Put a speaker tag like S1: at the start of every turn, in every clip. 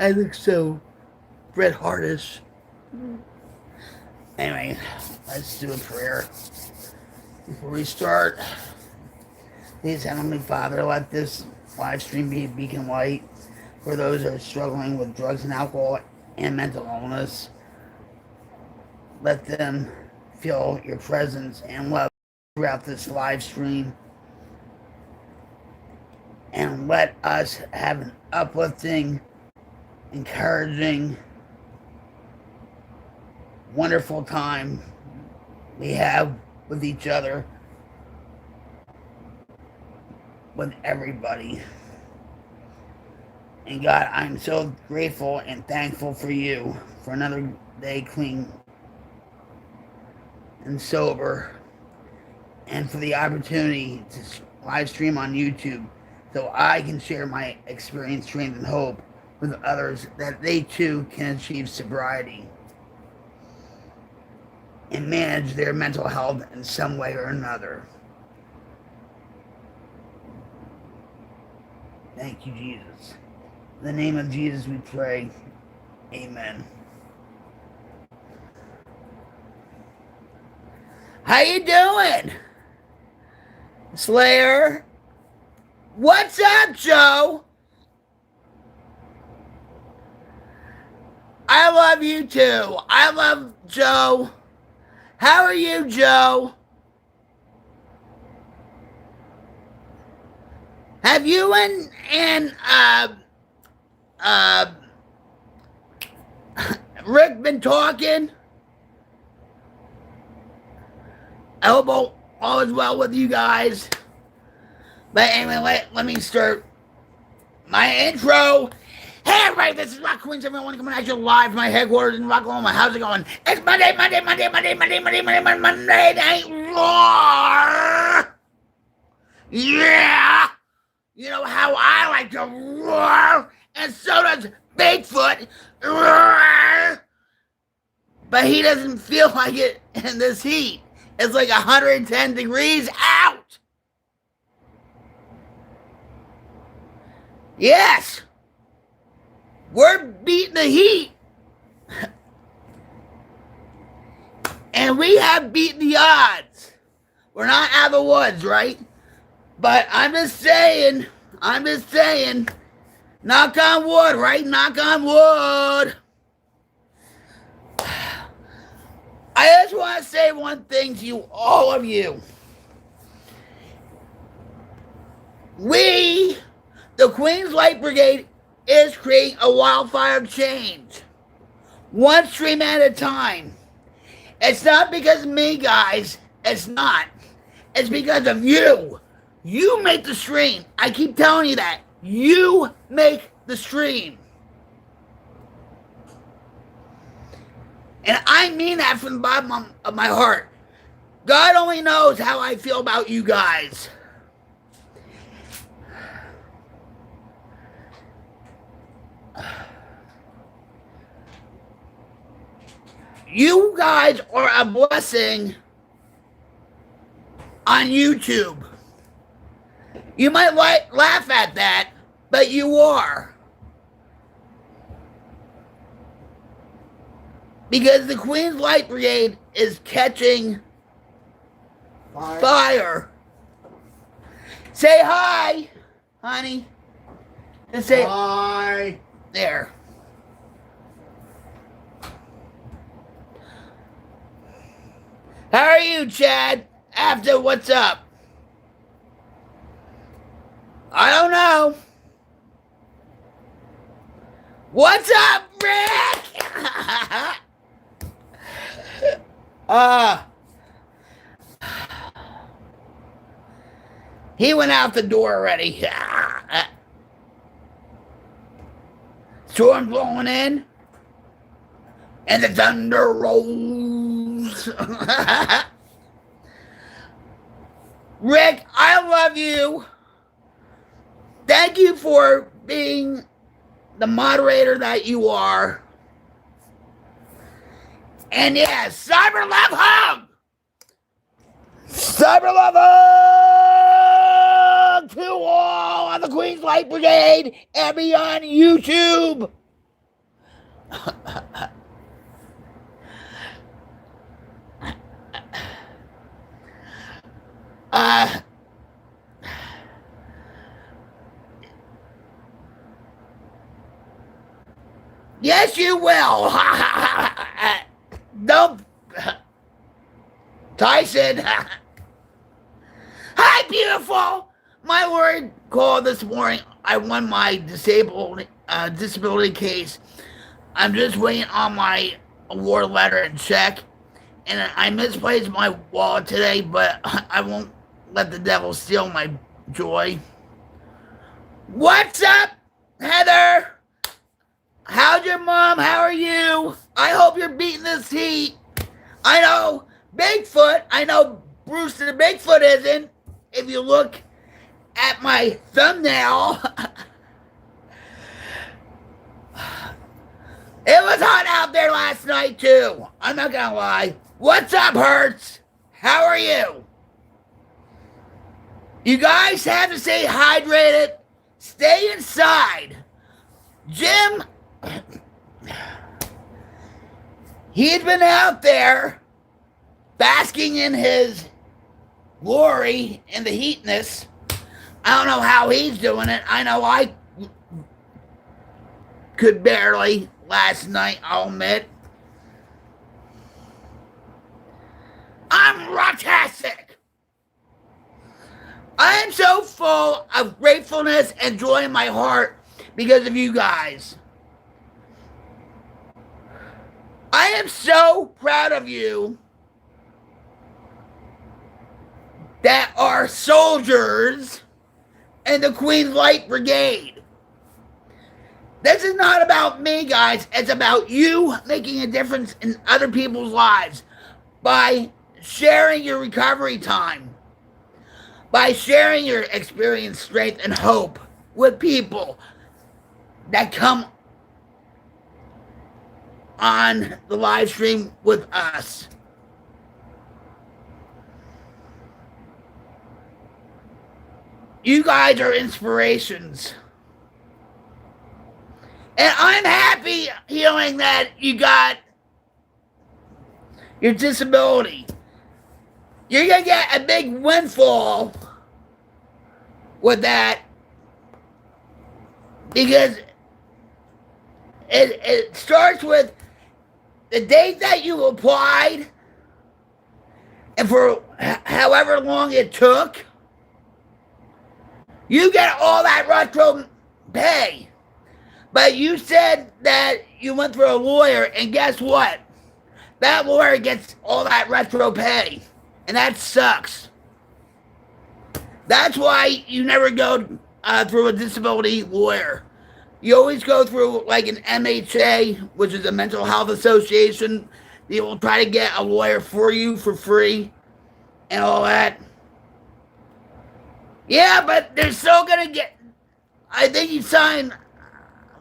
S1: I look so Bret Hartish. Anyway, let's do a prayer. Before we start, please, Heavenly Father, let this live stream be a beacon light for those that are struggling with drugs and alcohol and mental illness. Let them feel your presence and love throughout this live stream. And let us have an uplifting, encouraging, wonderful time we have with each other, with everybody. And God, I'm so grateful and thankful for you, for another day clean and sober, and for the opportunity to live stream on YouTube so I can share my experience, strength, and hope with others, that they too can achieve sobriety and manage their mental health in some way or another. Thank you, Jesus. In the name of Jesus we pray. Amen. How you doing, Slayer? What's up, Joe? I love you too. I love Joe. How are you, Joe? Have you and Rick been talking? I hope all is well with you guys. But anyway, let me start my intro. Hey everybody, this is Rock Queens. Everyone coming at you live from my headquarters in Rocklahoma. How's it going? It's Monday Night RAWR. Yeah! You know how I like to roar, and so does Bigfoot. Roar. But he doesn't feel like it in this heat. It's like 110 degrees out. Yes. We're beating the heat. And we have beaten the odds. We're not out of the woods, right? But I'm just saying, knock on wood, right? Knock on wood. I just want to say one thing to you, all of you. We, the Queens Light Brigade, is creating a wildfire change. One stream at a time. It's not because of me, guys. It's not. It's because of you. You make the stream. I keep telling you that. You make the stream. And I mean that from the bottom of my heart. God only knows how I feel about you guys. You guys are a blessing on YouTube. You might laugh at that, but you are. Because the Queens Light Brigade is catching fire. Say hi, honey. And say hi. There. How are you, Chad? After what's up? I don't know. What's up, Rick? He went out the door already. Storm blowing in, and the thunder rolls. Rick, I love you. Thank you for being the moderator that you are. And yes, Cyber Love Hug! Cyber Love Hug to all of the Queens Light Brigade and beyond YouTube. uh, yes, you will. Don't, Tyson. Hi, beautiful. My word call this morning. I won my disability case. I'm just waiting on my award letter and check. And I misplaced my wallet today, but I won't let the devil steal my joy. What's up, Heather? How's your mom? How are you? I hope you're beating this heat. I know Bigfoot. I know Bruce the Bigfoot isn't. If you look at my thumbnail, it was hot out there last night too. I'm not gonna lie. What's up, Hertz? How are you? You guys have to stay hydrated. Stay inside. Jim, he's been out there basking in his glory in the heatness. I don't know how he's doing it. I know I could barely last night, I'll admit. I'm rotastic. I am so full of gratefulness and joy in my heart because of you guys. I am so proud of you that are soldiers in the Queen's Light Brigade. This is not about me, guys. It's about you making a difference in other people's lives by sharing your recovery time, by sharing your experience, strength, and hope with people that come on the live stream with us. You guys are inspirations. And I'm happy hearing that you got your disability. You're going to get a big windfall with that because it starts with the date that you applied and for however long it took. You get all that retro pay. But you said that you went through a lawyer, and guess what? That lawyer gets all that retro pay. And that sucks. That's why you never go through a disability lawyer. You always go through like an MHA, which is a mental health association. They will try to get a lawyer for you for free and all that. Yeah, but they're still going to get... I think you sign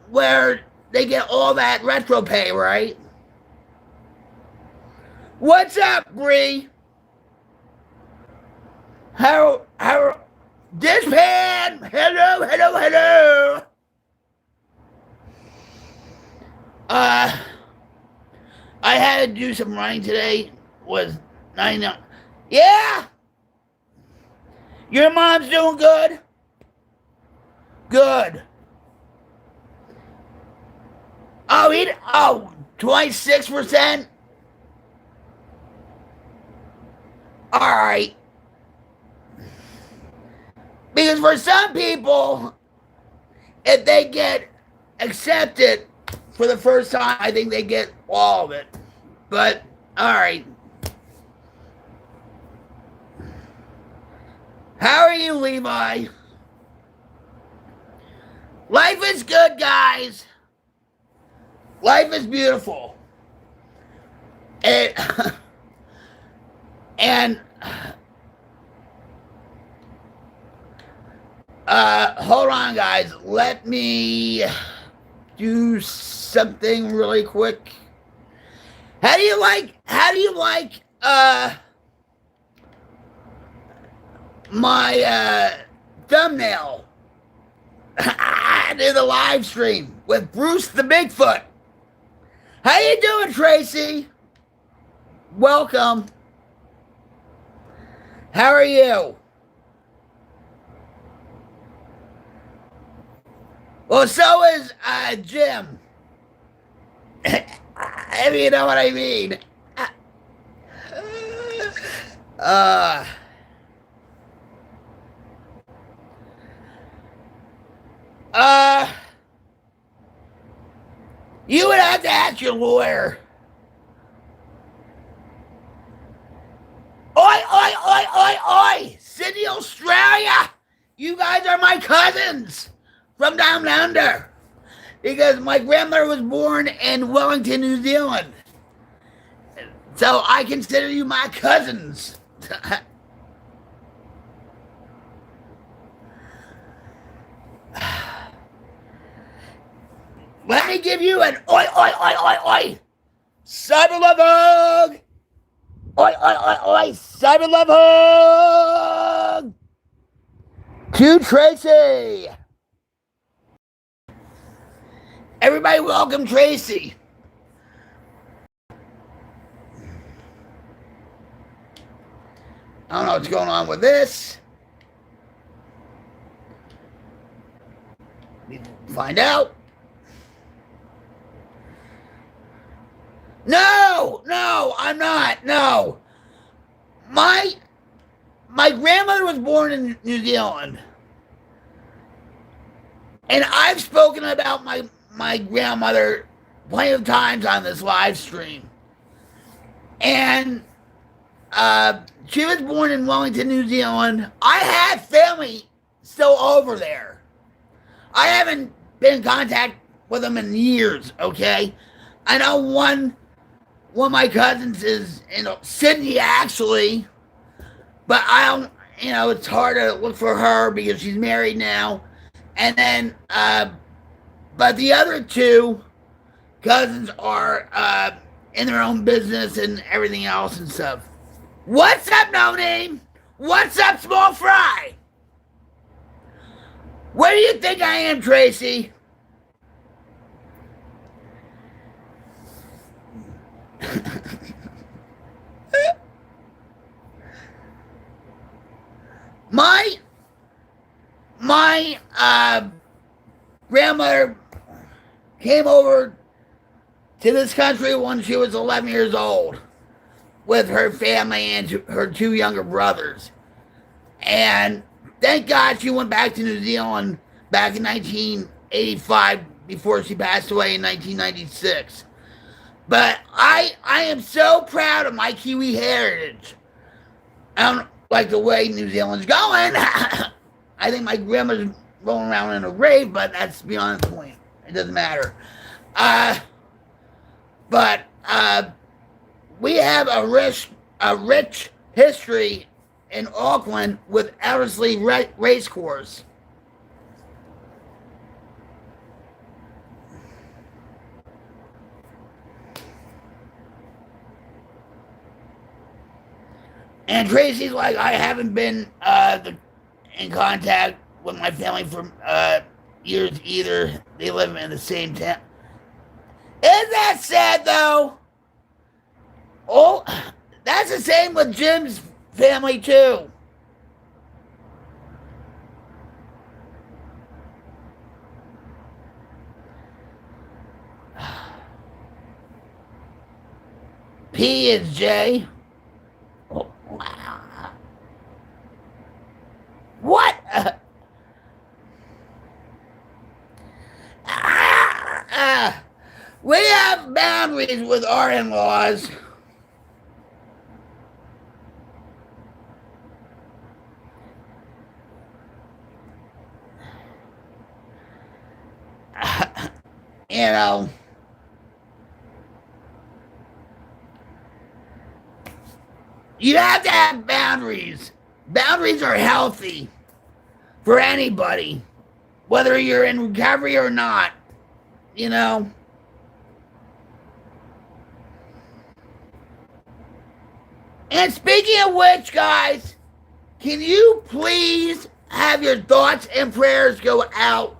S1: where they get all that retro pay, right? What's up, Bree? How... Dishpan! Hello! I had to do some running today. Was 99. Yeah! Your mom's doing good? Good. Oh, 26%? Alright. Because for some people, if they get accepted for the first time, I think they get all of it. But, alright. How are you, Levi? Life is good, guys. Life is beautiful. And hold on, guys. Let me do something really quick. How do you like my thumbnail in the live stream with Bruce the Bigfoot? How you doing, Tracy? Welcome. How are you? Well, so is Jim. If you know what I mean. Uh, uh, you would have to ask your lawyer. Oi, oi, oi, oi, oi! Sydney, Australia! You guys are my cousins from down under. Because my grandmother was born in Wellington, New Zealand. So I consider you my cousins. Let me give you an oi, oi, oi, oi, oi! Cyber love hug! Oi, oi, oi, oi! Cyber love hug! To Tracy! Everybody welcome Tracy. I don't know what's going on with this. Find out. No, I'm not. No. My grandmother was born in New Zealand. And I've spoken about my grandmother plenty of times on this live stream. And she was born in Wellington, New Zealand. I have family still over there. I haven't been in contact with them in years, okay? I know one of my cousins is in Sydney, actually. But I don't, it's hard to look for her because she's married now. And then, but the other two cousins are in their own business and everything else and stuff. What's up, No Name? What's up, Small Fry? Where do you think I am, Tracy? My grandmother came over to this country when she was 11 years old with her family and her two younger brothers. And thank God she went back to New Zealand back in 1985 before she passed away in 1996. But I am so proud of my Kiwi heritage. I don't like the way New Zealand's going. I think my grandma's rolling around in a grave, but that's beyond the point. It doesn't matter. But we have a rich history in Auckland with Ellerslie Race Course. And Tracy's like, I haven't been in contact with my family for years either. They live in the same town. Isn't that sad, though? Oh, that's the same with Jim's family, too. P is J. What? We have boundaries with our in-laws. You have to have boundaries. Boundaries are healthy for anybody, whether you're in recovery or not, And speaking of which, guys, can you please have your thoughts and prayers go out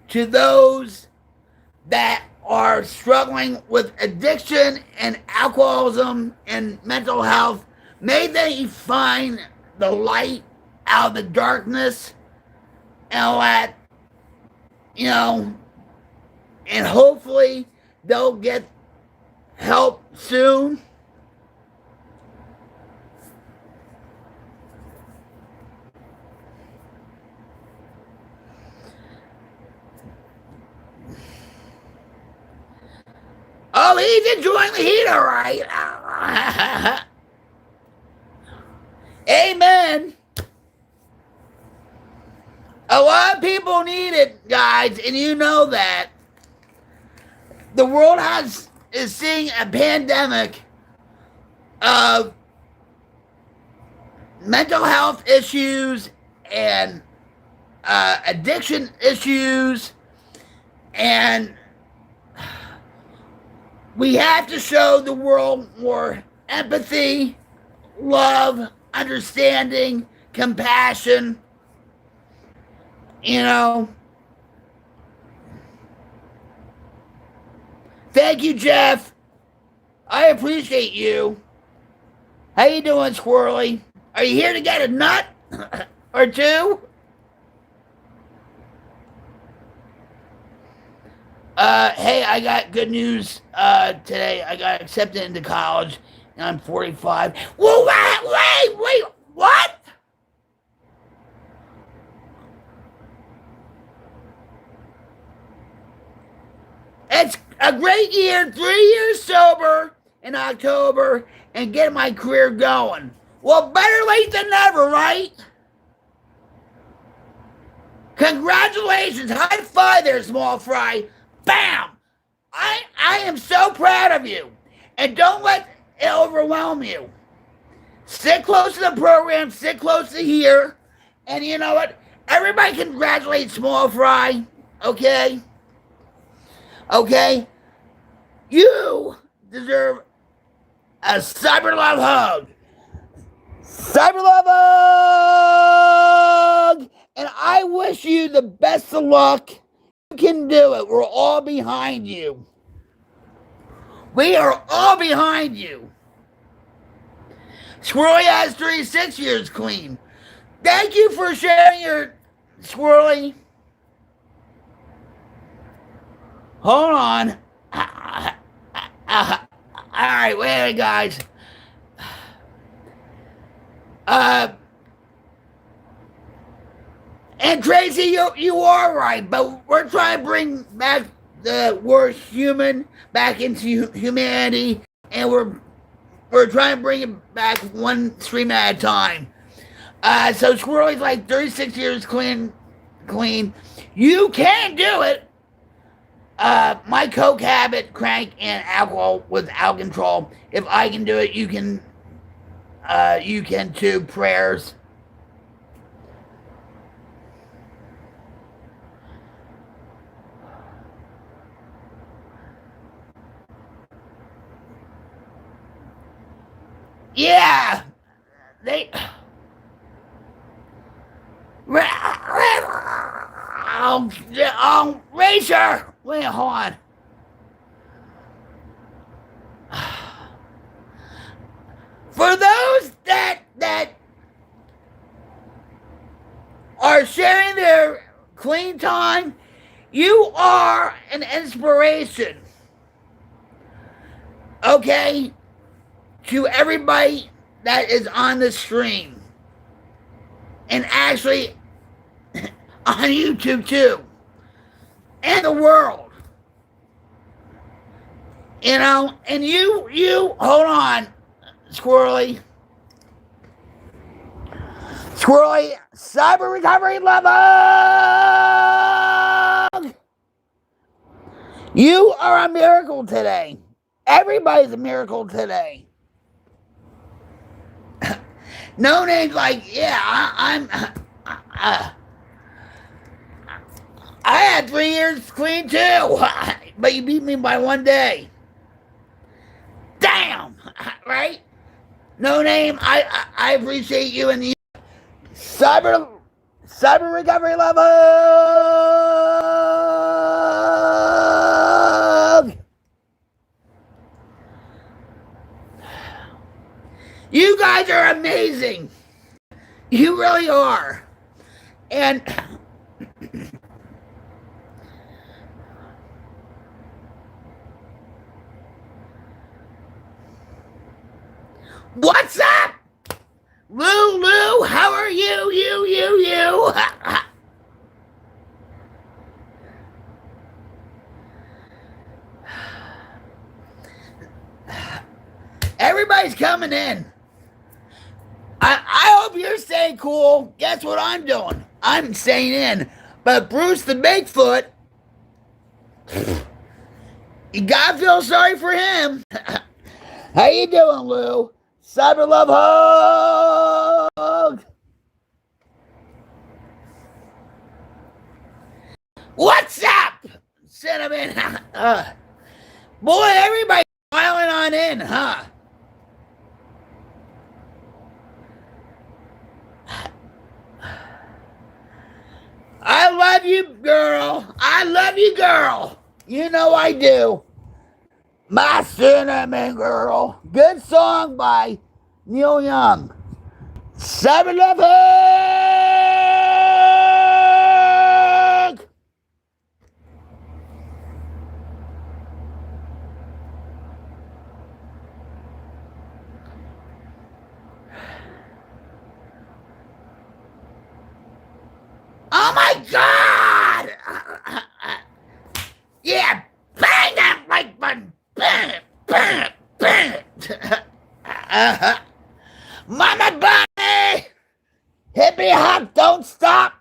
S1: to those that are struggling with addiction and alcoholism and mental health, may they find the light out of the darkness, and let, and hopefully they'll get help soon. Oh, he's enjoying the heat, all right. Amen. A lot of people need it, guys, and you know that. The world is seeing a pandemic of mental health issues and addiction issues, and we have to show the world more empathy, love, understanding, compassion. Thank you, Jeff. I appreciate you. How you doing, Squirrely? Are you here to get a nut or two? Hey, I got good news today. I got accepted into college, and I'm 45. Whoa, wait, what? It's a great year, 3 years sober in October, and getting my career going. Well, better late than never, right? Congratulations. High five there, small fry. Bam! I am so proud of you. And don't let it overwhelm you. Sit close to the program, sit close to here. And you know what? Everybody congratulate Small Fry. Okay? Okay? You deserve a cyber love hug. Cyber love hug! And I wish you the best of luck. You can do it. We're all behind you. We are all behind you. Squirrely has 36 years clean. Thank you for sharing your Squirrely. Hold on. Alright, wait a minute, guys. And Tracy, you are right, but we're trying to bring back the word human back into humanity, and we're trying to bring it back one stream at a time. So Squirrely's like 36 years clean. You can do it. My coke habit, crank, and alcohol was out of control. If I can do it, you can too. Prayers. Yeah, they. Racer. Wait, hold on. For those that are sharing their clean time, you are an inspiration. Okay? To everybody that is on the stream. And actually on YouTube too. And the world. And you hold on, Squirrely, cyber recovery level. You are a miracle today. Everybody's a miracle today. No names like, yeah, I had 3 years clean too, but you beat me by 1 day. Damn, right? No name. I appreciate you and the cyber recovery level. guys are amazing. You really are. And what's up? Lou, how are you? You. Everybody's coming in. I hope you're staying cool. Guess what I'm doing? I'm staying in. But Bruce the Bigfoot, you gotta feel sorry for him. How you doing, Lou? Cyber love hug. What's up, Cinnamon? Boy, everybody piling on in, huh? I love you, girl. I love you, girl. You know I do. My Cinnamon Girl. Good song by Neil Young. Cyber love hug. Oh my God! Yeah, bang that like button. Bang, bang, bang. Mama Bunny! Hippie hop, don't stop.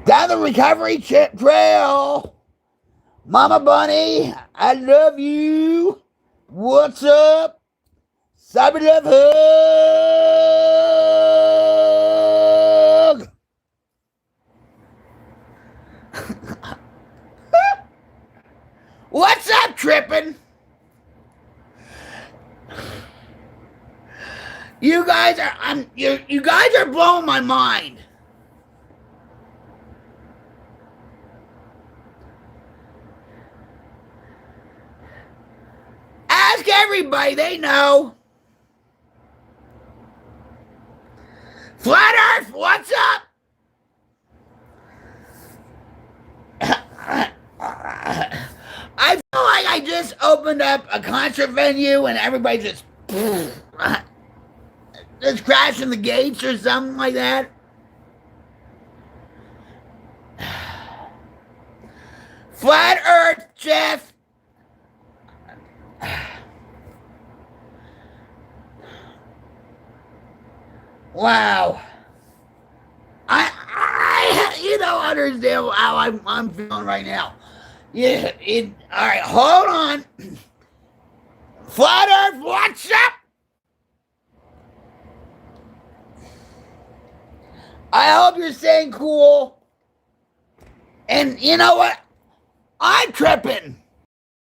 S1: Down the recovery trail. Mama Bunny, I love you. What's up? Cyber love hug. What's up, Trippin'? You guys are blowing my mind. Ask everybody, they know. Flat Earth, what's up? I feel like I just opened up a concert venue and everybody just crashing the gates or something like that. Flat Earth, Jeff. Wow. You don't understand how I'm feeling right now. Yeah, all right, hold on. Flat Earth, what's up? I hope you're staying cool. And you know what? I'm tripping.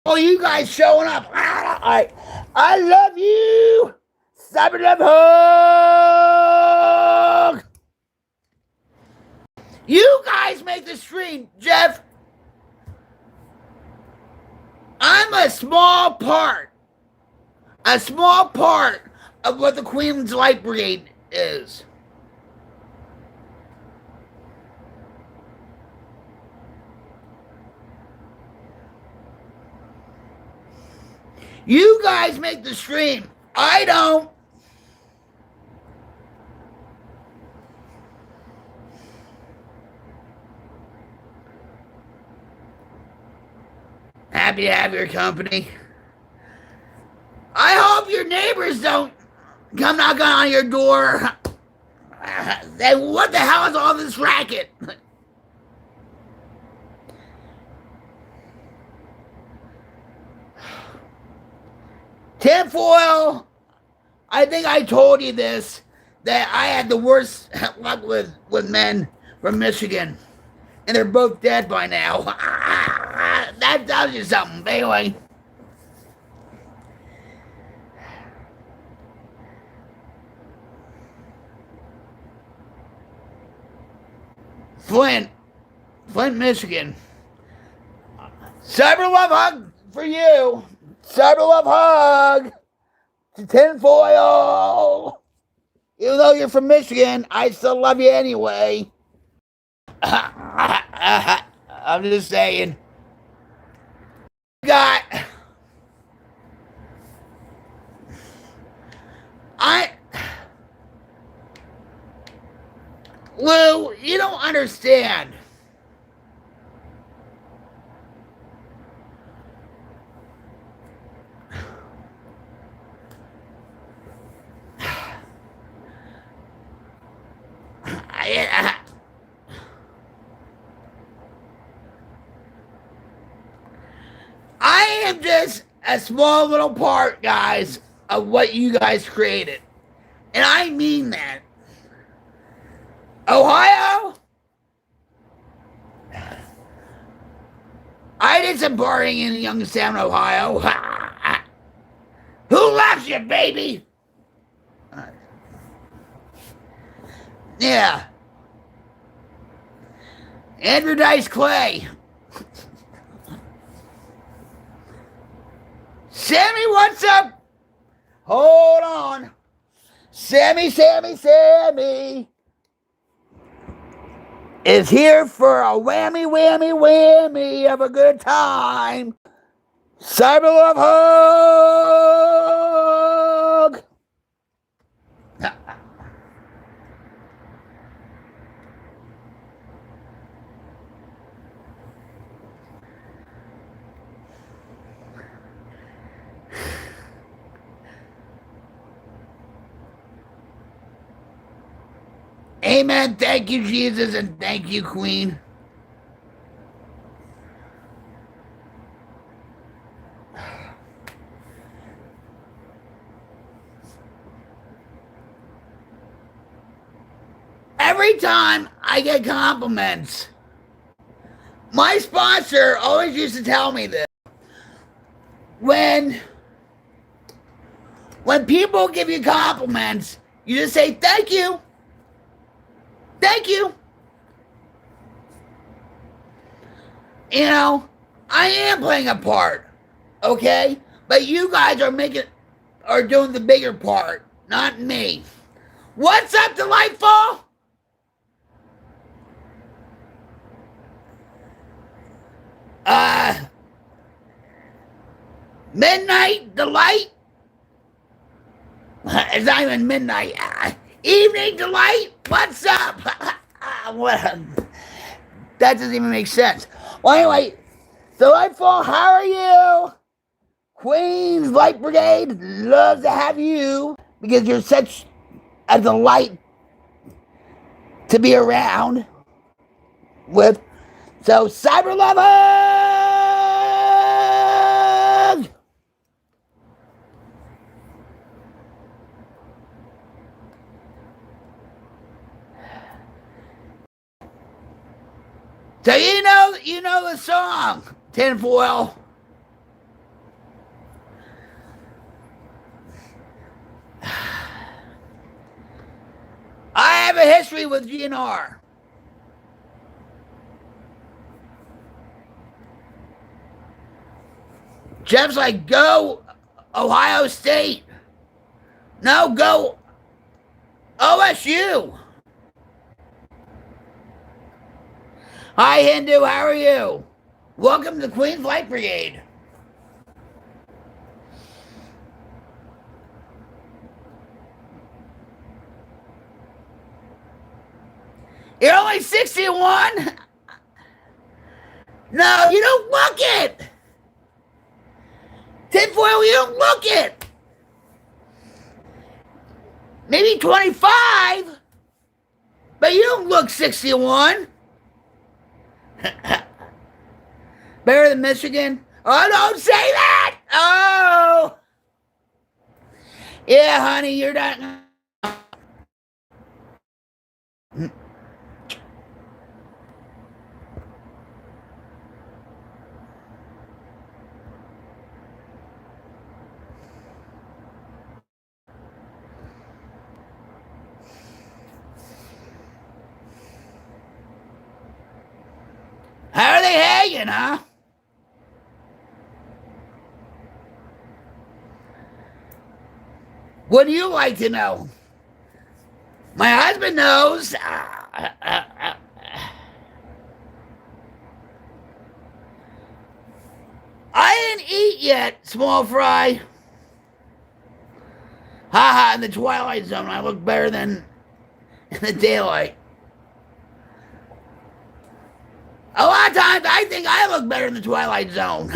S1: Oh, you guys showing up. I love you. Cyber love hug. You guys make the stream, Jeff. I'm a small part of what the Queen's Light Brigade is. You guys make the stream. I don't. Happy to have your company. I hope your neighbors don't come knocking on your door. Say, what the hell is all this racket? Tinfoil, I think I told you this, that I had the worst luck with men from Michigan. And they're both dead by now. That tells you something, anyway. Flint, Michigan. Cyber love hug for you. Cyber love hug. to tinfoil. Even though you're from Michigan, I still love you anyway. I'm just saying. Got. Lou, you don't understand. I am just a small little part, guys, of what you guys created. And I mean that. Ohio? I did some partying in Youngstown, Ohio. Who loves you, baby? Yeah. Andrew Dice Clay. Sammy, what's up? Hold on. Sammy is here for a whammy of a good time. Cyber Love Hug. Amen. Thank you, Jesus, and thank you, Queen. Every time I get compliments, my sponsor always used to tell me this. When people give you compliments, you just say, thank you. Thank you. You know, I am playing a part, okay? But you guys are doing the bigger part, not me. What's up, Delightful? Midnight Delight? It's not even midnight. Evening Delight? What's up? That doesn't even make sense. Well, anyway, Delightful, how are you? Queens Light Brigade loves to have you because you're such a delight to be around with. So, Cyber Lover! So you know the song, Tinfoil. I have a history with GNR. Jeff's like, go Ohio State. No, go OSU. Hi, Hindu, how are you? Welcome to Queens Light Brigade. You're only 61? No, you don't look it. Tinfoil, you don't look it. Maybe 25, but you don't look 61. Better than Michigan? Oh, don't say that! Oh! Yeah, honey, you're not... How are they hanging, huh? What do you like to know? My husband knows. I didn't eat yet, small fry. Haha, in the Twilight Zone, I look better than in the daylight. A lot of times, I think I look better in the Twilight Zone.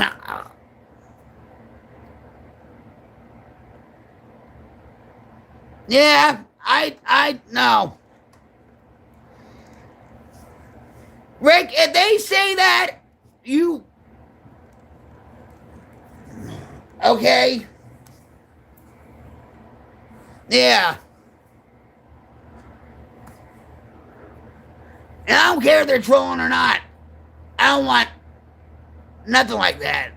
S1: Yeah, I know. Rick, if they say that, you... Okay? Yeah. And I don't care if they're trolling or not. I don't want nothing like that.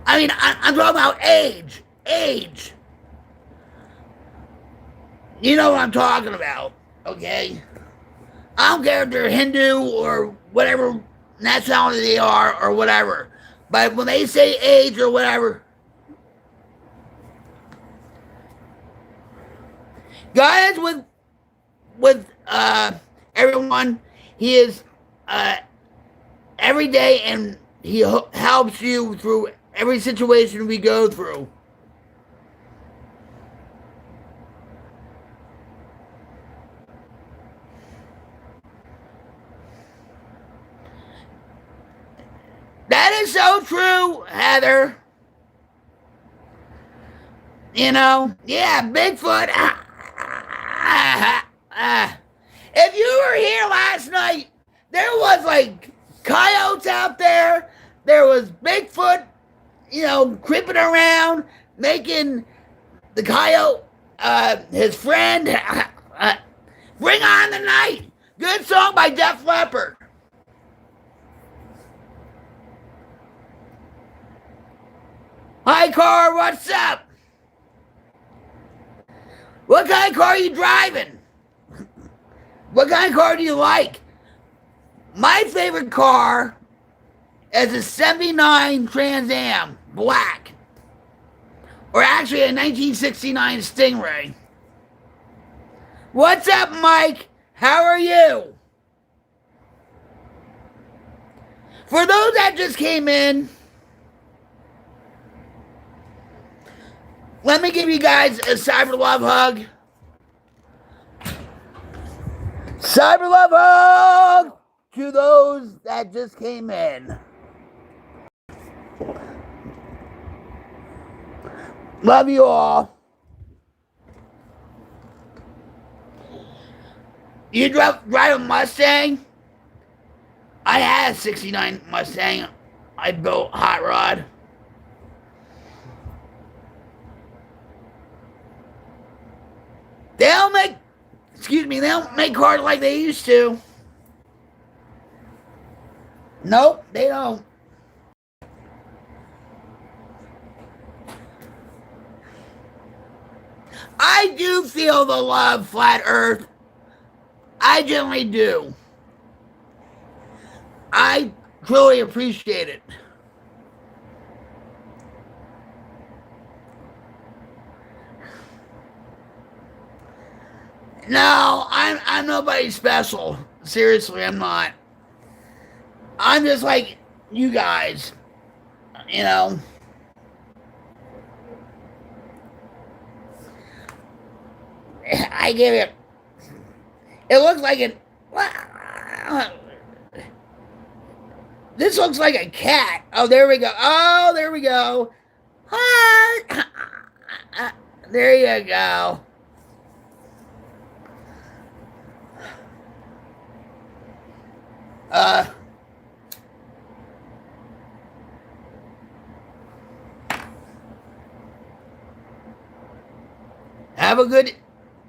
S1: I mean, I'm talking about age. Age. You know what I'm talking about, okay? I don't care if they're Hindu or whatever nationality they are or whatever. But when they say age or whatever, God is with everyone. He is every day, and he helps you through every situation we go through. That is so true, Heather. You know, yeah, Bigfoot. If you were here last night, there was like coyotes out there. There was Bigfoot, you know, creeping around, making the coyote his friend. Bring on the night. Good song by Def Leppard. Hi, car, what's up? What kind of car are you driving? What kind of car do you like? My favorite car is a 79 Trans Am, black. Or actually a 1969 Stingray. What's up, Mike? How are you? For those that just came in, let me give you guys a cyber love hug. Cyber love hug to those that just came in. Love you all. You drive a Mustang? I had a 69 Mustang. I built hot rod. They don't make cars like they used to. Nope, they don't. I do feel the love, Flat Earth. I generally do. I truly appreciate it. No, I'm nobody special. Seriously, I'm not. I'm just like you guys, you know. I give it. It looks like it. This looks like a cat. Oh, there we go. Oh, there we go. Hi. There you go. Have a good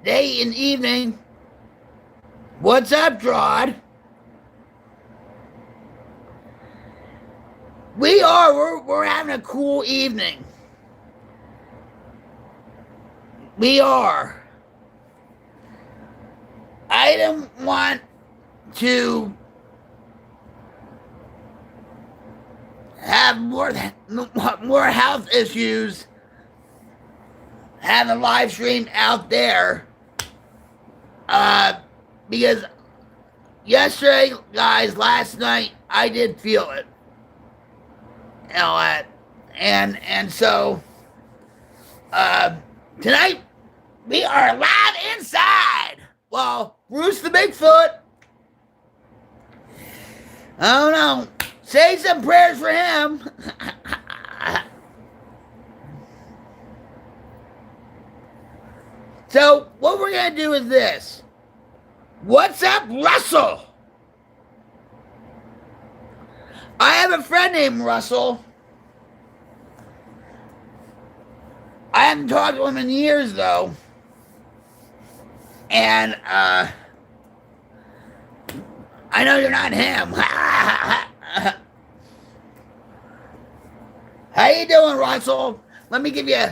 S1: day and evening. What's up, Drod? We're having a cool evening. We are. I don't want to have more health issues having a live stream out there. Because yesterday, guys, last night, I did feel it. You know, and so tonight we are live inside. Well, Bruce the Bigfoot. I don't know. Say some prayers for him. So what we're gonna do is this. What's up, Russell? I have a friend named Russell. I haven't talked to him in years, though. And, I know you're not him. How you doing, Russell? Let me give you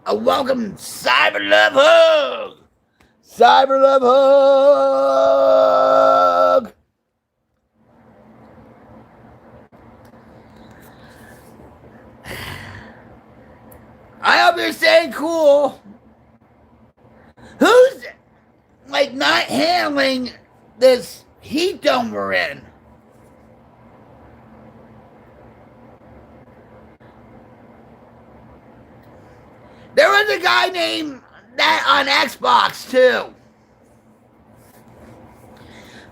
S1: a welcome cyber love hug. Cyber love hug. I hope you're staying cool. Who's, like, not handling this heat dome we're in? There was a guy named that on Xbox, too.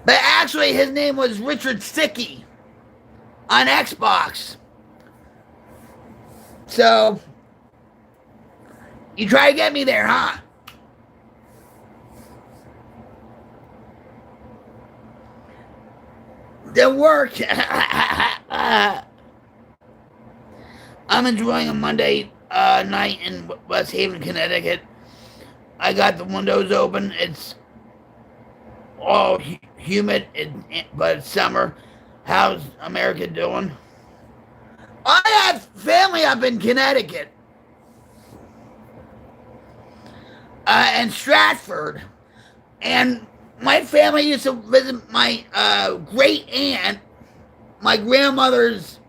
S1: But actually, his name was Richard Sticky on Xbox. So, you try to get me there, huh? Didn't work. I'm enjoying a Monday night in West Haven, Connecticut. I got the windows open. It's all humid, but it's summer. How's America doing? I have family up in Connecticut. And Stratford. And my family used to visit my great aunt, my grandmother's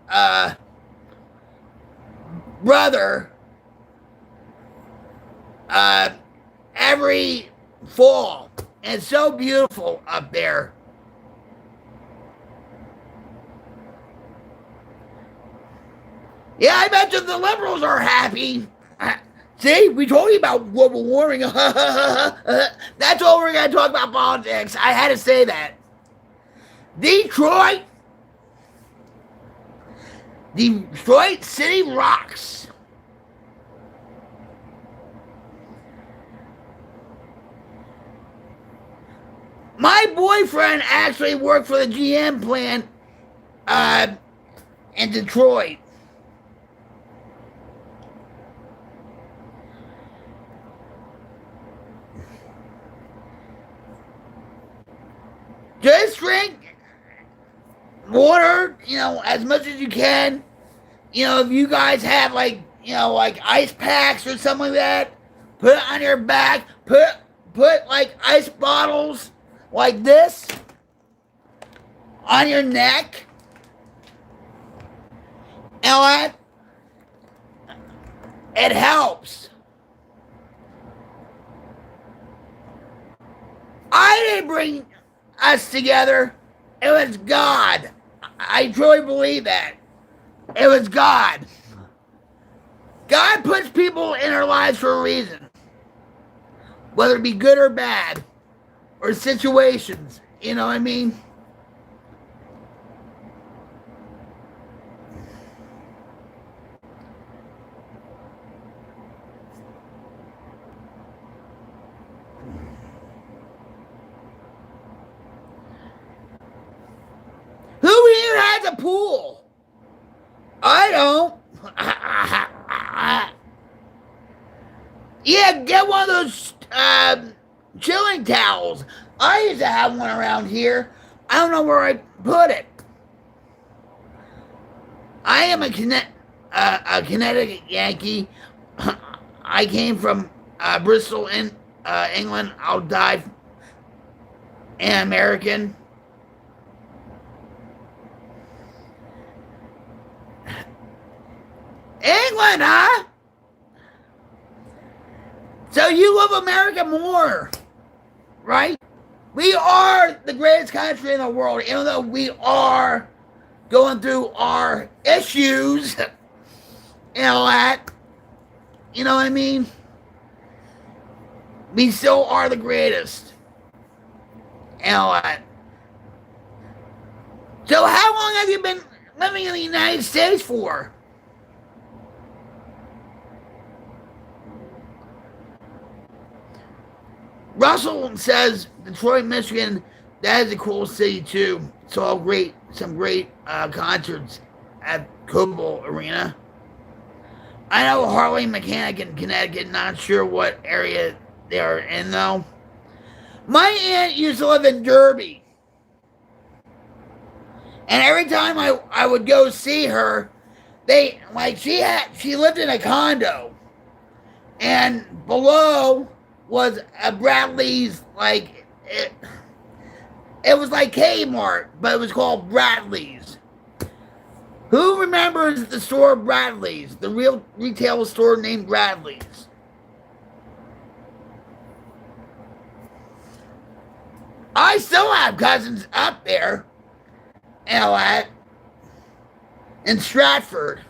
S1: brother, every fall. And it's so beautiful up there. Yeah, I bet you the liberals are happy. See, we told you about global warming. That's all we're going to talk about politics. I had to say that. Detroit City rocks. My boyfriend actually worked for the GM plant in Detroit. Just drink water, as much as you can. If you guys have like ice packs or something like that, put it on your back. Put like ice bottles like this on your neck. And it helps. I didn't bring us together. It was God. I truly believe that. It was God. God puts people in our lives for a reason. Whether it be good or bad. Or situations. You know what I mean? Who here has a pool? I don't. Yeah, get one of those chilling towels. I used to have one around here. I don't know where I put it. I am a Connecticut Yankee. I came from Bristol, England. I'll die an American. England, huh? love America more, right? We are the greatest country in the world, even though we are going through our issues and all that. You know what I mean? We still are the greatest and all that. So how long have you been living in the United States for? Russell says Detroit, Michigan, that is a cool city too. Saw some great concerts at Cobo Arena. I know Harley Mechanic in Connecticut, not sure what area they are in though. My aunt used to live in Derby. And every time I would go see her, she lived in a condo. And below was a Bradley's, it was like Kmart, but it was called Bradley's. Who remembers the store Bradley's? The real retail store named Bradley's. I still have cousins up there. And in Stratford.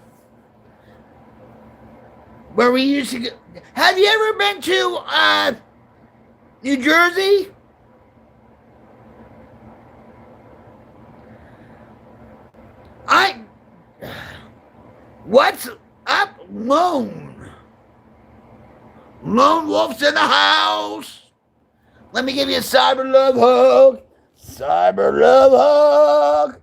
S1: Where we used to go. Have you ever been to New Jersey? What's up, Lone? Lone Wolf's in the house. Let me give you a cyber love hug. Cyber love hug.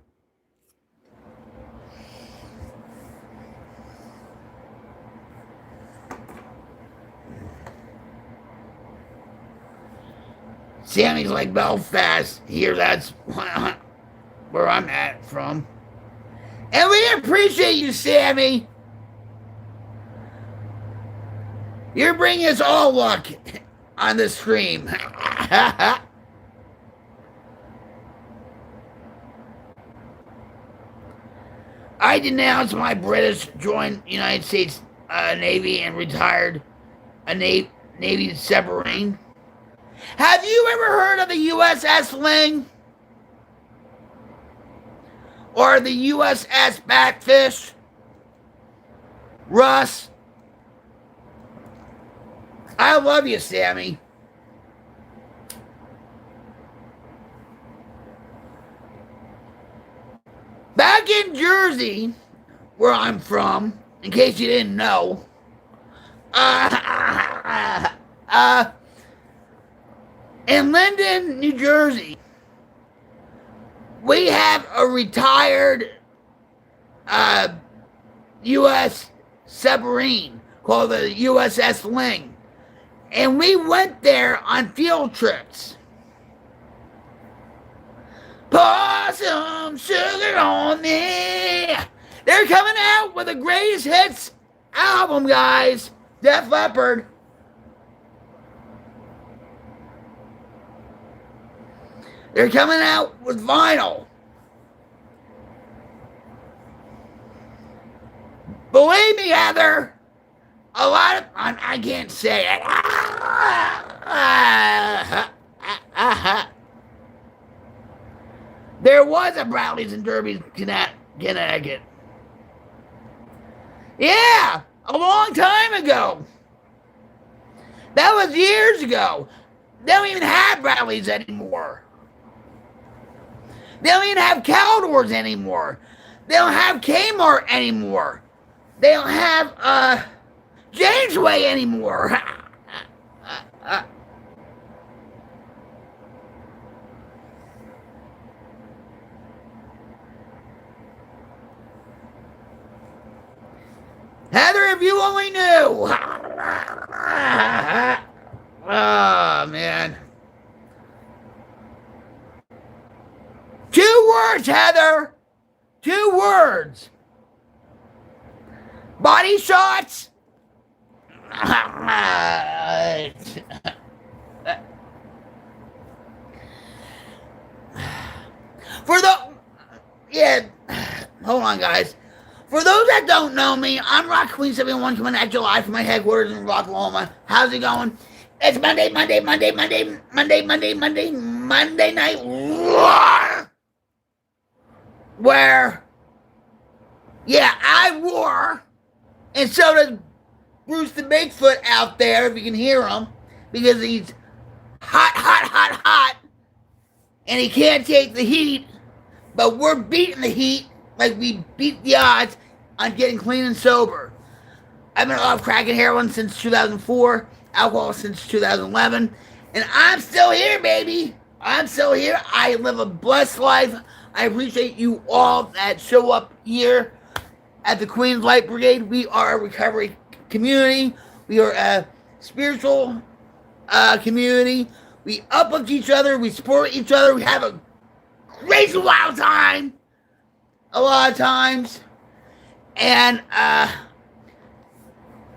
S1: Sammy's like Belfast. Here, that's where I'm at from. And we appreciate you, Sammy. You're bringing us all luck on the stream. I denounced my British joined United States Navy and retired a Navy submarine. Have you ever heard of the USS Ling? Or the USS Batfish? Russ? I love you, Sammy. Back in Jersey, where I'm from, in case you didn't know, in Linden, New Jersey, we have a retired U.S. submarine called the USS Ling. And we went there on field trips. Pour some sugar on me. They're coming out with the greatest hits album, guys. Def Leppard. They're coming out with vinyl. Believe me, Heather, a lot of... I can't say it. There was a Bradley's in Derby, Connecticut. Yeah, a long time ago. That was years ago. They don't even have Bradley's anymore. They don't even have Caldors anymore. They don't have Kmart anymore. They don't have Jamesway anymore. Heather, if you only knew. Oh, man. 2 words, Heather. 2 words. Body shots. Hold on, guys. For those that don't know me, I'm Rock Queen 71 coming at you live from my headquarters in Rocklahoma. How's it going? It's Monday Night RAWR. Where, yeah, I roar, and so does Bruce the Bigfoot out there, if you can hear him, because he's hot, and he can't take the heat, but we're beating the heat like we beat the odds on getting clean and sober. I've been off crack and heroin since 2004, alcohol since 2011, and I'm still here, baby. I'm still here. I live a blessed life. I appreciate you all that show up here at the Queens Light Brigade. We are a recovery community. We are a spiritual community. We uplift each other. We support each other. We have a crazy wild time a lot of times. And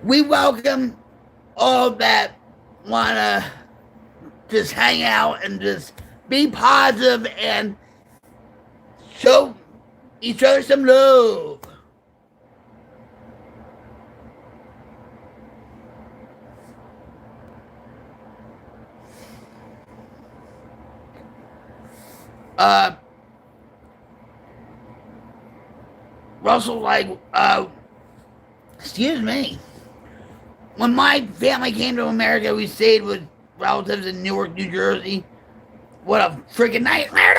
S1: we welcome all that want to just hang out and just be positive and show each other some love. Russell, like, excuse me. When my family came to America, we stayed with relatives in Newark, New Jersey. What a freaking nightmare.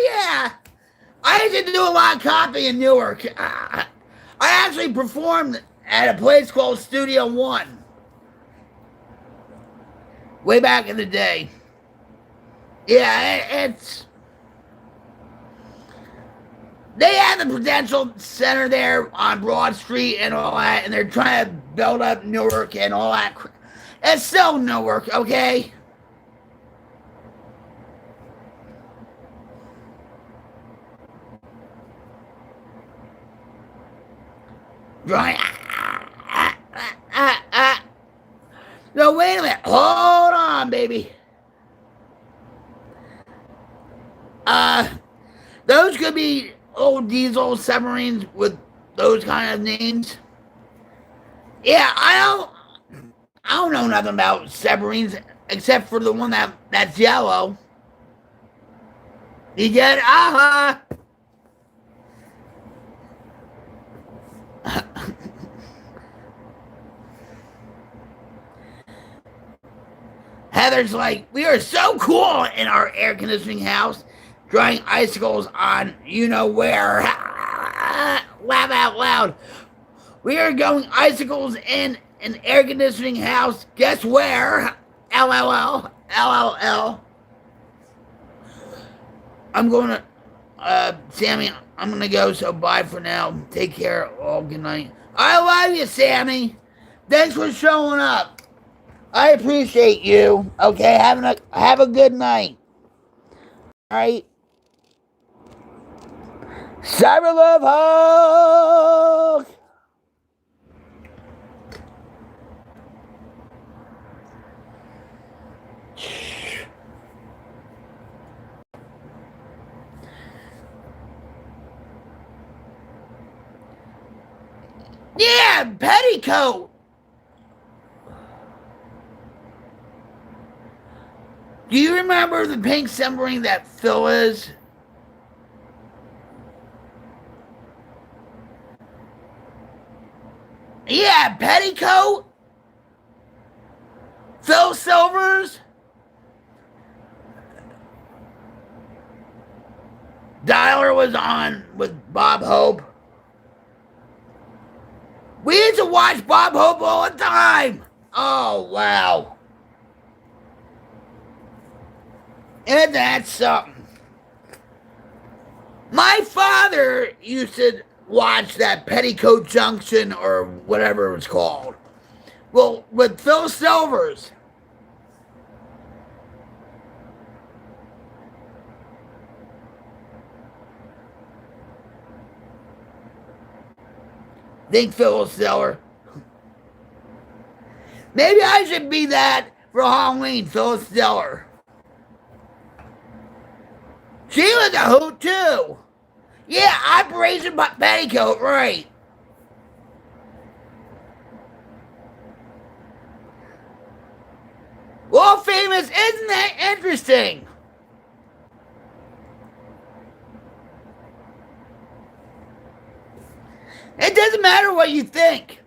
S1: Yeah. I used to do a lot of copy in Newark. I actually performed at a place called Studio One. Way back in the day. Yeah, it's... They have the Prudential Center there on Broad Street and all that, and they're trying to build up Newark and all that. It's still Newark, okay? Right. No, wait a minute. Hold on, baby. Those could be old diesel submarines with those kind of names. Yeah, I don't know nothing about submarines except for the one that's yellow. You get Heather's like, we are so cool in our air conditioning house, drying icicles on you know where. Laugh out loud. We are going icicles in an air conditioning house. Guess where? LLL. LLL. I'm going to, Sammy, I'm going to go, so bye for now. Take care. All good night. I love you, Sammy. Thanks for showing up. I appreciate you. Okay, have a good night. All right. Cyber Love Hug. Yeah, petticoat. Do you remember the pink submarine that Phil is? Yeah, petticoat. Phil Silvers. Dialer was on with Bob Hope. We used to watch Bob Hope all the time. Oh, wow. And that's something. My father used to watch that Petticoat Junction or whatever it was called. Well, with Phil Silvers. Think Phil Silver. Maybe I should be that for Halloween, Phil Silver. She was a hoot too. Yeah, Operation Petticoat, right. Well, famous, isn't that interesting? It doesn't matter what you think,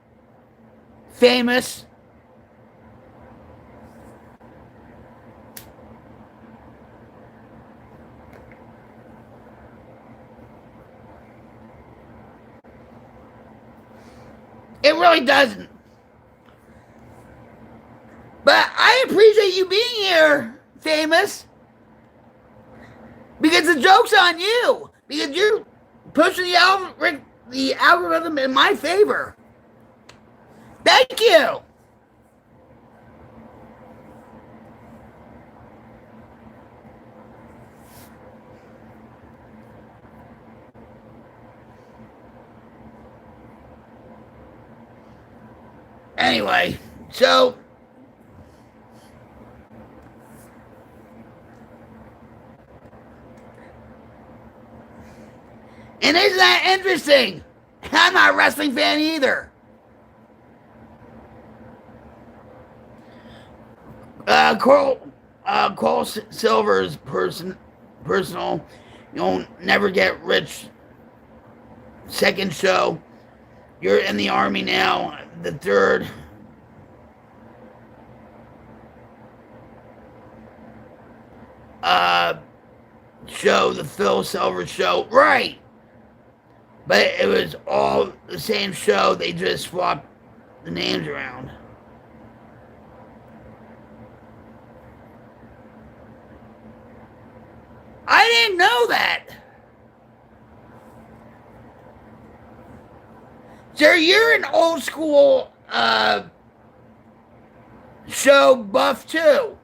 S1: famous. It really doesn't. But I appreciate you being here, famous. Because the joke's on you. Because you're pushing the algorithm in my favor. Thank you. Anyway, so and isn't that interesting? I'm not a wrestling fan either. Cole Silver's personal. You'll never get rich. Second show. You're in the army now. The third. Show, the Phil Silver show. Right. But it was all the same show. They just swapped the names around. I didn't know that. So you're an old school show buff too.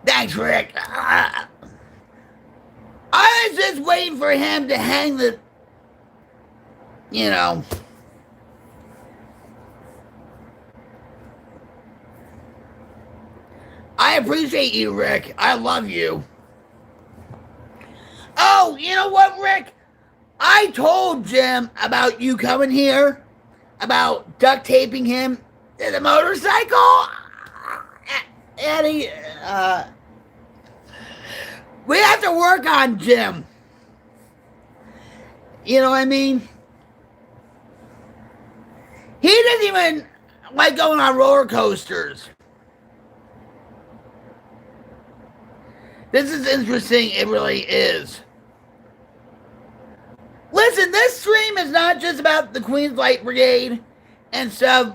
S1: Thanks, Rick. I was just waiting for him to hang the, you know. I appreciate you, Rick. I love you. Oh, you know what, Rick? I told Jim about you coming here, about duct taping him to the motorcycle. And we have to work on Jim. You know what I mean? He doesn't even like going on roller coasters. This is interesting. It really is. Listen, this stream is not just about the Queens Light Brigade and stuff.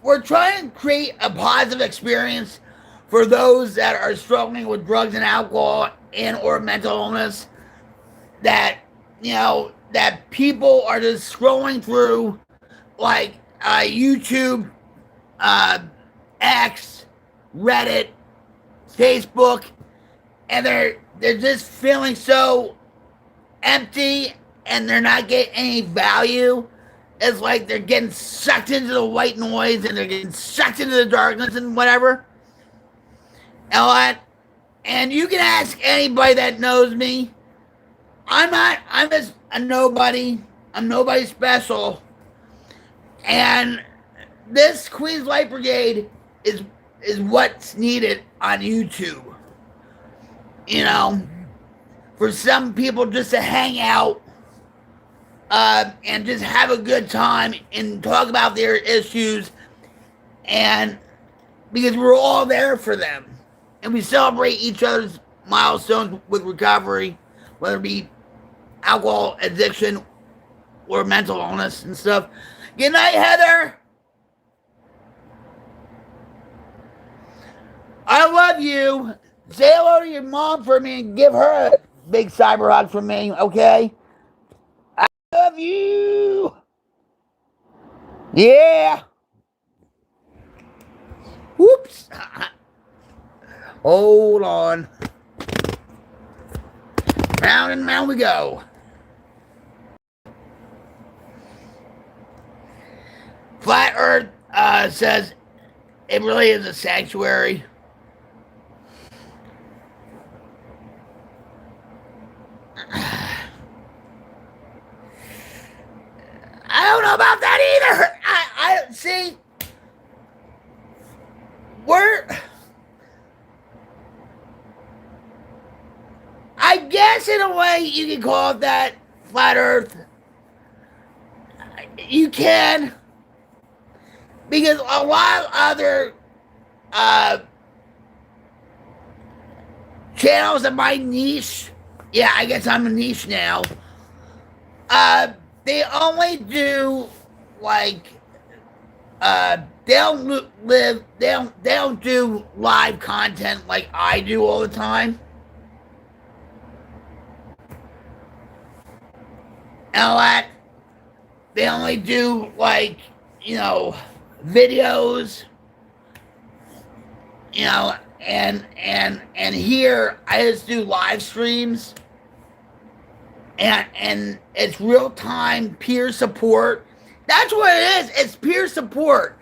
S1: We're trying to create a positive experience for those that are struggling with drugs and alcohol and or mental illness. That, you know, that people are just scrolling through like YouTube, X, Reddit, Facebook, and they're just feeling so empty and they're not getting any value. It's like they're getting sucked into the white noise and they're getting sucked into the darkness and whatever. And you can ask anybody that knows me. I'm just a nobody. I'm nobody special. And this Queens Light Brigade is what's needed on YouTube. You know, for some people just to hang out and just have a good time and talk about their issues, and because we're all there for them and we celebrate each other's milestones with recovery, whether it be alcohol addiction or mental illness and stuff. Good night, Heather. I love you. Say hello to your mom for me and give her a big cyber hug from me, okay? I love you. Yeah. Whoops. Hold on. Round and round we go. Flat Earth says it really is a sanctuary. I don't know about that either. I see. I guess in a way you can call it that, Flat Earth. You can. Because a lot of other channels in my niche, yeah, I guess I'm a niche now, they only do, like, they don't do live content like I do all the time. And all that. They only do, like, you know, videos, you know, and here I just do live streams, and it's real time peer support. That's what it is. It's peer support,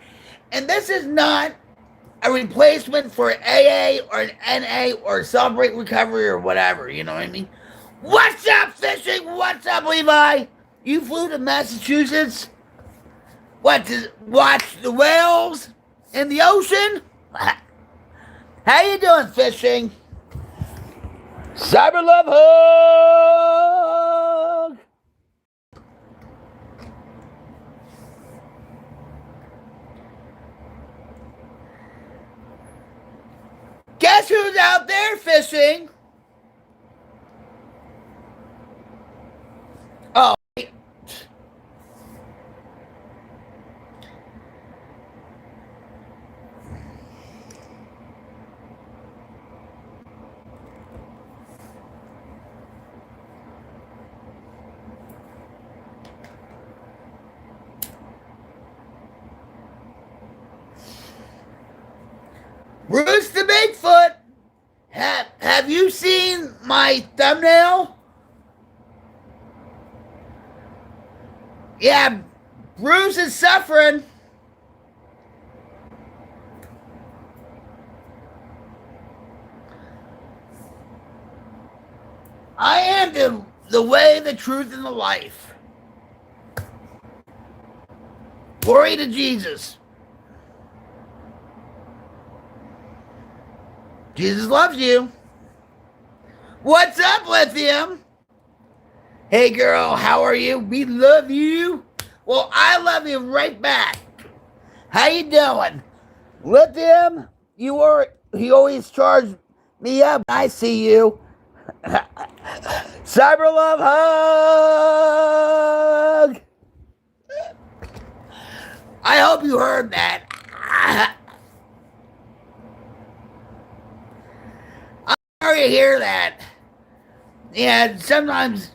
S1: and this is not a replacement for AA or an NA or Celebrate Recovery or whatever. You know what I mean? What's up, fishing? What's up, Levi? You flew to Massachusetts? What, to watch the whales in the ocean? How you doing, fishing? Cyber love hug! Guess who's out there fishing? Oh. Bruce the Bigfoot, have you seen my thumbnail? Yeah, Bruce is suffering. I am the way, the truth, and the life. Glory to Jesus. Jesus loves you. What's up, Lithium? Hey, girl, how are you? We love you. Well, I love you right back. How you doing? Lithium, he always charged me up. I see you. Cyber love hug. I hope you heard that. I'm sorry to hear that. Yeah, sometimes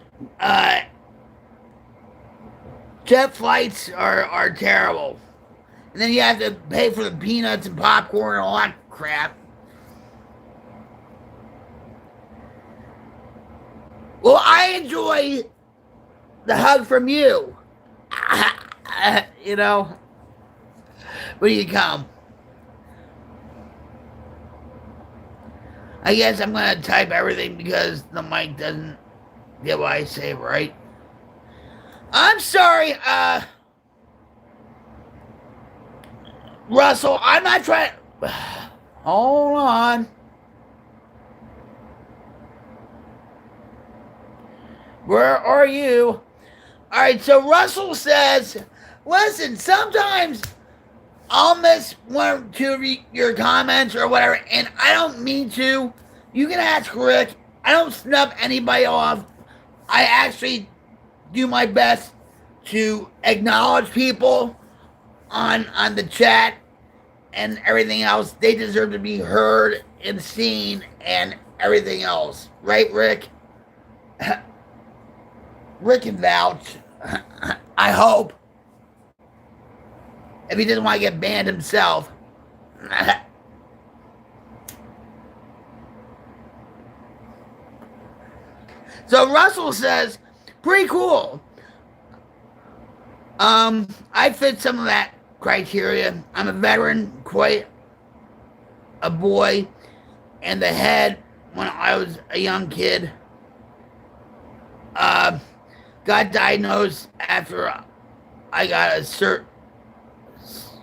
S1: jet flights are terrible. And then you have to pay for the peanuts and popcorn and all that crap. Well, I enjoy the hug from you. You know, when you come. I guess I'm going to type everything because the mic doesn't get what I say right. I'm sorry, Russell, I'm not trying. Hold on. Where are you? All right, so Russell says, listen, sometimes I'll miss one or two of your comments or whatever, and I don't mean to. You can ask Rick. I don't snub anybody off. I actually do my best to acknowledge people on the chat and everything else. They deserve to be heard and seen and everything else. Right, Rick? Rick can vouch. I hope. If he doesn't want to get banned himself. So Russell says, pretty cool. I fit some of that criteria. I'm a veteran, quite a boy in the head when I was a young kid. Uh, got diagnosed after I got a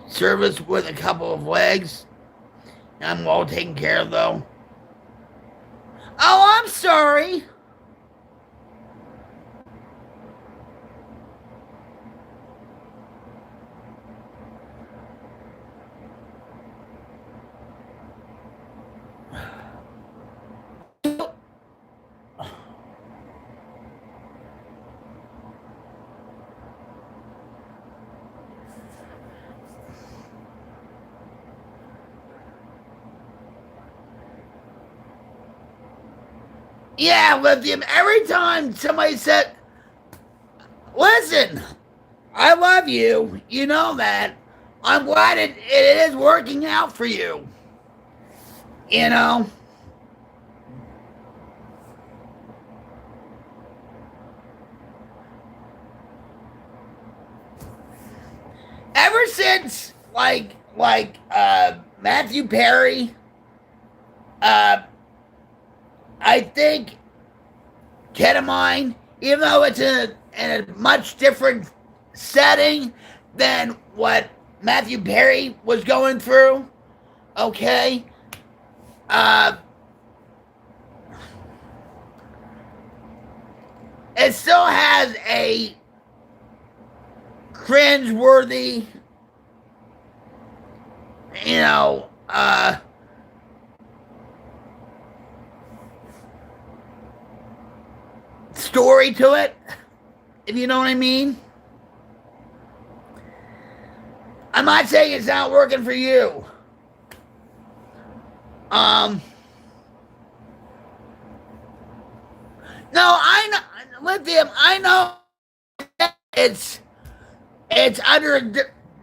S1: service with a couple of legs. I'm well taken care of, though. Oh, I'm sorry. Yeah, Lithium, every time somebody said, listen, I love you, you know that. I'm glad it is working out for you. You know? Ever since, Matthew Perry, I think ketamine, even though it's in a much different setting than what Matthew Perry was going through, okay? It still has a cringe-worthy, you know, story to it, if you know what I mean. I'm not saying it's not working for you. No, I know, Lithium, I know it's under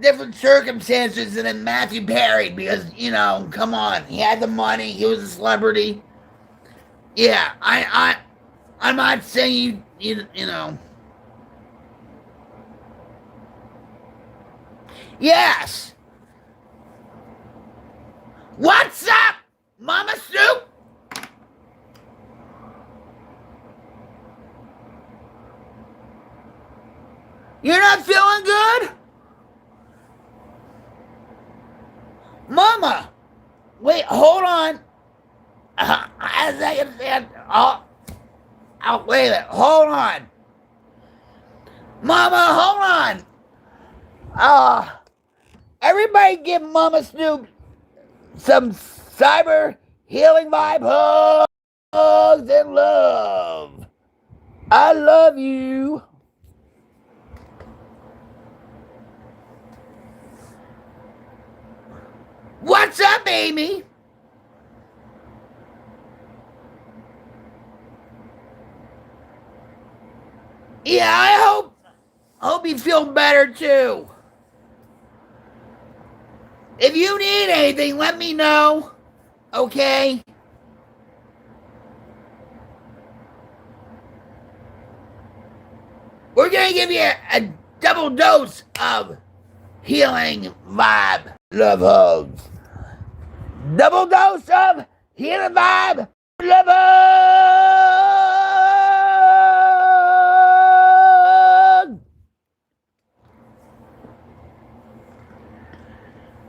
S1: different circumstances than Matthew Perry because, you know, come on, he had the money, he was a celebrity. Yeah, I'm not saying you know. Yes. What's up, Mama Soup? You're not feeling good? Mama, wait, hold on. A second. Oh, wait a minute. Hold on. Mama, hold on. Everybody give Mama Snoop some cyber healing vibe hugs and love. I love you. What's up, Amy? Yeah, I hope you feel better too. If you need anything, let me know. Okay? We're gonna give you a double dose of healing vibe love hugs. Double dose of healing vibe love hug.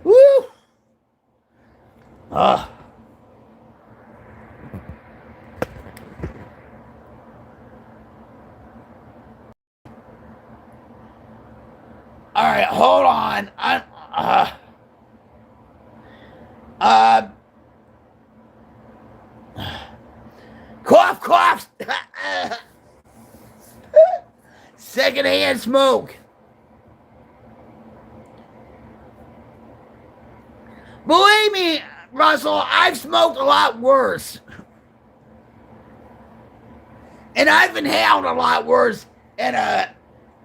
S1: Woo! All right, hold on. Cough. Secondhand smoke. Believe me, Russell, I've smoked a lot worse. And I've inhaled a lot worse. And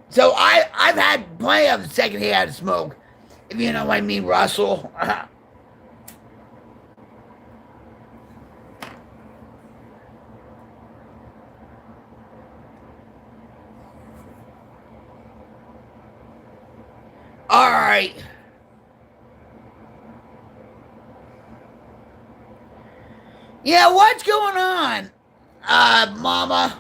S1: so I've had plenty of secondhand smoke, if you know what I mean, Russell. right. Yeah, what's going on, Mama?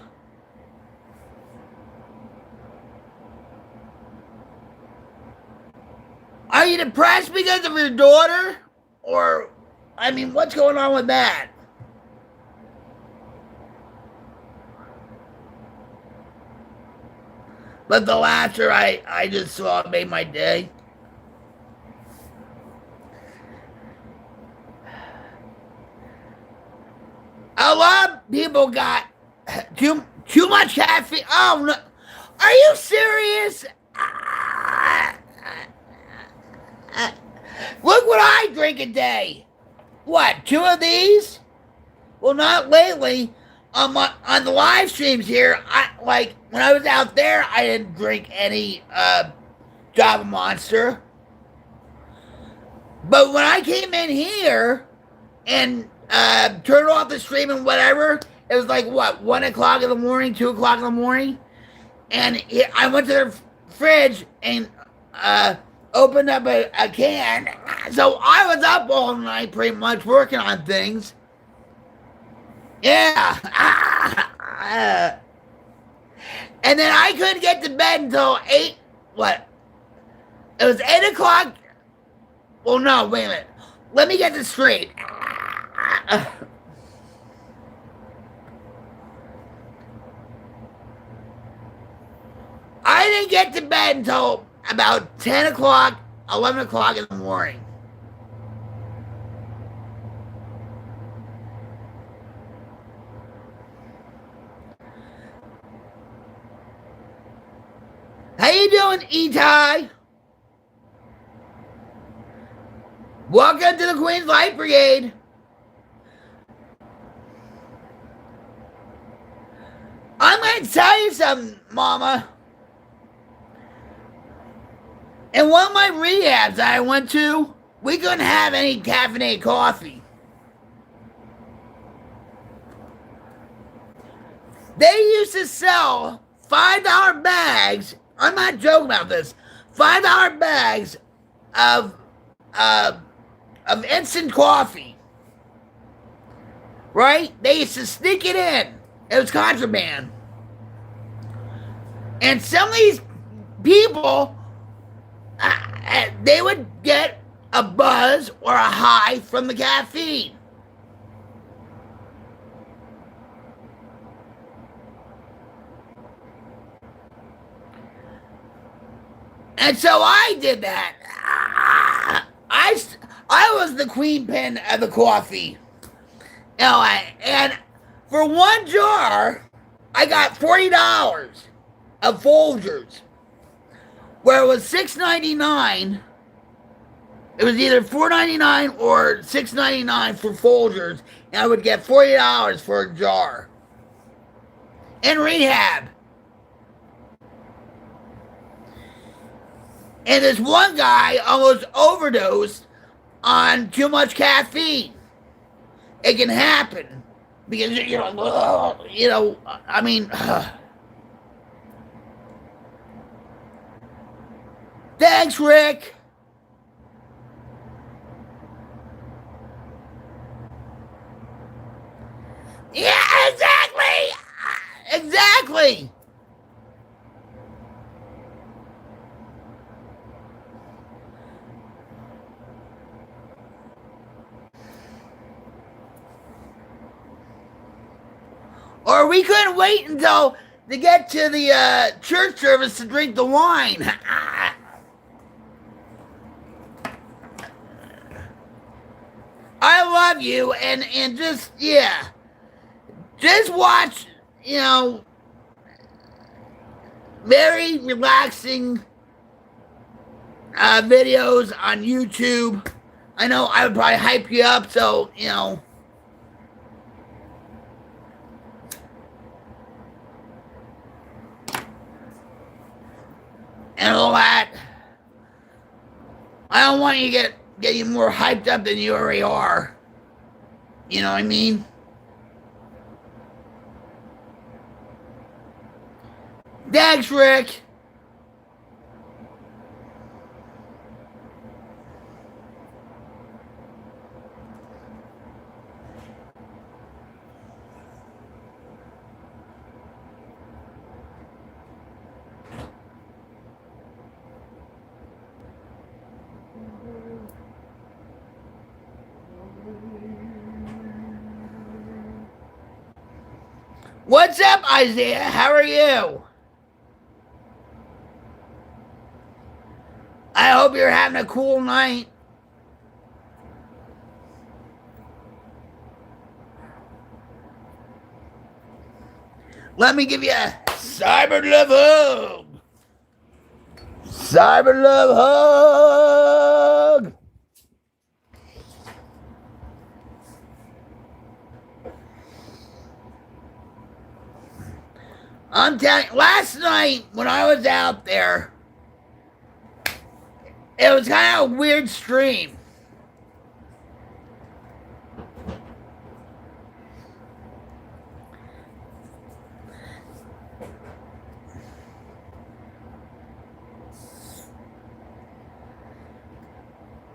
S1: Are you depressed because of your daughter? Or, I mean, what's going on with that? But the laughter I just saw made my day. A lot of people got too much caffeine. Oh no! Are you serious? Look what I drink a day. What? 2 of these? Well, not lately. On the live streams here, I like when I was out there, I didn't drink any Java Monster. But when I came in here and turned off the stream and whatever, it was like what, 1 o'clock in the morning, 2 o'clock in the morning, and I went to the fridge and opened up a can. So I was up all night pretty much working on things. Yeah. And then I couldn't get to bed until 8, what? It was 8 o'clock. Well, no, wait a minute. Let me get this straight. I didn't get to bed until about 10 o'clock, 11 o'clock in the morning. How you doing, Etai? Welcome to the Queen's Light Brigade. I'm going to tell you something, Mama. In one of my rehabs I went to, we couldn't have any caffeinated coffee. They used to sell $5 bags. I'm not joking about this. $5 bags of instant coffee. Right? They used to sneak it in. It was contraband. And some of these people, they would get a buzz or a high from the caffeine. And so I did that. I was the queen pin of the coffee. You know, and for 1 jar, I got $40 of Folgers, where it was $6.99. It was either $4.99 or $6.99 for Folgers, and I would get $40 for a jar. In rehab. And this one guy almost overdosed on too much caffeine. It can happen because I mean. Thanks, Rick. Yeah, exactly. Or we couldn't wait until to get to the church service to drink the wine. I love you, and just, yeah. Just watch, very relaxing videos on YouTube. I know I would probably hype you up, so, and all that. I don't want you to get you more hyped up than you already are. You know what I mean? Thanks, Rick. What's up, Isaiah? How are you? I hope you're having a cool night. Let me give you a cyber love hug. Cyber love hug. I'm telling you, last night when I was out there, it was kind of a weird stream.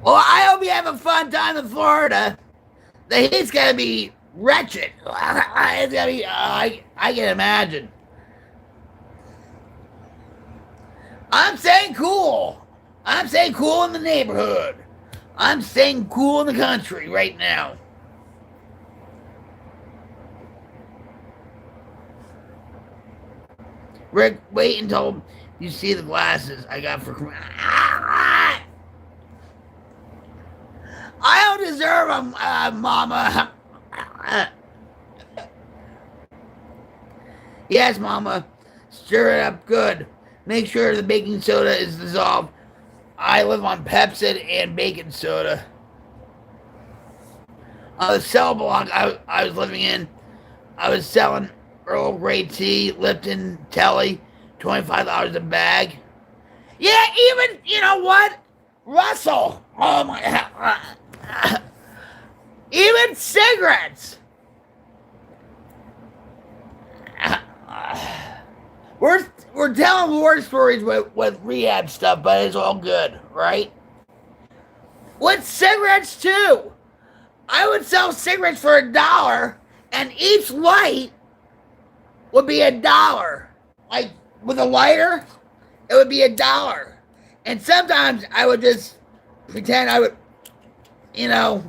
S1: Well, I hope you have a fun time in Florida. The heat's gonna be wretched. It's gonna be, I can imagine. I'm saying cool. I'm saying cool in the neighborhood. I'm saying cool in the country right now. Rick, wait until you see the glasses I got for. I don't deserve them, Mama. Yes, Mama. Stir it up good. Make sure the baking soda is dissolved. I live on Pepsi and baking soda. The cell block I was living in, I was selling Earl Grey tea, Lipton, Telly, $25 a bag. Yeah, even, you know what? Russell. Oh my God. Even cigarettes. We're telling war stories with rehab stuff, but it's all good, right? With cigarettes too. I would sell cigarettes for $1, and each light would be $1. Like with a lighter, it would be $1. And sometimes I would just pretend I would, you know,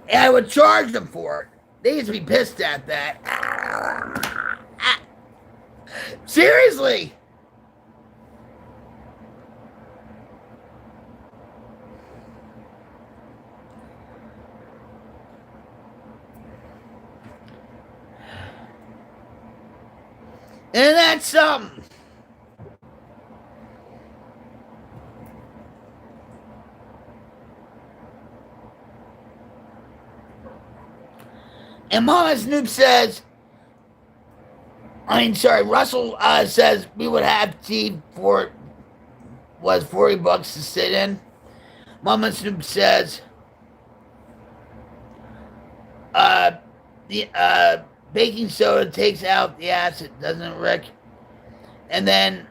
S1: and I would charge them for it. They used to be pissed at that. Seriously. And that's something. And Mama Snoop says, Russell says we would have tea for, was $40 to sit in. Mama Snoop says, the baking soda takes out the acid, doesn't it, Rick? And then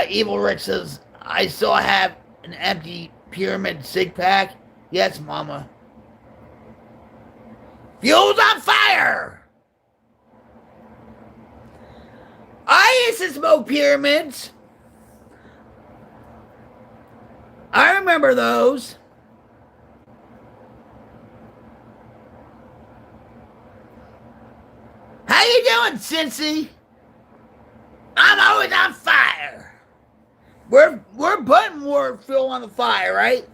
S1: Evil Rick says, I still have an empty pyramid cig pack. Yes, Mama. Fuel's on fire! I used to smoke pyramids. I remember those. How you doing, Cincy? I'm always on fire. We're putting more fuel on the fire, right?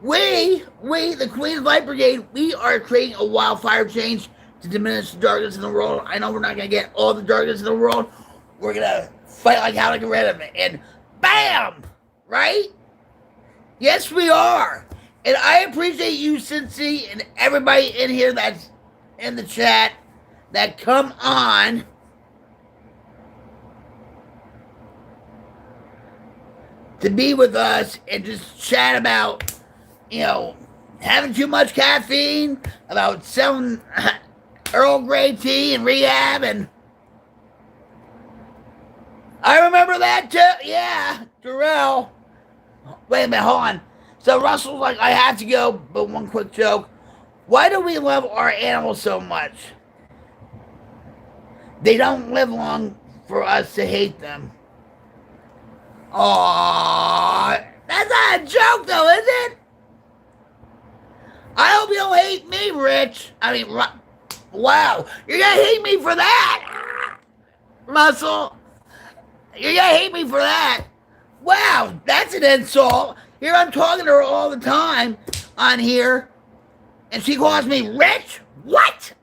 S1: We, the Queen's Light Brigade, we are creating a wildfire change to diminish the darkness in the world. I know we're not going to get all the darkness in the world. We're going to fight like how to get rid of it. And bam! Right? Yes, we are. And I appreciate you, Cincy, and everybody in here that's in the chat that come on to be with us and just chat about, you know, having too much caffeine, about selling Earl Grey tea and rehab, and I remember that too. Yeah, Darrell. Wait a minute, hold on. So Russell's like, I have to go, but one quick joke. Why do we love our animals so much? They don't live long for us to hate them. Aww, that's not a joke though, is it? I hope you don't hate me, Rich. Wow, you're gonna hate me for that, Muscle. You're gonna hate me for that. Wow, that's an insult. Here I'm talking to her all the time on here, and she calls me rich? What?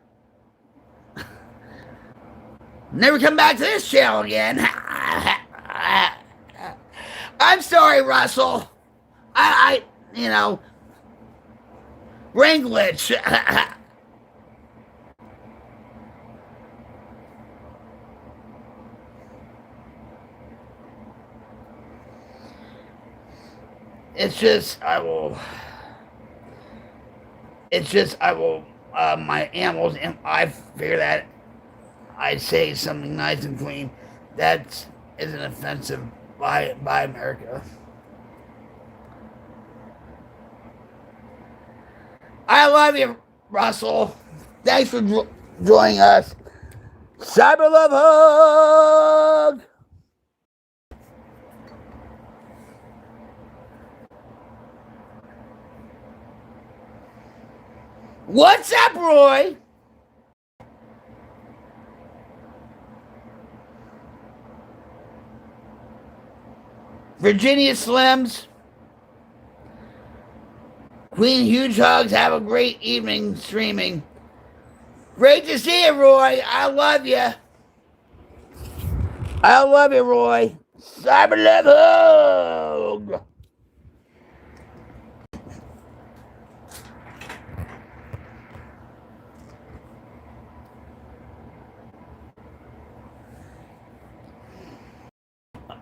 S1: Never come back to this channel again. I'm sorry, Russell. You know, brain glitch. It's just, I will, my animals, and I figure that I say something nice and clean. That isn't offensive by America. I love you, Russell. Thanks for joining us. Cyber Love Hug! What's up, Roy? Virginia Slims. Queen, huge hugs. Have a great evening streaming. Great to see you, Roy. I love you. I love you, Roy. Cyber Love Hug.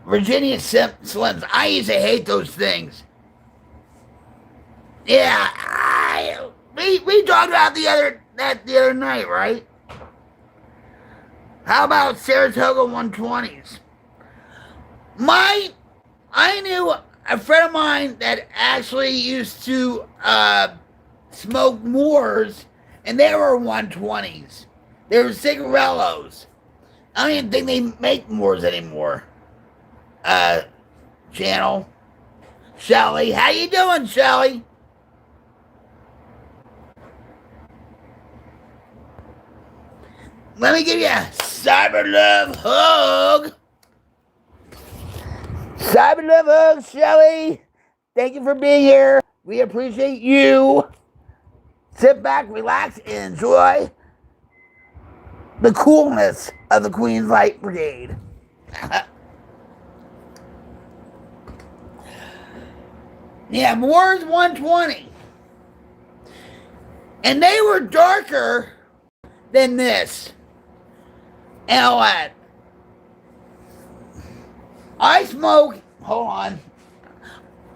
S1: Virginia Slims. I used to hate those things. Yeah, we talked about the other night, right? How about Saratoga 120s? I knew a friend of mine that actually used to smoke Moors, and they were 120s. They were cigarillos. I don't even think they make Moors anymore. Channel. Shelly, how you doing, Shelly? Let me give you a Cyber Love Hug. Cyber Love Hug, Shelly. Thank you for being here. We appreciate you. Sit back, relax, and enjoy the coolness of the Queen's Light Brigade. Yeah, Moore's 120. And they were darker than this. And what? I smoke, hold on.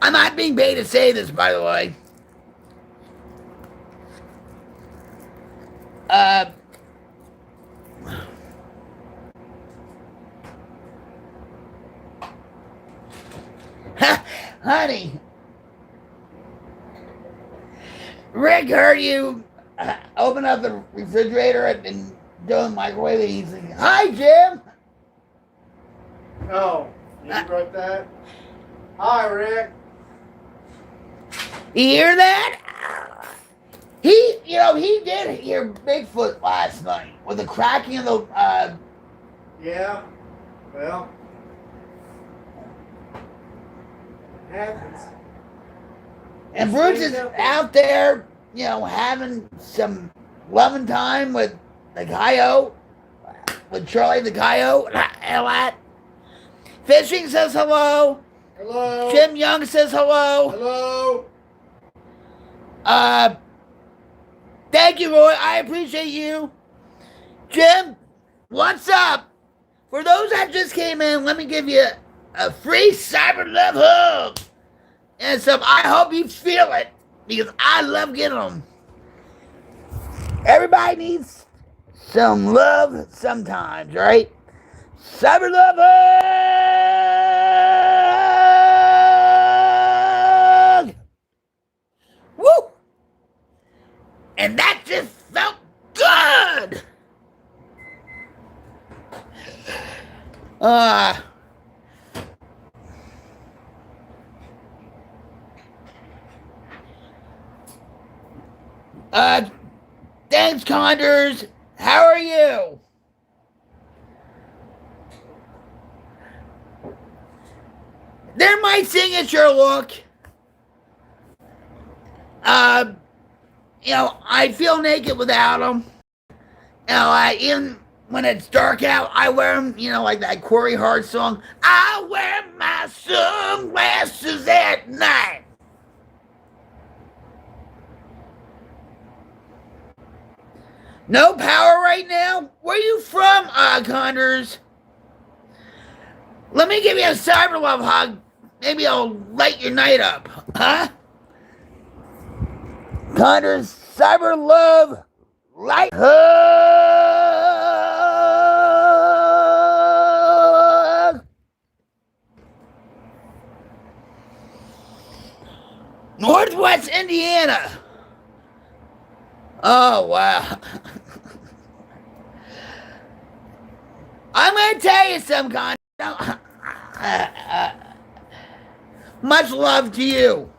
S1: I'm not being paid to say this, by the way. Honey, Rick heard you open up the refrigerator and doing the microwave, and he's like, "Hi, Jim."
S2: Oh, you wrote that? Hi, Rick.
S1: You hear that? He did hear Bigfoot last night with the cracking of the.
S2: Yeah. Well, it happens.
S1: And Bruce is out there, having some loving time with the coyote, with Charlie the coyote, and that. Fishing says hello.
S2: Hello.
S1: Jim Young says hello.
S2: Hello.
S1: Thank you, Roy. I appreciate you. Jim, what's up? For those that just came in, let me give you a free Cyber Love Hug. And some, I hope you feel it, because I love getting them. Everybody needs some love sometimes, right? Cyber Love Hug! Woo! And that just felt good! Thanks, Condors. How are you? They're my signature look. I feel naked without them. Even when it's dark out, I wear them, like that Corey Hart song. I wear my sunglasses at night. No power right now? Where you from, Connors? Let me give you a cyber love hug. Maybe I'll light your night up. Huh? Connors, cyber love light hug. Northwest Indiana. Oh, wow. I'm going to tell you something, Connor. Much love to you.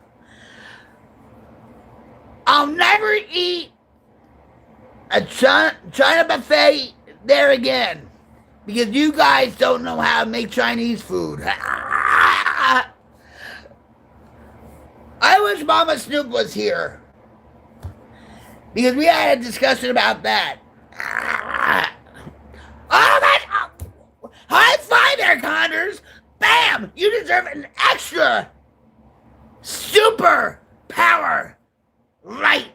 S1: I'll never eat a China buffet there again because you guys don't know how to make Chinese food. I wish Mama Snoop was here because we had a discussion about that. High five there, Connors. Bam! You deserve an extra super power light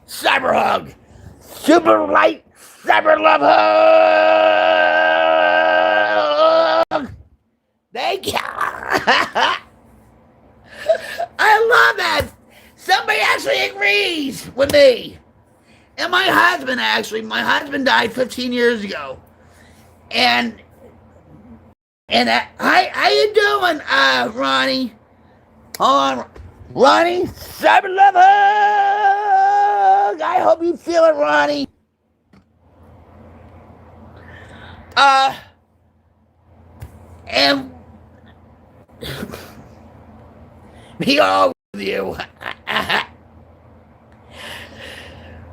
S1: cyber hug. Super light cyber love hug. Thank you. I love that. Somebody actually agrees with me. And my husband died 15 years ago. And how you doing, Ronnie? Hold on, Ronnie. Cyber love hug. I hope you feel it, Ronnie. And me all with you.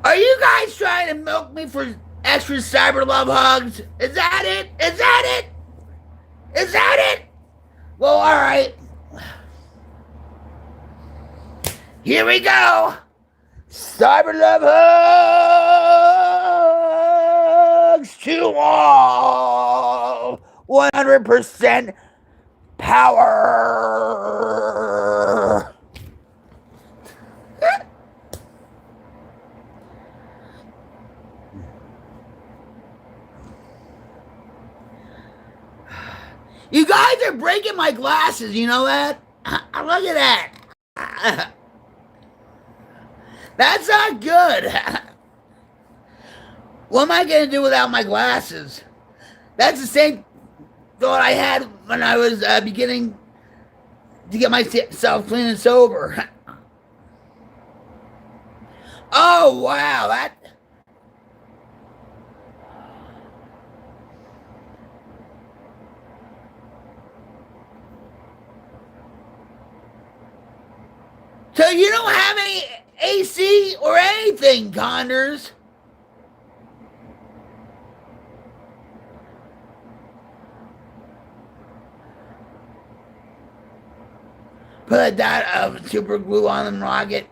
S1: Are you guys trying to milk me for extra cyber love hugs? Is that it? Is that it? Is that it? Well, all right. Here we go. Cyber love hugs to all. 100% power. You guys are breaking my glasses, you know that? Look at that. That's not good. What am I going to do without my glasses? That's the same thought I had when I was beginning to get myself clean and sober. Oh, wow. So you don't have any AC or anything, Connors? Put a dot of super glue on the rocket.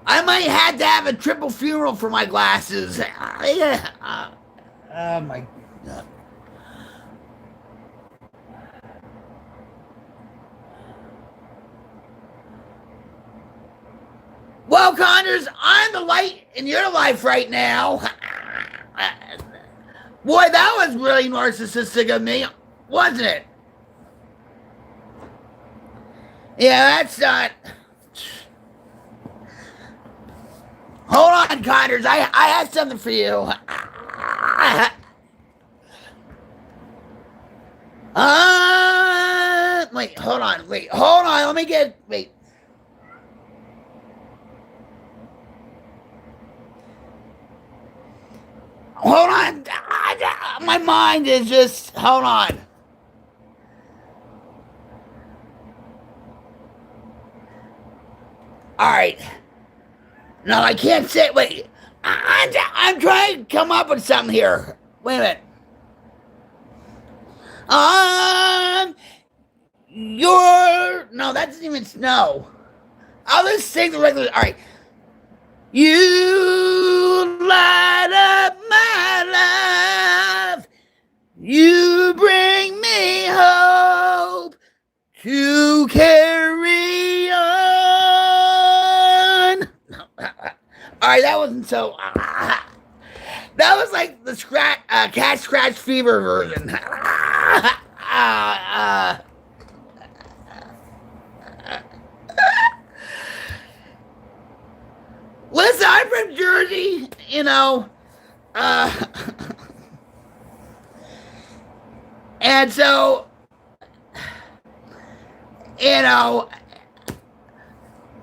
S1: I might have to have a triple funeral for my glasses. Oh my God. Well, Connors, I'm the light in your life right now. Boy, that was really narcissistic of me, wasn't it? Yeah, that's not... Hold on, Connors. I have something for you. Wait, hold on. Let me get... Wait. Hold on. My mind is just... Hold on. All right. No, I can't say. Wait, I'm trying to come up with something here. Wait a minute. No, that doesn't even snow. I'll just sing the regular. All right. You light up my life. You bring me hope to carry on. All right, that wasn't so. That was like the cat scratch fever version. Listen, I'm from Jersey, you know. And so, you know,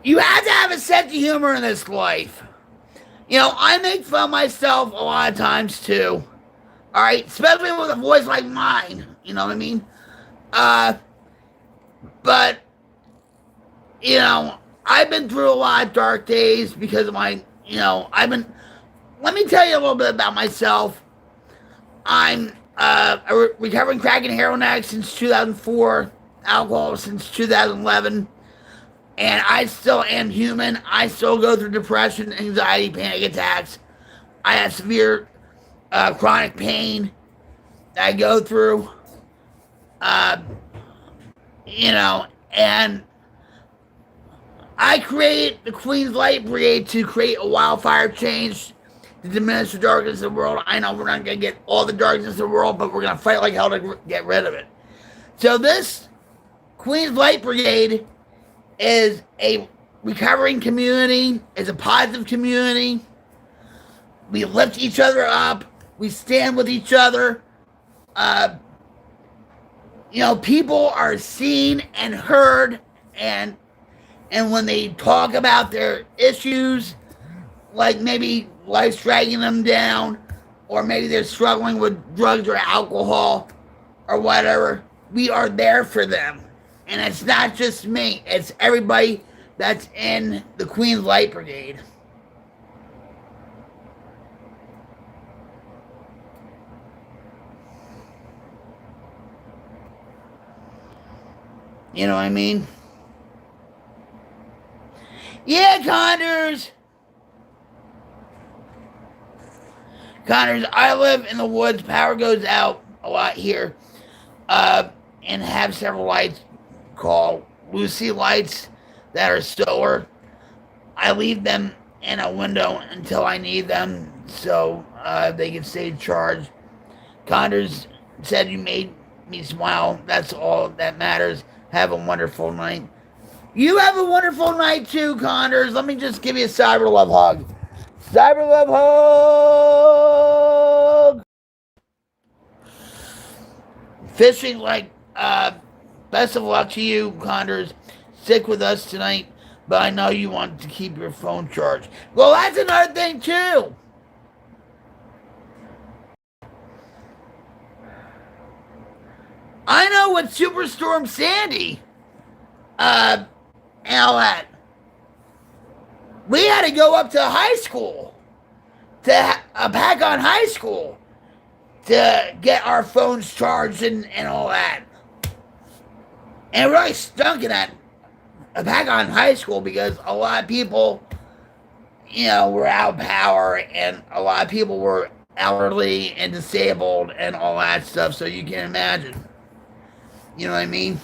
S1: you have to have a sense of humor in this life. You know, I make fun of myself a lot of times too. All right, especially with a voice like mine. You know what I mean? But you know, I've been through a lot of dark days because of my. You know, let me tell you a little bit about myself. I'm a recovering crack and heroin addict since 2004, alcohol since 2011. And I still am human. I still go through depression, anxiety, panic attacks. I have severe chronic pain that I go through. You know, and I created the Queen's Light Brigade to create a wildfire change to diminish the darkness of the world. I know we're not going to get all the darkness of the world, but we're going to fight like hell to get rid of it. So this Queen's Light Brigade is a recovering community, is a positive community. We lift each other up. We stand with each other. You know, people are seen and heard, and when they talk about their issues, like maybe life's dragging them down, or maybe they're struggling with drugs or alcohol or whatever, we are there for them. And it's not just me, it's everybody that's in the Queen's Light Brigade. You know what I mean? Yeah, Connors, I live in the woods. Power goes out a lot here. And have several lights called Lucy lights that are solar. I leave them in a window until I need them so they can stay charged. Connors said you made me smile. That's all that matters. Have a wonderful night. You have a wonderful night too, Connors. Let me just give you a cyber love hug. Cyber love hug. Fishing like best of luck to you, Connors. Stick with us tonight, but I know you want to keep your phone charged. Well, that's another thing too. I know with Superstorm Sandy, and all that, we had to go up to high school, to back on high school, to get our phones charged and all that. And it really stunk in that back on high school because a lot of people, you know, were out of power and a lot of people were elderly and disabled and all that stuff. So you can imagine. You know what I mean?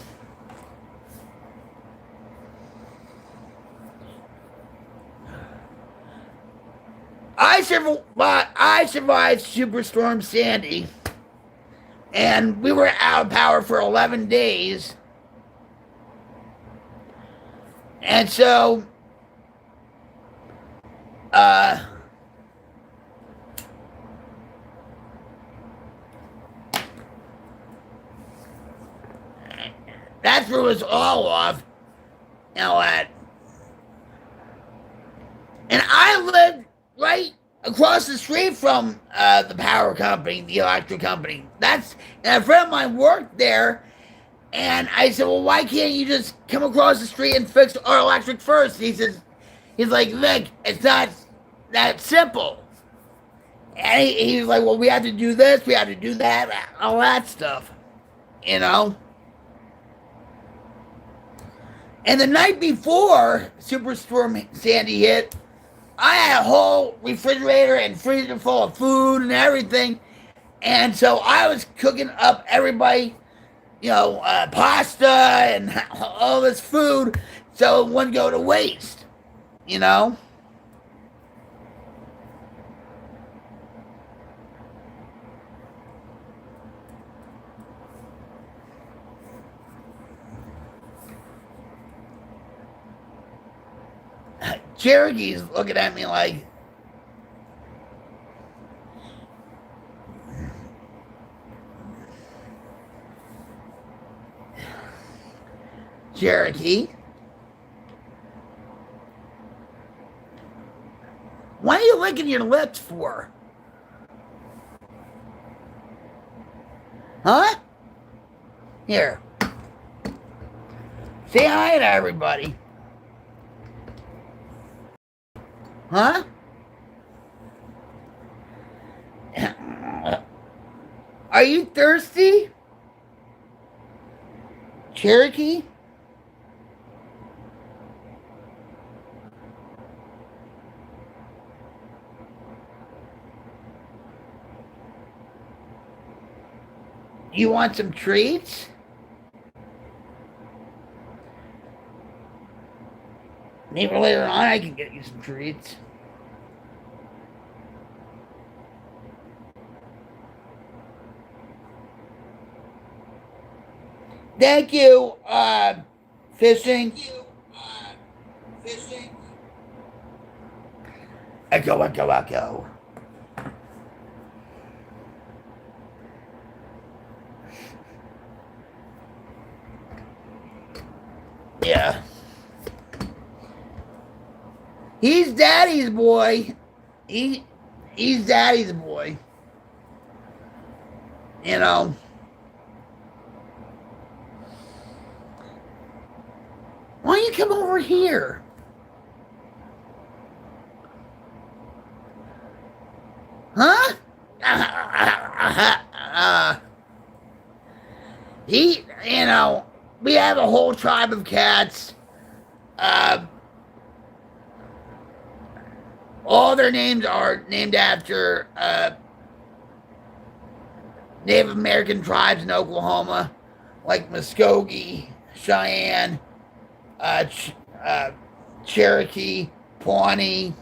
S1: I survived Superstorm Sandy, and we were out of power for 11 days. And so, that threw us all off, you know that. And I lived right across the street from the power company, the electric company. And a friend of mine worked there, and I said, well, why can't you just come across the street and fix our electric first? He He's like, Vic, it's not that simple. And he's like, well, we have to do this, we have to do that, all that stuff, you know? And the night before Superstorm Sandy hit, I had a whole refrigerator and freezer full of food and everything. And so I was cooking up everybody, pasta and all this food so it wouldn't go to waste, you know? Cherokee's looking at me like, Cherokee, what are you licking your lips for? Huh? Here. Say hi to everybody. Huh? Are you thirsty? Cherokee? You want some treats? Maybe later on I can get you some treats. Thank you, fishing. Echo, echo, echo. Yeah. He's daddy's boy. He's daddy's boy. You know. Why don't you come over here? Huh? We have a whole tribe of cats. All their names are named after Native American tribes in Oklahoma, like Muskogee, Cheyenne, Cherokee, Pawnee,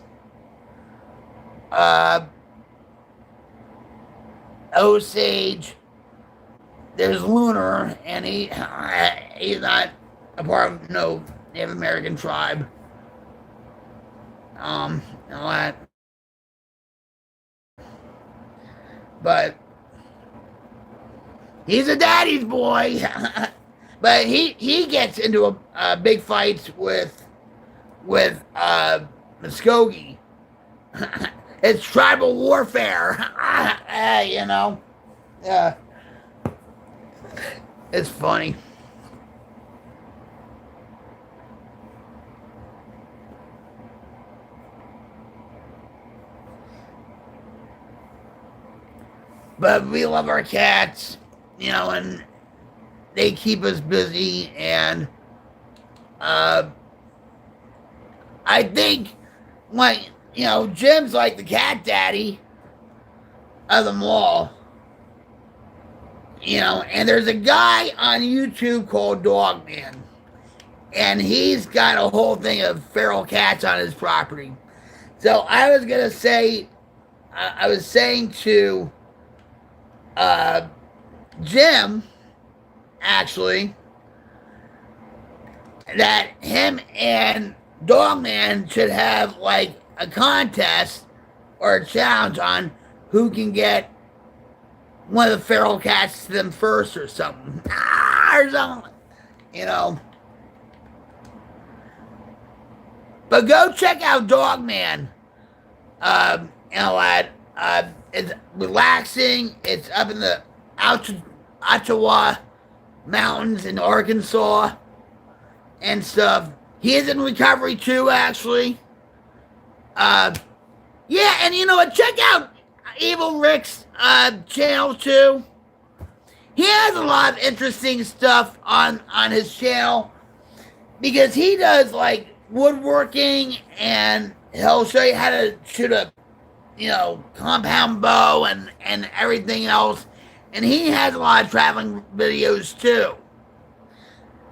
S1: Osage. There's Lunar, and he's not a part of no Native American tribe. And all that. But he's a daddy's boy. But he gets into a big fights with Muskogee. It's tribal warfare. Yeah. It's funny. But we love our cats, and they keep us busy, and I think, Jim's like the cat daddy of them all. And there's a guy on YouTube called Dogman, and he's got a whole thing of feral cats on his property. So I was going to say, I was saying to Jim, actually, that him and Dogman should have like a contest or a challenge on who can get one of the feral cats to them first or something. Or something, But go check out Dogman. It's relaxing. It's up in the Ottawa Mountains in Arkansas and stuff. He is in recovery too, actually. Yeah, and you know what? Check out Evil Rick's channel too. He has a lot of interesting stuff on his channel because he does like woodworking, and he'll show you how to shoot a compound bow and everything else. And he has a lot of traveling videos too.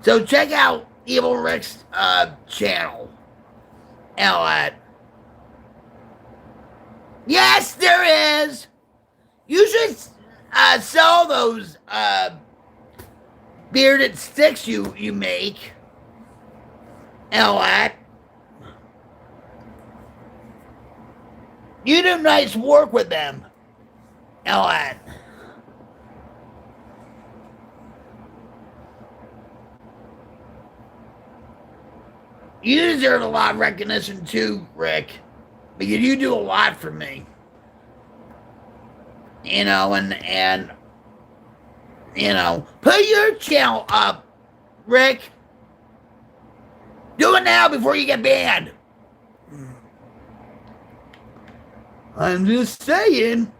S1: So check out Evil Rick's channel. And yes, there is. You should sell those bearded sticks you make. And you do nice work with them. And you deserve a lot of recognition too, Rick, because you do a lot for me. And put your channel up, Rick. Do it now before you get banned. I'm just saying.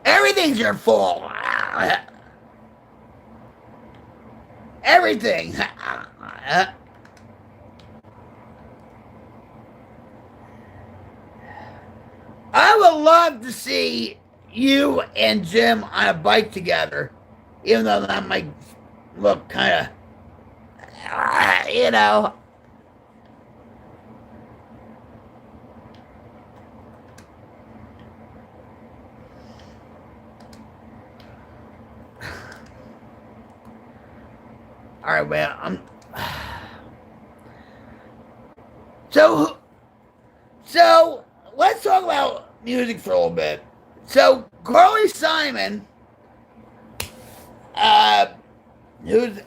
S1: Everything's your fault. Everything. I would love to see you and Jim on a bike together, even though that might look kind of, All right, man. So let's talk about music for a little bit. So Carly Simon, who's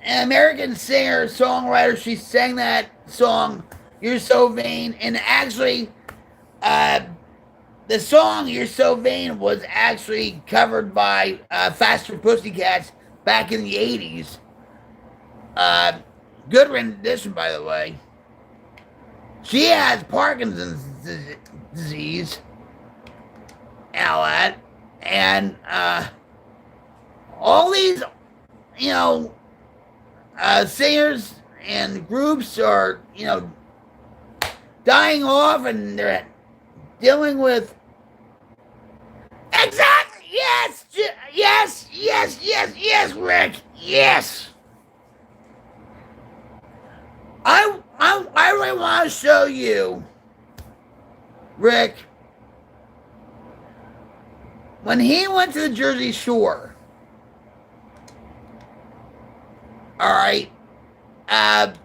S1: an American singer, songwriter, she sang that song "You're So Vain," and actually, the song "You're So Vain" was actually covered by Faster Pussycats back in the '80s. Good rendition, by the way. She has Parkinson's disease, and all these, singers and groups are, dying off, and they're dealing with. Exactly. Yes, Rick. Yes. I really want to show you, Rick, when he went to the Jersey Shore. All right. And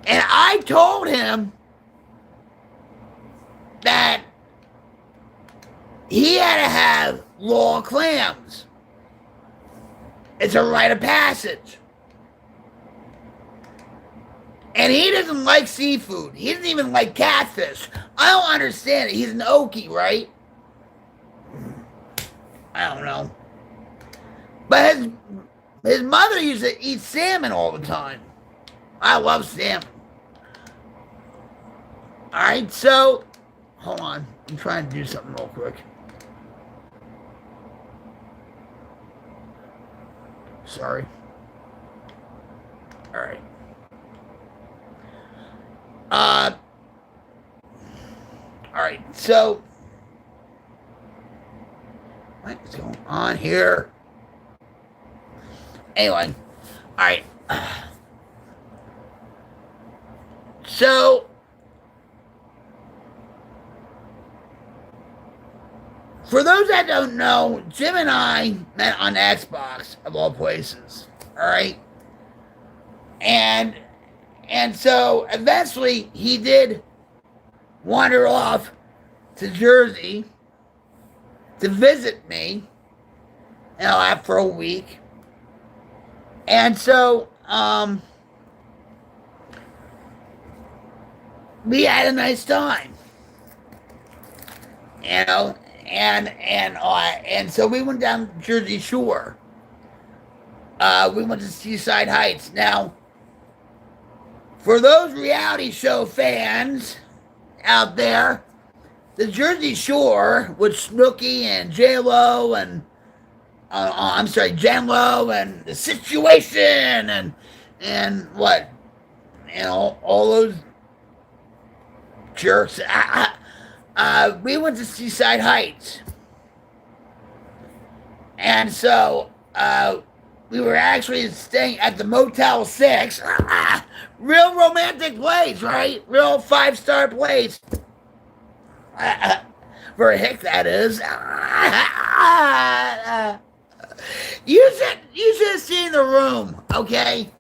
S1: I told him that he had to have raw clams. It's a rite of passage. And he doesn't like seafood. He doesn't even like catfish. I don't understand it. He's an Okie, right? I don't know. But his mother used to eat salmon all the time. I love salmon. Alright, so hold on. I'm trying to do something real quick. Sorry. Alright. Alright, so what is going on here? Anyway, alright. So for those that don't know, Jim and I met on Xbox, of all places. Alright? And so eventually he did wander off to Jersey to visit me, for a week. And so we had a nice time, you know, and so we went down to Jersey Shore. We went to Seaside Heights. Now, for those reality show fans out there, the Jersey Shore with Snooki and J Lo and I'm sorry, Jen Lo and The Situation and what, all those jerks. We went to Seaside Heights, and so we were actually staying at the Motel 6. Real romantic place, right? Real 5-star place. For a hick, that is. You should have seen the room, okay?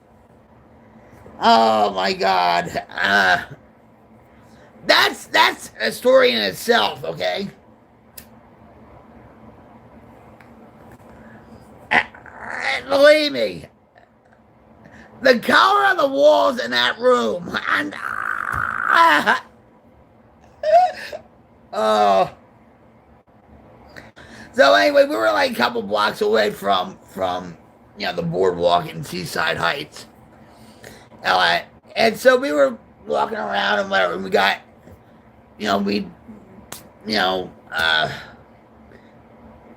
S1: Oh my God. That's a story in itself, okay? Believe me, the color of the walls in that room, and oh. So anyway, we were like a couple blocks away from the boardwalk in Seaside Heights, and so we were walking around and whatever. And we got,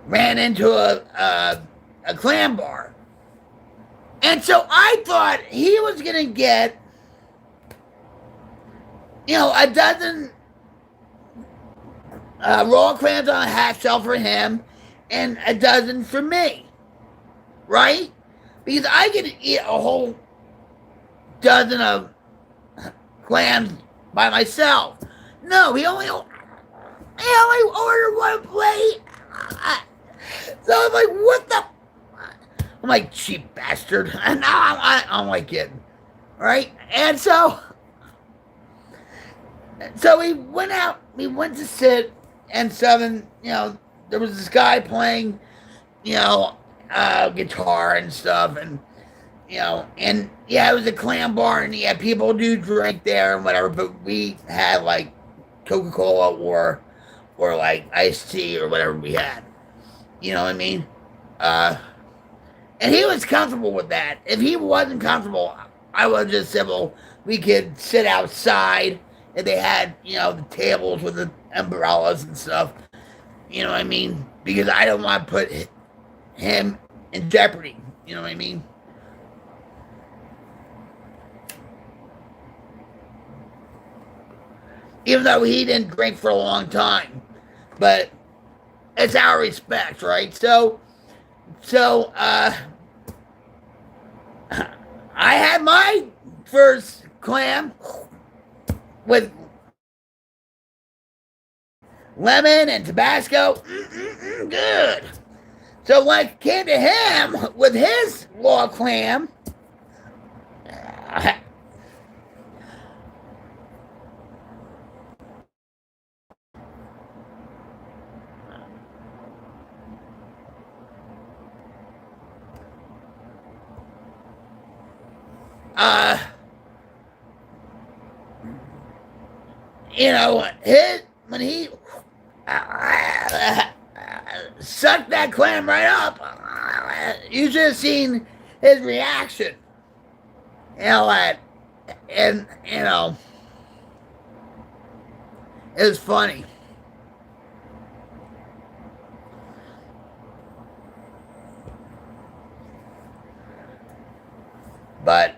S1: ran into a clam bar. And so I thought he was going to get, a dozen raw clams on a half shell for him and a dozen for me. Right? Because I could eat a whole dozen of clams by myself. No, he only ordered one plate. So I'm like, what the? I'm like, cheap bastard. And now I'm like kidding. Right? And so we went out, we went to sit, and so then, there was this guy playing, guitar and stuff, and, and yeah, it was a clam bar, and yeah, people do drink there and whatever, but we had like Coca-Cola or like iced tea or whatever we had. You know what I mean? And he was comfortable with that. If he wasn't comfortable, I would have just said, well, we could sit outside if they had, the tables with the umbrellas and stuff. You know what I mean? Because I don't want to put him in jeopardy. You know what I mean? Even though he didn't drink for a long time. But it's our respect, right? So I had my first clam with lemon and Tabasco. Good. So when it came to him with his raw clam, when he sucked that clam right up, you should have seen his reaction. And it was funny. But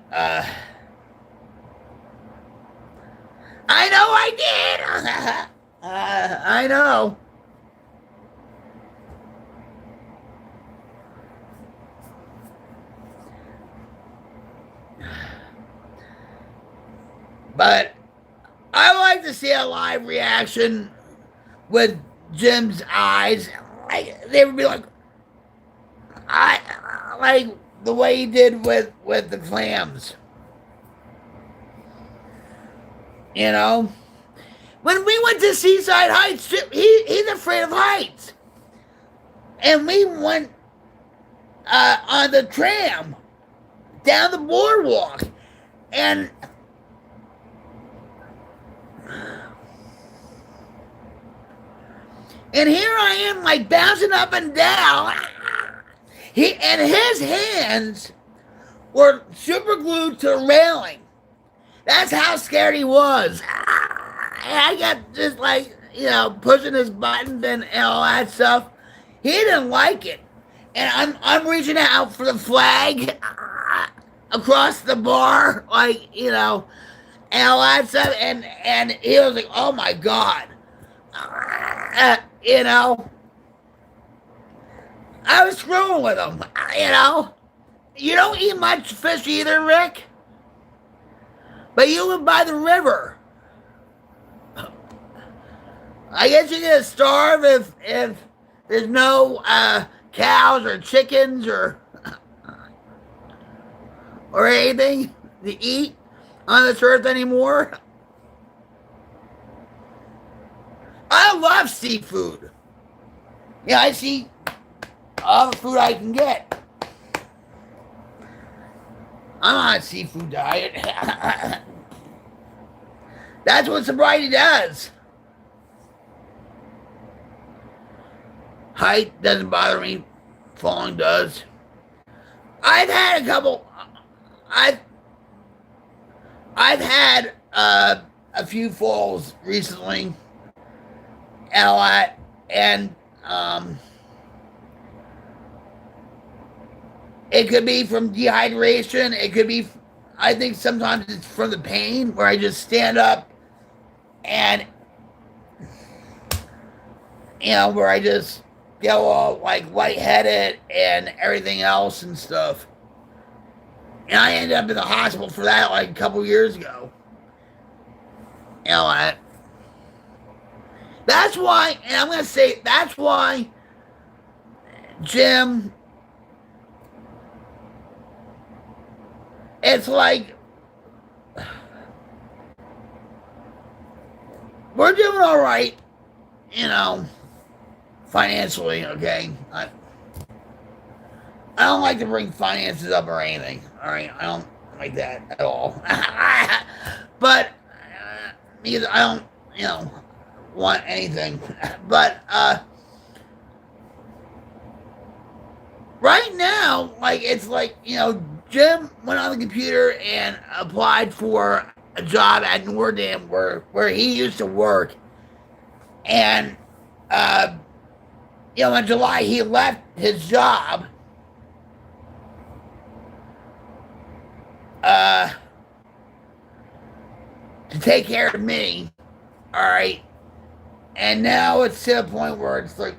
S1: I know I did. I know. But I like to see a live reaction with Jim's eyes. Like, they would be like the way he did with the clams. When we went to Seaside Heights, he's afraid of heights. And we went on the tram down the boardwalk. And And here I am, like bouncing up and down. And his hands were super glued to the railing. That's how scared he was. And I got just like, pushing his buttons and all that stuff. He didn't like it. And I'm reaching out for the flag across the bar, like, and all that stuff. And he was like, oh my God. You know, I was screwing with him, You don't eat much fish either, Rick. But you live by the river. I guess you're gonna starve if there's no cows or chickens or anything to eat on this earth anymore. I love seafood. Yeah, I see all the food I can get. I'm on a seafood diet. That's what sobriety does. Height doesn't bother me. Falling does. I've had a couple. I've had a few falls recently, and a lot, and it could be from dehydration. It could be, I think sometimes it's from the pain where I just stand up and, where I just get all like lightheaded and everything else and stuff. And I ended up in the hospital for that like a couple years ago. That's why, and I'm going to say, that's why Jim, it's like, we're doing all right, financially, okay? I don't like to bring finances up or anything, all right? I don't like that at all. But, because I don't, want anything. But, right now, like, it's like, Jim went on the computer and applied for a job at Nordam where he used to work. And, in July, he left his job. To take care of me. All right. And now it's to the point where it's like,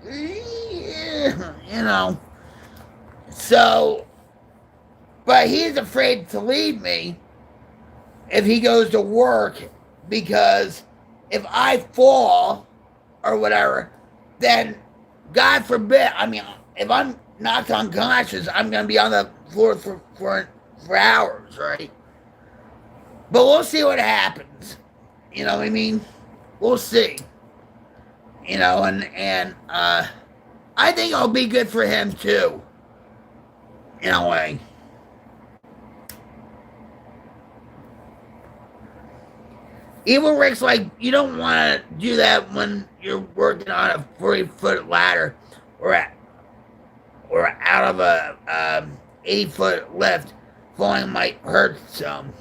S1: So, but he's afraid to leave me if he goes to work, because if I fall or whatever, then God forbid, if I'm knocked unconscious, I'm going to be on the floor for hours, right? But we'll see what happens. You know what I mean? We'll see. And I think it'll be good for him too. In a way. Evil Rick's like, you don't want to do that when you're working on a 40-foot ladder or out of a 80-foot lift. Falling might hurt some.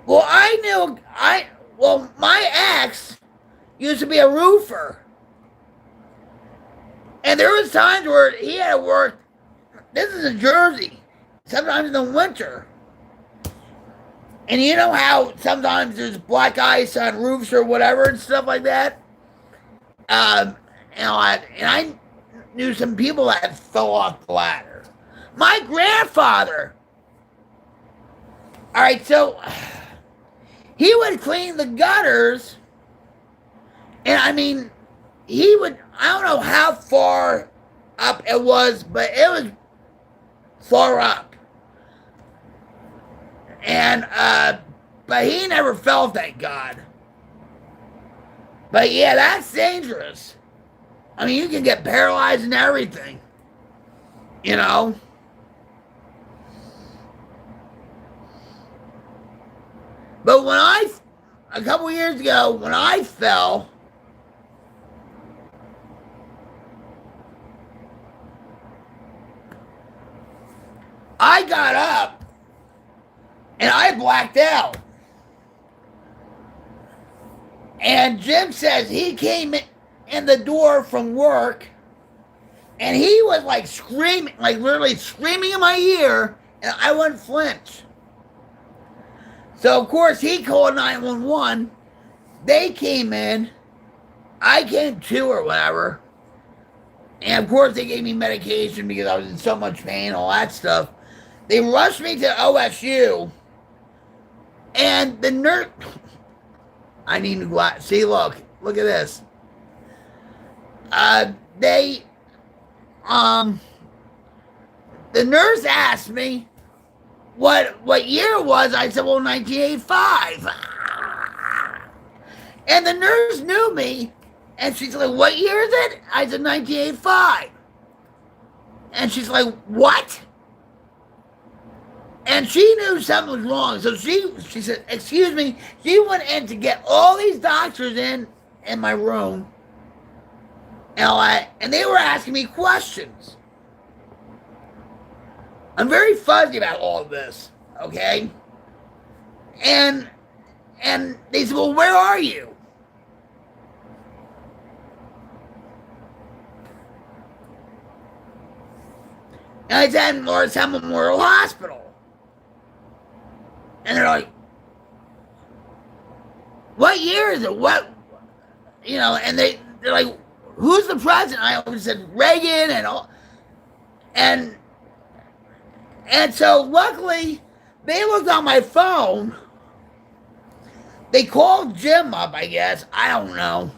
S1: Well, my ex used to be a roofer. And there was times where he had to work, this is in Jersey, sometimes in the winter. And you know how sometimes there's black ice on roofs or whatever and stuff like that? And I knew some people that fell off the ladder. My grandfather, all right, so he would clean the gutters, and he would, I don't know how far up it was, but it was far up. And, but he never fell, thank God. But yeah, that's dangerous. You can get paralyzed and everything. But a couple years ago, when I fell, I got up and I blacked out. And Jim says he came in the door from work and he was like screaming, like literally screaming in my ear, and I wouldn't flinch. So, of course, he called 911. They came in. I came to or whatever. And, of course, they gave me medication because I was in so much pain, all that stuff. They rushed me to OSU. And the nurse... I need to go out. See, look at this. The nurse asked me what year it was. I said, well, 1985. And the nurse knew me, and she's like, what year is it? I said, 1985. And she's like, what? And she knew something was wrong. So she said, excuse me. She went in to get all these doctors in my room. And they were asking me questions. I'm very fuzzy about all of this, okay? And they said, well, where are you? And I said, in Lordstown Memorial Hospital. And they're like, what year is it? What, you know, and they're like, who's the president? I always said Reagan and all. And so luckily, they looked on my phone. They called Jim up, I guess. I don't know.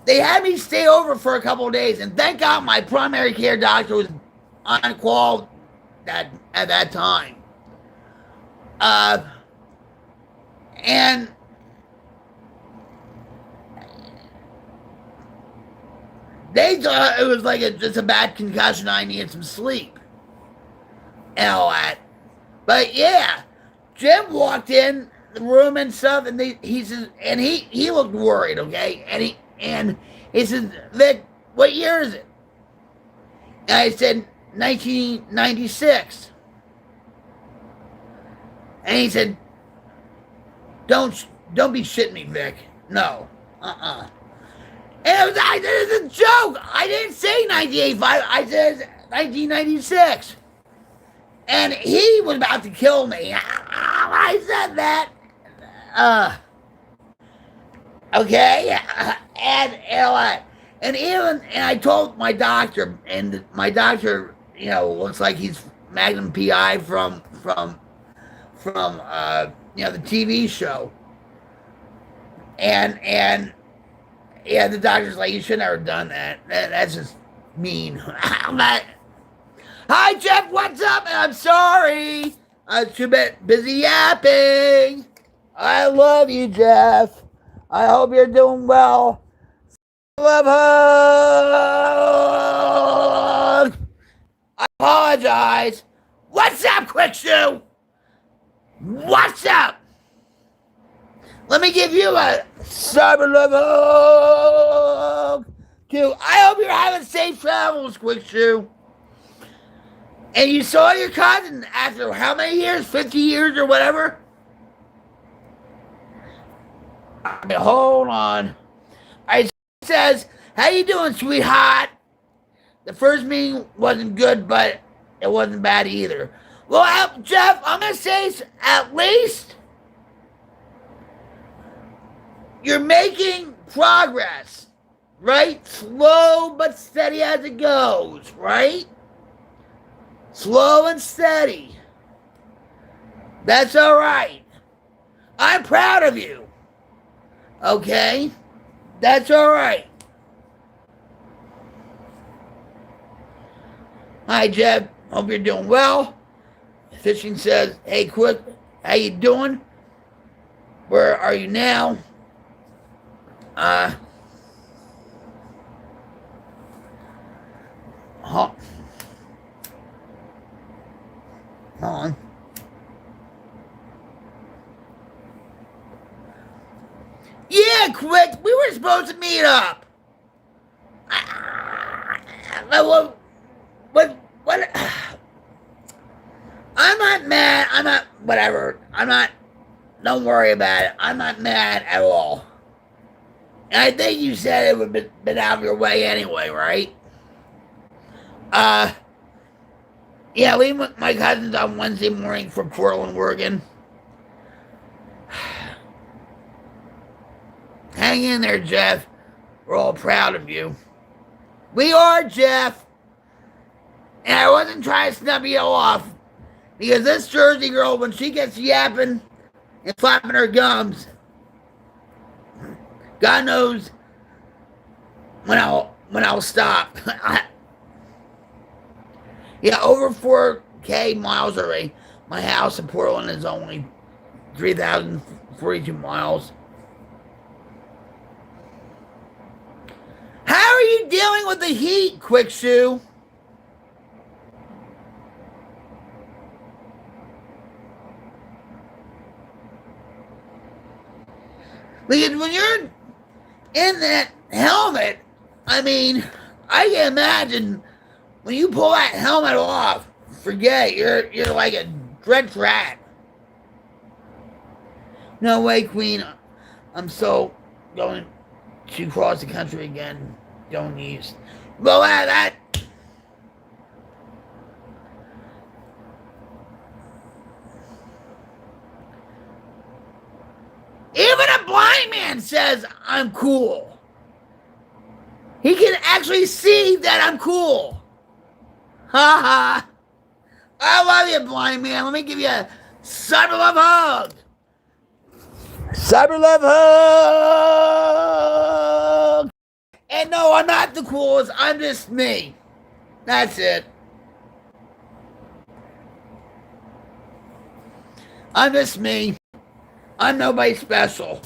S1: They had me stay over for a couple of days. And thank God my primary care doctor was on call at that time. And they thought it was like just a bad concussion. I needed some sleep and all that. But yeah, Jim walked in the room and stuff, and he says, and he looked worried, okay? And he says, Vic, what year is it? And I said, 1996. And he said, don't be shitting me, Vic. No. And I said, it's a joke. I didn't say 1985. I said 1996. And he was about to kill me. I said that. Okay. And I told my doctor, and my doctor, you know, looks like he's Magnum PI from you know, the TV show. And yeah, the doctor's like, you should never have done that. That's just mean. Hi, Jeff, what's up? I'm sorry. I was too busy yapping. I love you, Jeff. I hope you're doing well. Love hug. I apologize. What's up, Quick Shoe? What's up? Let me give you a cyber love hug. Too. I hope you're having safe travels, Quick Shoe. And you saw your cousin after how many years? 50 years or whatever? Hold on. I says, how you doing, sweetheart? The first meeting wasn't good, but it wasn't bad either. Well, Jeff, I'm going to say at least you're making progress, right? Slow but steady as it goes, right? Slow and steady. That's all right. I'm proud of you. Okay? That's all right. Hi, Jeff. Hope you're doing well. Fishing says, hey, Quick, how you doing? Where are you now? Hold on. Yeah, Quick, we were supposed to meet up. What? whatever. Don't worry about it. I'm not mad at all. And I think you said it would have been out of your way anyway, right? Yeah, leaving with my cousins on Wednesday morning for Portland, Oregon. Hang in there, Jeff. We're all proud of you. We are, Jeff. And I wasn't trying to snub you off. Because this Jersey girl, when she gets yapping and flapping her gums, God knows when I'll stop. Yeah, over 4K miles already. My house in Portland is only 3,042 miles. How are you dealing with the heat, Quick Shoe? Because when you're in that helmet, I mean, I can imagine when you pull that helmet off, forget it, you're like a dread rat. No way, Queen. I'm so going to cross the country again, going east. Go out of that. Even a blind man says I'm cool. He can actually see that I'm cool. Ha ha. I love you, blind man. Let me give you a cyber love hug. Cyber love hug. And no, I'm not the coolest. I'm just me. That's it. I'm just me. I'm nobody special.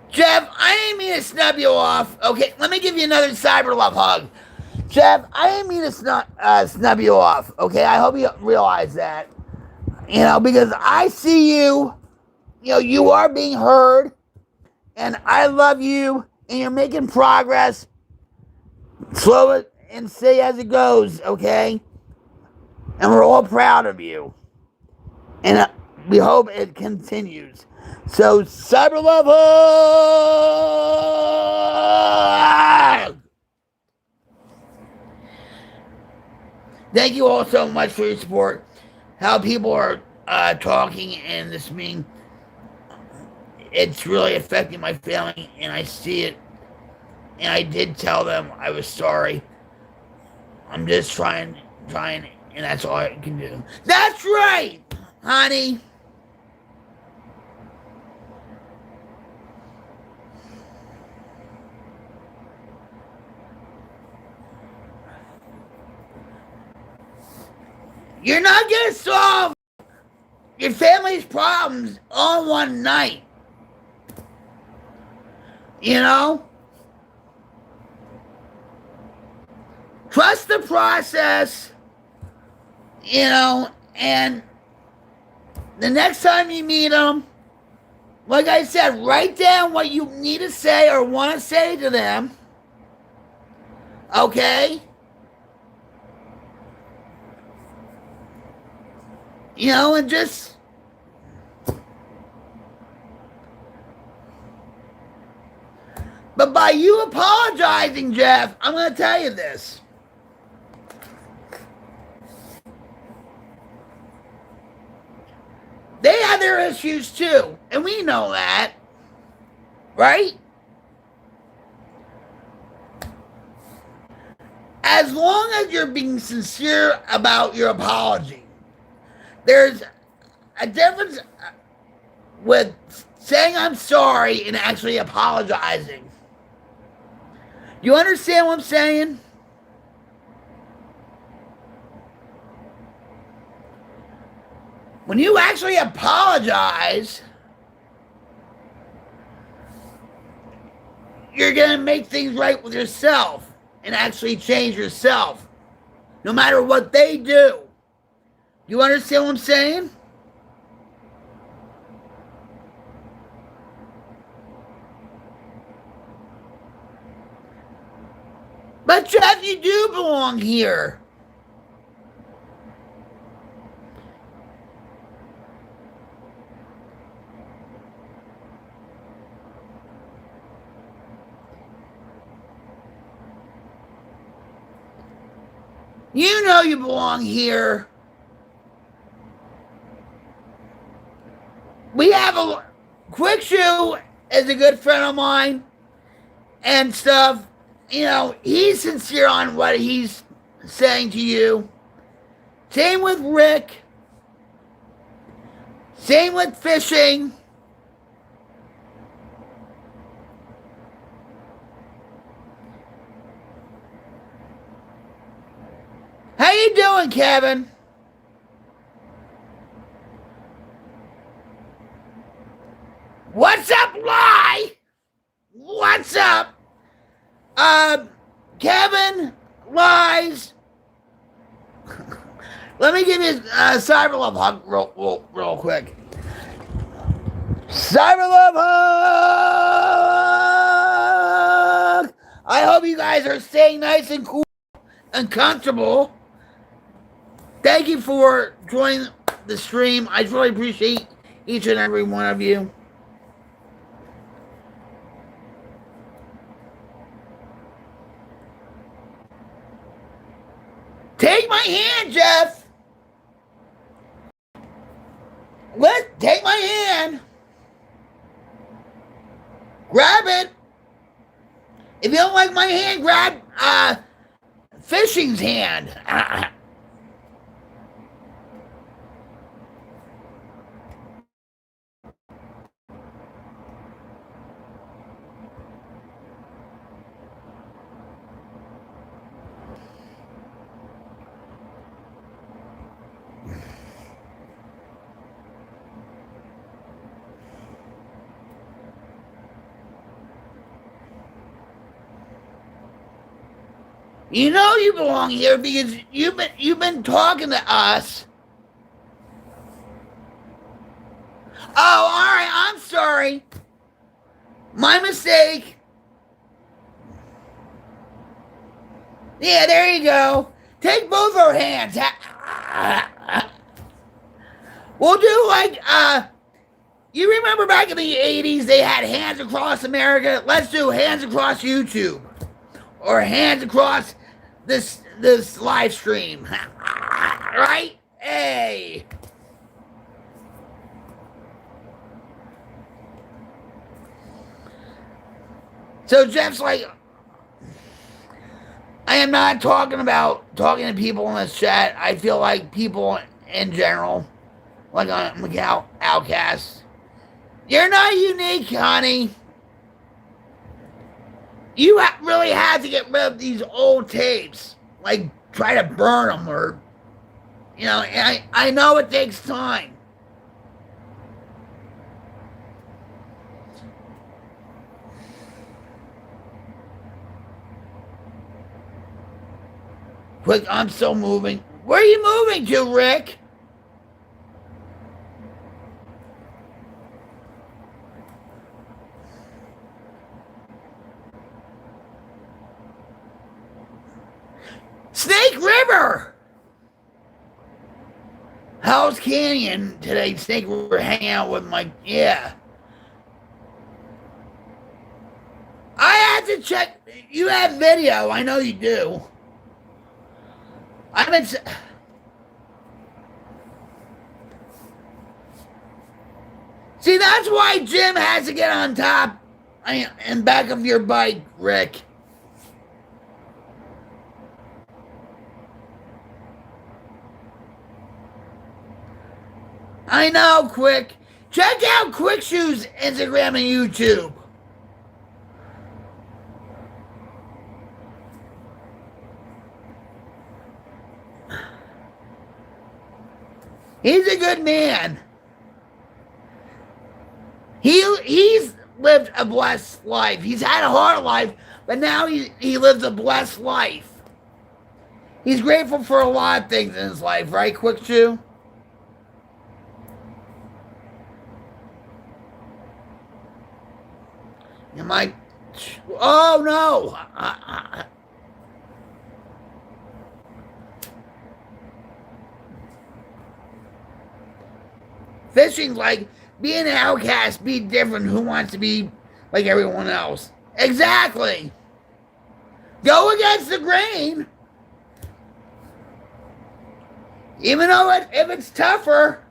S1: Jeff, I didn't mean to snub you off. Okay, let me give you another cyber love hug. Jeff, I didn't mean to snub you off. Okay, I hope you realize that. You know, because I see you. You know, you are being heard. And I love you. And you're making progress. Slow it and see as it goes, okay? And we're all proud of you. And we hope it continues. So, cyber love hug! Thank you all so much for your support. How people are talking in this meeting, it's really affecting my family, and I see it. And I did tell them I was sorry. I'm just trying, and that's all I can do. That's right, honey. You're not going to solve your family's problems all one night. You know? Trust the process, you know, and the next time you meet them, like I said, write down what you need to say or want to say to them. Okay? You know, and just but by you apologizing, Jeff, I'm going to tell you this. They have their issues too, and we know that, right? As long as you're being sincere about your apology, there's a difference with saying I'm sorry and actually apologizing. You understand what I'm saying? When you actually apologize, you're going to make things right with yourself and actually change yourself, no matter what they do. You understand what I'm saying? But Jeff, you do belong here. You know you belong here. We have a Quick Shoe is a good friend of mine and stuff. You know, he's sincere on what he's saying to you. Same with Rick. Same with fishing. How you doing, Kevin? What's up, Lie? What's up? Kevin Lies. Let me give you a cyber love hug real quick. Cyber love hug. I hope you guys are staying nice and cool and comfortable. Thank you for joining the stream. I really appreciate each and every one of you. Take my hand, Jeff. Take my hand. Grab it. If you don't like my hand, grab Fishing's hand. You know you belong here because you've been talking to us. Oh, all right. I'm sorry. My mistake. Yeah, there you go. Take both our hands. We'll do like you remember back in the 80s they had Hands Across America? Let's do Hands Across YouTube. Or hands across this live stream. Right? Hey. So Jeff's like, I am not talking to people in this chat. I feel like people in general, like on Macau Outcasts. You're not unique, honey. You really have to get rid of these old tapes. Like, try to burn them or, you know, I know it takes time. Quick, I'm still moving. Where are you moving to, Rick? Snake River! Hell's Canyon today. Snake River hanging out with my, yeah. I have to check. You have video. I know you do. I've been. See, that's why Jim has to get on top and back of your bike, Rick. I know, Quick. Check out Quick Shoe's Instagram and YouTube. He's a good man. He's lived a blessed life. He's had a hard life, but now he lives a blessed life. He's grateful for a lot of things in his life, right, Quick Shoe? Am I? Oh no! Fishing's like being an outcast, be different. Who wants to be like everyone else? Exactly. Go against the grain. Even though if it's tougher.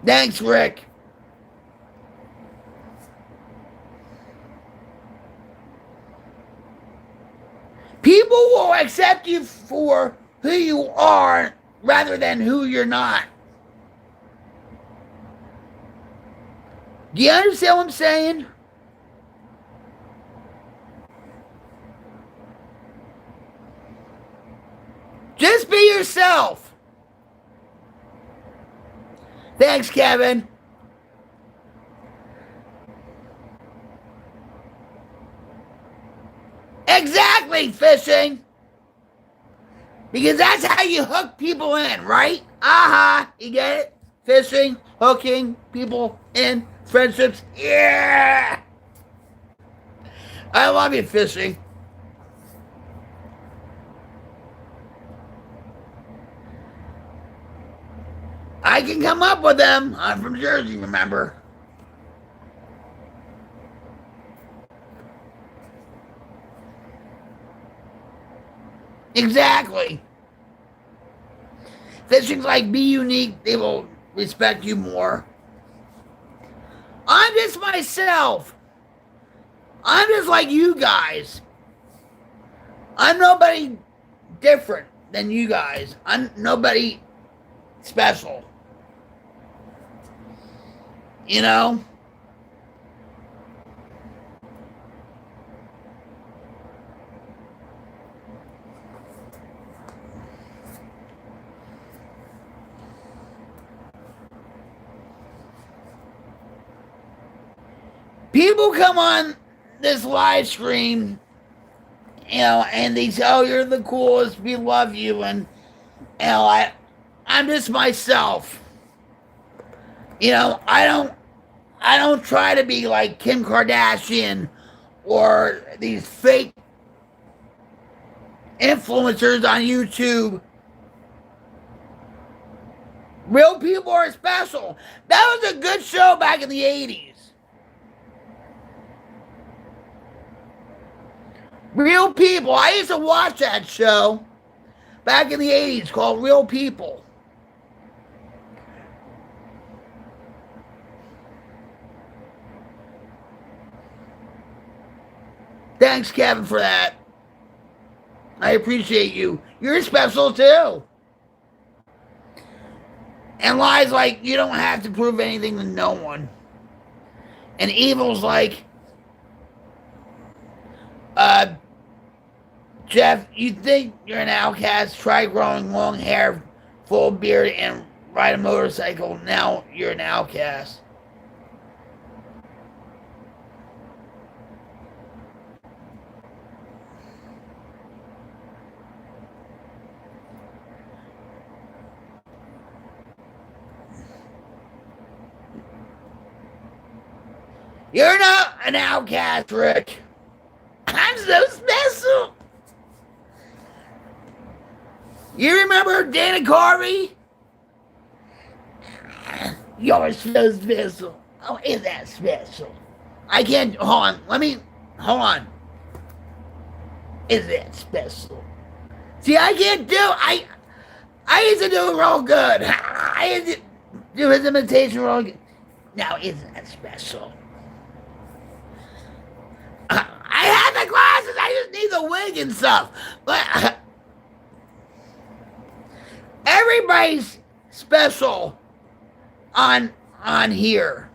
S1: Thanks, Rick. People will accept you for who you are rather than who you're not. Do you understand what I'm saying? Just be yourself. Thanks, Kevin. Exactly, fishing. Because that's how you hook people in, right? Aha, you get it? Fishing, hooking people in, friendships. Yeah! I love you, fishing. I can come up with them. I'm from Jersey, remember? Exactly. Fishing's like, be unique. They will respect you more. I'm just myself. I'm just like you guys. I'm nobody different than you guys. I'm nobody special. You know? People come on this live stream, you know, and they say, oh, you're the coolest, we love you, and, you know, I'm just myself. You know, I don't try to be like Kim Kardashian or these fake influencers on YouTube. Real people are special. That was a good show back in the 80s. Real People. I used to watch that show back in the 80s called Real People. Thanks, Kevin, for that. I appreciate you. You're special, too. And Lie's like, you don't have to prove anything to no one. And Evil's like, Jeff, you think you're an outcast? Try growing long hair, full beard, and ride a motorcycle. Now you're an outcast. You're not an outcast, Rick. I'm so special. You remember Dana Carvey? You're so special. Oh, is that special? I can't, hold on. Is that special? See, I can't do, I used to do it real good. I used to do his imitation real good. Now, isn't that special? I have the glasses, I just need the wig and stuff. But everybody's special on here.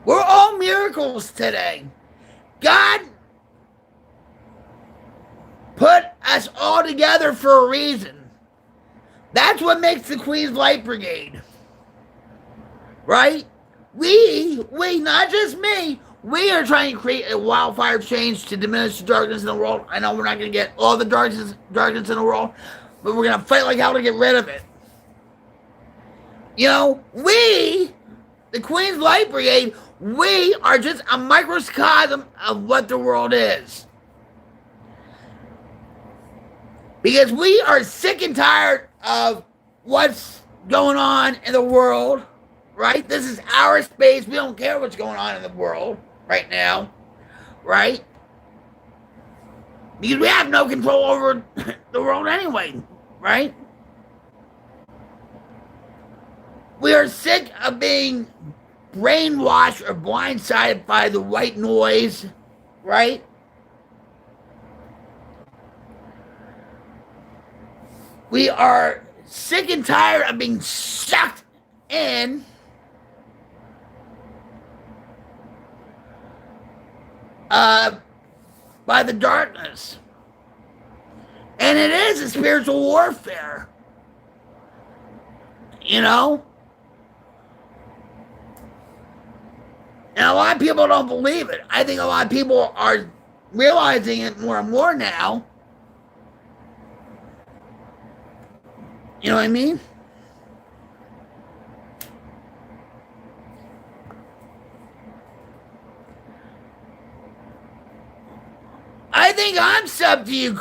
S1: We're all miracles today. God put us all together for a reason. That's what makes the Queen's Light Brigade. Right? We, not just me, we are trying to create a wildfire change to diminish the darkness in the world. I know we're not going to get all the darkness in the world, but we're going to fight like hell to get rid of it. You know, we, the Queen's Light Brigade, We are just a microcosm of what the world is. Because we are sick and tired of what's going on in the world, right? This is our space. We don't care what's going on in the world right now, right? Because we have no control over the world anyway, right? We are sick of being brainwashed or blindsided by the white noise, right? We are sick and tired of being sucked in by the darkness. And it is a spiritual warfare. You know? And a lot of people don't believe it. I think a lot of people are realizing it more and more now. You know what I mean? I think I'm sub to you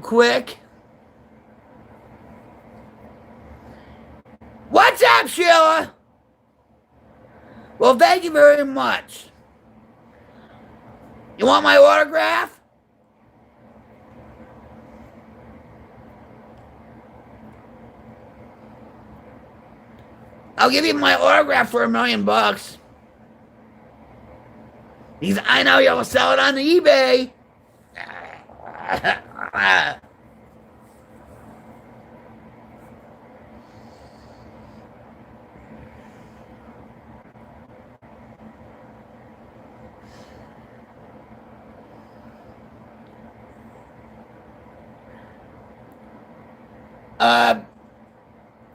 S1: quick. What's up, Sheila? Well, thank you very much. You want my autograph? I'll give you my autograph for $1 million. Because I know you'll sell it on eBay.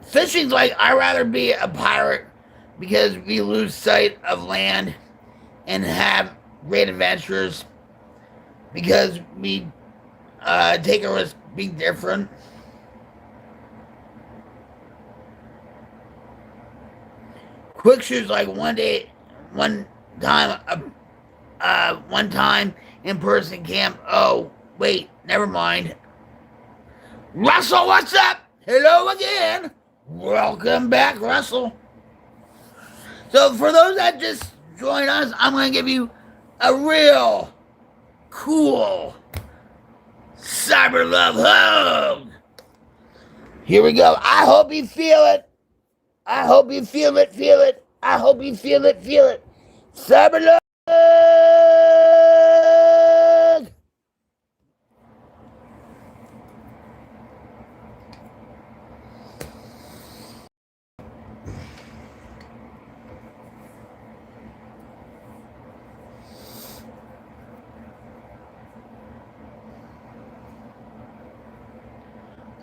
S1: Fishing's like, I'd rather be a pirate because we lose sight of land and have great adventures because we take a risk being different. Quick shoes like one time in person camp. Oh, wait, never mind. Russell, what's up? Hello again. Welcome back, Russell. So for those that just joined us, I'm going to give you a real cool cyber love hug. Here we go. I hope you feel it. I hope you feel it, feel it. I hope you feel it, feel it. Cyber love.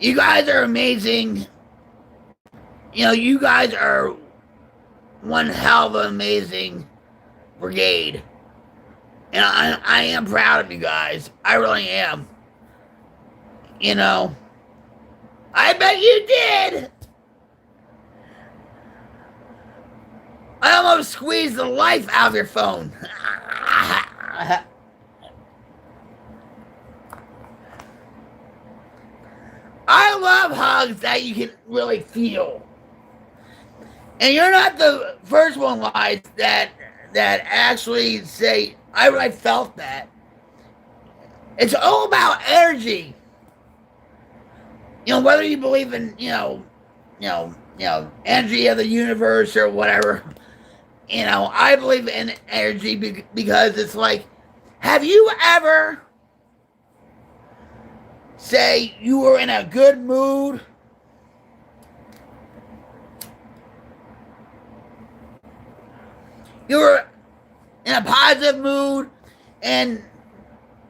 S1: You guys are amazing. You know, you guys are one hell of an amazing brigade. And I am proud of you guys. I really am. You know, I bet you did. I almost squeezed the life out of your phone. I love hugs that you can really feel. And you're not the first one, guys, that actually say, I really felt that. It's all about energy. You know, whether you believe in, energy of the universe or whatever. You know, I believe in energy because it's like, have you ever say you were in a good mood? You were in a positive mood, and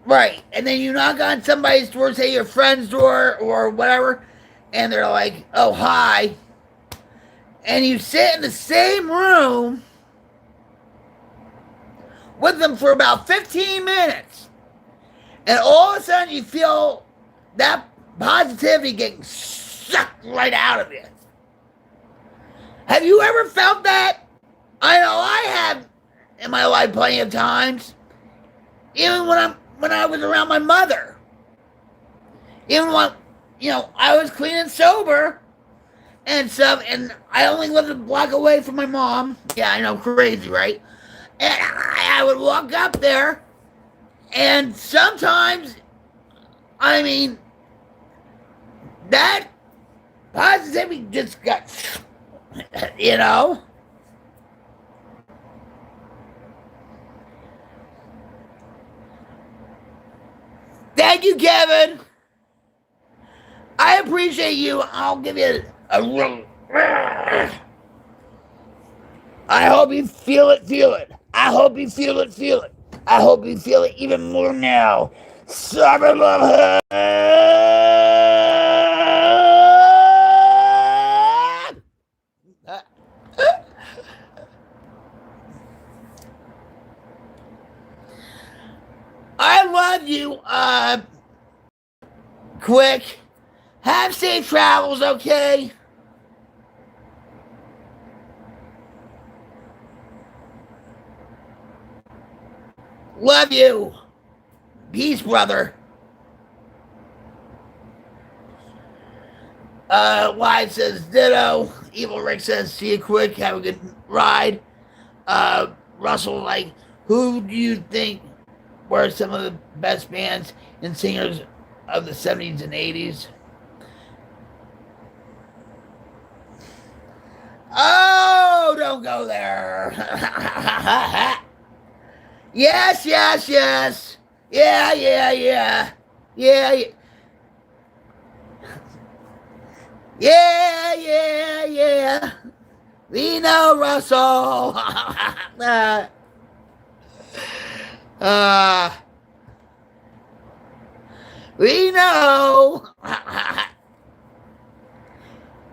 S1: right, and then you knock on somebody's door, say your friend's door or whatever, and they're like, oh, hi. And you sit in the same room with them for about 15 minutes, and all of a sudden you feel that positivity getting sucked right out of you. Have you ever felt that? I know I have in my life plenty of times. Even when I was around my mother. Even when, I was clean and sober and stuff, and I only lived a block away from my mom. Yeah, I know, crazy, right? And I would walk up there, and sometimes, I mean, that positivity just got, you know? Thank you, Kevin. I appreciate you. I'll give you a real. I hope you feel it, feel it. I hope you feel it, feel it. I hope you feel it even more now. Summer love. I love you, Quick. Have safe travels, okay? Love you. Peace, brother. Wide says ditto. Evil Rick says, see you quick. Have a good ride. Russell, like, who do you think were some of the best bands and singers of the 70s and 80s? Oh, don't go there. Yes, yes, yes. Yeah, yeah, yeah. Yeah, yeah, yeah, yeah. We know, Russell. We know.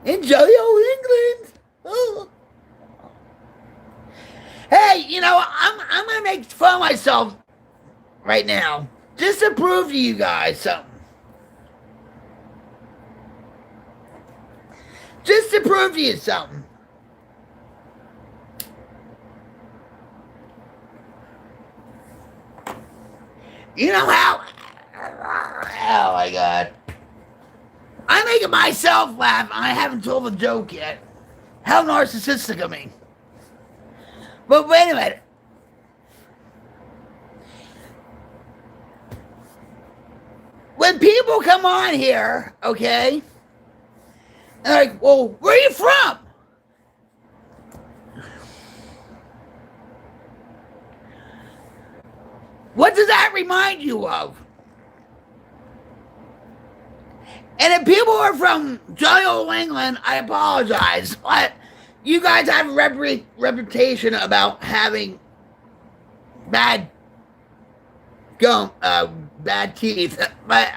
S1: Enjoy your England. Oh. Hey, I'm gonna make fun of myself right now, just to prove to you guys something. Just to prove to you something. You know how? Oh my God. I'm making myself laugh. I haven't told the joke yet. How narcissistic of me. But wait a minute. When people come on here, okay, they're like, well, where are you from? What does that remind you of? And if people are from jolly old England, I apologize. But you guys have a reputation about having bad bad teeth. But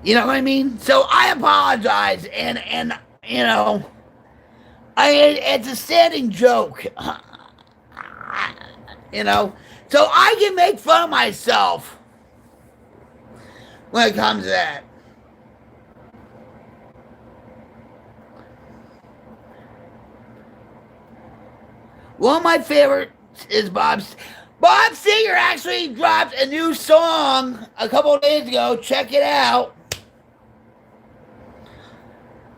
S1: you know what I mean? So I apologize, and it's a standing joke. So I can make fun of myself when it comes to that. One of my favorites is Bob Seger actually dropped a new song a couple of days ago. Check it out.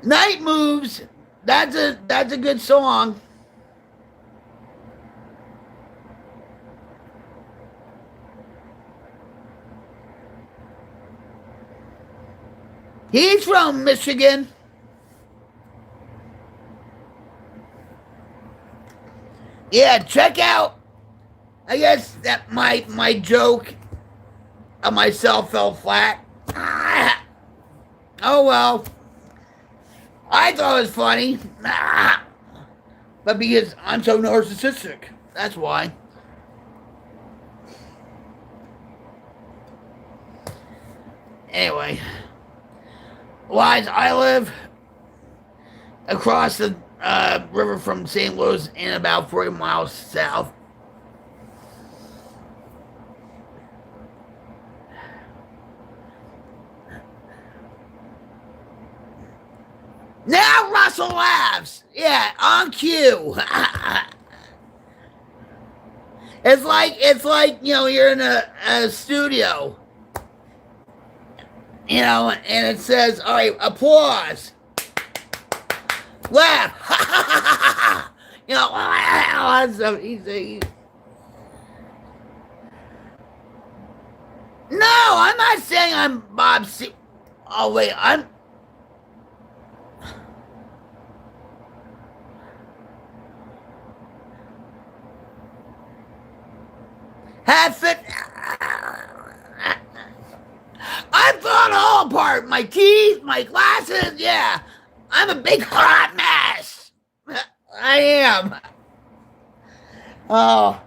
S1: Night Moves. That's a good song. He's from Michigan. Yeah, check out. I guess that my joke of myself fell flat. Oh well. I thought it was funny. But because I'm so narcissistic. That's why. Anyway. Wise, I live across the river from St. Louis and about 40 miles south. muscle laughs. Yeah, on cue. It's like you're in a studio, and it says, all right, applause, laugh, all that stuff. No, I'm not saying I'm Bob C. Oh wait, I'm. Half it. I'm falling all apart. My teeth, my glasses. Yeah, I'm a big hot mess. I am. Oh,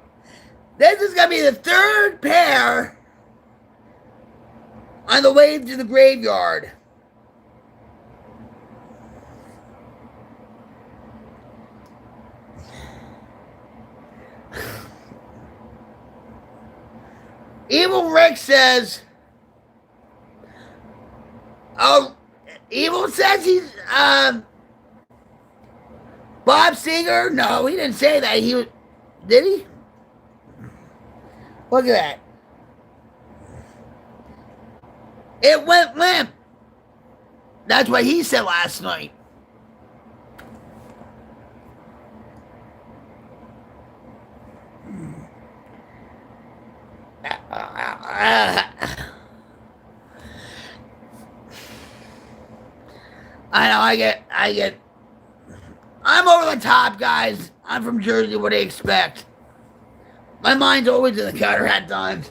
S1: this is gonna be the third pair on the way to the graveyard. Evil Rick says, oh, Evil says he's, Bob Singer? No, he didn't say that. Did he? Look at that. It went limp. That's what he said last night. I know, I get, I'm over the top, guys. I'm from Jersey, what do you expect? My mind's always in the gutter at times.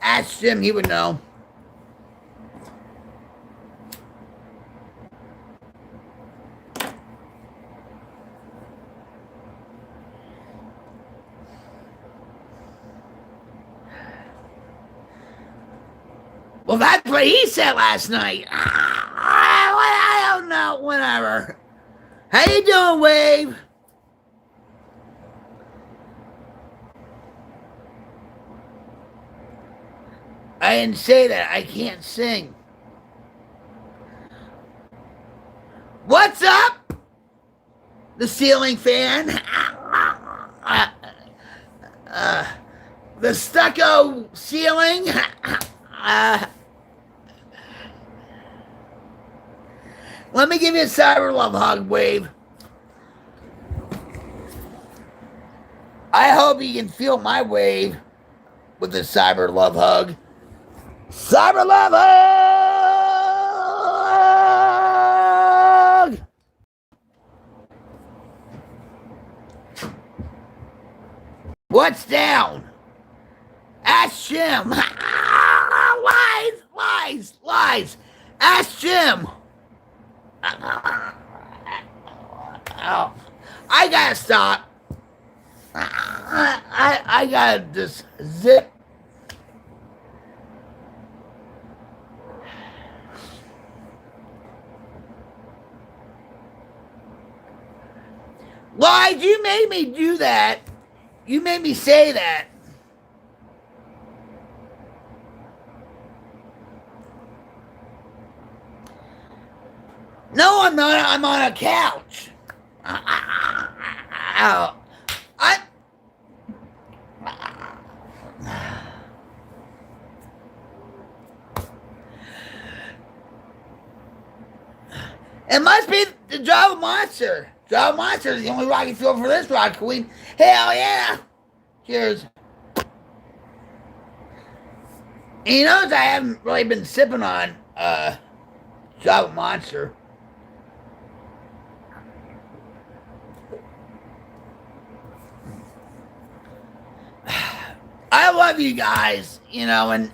S1: Ask Jim, he would know. Well, that's what he said last night. I don't know, whatever. How you doing, Wave? I didn't say that. I can't sing. What's up? The ceiling fan. The stucco ceiling. Let me give you a cyber love hug, Wave. I hope you can feel my wave with the cyber love hug. Cyber love hug! What's down? Ask Jim. Lies. Ask Jim. I gotta stop. I gotta just zip. Lies, you made me do that. You made me say that. No, I'm not. I'm on a couch. It must be the Java Monster. Java Monster is the only rocket fuel for this rock queen. Hell yeah! Cheers. And you notice I haven't really been sipping on Java Monster. I love you guys, and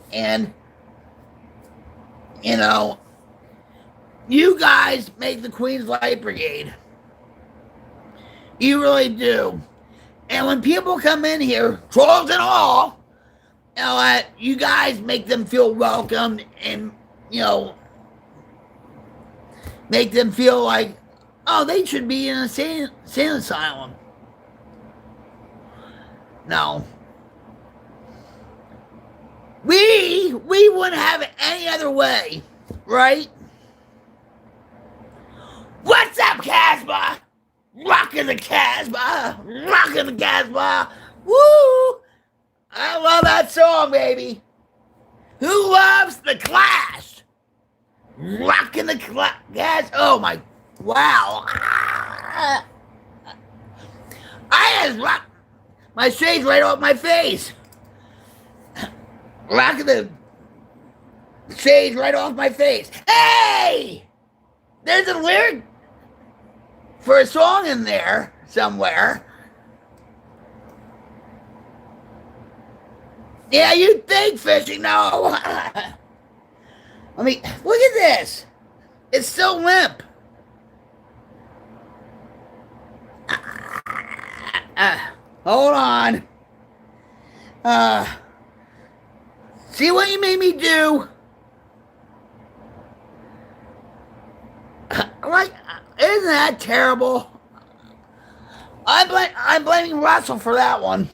S1: you guys make the Queen's Light Brigade. You really do. And when people come in here, trolls and all, you guys make them feel welcome and, make them feel like, oh, they should be in a sane asylum. No. We wouldn't have it any other way, right? What's up, Casbah? Rockin' the Casbah. Rockin' the Casbah. Woo! I love that song, baby. Who loves the Clash? Rockin' the Clash. Oh my, wow. I just rock my shades right off my face. Rocking the shades right off my face. Hey! There's a lyric for a song in there somewhere. Yeah, you think fishing? No. Let me look at this. It's still limp. Hold on. See what you made me do? Like, isn't that terrible? I'm blaming Russell for that one.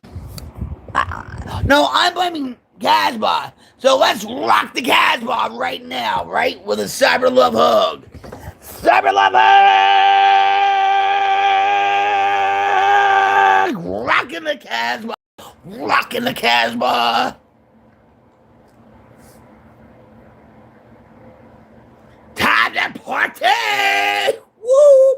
S1: No, I'm blaming Casbah. So let's rock the Casbah right now, right? With a cyber love hug. Cyber love hug! Rocking the Casbah. Rocking the Casbah. Time to party! Woo!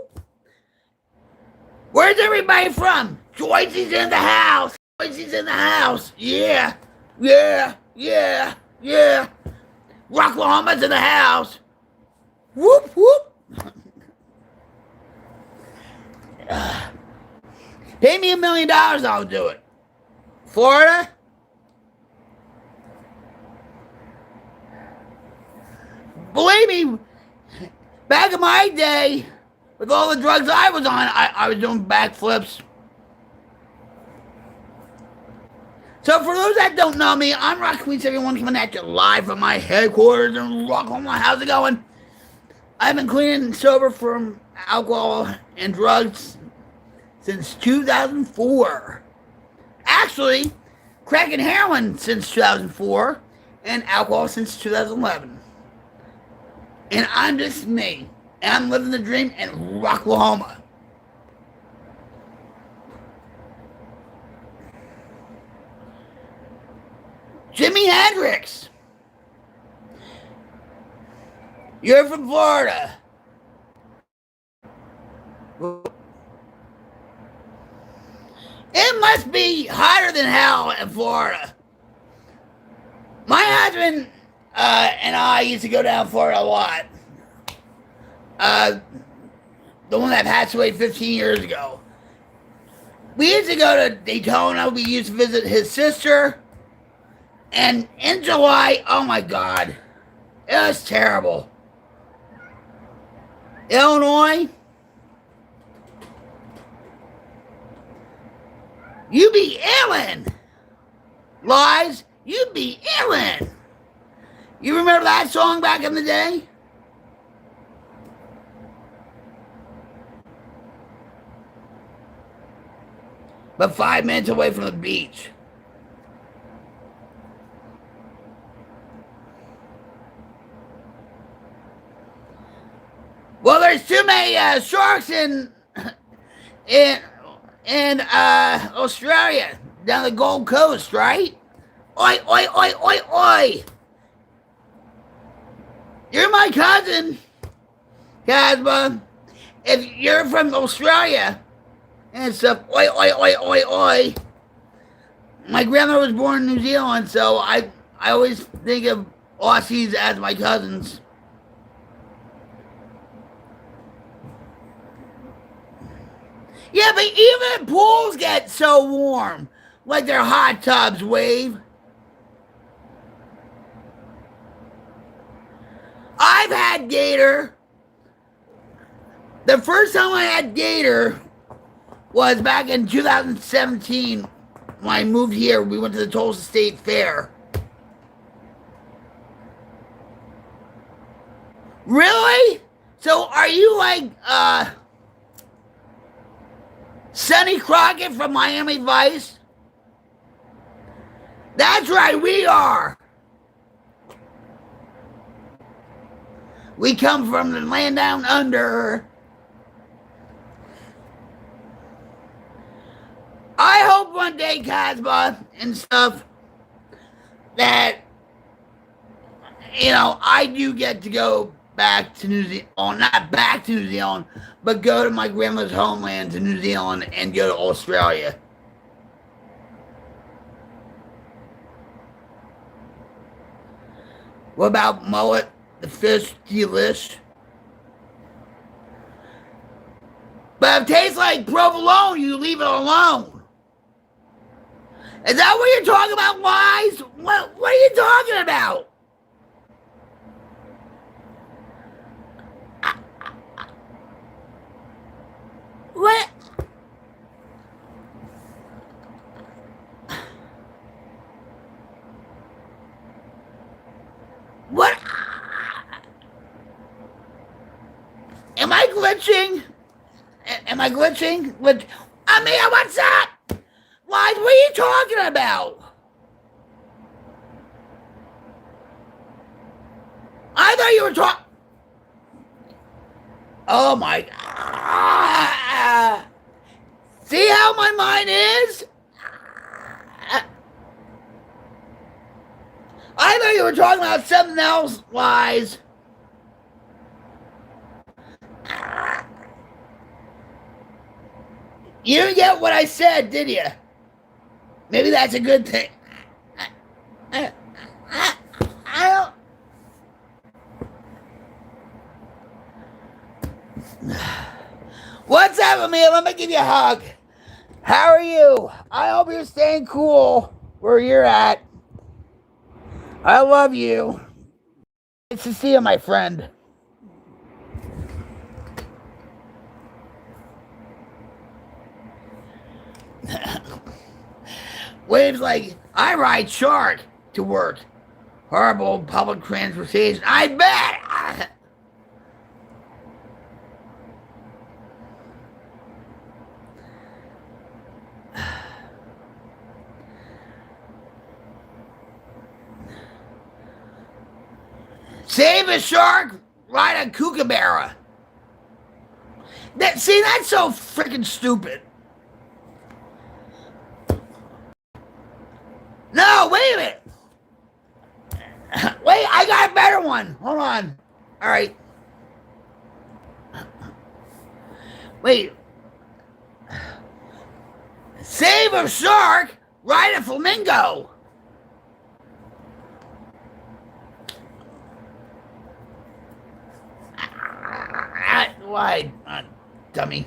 S1: Where's everybody from? Joycey's in the house. Joycey's in the house. Yeah. Yeah. Yeah. Yeah. Rocklahoma's in the house. Whoop, whoop. Pay me $1 million, I'll do it. Florida? Believe me, back in my day, with all the drugs I was on, I was doing backflips. So for those that don't know me, I'm Rock Queen 71 coming at you live from my headquarters in Rocklahoma. How's it going? I've been clean and sober from alcohol and drugs since 2004. Actually, crack and heroin since 2004 and alcohol since 2011. And I'm just me. And I'm living the dream in Rocklahoma. Jimi Hendrix. You're from Florida. It must be hotter than hell in Florida. My husband and I used to go down Florida a lot. The one that passed away 15 years ago. We used to go to Daytona. We used to visit his sister. And in July, oh my God, it was terrible. Illinois, you be illin'. Lies, you be illin'. You remember that song back in the day? But 5 minutes away from the beach. Well, there's too many sharks in Australia, down the Gold Coast, right? Oi, oi, oi, oi, oi! You're my cousin, Casbah. If you're from Australia and stuff, oi, oi, oi, oi, oi. My grandmother was born in New Zealand, so I always think of Aussies as my cousins. Yeah, but even pools get so warm, like their hot tubs, Wave. I've had gator. The first time I had gator was back in 2017 when I moved here. We went to the Tulsa State Fair. Really? So are you like Sonny Crockett from Miami Vice? That's right, we are. We come from the land down under. one day, Casbah, and stuff, that, you know, I do get to go back to New Zealand, well, not back to New Zealand, but go to my grandma's homeland to New Zealand and go to Australia. What about mullet, the fish delish? But if it tastes like provolone, you leave it alone. Is that what you're talking about, Wise? What are you talking about? What? What? Am I glitching? Am I glitching? Amia, what's up? Why? What are you talking about? I thought you were talking. Oh my God. See how my mind is? I thought you were talking about something else, Wise. You didn't get what I said, did you? Maybe that's a good thing. I don't. What's up, Amir? Let me give you a hug. How are you? I hope you're staying cool where you're at. I love you. Nice to see you, my friend. Waves like, I ride shark to work. Horrible public transportation. I bet. Save a shark, ride a kookaburra. That's so freaking stupid. No, wait a minute. Wait, I got a better one. Hold on. All right. Wait. Save a shark, ride a flamingo. Why, dummy?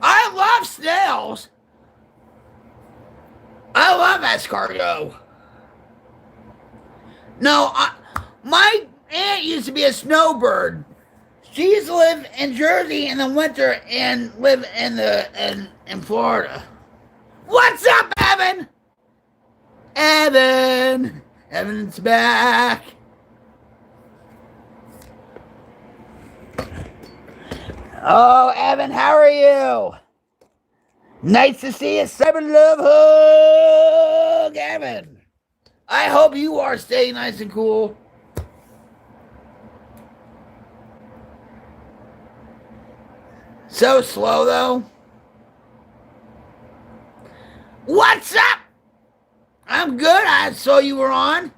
S1: I love snails. I love escargot. No, my aunt used to be a snowbird. She used to live in Jersey in the winter and live in Florida. What's up, Evan? Evan's back. Oh, Evan, how are you? Nice to see you. Seven love hug, Evan. I hope you are staying nice and cool. So slow, though. What's up? I'm good. I saw you were on.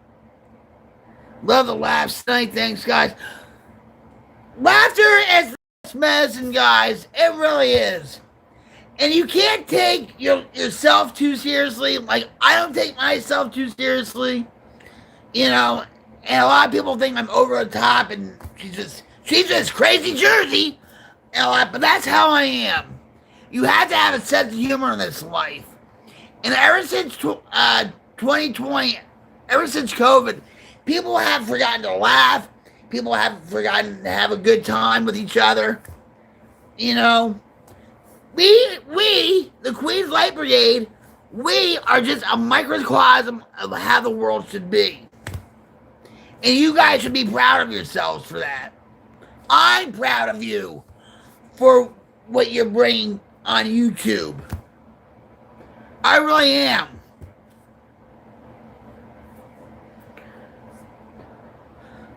S1: Love the laughs tonight. Thanks, guys. Laughter is medicine, guys. It really is. And you can't take yourself too seriously. Like, I don't take myself too seriously. You know, and a lot of people think I'm over the top and she's just crazy Jersey. But that's how I am. You have to have a sense of humor in this life. And ever since 2020, ever since COVID, people have forgotten to laugh. People have forgotten to have a good time with each other. You know, we, the Queen's Light Brigade, we are just a microcosm of how the world should be. And you guys should be proud of yourselves for that. I'm proud of you for what you're bringing on YouTube. I really am.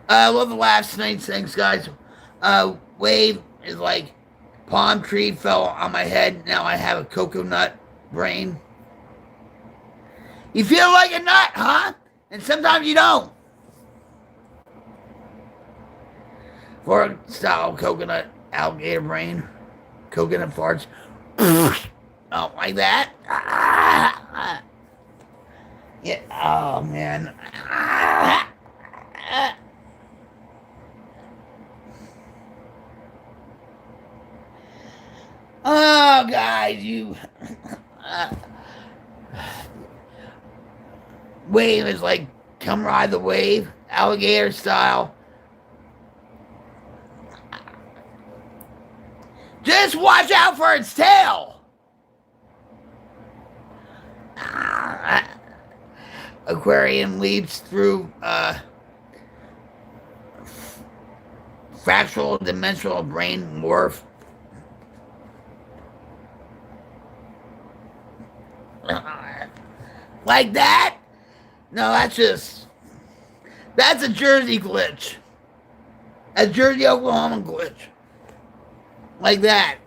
S1: I love the laughs tonight. Thanks, guys. Wave is like, palm tree fell on my head. Now I have a coconut brain. You feel like a nut, huh? And sometimes you don't. Fork style coconut alligator brain. Coconut farts. Oh, like that. Yeah. Oh, man. Oh, guys, you. Wave is like, come ride the wave, alligator style. Just watch out for its tail. Aquarium leaps through fractal dimensional brain morph. Like that? No, that's a Jersey glitch. A Jersey, Oklahoma glitch. Like that.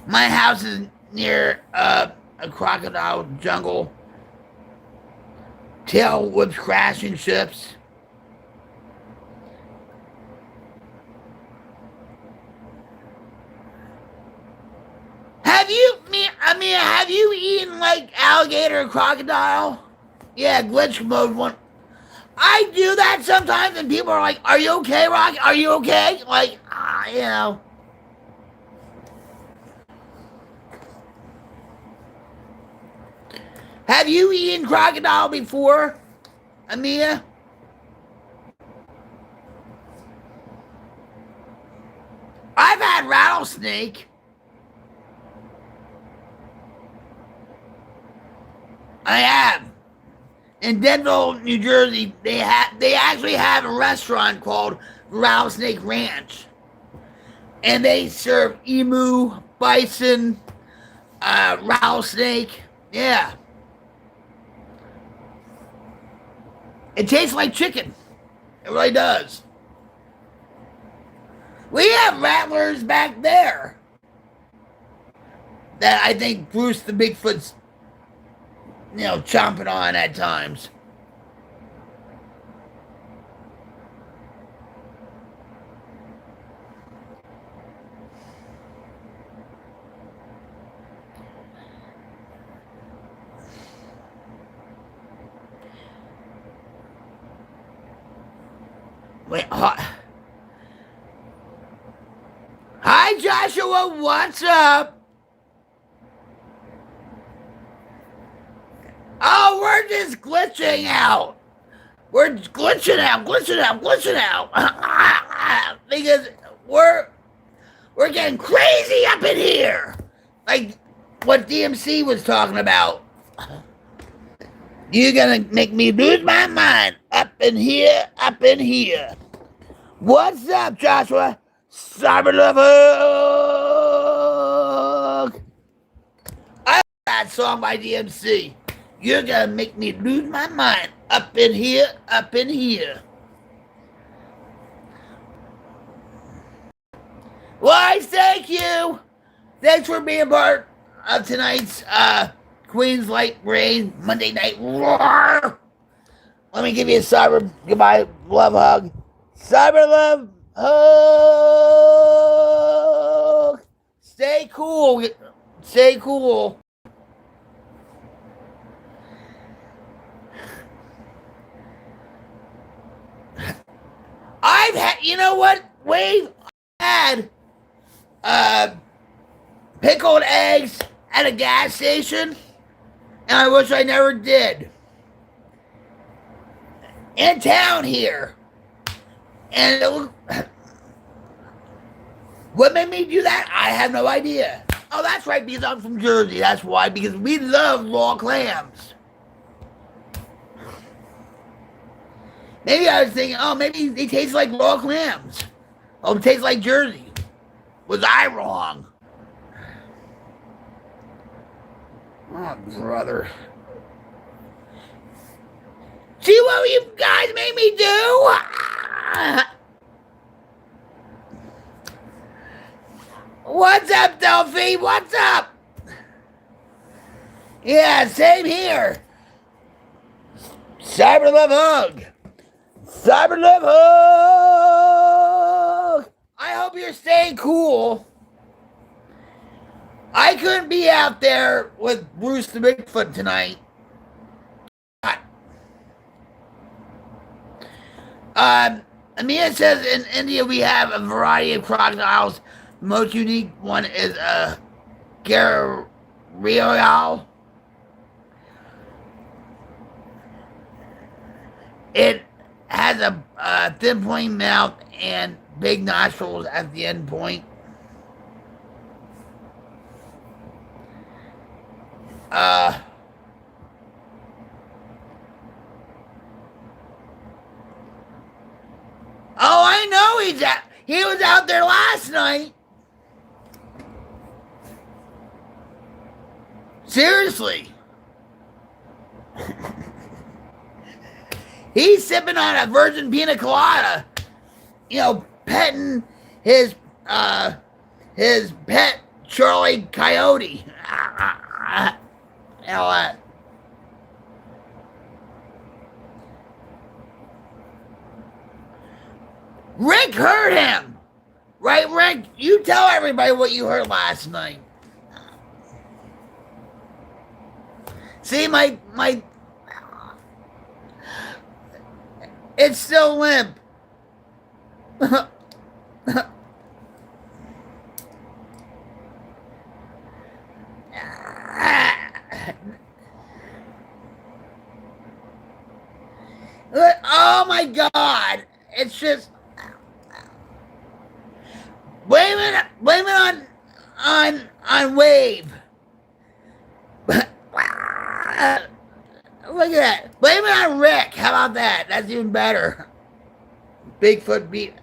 S1: My house is near a crocodile jungle. Tail whips crashing ships. Have you eaten like alligator or crocodile? Yeah, glitch mode one. I do that sometimes, and people are like, "Are you okay, Rocky? Are you okay?" Like, you know. Have you eaten crocodile before, Amia? I've had rattlesnake. I have. In Denville, New Jersey, they actually have a restaurant called Rattlesnake Ranch, and they serve emu, bison, rattlesnake. Yeah, it tastes like chicken. It really does. We have rattlers back there that I think Bruce the Bigfoot's, chomping on at times. Wait, hi Joshua, what's up? Oh, we're just glitching out. We're glitching out. Because we're getting crazy up in here. Like what DMC was talking about. You're gonna make me lose my mind up in here. What's up, Joshua? Cyber Lover. I love that song by DMC. You're gonna make me lose my mind up in here. Why, thank you. Thanks for being part of tonight's Queen's Light Brain Monday Night RAWR. Let me give you a cyber goodbye love hug. Cyber love hug. Stay cool. I've had, you know what, Wave? I had pickled eggs at a gas station, and I wish I never did. In town here. And what made me do that? I have no idea. Oh, that's right, because I'm from Jersey. That's why, because we love raw clams. Maybe I was thinking, oh, maybe they taste like raw clams. Oh, it tastes like Jersey. Was I wrong? Oh, brother. See what you guys made me do? What's up, Delphi? What's up? Yeah, same here. Cyber Love Hug. Cyber Love Hug. I hope you're staying cool. I couldn't be out there with Bruce the Bigfoot tonight. Amia says in India we have a variety of crocodiles. The most unique one is a gharial. It has a thin pointy mouth and big nostrils at the end point. Oh, I know he was out there last night. Seriously. He's sipping on a virgin pina colada, petting his pet Charlie Coyote. Rick heard him, right, Rick? You tell everybody what you heard last night. See, my it's still limp. Oh my God! It's just blame it on Wave. Look at that. Blame it on Rick. How about that? That's even better. Bigfoot beat.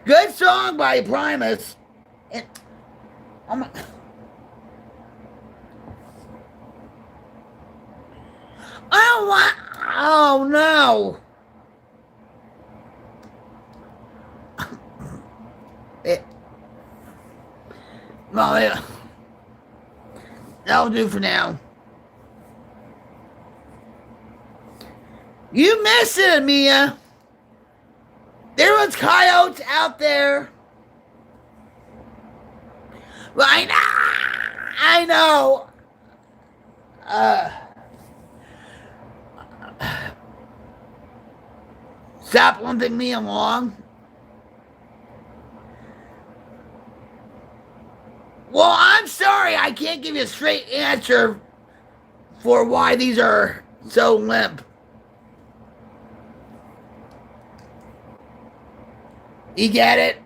S1: Good song by Primus. Oh my. I don't want. Oh no. Well, yeah. That'll do for now. You missed it, Mia. There was coyotes out there. Well, I know. Stop lumping me along. Well, I'm sorry. I can't give you a straight answer for why these are so limp. You get it?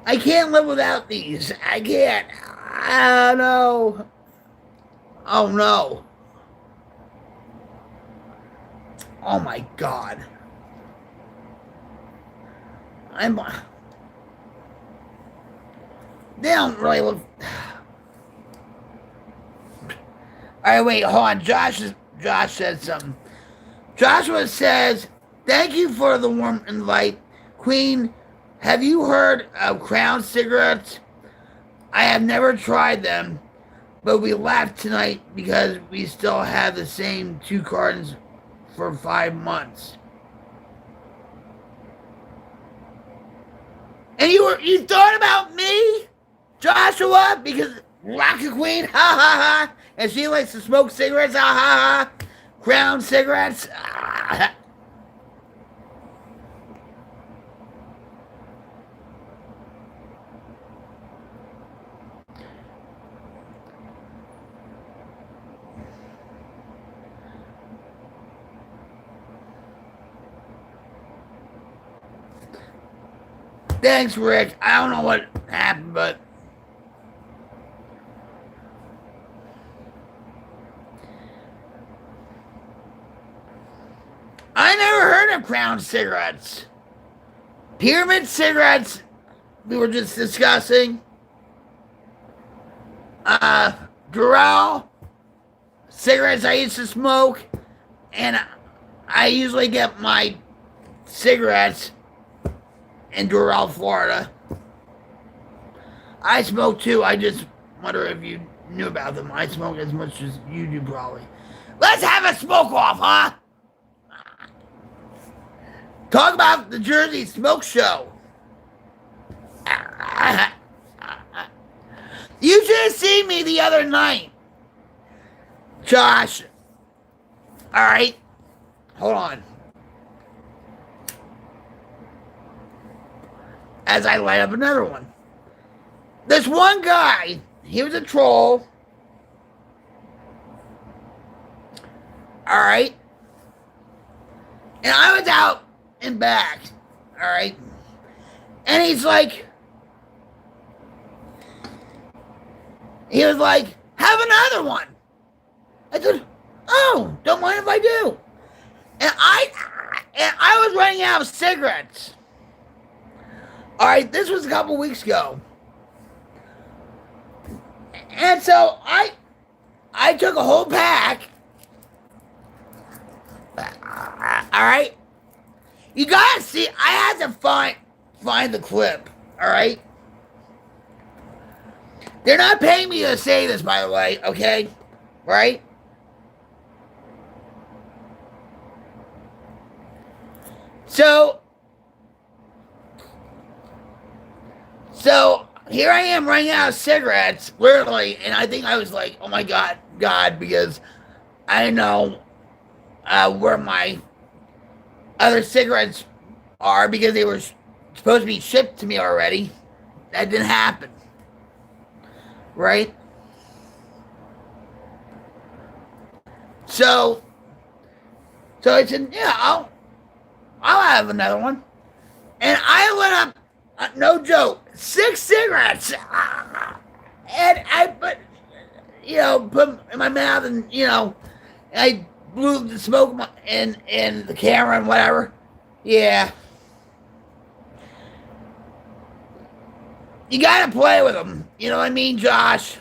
S1: I can't live without these. I can't. Oh no. Oh no. Oh my God. They don't really look. All right, wait, hold on. Josh said something. Joshua says, "Thank you for the warm invite, Queen. Have you heard of Crown cigarettes? I have never tried them, but we laughed tonight because we still have the same 2 cartons for 5 months." And you thought about me, Joshua, because Rocket Queen, ha ha ha, and she likes to smoke cigarettes, ha ha ha, Crown cigarettes. Thanks, Rick. I don't know what happened, but I never heard of Crown cigarettes. Pyramid cigarettes, we were just discussing. Durrell cigarettes I used to smoke, and I usually get my cigarettes in Doral, Florida. I smoke too. I just wonder if you knew about them. I smoke as much as you do, probably. Let's have a smoke off, huh? Talk about the Jersey Smoke Show. You should have seen me the other night, Josh. All right, hold on. As I light up another one. This one guy, he was a troll. All right. And I was out and back. All right. And he was like, have another one. I said, oh, don't mind if I do. And I was running out of cigarettes. All right, this was a couple weeks ago. And so I took a whole pack. All right. You gotta see, I had to find the clip. All right. They're not paying me to say this, by the way. Okay, right? So here I am running out of cigarettes, literally, and I think I was like, oh my God, because I know where my other cigarettes are because they were supposed to be shipped to me already. That didn't happen. Right? So I said, yeah, I'll have another one. And I lit up, no joke, 6 cigarettes. And I put them in my mouth, and, I blew the smoke in the camera and whatever. Yeah. You gotta play with them. You know what I mean, Josh?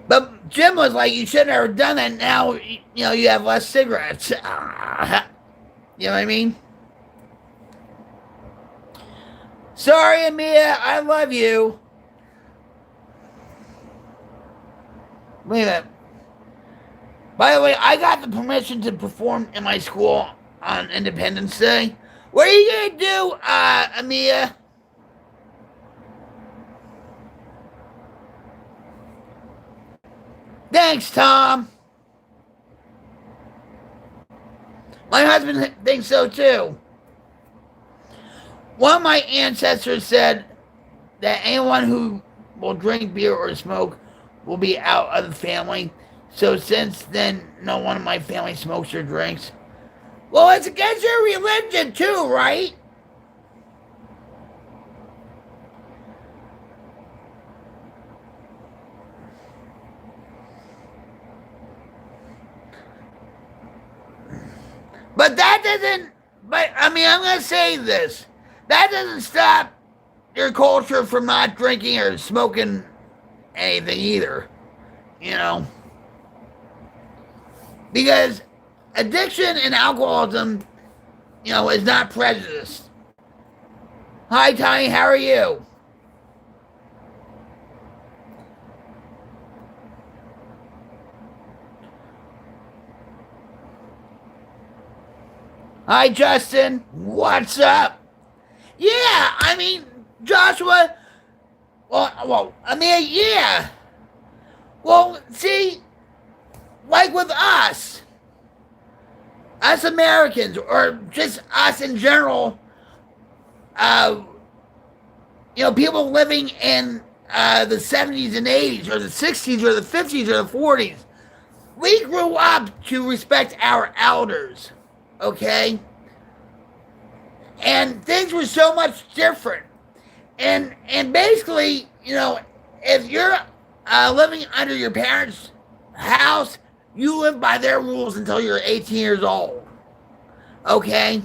S1: But Jim was like, you should have never done that. Now, you have less cigarettes. You know what I mean? Sorry, Amia, I love you. Wait a minute. By the way, I got the permission to perform in my school on Independence Day. What are you gonna do, Amia? Thanks, Tom. My husband thinks so too. One of my ancestors said that anyone who will drink beer or smoke will be out of the family. So since then, no one in my family smokes or drinks. Well, it's against your religion too, right? But that doesn't, I'm going to say this. That doesn't stop your culture from not drinking or smoking anything either. Because addiction and alcoholism, is not prejudice. Hi, Tony, how are you? Hi, Justin. What's up? Yeah, Joshua. Well, yeah. Well, see, like with us Americans, or just us in general, people living in the 70s and 80s, or the 60s, or the 50s, or the 40s, we grew up to respect our elders. Okay? And things were so much different. And basically, if you're living under your parents' house, you live by their rules until you're 18 years old. Okay?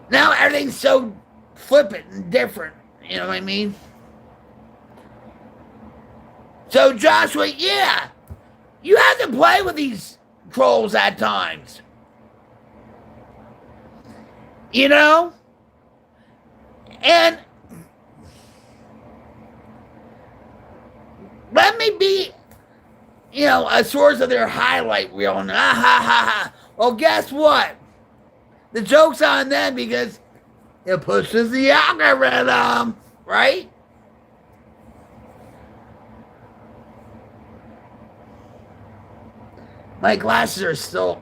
S1: Now everything's so flippant and different. You know what I mean? So Joshua, yeah, you have to play with these trolls at times. You know? And let me be, a source of their highlight reel. And ha ha ha ha. Well, guess what? The joke's on them because it pushes the algorithm, right? My glasses are still.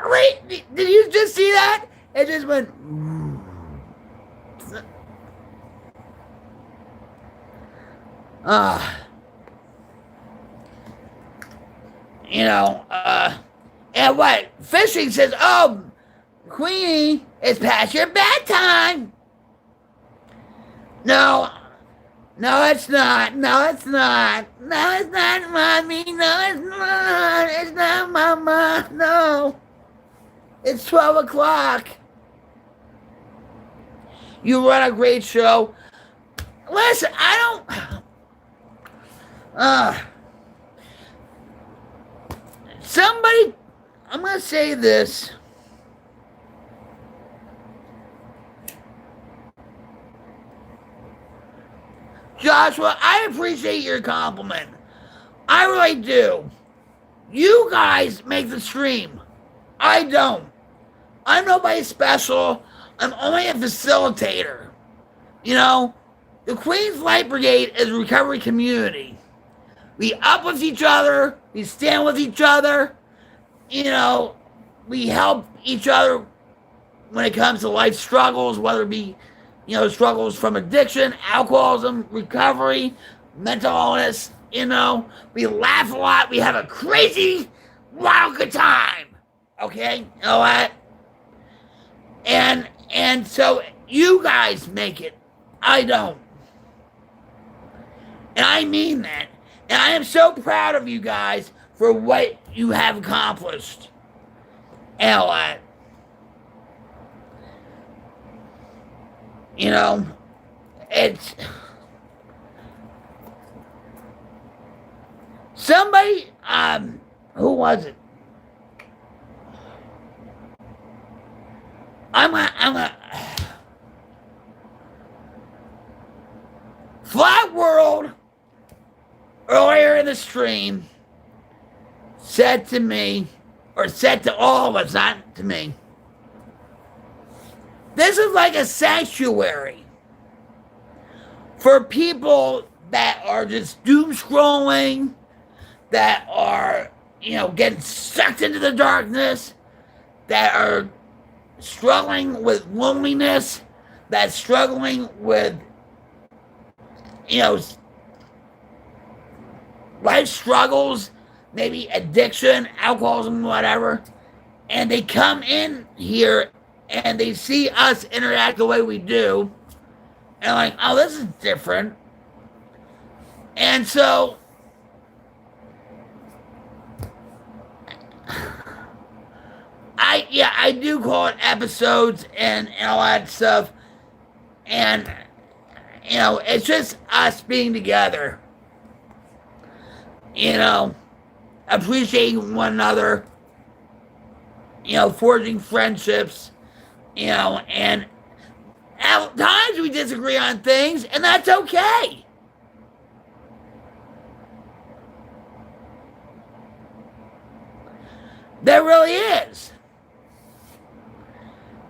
S1: Wait, did you just see that? It just went. And what? Fishing says, oh, Queenie, it's past your bedtime. No, it's not. No, it's not. No, it's not, Mommy. No, it's not. It's not, Mama. No. It's 12 o'clock. You run a great show. Listen, I don't... somebody... I'm going to say this. Joshua, I appreciate your compliment. I really do. You guys make the stream. I don't. I'm nobody special. I'm only a facilitator. The Queens Light Brigade is a recovery community. We uplift each other. We stand with each other. We help each other when it comes to life struggles, whether it be, struggles from addiction, alcoholism, recovery, mental illness. We laugh a lot. We have a crazy, wild good time. Okay? You know what? And so you guys make it. I don't. And I mean that. And I am so proud of you guys for what you have accomplished. And what? It's... Somebody, who was it? I'm a Flat World earlier in the stream said to me, or said to all of us, not to me, this is like a sanctuary for people that are just doom scrolling, that are, getting sucked into the darkness, that are struggling with loneliness, that's struggling with, life struggles, maybe addiction, alcoholism, whatever, and they come in here and they see us interact the way we do, and like, oh, this is different. And so, I do call it episodes and all that stuff, and it's just us being together, appreciating one another, forging friendships, and at times we disagree on things, and that's okay. There really is.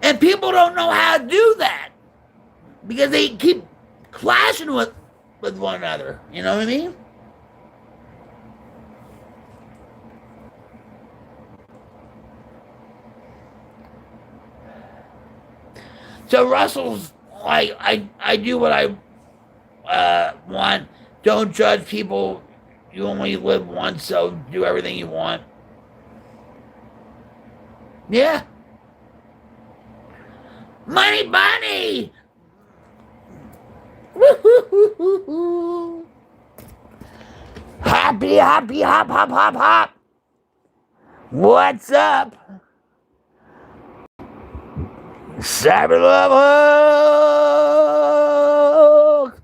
S1: And people don't know how to do that because they keep clashing with one another. You know what I mean? So Russell's like, I do what I want. Don't judge people. You only live once, so do everything you want. Yeah. Money bunny! Woo-hoo-hoo-hoo-hoo. Happy, happy, hop, hop, hop, hop. What's up? Cyber Love Hug!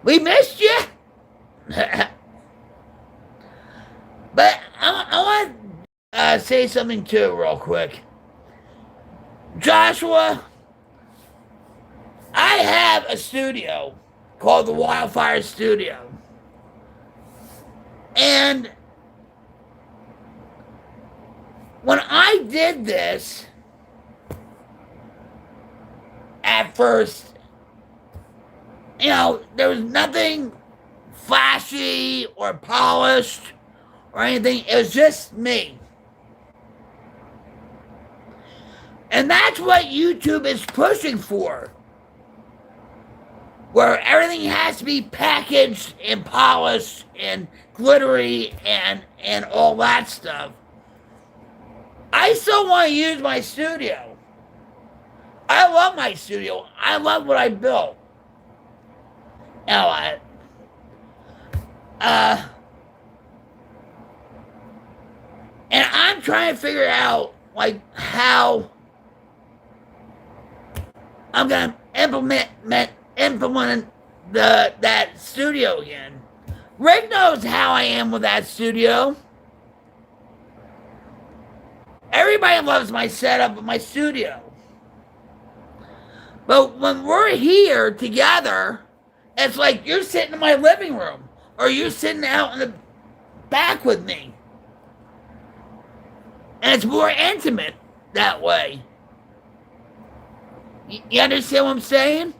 S1: We missed you! say something too, real quick. Joshua, I have a studio called the Wildfire Studio. And when I did this, at first, you know, there was nothing flashy or polished or anything. It was just me. And that's what YouTube is pushing for. Where everything has to be packaged and polished and glittery and all that stuff. I still want to use my studio. I love my studio. I love what I built. Now, and I'm trying to figure out, like, how I'm gonna implement that studio again. Rick knows how I am with that studio. Everybody loves my setup of my studio. But when we're here together, it's like you're sitting in my living room or you're sitting out in the back with me. And it's more intimate that way. You understand what I'm saying?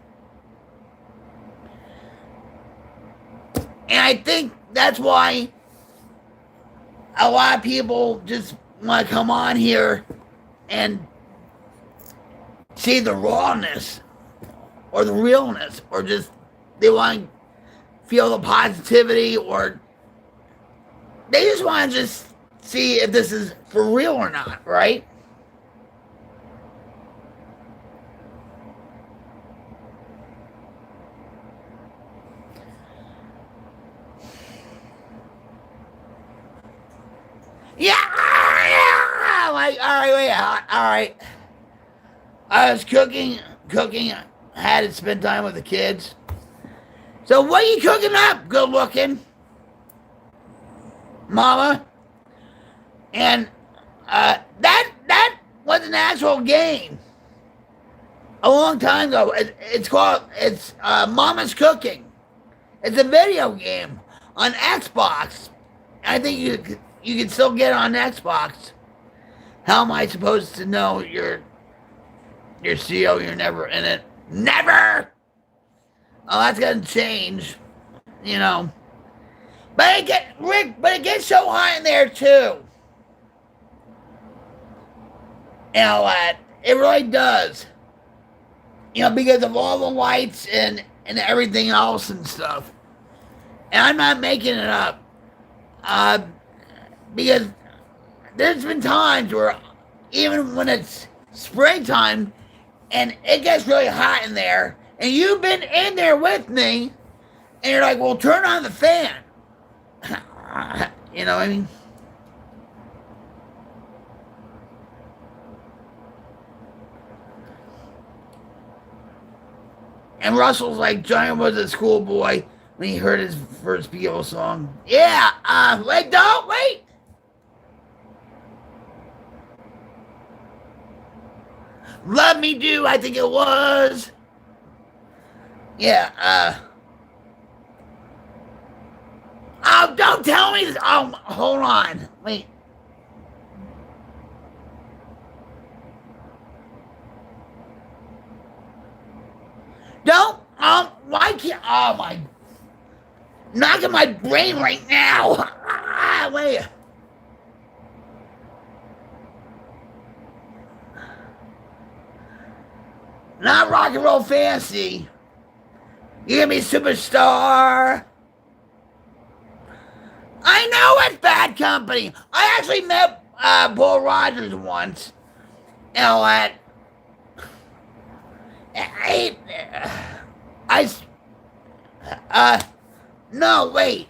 S1: And I think that's why a lot of people just want to come on here and see the rawness or the realness, or just they want to feel the positivity, or they just want to just see if this is for real or not, right? Yeah, like, all right, wait, all right. I was cooking, had to spend time with the kids. So what are you cooking up, good looking mama? And that was an actual game a long time ago. It's Mama's Cooking. It's a video game on Xbox. I think you can still get it on Xbox. How am I supposed to know your CEO? You're never in it. Never. Oh, that's gonna change, you know. But it gets so hot in there too. You know, it really does. You know, because of all the lights and everything else and stuff. And I'm not making it up. Because there's been times where even when it's springtime and it gets really hot in there, and you've been in there with me, and you're like, well, turn on the fan. You know what I mean? And Russell's like, Johnny was a schoolboy when he heard his first Beatles song. Yeah, wait. Love Me Do, I think it was. Yeah, oh, don't tell me this. Oh, hold on. Wait. Don't, why can't, oh my, knocking my brain right now. Wait. Not rock and roll fantasy. You gonna be superstar. I know it's bad company. I actually met Paul Rogers once. You know what? No, wait.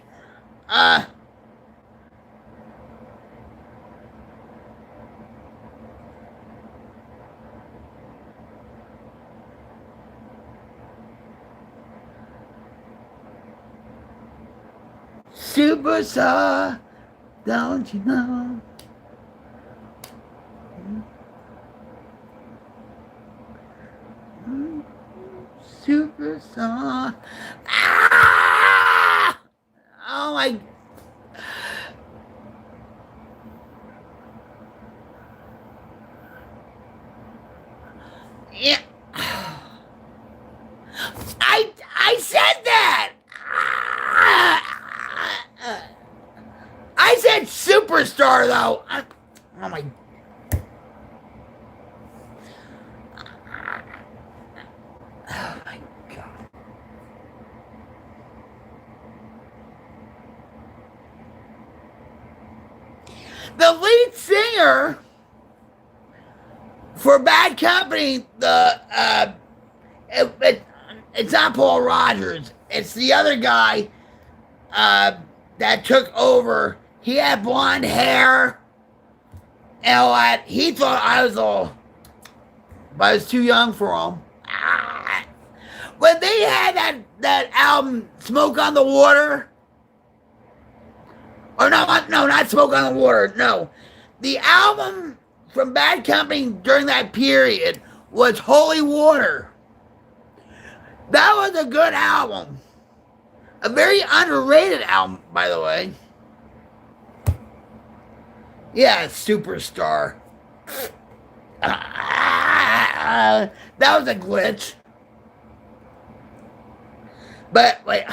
S1: Superstar, don't you know? superstar. Ah! Oh my. Yeah. I said that. I said superstar though. Oh my. Oh my God. The lead singer for Bad Company, it's not Paul Rogers. It's the other guy that took over. He had blonde hair and all that. He thought I was old, but I was too young for him. When they had that album, Smoke on the Water, or no, not Smoke on the Water, no. The album from Bad Company during that period was Holy Water. That was a good album. A very underrated album, by the way. Yeah, superstar. That was a glitch. But, wait.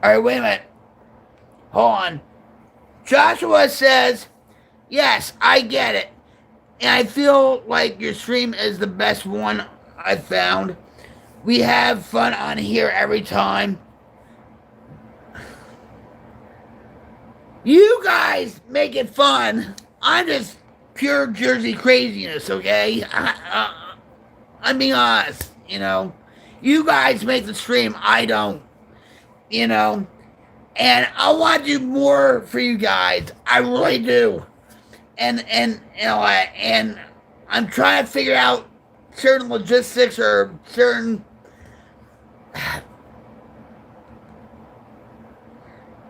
S1: Alright, wait a minute. Hold on. Joshua says, yes, I get it. And I feel like your stream is the best one I've found. We have fun on here every time. You guys make it fun. I'm just pure Jersey craziness, okay? I'm being honest, you know. You guys make the stream, I don't. You know? And I want to do more for you guys. I really do. And you know, and I'm trying to figure out certain logistics or certain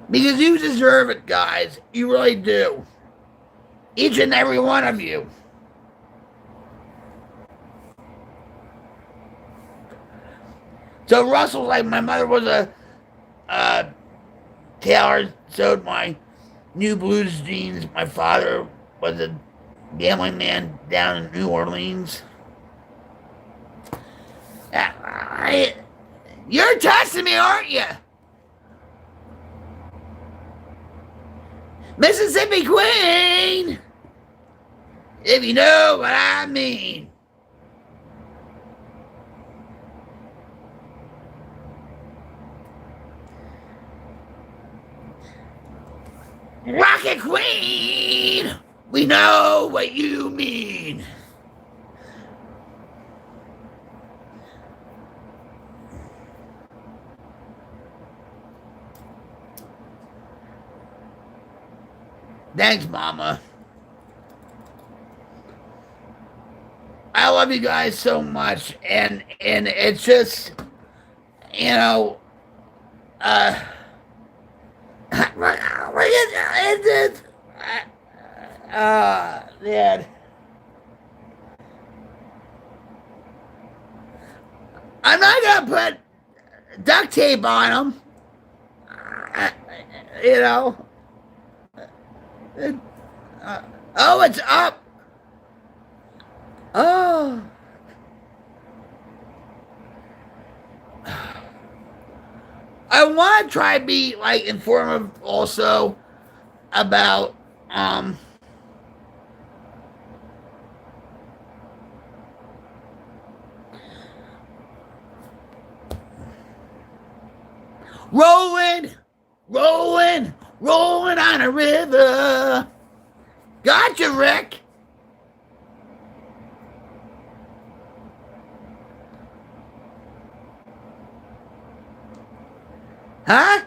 S1: because you deserve it, guys. You really do. Each and every one of you. So Russell's like, my mother was a tailor, sewed my new blues jeans. My father was a gambling man down in New Orleans. You're testing me, aren't you? Mississippi Queen! If you know what I mean. Rocket Queen! We know what you mean. Thanks, Mama. I love you guys so much, and it's just, you know, man. I'm not gonna put duct tape on them. You know. Oh, it's up. Oh. I want to try to be like informative also about rolling on a river. Gotcha, Rick. Huh?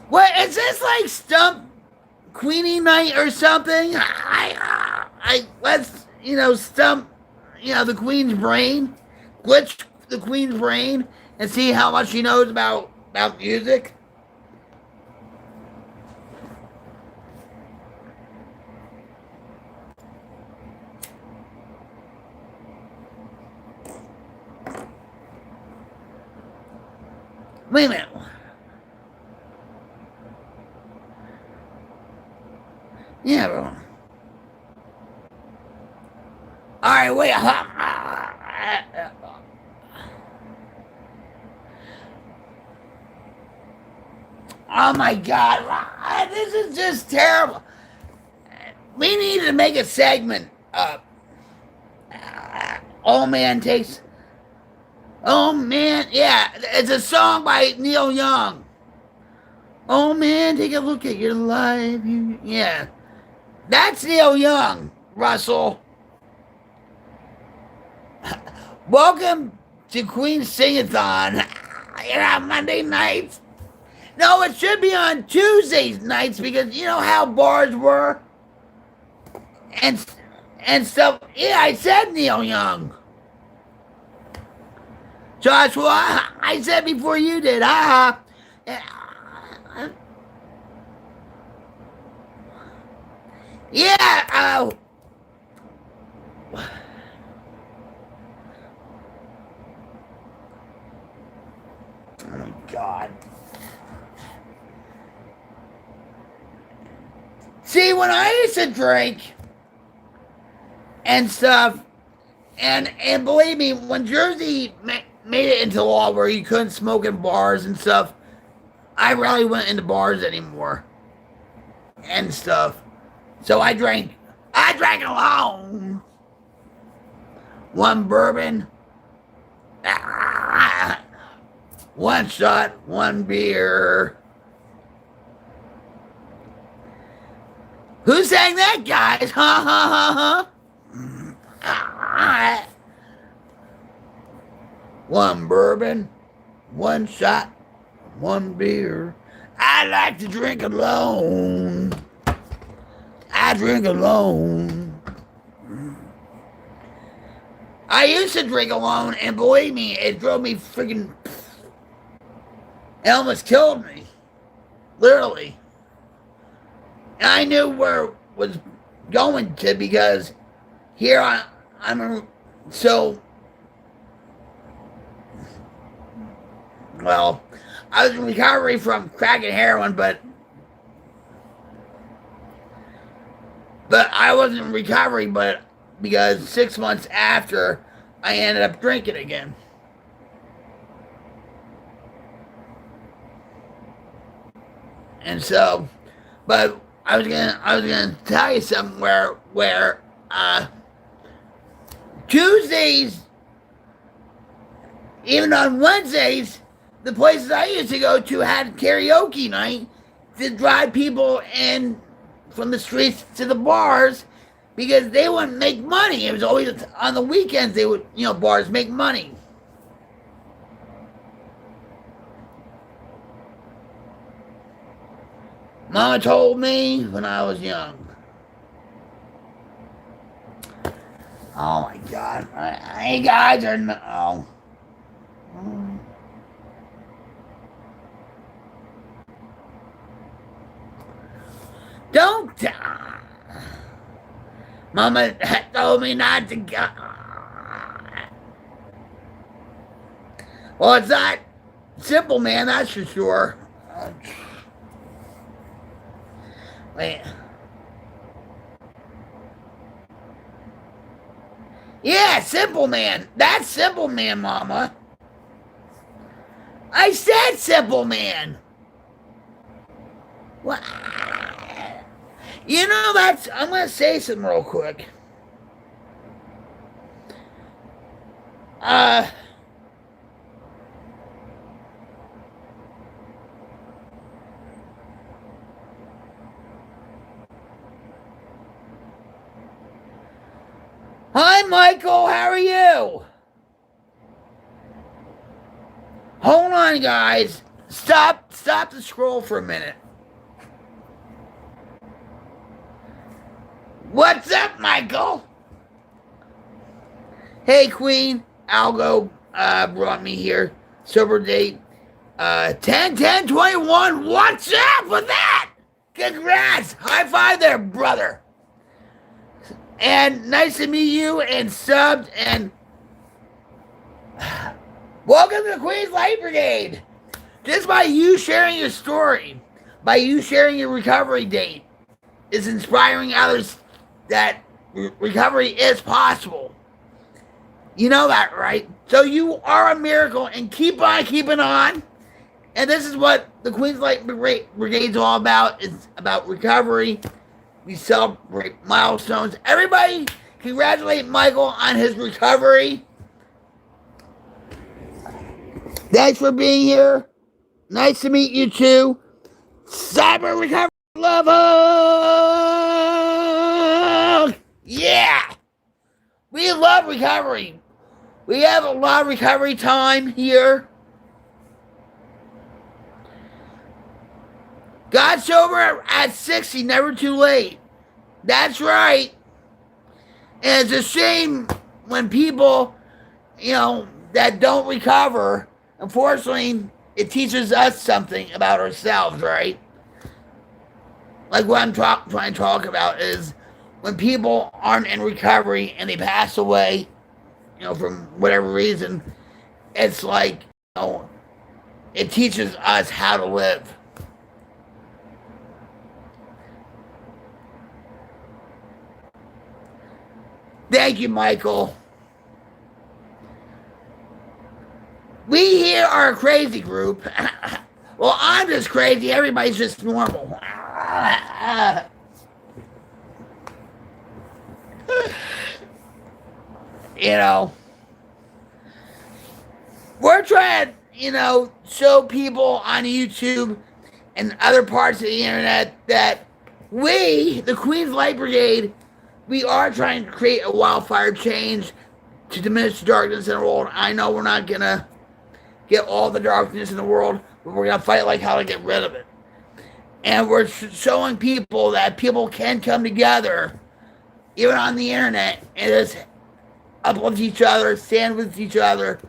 S1: What is this like stump Queenie night or something? I let's stump the Queen's brain, glitch the Queen's brain, and see how much she knows about music. Wait a minute. Yeah, bro. Alright, wait. Oh my god. This is just terrible. We need to make a segment up. Oh man takes. Oh man, yeah. It's a song by Neil Young. Oh man, take a look at your life. Yeah. That's Neil Young, Russell. Welcome to Queen Sing-a-thon. Here on Monday nights. No, it should be on Tuesdays nights because you know how bars were and stuff. Yeah, I said Neil Young. Joshua, I said before you did. Yeah. Oh my god. See, when I used to drink and stuff, and believe me, when Jersey made it into law where you couldn't smoke in bars and stuff, I rarely went into bars anymore and stuff. So I drank alone. One bourbon, one shot, one beer. Who sang that, guys? Ha ha ha ha. One bourbon, one shot, one beer. I like to drink alone. I drink alone. I used to drink alone, and believe me, it drove me freaking. It almost killed me. Literally. And I knew where it was going to because here I'm so. Well, I was in recovery from crack and heroin, but I wasn't in recovery, but because 6 months after, I ended up drinking again. And so, but I was gonna tell you something where Tuesdays, even on Wednesdays, the places I used to go to had karaoke night to drive people in from the streets to the bars because they wouldn't make money. It was always on the weekends they would, bars make money. Mama told me when I was young. Oh my God. Hey guys are no. Don't. Mama told me not to go. Well, it's not simple, man, that's for sure. Wait. Yeah, Simple Man. That's Simple Man, Mama. I said Simple Man. What? I'm going to say something real quick. Hi, Michael. How are you? Hold on, guys. Stop the scroll for a minute. What's up, Michael? Hey, Queen. Algo brought me here. Sober date 10-10-21. What's up with that? Congrats. High five there, brother. And nice to meet you and subbed and welcome to the Queen's Light Brigade. Just by you sharing your story, by you sharing your recovery date, is inspiring others that recovery is possible. You know that, right? So you are a miracle, and keep on keeping on. And this is what the Queens Light Brigade is all about. It's about recovery. We celebrate milestones. Everybody congratulate Michael on his recovery. Thanks for being here. Nice to meet you too. Cyber recovery lover. Yeah. We love recovery. We have a lot of recovery time here. Got sober at 60, never too late. That's right. And it's a shame when people, that don't recover, unfortunately, it teaches us something about ourselves, right? Like what I'm trying to talk about is when people aren't in recovery and they pass away, from whatever reason, it's like, it teaches us how to live. Thank you, Michael. We here are a crazy group. Well, I'm just crazy. Everybody's just normal. We're trying to, show people on YouTube and other parts of the internet that we, the Queens Light Brigade, we are trying to create a wildfire change to diminish the darkness in the world. I know we're not going to get all the darkness in the world, but we're going to fight like how to get rid of it. And we're showing people that people can come together, even on the internet, and just uplift each other, stand with each other,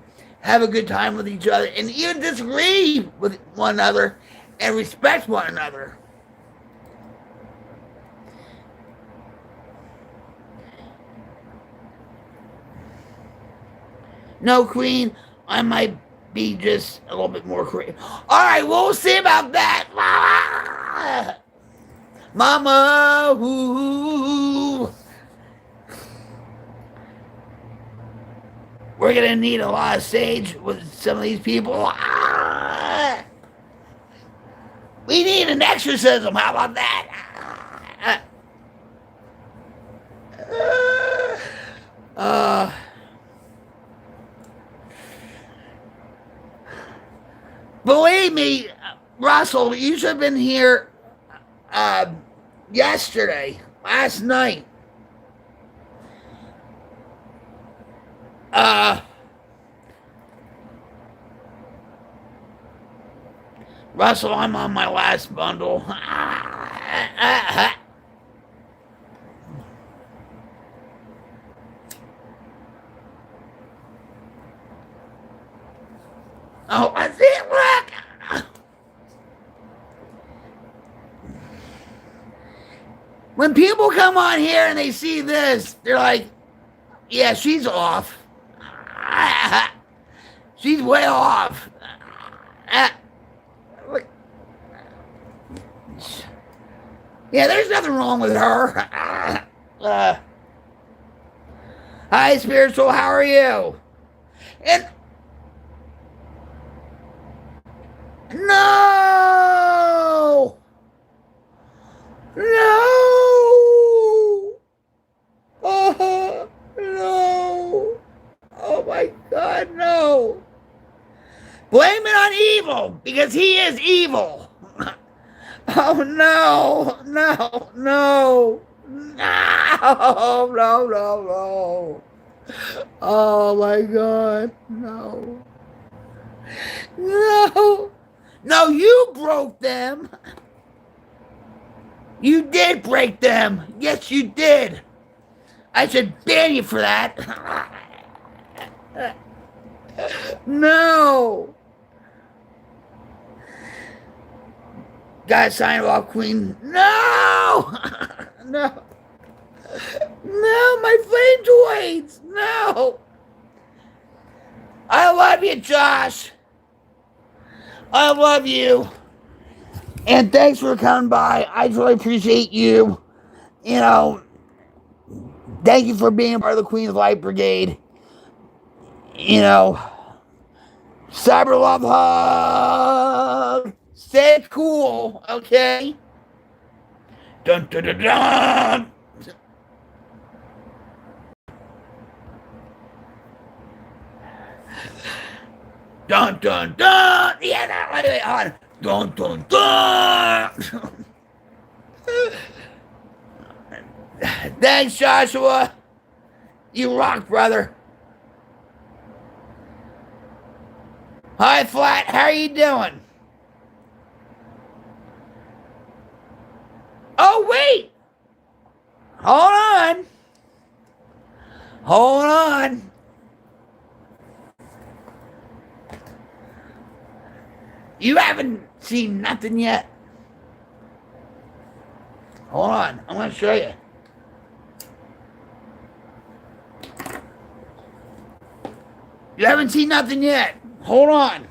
S1: have a good time with each other, and even disagree with one another and respect one another. No, Queen, I might be just a little bit more crazy. All right, we'll see about that. Mama, ooh. We're going to need a lot of sage with some of these people. We need an exorcism. How about that? Believe me, Russell, you should have been here last night. Russell, I'm on my last bundle. Oh, I see it, look! When people come on here and they see this, they're like, yeah, she's off. She's way off. Yeah, there's nothing wrong with her. Hi, Spiritual, how are you? And no! No! Oh, no! Oh my God, no! Blame it on evil, because he is evil. Oh no, no, no, no, no, no. Oh my God, no. No. No, you broke them. You did break them. Yes, you did. I should ban you for that. No. Gotta sign it off, Queen. No. No. No, my flame toys. No. I love you, Josh. I love you. And thanks for coming by. I really appreciate you. You know, thank you for being part of the Queen of Light Brigade. You know, cyber love hug. Stay cool, okay? Dun dun dun dun. Dun dun dun. Yeah, that on. Dun dun dun. Thanks, Joshua. You rock, brother. Hi, Flat. How are you doing? Oh, wait. Hold on. Hold on. You haven't seen nothing yet. Hold on. I'm going to show you. You haven't seen nothing yet. Hold on.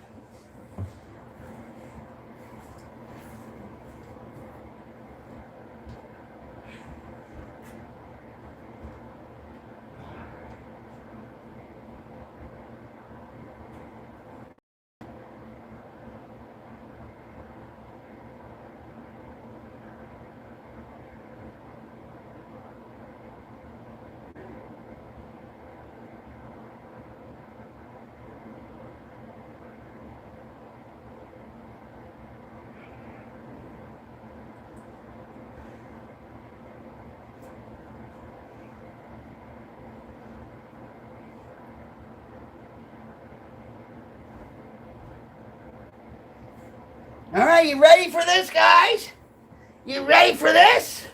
S1: All right, you ready for this, guys? You ready for this?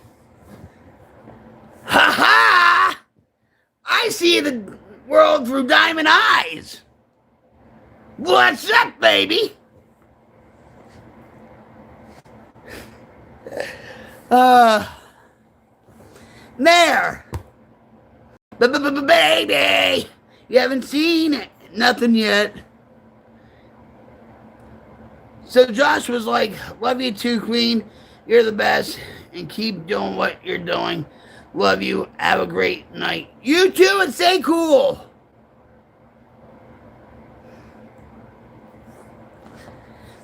S1: Ha ha! I see the world through diamond eyes. What's up, baby? There. Baby! You haven't seen nothing yet. So Josh was like, love you too, Queen. You're the best. And keep doing what you're doing. Love you. Have a great night. You too, and stay cool.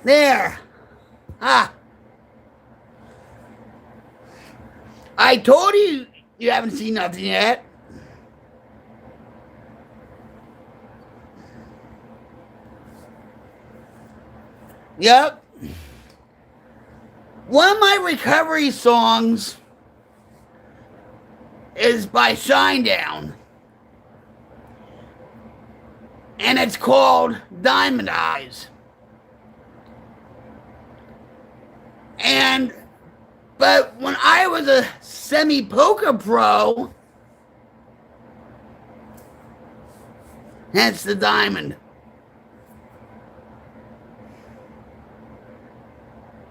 S1: There. Ah. I told you you haven't seen nothing yet. Yep. One of my recovery songs is by Shinedown. And it's called Diamond Eyes. But when I was a semi-poker pro, hence the diamond.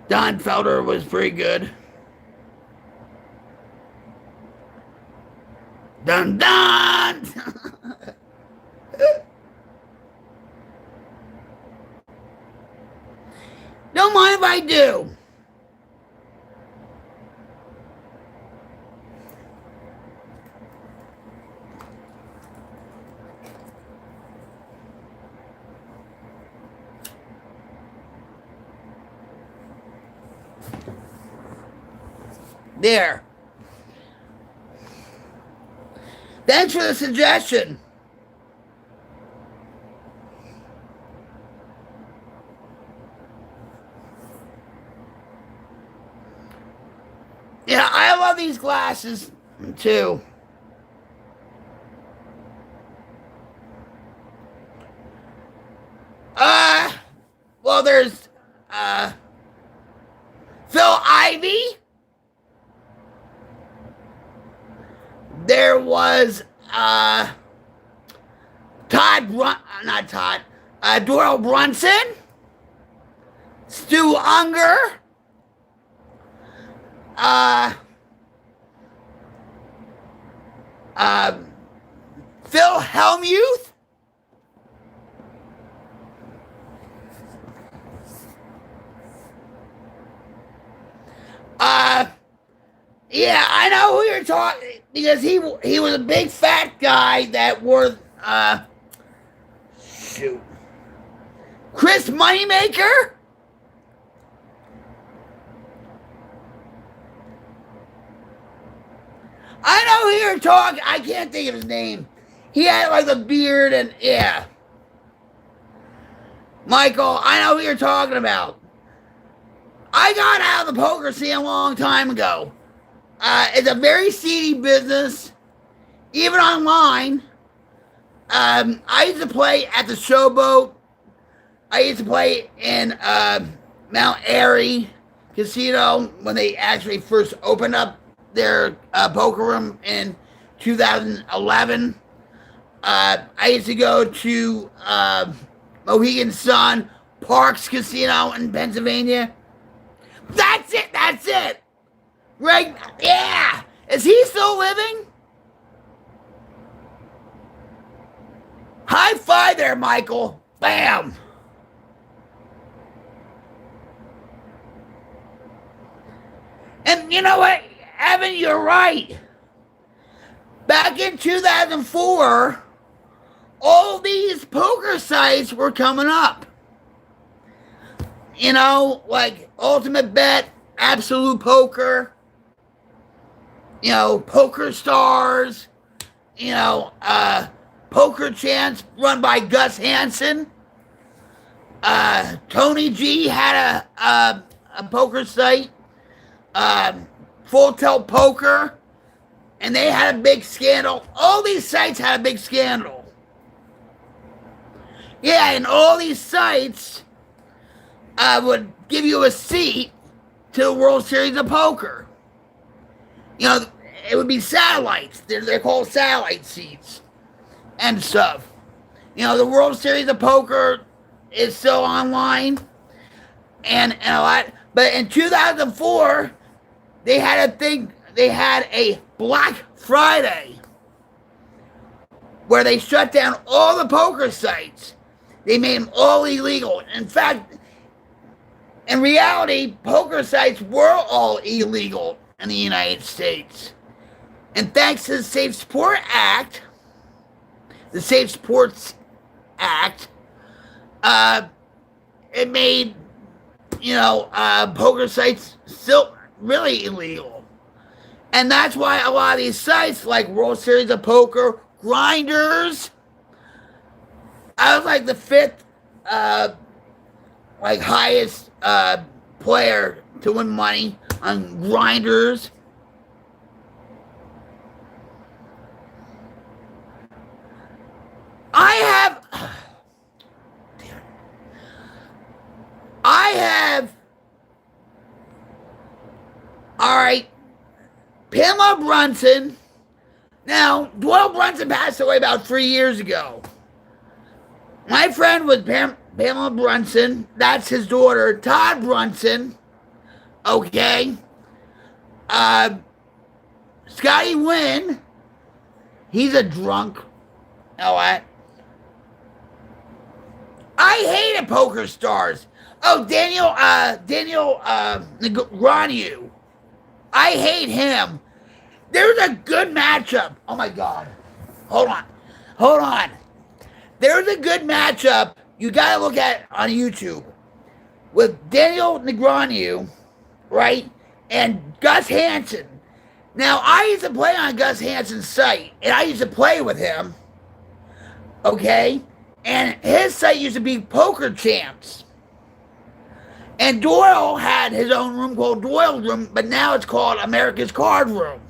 S1: Don Felder was pretty good. Dun dun! Don't mind if I do. There. Thanks for the suggestion. Yeah, I love these glasses too. Well, there's Phil Ivey. There was Doral Brunson, Stu Unger, Phil Hellmuth, Yeah, I know who you're talking, because he was a big fat guy that wore shoot, Chris Moneymaker. I know who you're talking. I can't think of his name. He had like a beard and yeah. Michael, I know who you're talking about. I got out of the poker scene a long time ago. It's a very seedy business, even online. I used to play at the Showboat. I used to play in Mount Airy Casino when they actually first opened up their poker room in 2011. I used to go to Mohegan Sun Parks Casino in Pennsylvania. That's it. That's it. Right? Yeah. Is he still living? High five there, Michael. Bam. And you know what, Evan, you're right. Back in 2004, all these poker sites were coming up. You know, like Ultimate Bet, Absolute Poker, you know, Poker Stars, you know, Poker Chance run by Gus Hansen. Tony G had a poker site, Full Tilt Poker, and they had a big scandal. All these sites had a big scandal. Yeah, and all these sites would give you a seat to the World Series of Poker. You know, it would be satellites. They're called satellite seats and stuff. You know, the World Series of Poker is still online and a lot. But in 2004, they had a thing. They had a Black Friday where they shut down all the poker sites. They made them all illegal. In fact, in reality, poker sites were all illegal in the United States. And thanks to the Safe Sport Act, the Safe Sports Act, it made, you know, poker sites still really illegal. And that's why a lot of these sites, like World Series of Poker, Grinders, I was like the fifth, like highest player to win money on Grinders. All right, Pamela Brunson. Now, Doyle Brunson passed away about 3 years ago. My friend was Pamela Brunson. That's his daughter, Todd Brunson. Okay. Scotty Wynn. He's a drunk. You know what? I hated Poker Stars. Oh, Daniel Negreanu. I hate him. There's a good matchup. Oh my God. Hold on. There's a good matchup you gotta look at on YouTube with Daniel Negreanu, right? And Gus Hansen. Now, I used to play on Gus Hansen's site, and I used to play with him, okay? And his site used to be Poker Champs. And Doyle had his own room called Doyle's Room, but now it's called America's Card Room.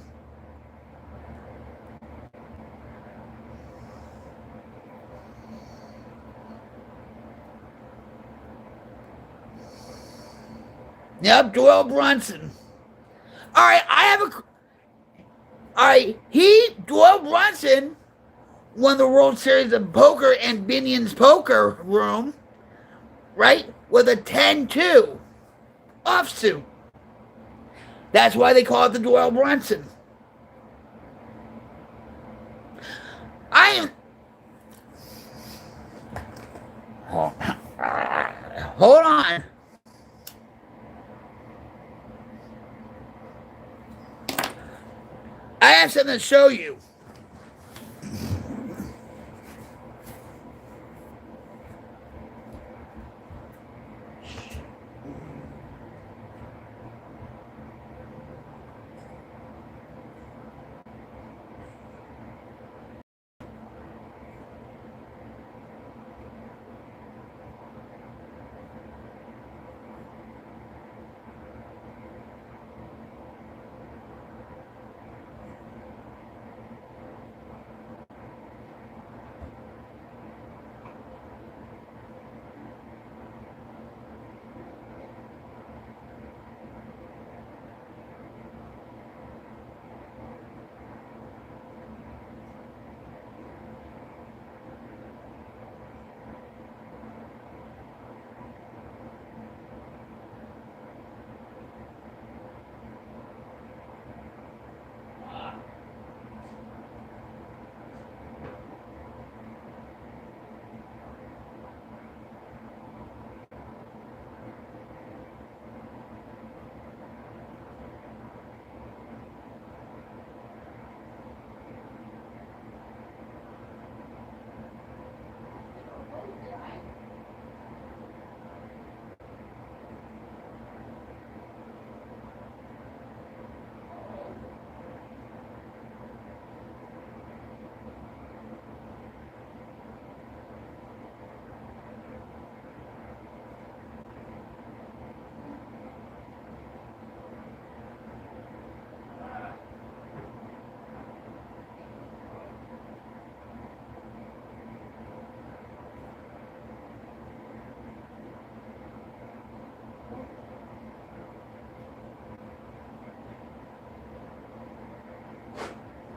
S1: Yep, Doyle Brunson. All right, Doyle Brunson won the World Series of Poker in Binion's Poker Room, right, with a 10-2 offsuit. That's why they call it the Doyle Brunson. Hold on. have something to show you.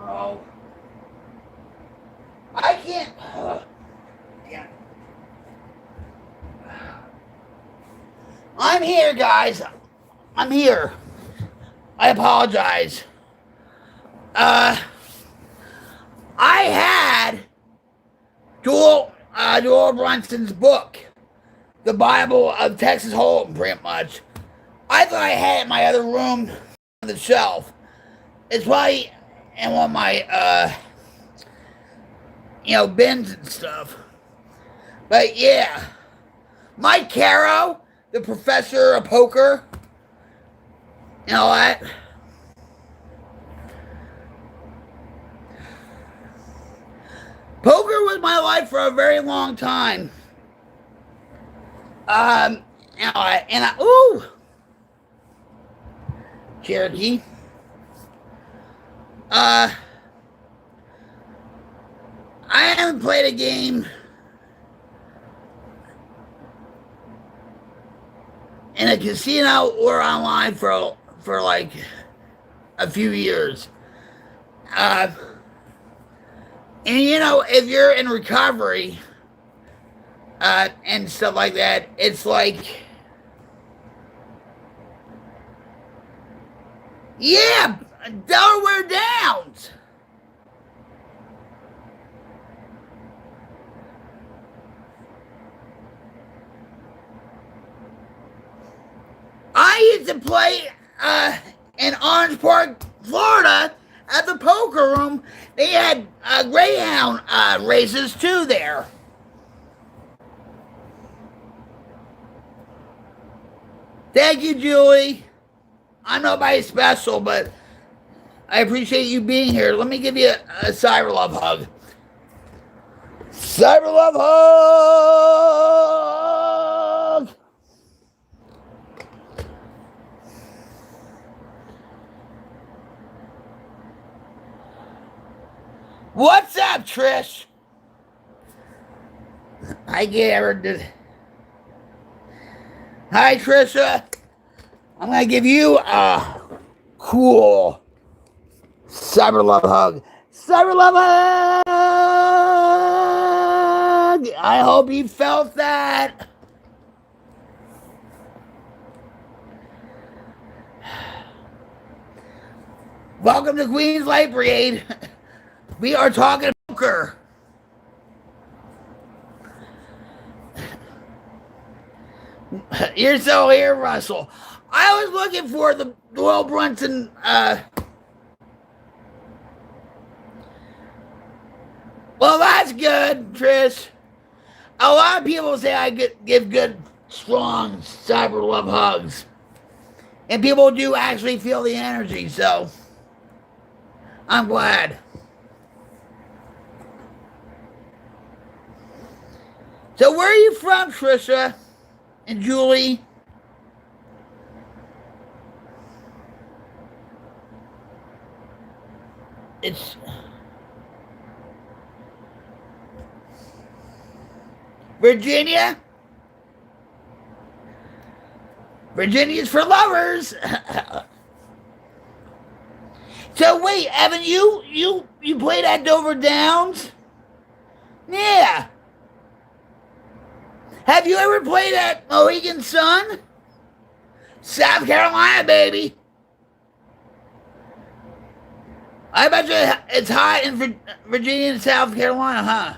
S1: Oh. I can't. Damn. I'm here, guys. I'm here. I apologize. I had Joel Brunson's book, The Bible of Texas Hold'em, pretty much. I thought I had it in my other room on the shelf. It's probably in one of my, bins and stuff. But yeah, Mike Caro, the professor of poker, you know what? Poker was my life for a very long time. Ooh, Cherokee. I haven't played a game in a casino or online for like a few years. And if you're in recovery and stuff like that, it's like, yeah, Delaware Downs. I used to play in Orange Park, Florida, at the poker room. They had Greyhound races too there. Thank you, Julie. I'm nobody special, but I appreciate you being here. Let me give you a cyber love hug. Cyber love hug! What's up, Trish? I did. Hi, Trisha. I'm gonna give you a cool cyber love hug. Cyber love hug! I hope you felt that. Welcome to Queens Light Brigade. We are talking poker. You're so here, Russell. I was looking for the Joel Brunson Well, that's good, Trish. A lot of people say I give good, strong cyber love hugs. And people do actually feel the energy, so I'm glad. So where are you from, Trisha and Julie? It's Virginia. Virginia's for lovers. So wait, Evan, you played at Dover Downs? Yeah. Have you ever played at Mohegan Sun? South Carolina, baby. I bet you it's hot in Virginia and South Carolina, huh?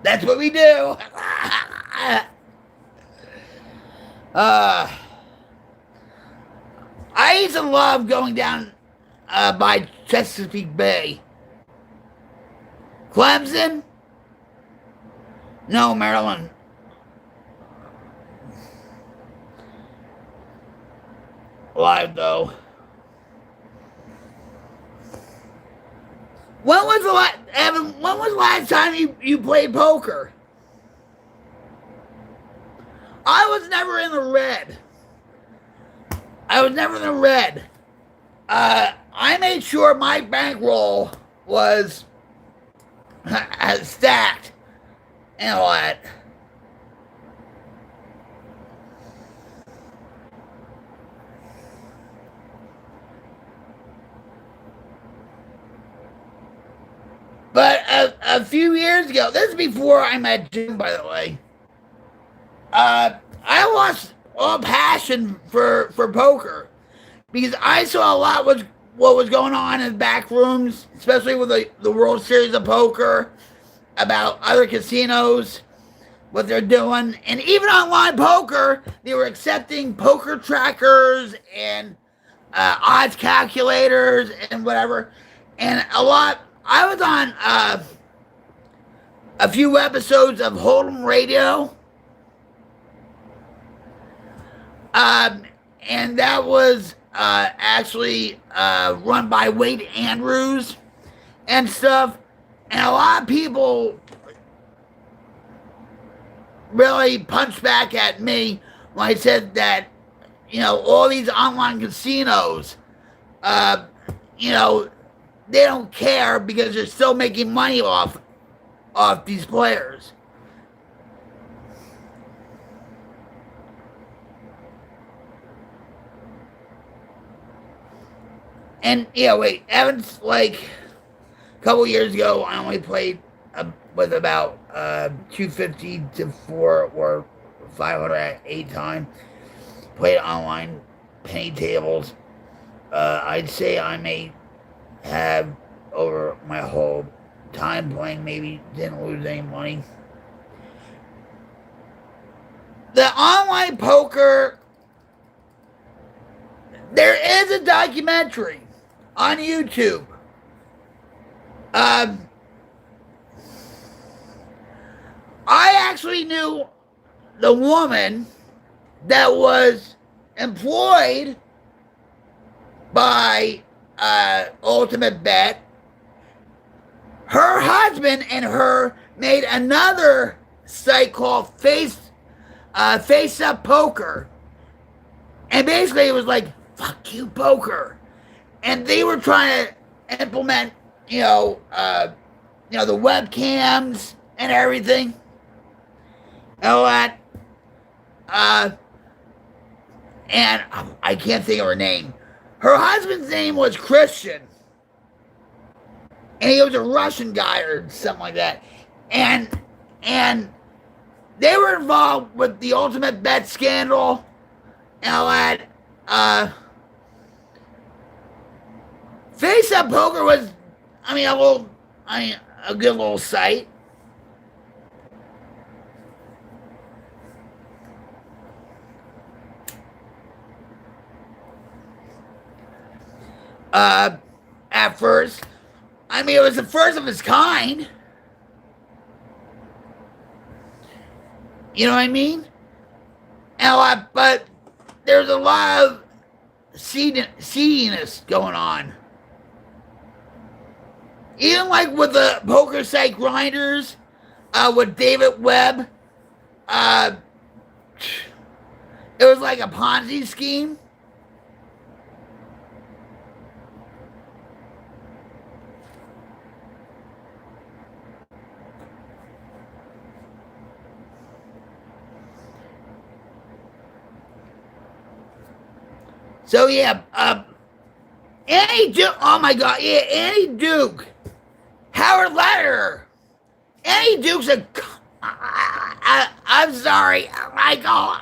S1: That's what we do. I used to love going down by Chesapeake Bay. Clemson? No, Maryland. Live though. When was the last, Evan? When was the last time you played poker? I was never in the red. I was never in the red. I made sure my bankroll was stacked and all that. But a few years ago, this is before I met Jim, by the way, I lost all passion for poker because I saw a lot was what was going on in back rooms, especially with the World Series of Poker, about other casinos, what they're doing, and even online poker, they were accepting poker trackers and odds calculators and whatever, and a lot. I was on a few episodes of Hold'em Radio, and that was actually run by Wade Andrews and stuff. And a lot of people really punched back at me when I said that, all these online casinos, they don't care because they're still making money off these players. And wait, Evan's like a couple years ago, I only played with about 250 to 4 or 500 at 8 time. Played online penny tables. I'd say I may have over my whole time playing, maybe didn't lose any money. The online poker, there is a documentary on YouTube. I actually knew the woman that was employed by Ultimate Bet. Her husband and her made another site called Face Up Poker, and basically it was like fuck you poker, and they were trying to implement the webcams and everything and all that. And I can't think of her name. Her husband's name was Christian, and he was a Russian guy or something like that. And they were involved with the Ultimate Bet scandal and all that. Face Up Poker was, a good little site. At first, I mean, it was the first of its kind. You know what I mean? But there's a lot of seediness going on. Even like with the poker site grinders, with David Webb, it was like a Ponzi scheme. So yeah, Annie Duke. Oh my God, yeah, Annie Duke, Howard Lederer. Annie Duke's a. I'm sorry, Michael.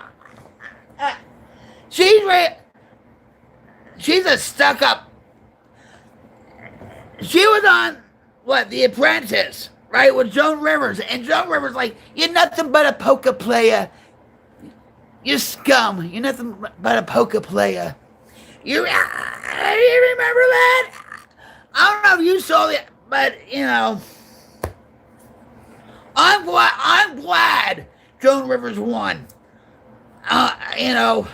S1: She's a stuck-up. She was on what, The Apprentice, right, with Joan Rivers, and Joan Rivers like, you're nothing but a poker player. You're scum. You're nothing but a poker player. You remember that? I don't know if you saw it, but you know, I'm glad Joan Rivers won. You know.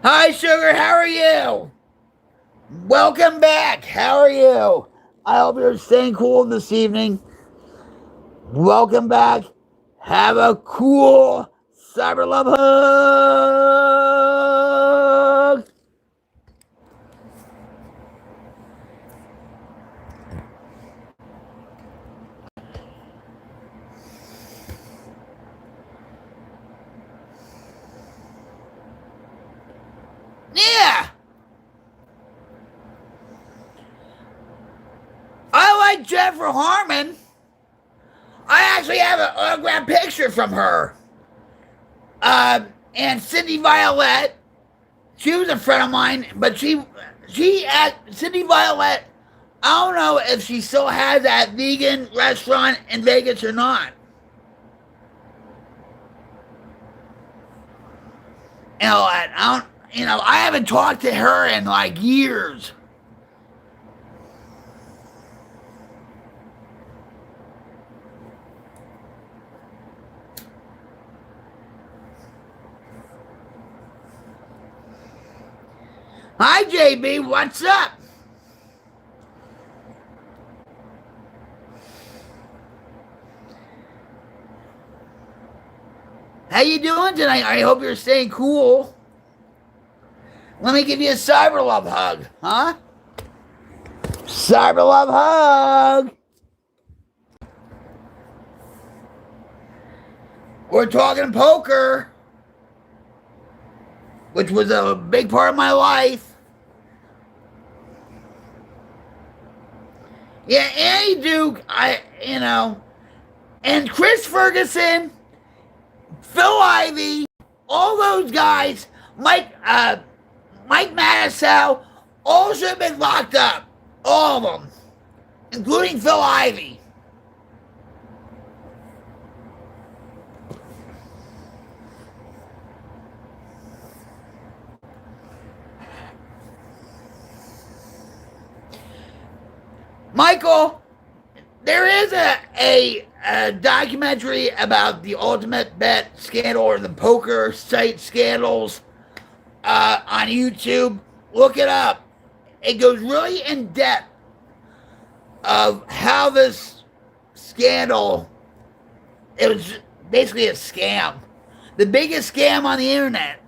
S1: Hi, Sugar. How are you? Welcome back. How are you? I hope you're staying cool this evening. Welcome back. Have a cool Cyber Love hug. Yeah. I like Jennifer Harmon. I actually have an autographed picture from her. And Cindy Violet, she was a friend of mine, but Cindy Violet, I don't know if she still has that vegan restaurant in Vegas or not. I haven't talked to her in like years. Hi, JB, what's up? How you doing tonight? I hope you're staying cool. Let me give you a Cyber Love hug, huh? Cyber Love hug. We're talking poker, which was a big part of my life. Yeah, Annie Duke, and Chris Ferguson, Phil Ivey, all those guys, Mike Matusow, all should have been locked up. All of them, including Phil Ivey. Michael, there is a documentary about the Ultimate Bet scandal or the poker site scandals on YouTube. Look it up. It goes really in depth of how this scandal, it was basically a scam. The biggest scam on the internet.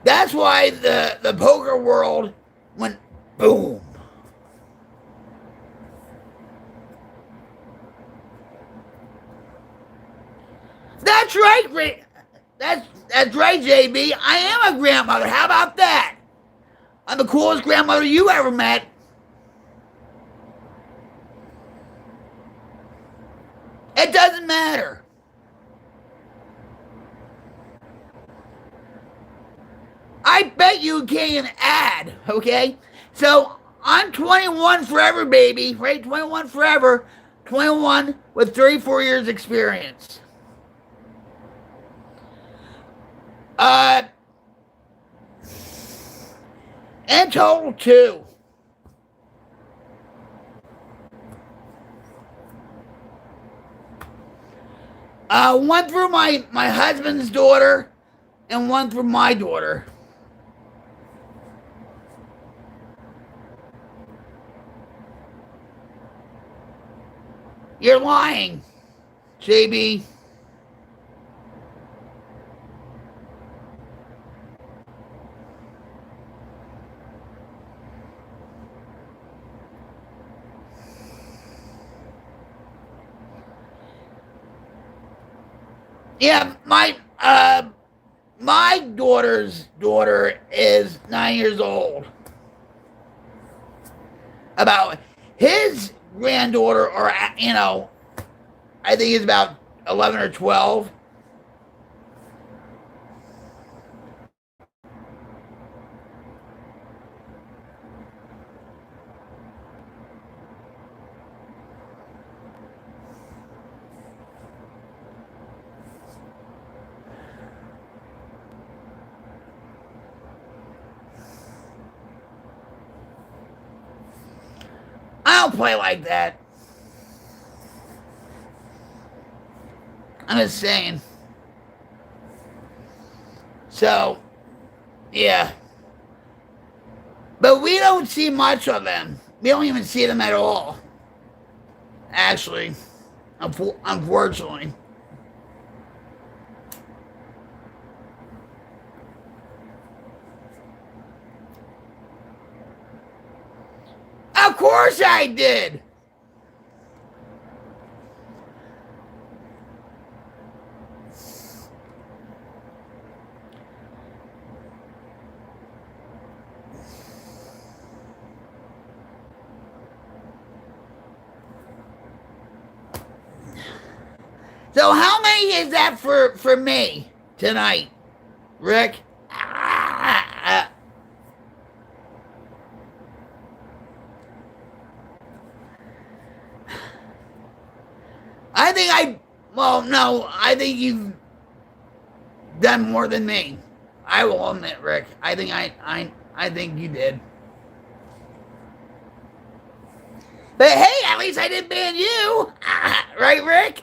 S1: That's why the poker world went boom. That's right, that's right, JB. I am a grandmother. How about that? I'm the coolest grandmother you ever met. It doesn't matter. I bet you can't even add, okay? So I'm 21 forever, baby, right? 21 forever. 21 with 34 years experience. In total, 2. One through my husband's daughter and one through my daughter. You're lying, JB. Yeah, my daughter's daughter is 9 years old. About his granddaughter, or I think he's about 11 or 12. I don't play like that. I'm just saying. So, yeah. But we don't see much of them. We don't even see them at all. Actually, unfortunately. Of course I did. So how many is that for me tonight, Rick? I think I think you've done more than me. I will admit, Rick. I think I think you did. But hey, at least I didn't ban you. Right, Rick?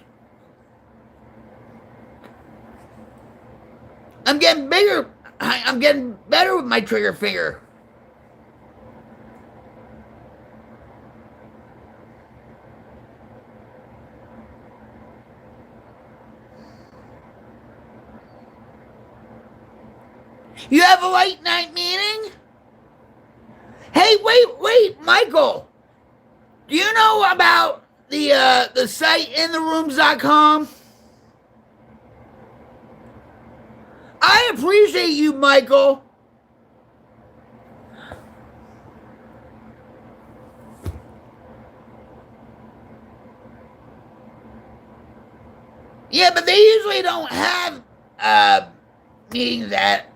S1: I'm getting bigger. I'm getting better with my trigger finger. You have a late night meeting? Hey, wait, Michael. Do you know about the site intherooms.com? I appreciate you, Michael. Yeah, but they usually don't have meetings at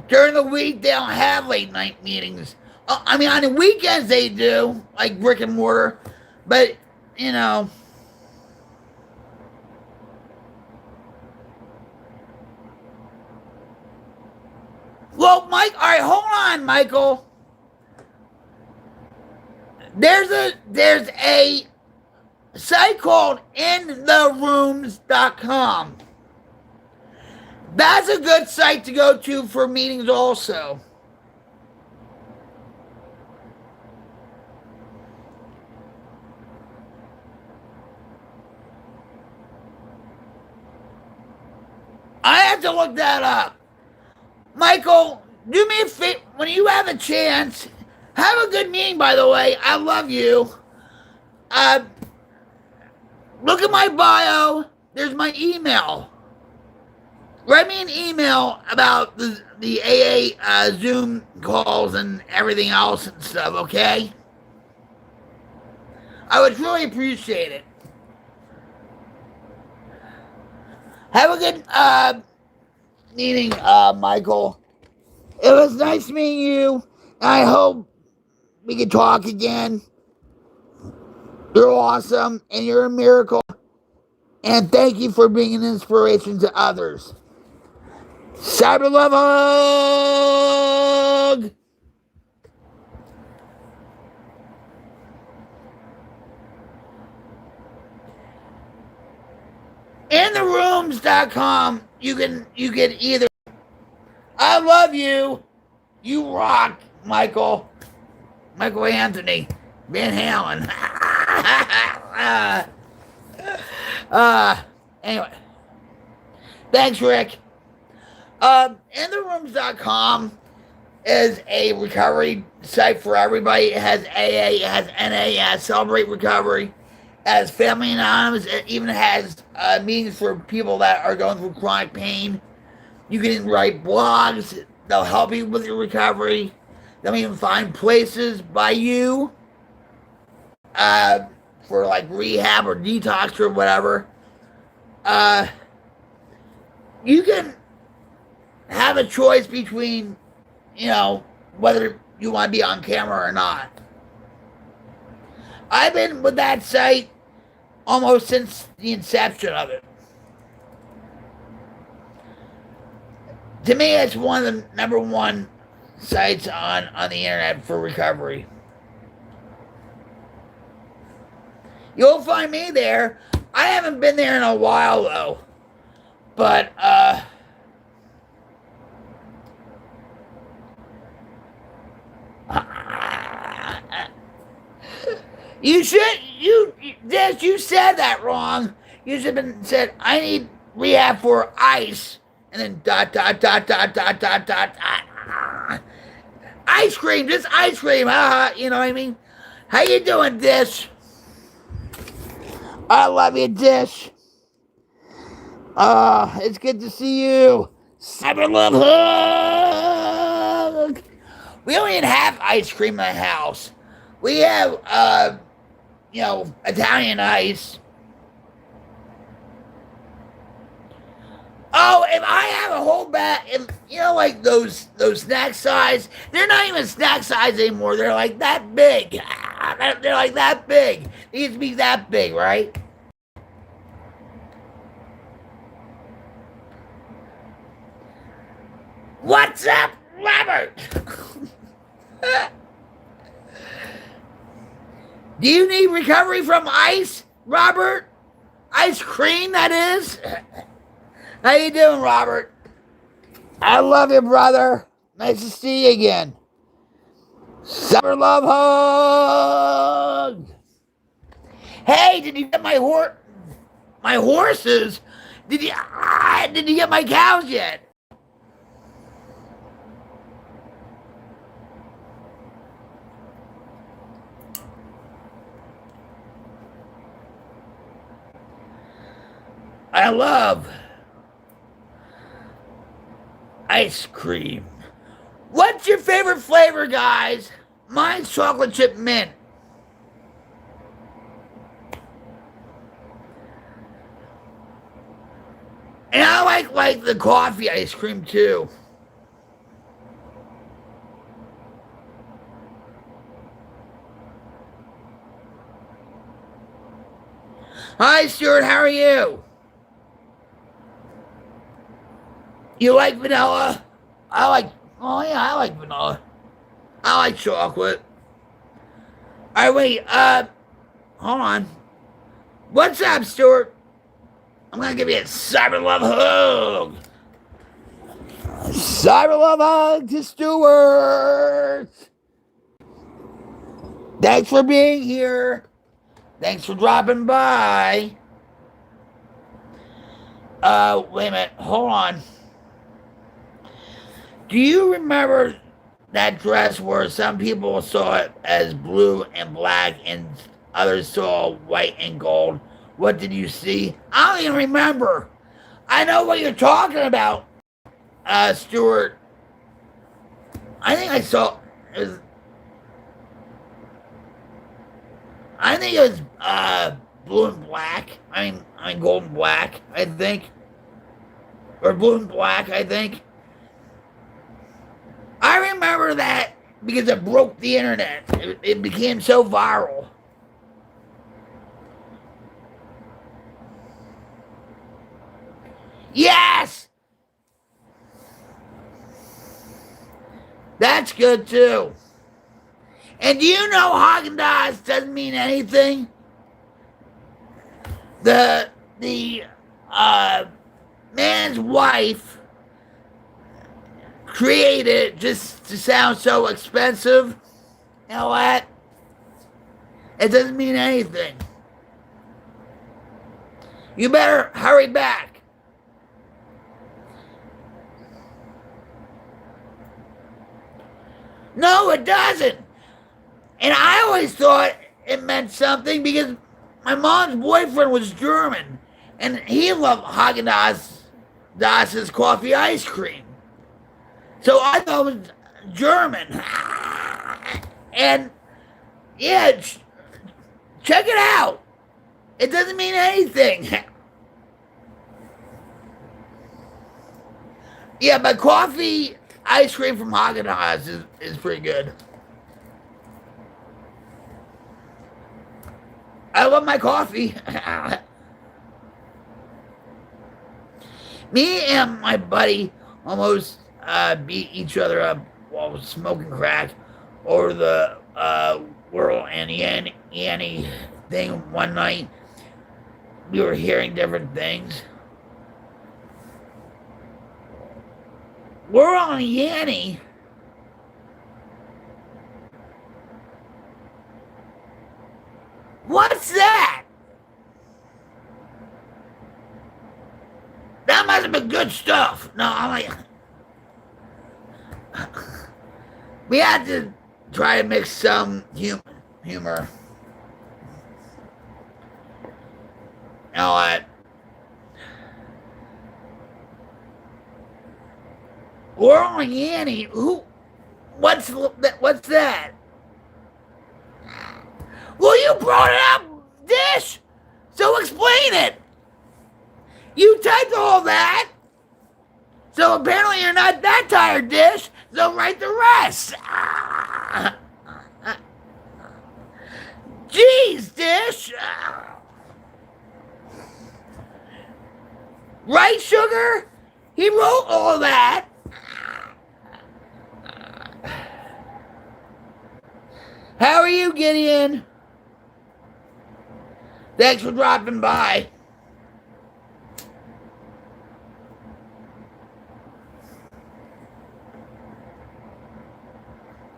S1: during the week. They don't have late night meetings. I mean, on the weekends they do, like brick and mortar, but you know. Well, all right, hold on, Michael. There's a site called intherooms.com. That's a good site to go to for meetings also. I have to look that up. Michael, do me a favor. When you have a chance, have a good meeting, by the way. I love you. Look at my bio. There's my email. Write me an email about the AA Zoom calls and everything else and stuff, okay? I would really appreciate it. Have a good meeting, Michael. It was nice meeting you. I hope we can talk again. You're awesome, and you're a miracle. And thank you for being an inspiration to others. Cyber love hug! InTheRooms.com. You can either. I love you. You rock, Michael. Michael Anthony Van Halen. Anyway. Thanks, Rick. InTheRooms.com is a recovery site for everybody. It has AA, it has NA, it has Celebrate Recovery, it has Family Anonymous, it even has meetings for people that are going through chronic pain. You can write blogs, they'll help you with your recovery. They'll even find places by you for like rehab or detox or whatever. You can have a choice between, whether you want to be on camera or not. I've been with that site almost since the inception of it. To me, it's one of the number one sites on the internet for recovery. You'll find me there. I haven't been there in a while, though. But, you said that wrong. You should have said, I need rehab for ice. And then ... Ice cream, just ice cream. You know what I mean? How you doing, Dish? I love you, Dish. It's good to see you. Cyber love hug. We don't even have ice cream in the house. We have, Italian ice. Oh, if I have a whole bag, like those snack size, they're not even snack size anymore. They're like that big. They're like that big. They used to be that big, right? What's up, Robert? Do you need recovery from ice, Robert? Ice cream, that is? How you doing, Robert? I love you, brother. Nice to see you again. Summer love hug. Hey, did you get my horses? Did you get my cows yet? I love ice cream. What's your favorite flavor, guys? Mine's chocolate chip mint. And I like the coffee ice cream too. Hi, Stuart. How are you? You like vanilla? I like vanilla. I like chocolate. Alright, wait, hold on. What's up, Stuart? I'm gonna give you a cyber love hug. Cyber love hug to Stuart. Thanks for being here. Thanks for dropping by. Wait a minute, hold on. Do you remember that dress where some people saw it as blue and black and others saw white and gold? What did you see? I don't even remember. I know what you're talking about, Stuart. I think I saw it was. I think it was blue and black. I mean gold and black. I think, or blue and black. I think. I remember that because it broke the internet. It became so viral. That's good too. And do you know Haagen-Dazs doesn't mean anything? The man's wife created it just to sound so expensive. You know what? It doesn't mean anything. You better hurry back. No, it doesn't. And I always thought it meant something because my mom's boyfriend was German, and he loved Haagen-Dazs' coffee ice cream. So I thought it was German. And yeah, check it out. It doesn't mean anything. Yeah, but coffee ice cream from Haagen-Dazs is pretty good. I love my coffee. Me and my buddy almost beat each other up while smoking crack over the Whirl and Yanny thing one night. We were hearing different things. Whirl and Yanny? What's that? That must have been good stuff. No, I'm like... We had to try to mix some humor. You know what? Whirl and Yanny? Who? What's that? Well, you brought it up, Dish. So explain it. You typed all that. So apparently you're not that tired, Dish. So write the rest. Jeez, Dish. Right, Sugar? He wrote all that. How are you, Gideon? Thanks for dropping by.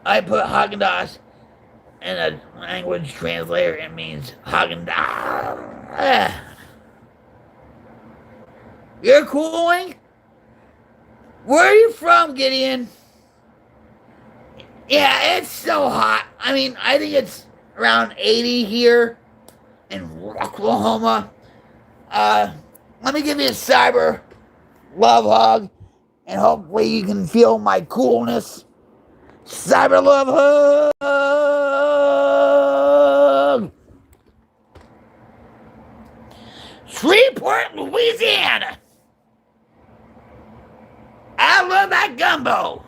S1: I put Haagen-Dazs in a language translator. It means Haagen-Dazs. You're cooling? Where are you from, Gideon? Yeah, it's so hot. I mean, I think it's around 80 here in Oklahoma. Let me give you a cyber love hug, and hopefully you can feel my coolness. Cyber love hug! Shreveport, Louisiana. I love that gumbo.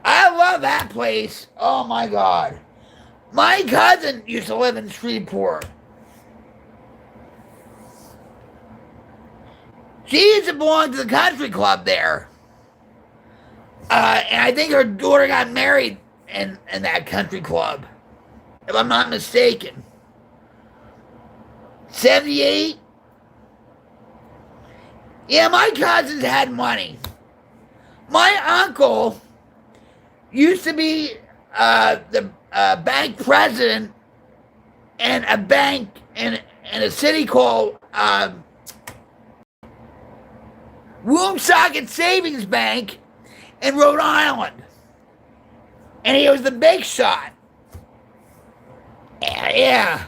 S1: I love that place. Oh my God. My cousin used to live in Shreveport. She used to belong to the country club there. And I think her daughter got married in that country club, if I'm not mistaken. 78? Yeah, my cousins had money. My uncle used to be the bank president in a bank in a city called Woonsocket Savings Bank in Rhode Island. And he was the big shot. Yeah.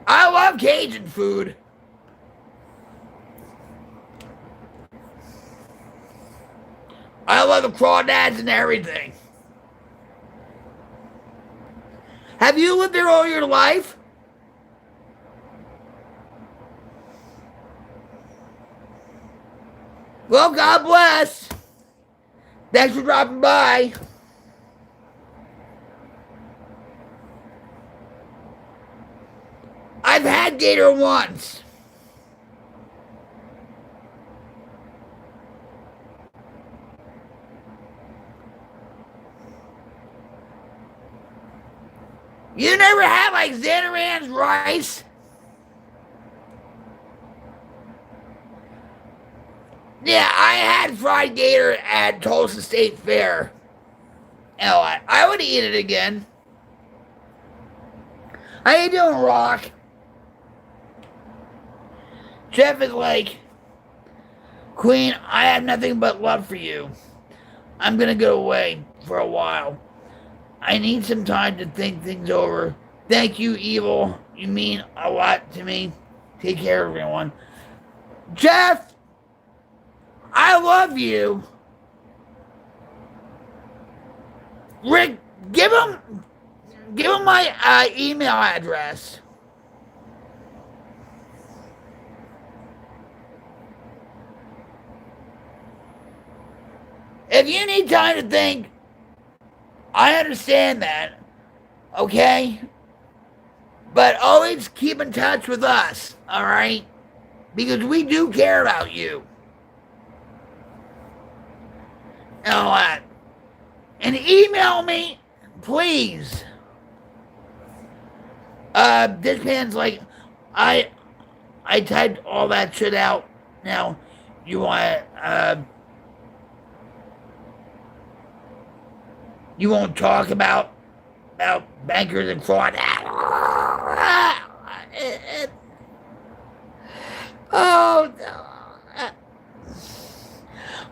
S1: I love Cajun food. I love the crawdads and everything. Have you lived there all your life? Well, God bless. Thanks for dropping by. I've had gator once. You never had like Xanaran's rice? Yeah, I had fried gator at Tulsa State Fair. And I would eat it again. How you doing, Rock? Jeff is like, Queen, I have nothing but love for you. I'm gonna go away for a while. I need some time to think things over. Thank you, Evil. You mean a lot to me. Take care, everyone. Jeff, I love you. Rick, give him my email address. If you need time to think, I understand that, okay? But always keep in touch with us, all right? Because we do care about you. And all that. And email me, please. This man's like, I typed all that shit out. Now, you want you won't talk about bankers and fraud. Oh,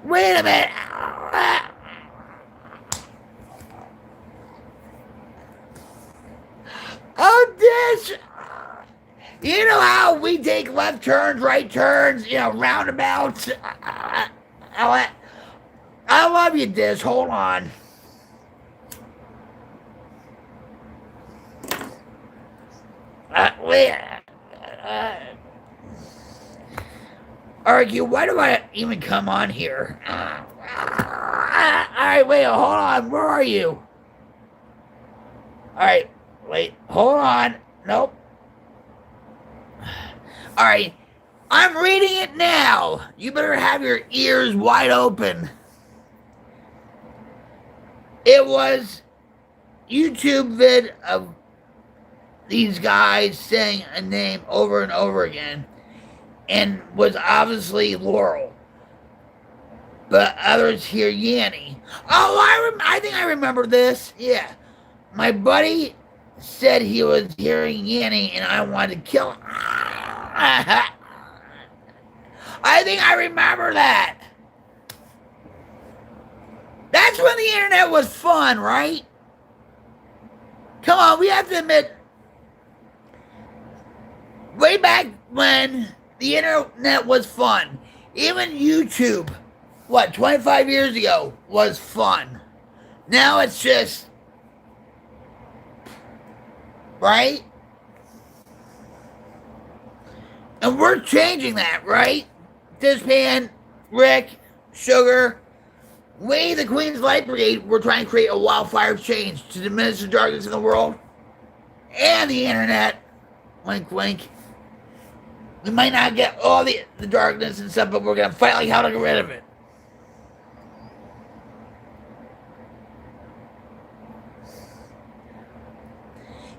S1: wait a minute. Oh, this. You know how we take left turns, right turns, roundabouts? I love you, Dish. Hold on. Wait. Argue, why do I even come on here? Alright, wait, hold on. Where are you? Alright, wait, hold on. Nope. Alright, I'm reading it now. You better have your ears wide open. It was YouTube vid of these guys saying a name over and over again, and was obviously Laurel. But others hear Yanny. Oh, I think I remember this. Yeah. My buddy said he was hearing Yanny and I wanted to kill him. I think I remember that. That's when the internet was fun, right? Come on, we have to admit, way back when the internet was fun, even YouTube, 25 years ago, was fun. Now it's just, right? And we're changing that, right? Dishpan, Rick, Sugar, we, the Queen's Light Brigade, we're trying to create a wildfire change to diminish the darkness in the world and the internet. Wink, wink. We might not get all the darkness and stuff, but we're going to fight like hell to get rid of it.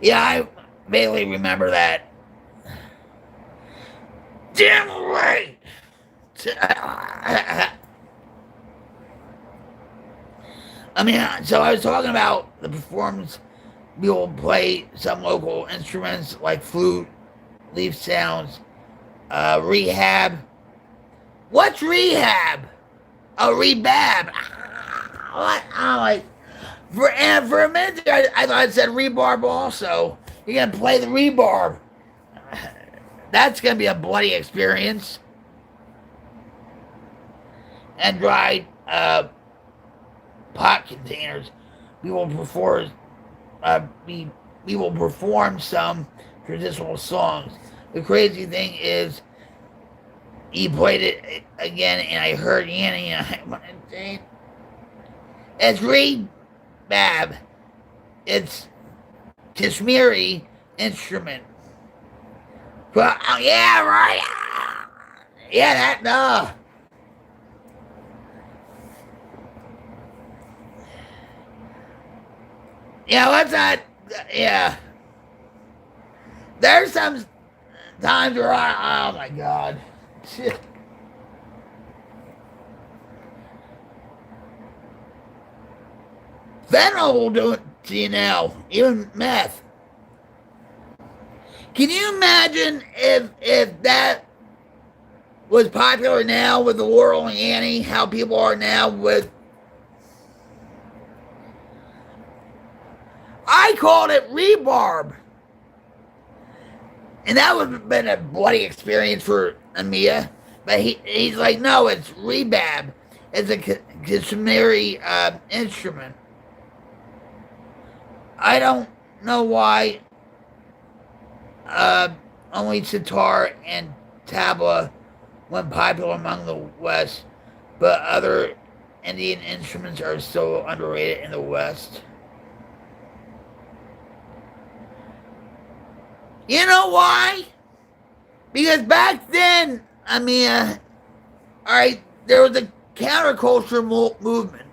S1: Yeah, I vaguely remember that. Damn right! I mean, so I was talking about the performance. We will play some local instruments like flute, leaf sounds, rehab. What's rehab? Oh, rebab. What? I'm like, for a minute there, I thought it said rebarb also. You're going to play the rebarb. That's going to be a bloody experience. And dried pot containers. We will perform some traditional songs. The crazy thing is, he played it again, and I heard Yanny, and it's rebab. It's Kashmiri instrument. Well, yeah, right. Yeah, that, no. Yeah, let's not, yeah. there's some times where oh my God. Shit. Fentanyl will do it to you now, even meth. Can you imagine if that was popular now with the Laurel and Annie, how people are now with... I called it rebarb. And that would have been a bloody experience for Amia. But he's like, no, it's rebab. It's a customary instrument. I don't know why only sitar and tabla went popular among the West, but other Indian instruments are still underrated in the West. You know why? Because back then, I mean, alright, there was a counterculture movement,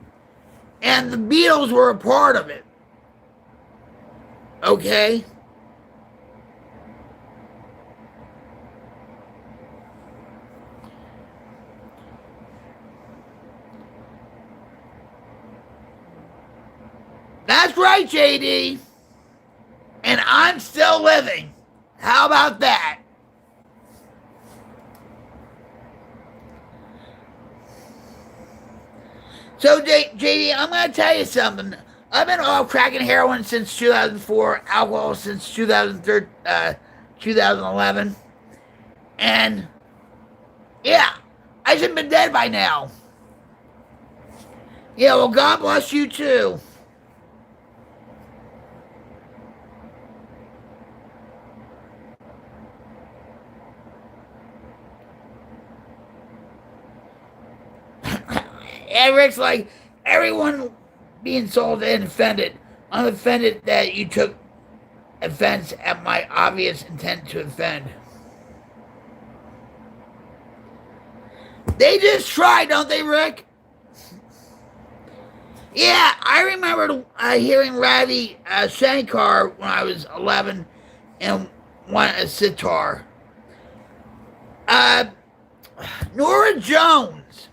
S1: and the Beatles were a part of it. Okay? That's right, JD. And I'm still living. How about that? So, JD, I'm going to tell you something. I've been off cracking heroin since 2004, alcohol since 2011. And, yeah, I should have been dead by now. Yeah, well, God bless you, too. Eric's like, everyone being insulted and offended. I'm offended that you took offense at my obvious intent to offend. They just try, don't they, Rick? Yeah, I remember hearing Ravi Shankar when I was 11 and wanted a sitar. Nora Jones.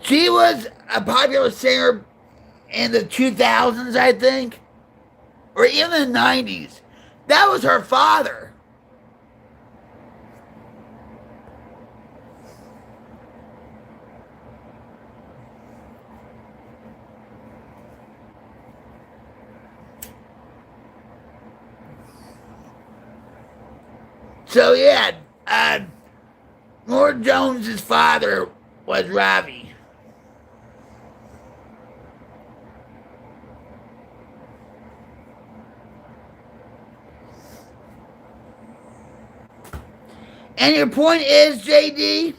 S1: She was a popular singer in the 2000s, I think, or even the 90s. That was her father. So yeah, Nora Jones's father was Ravi. And your point is, JD?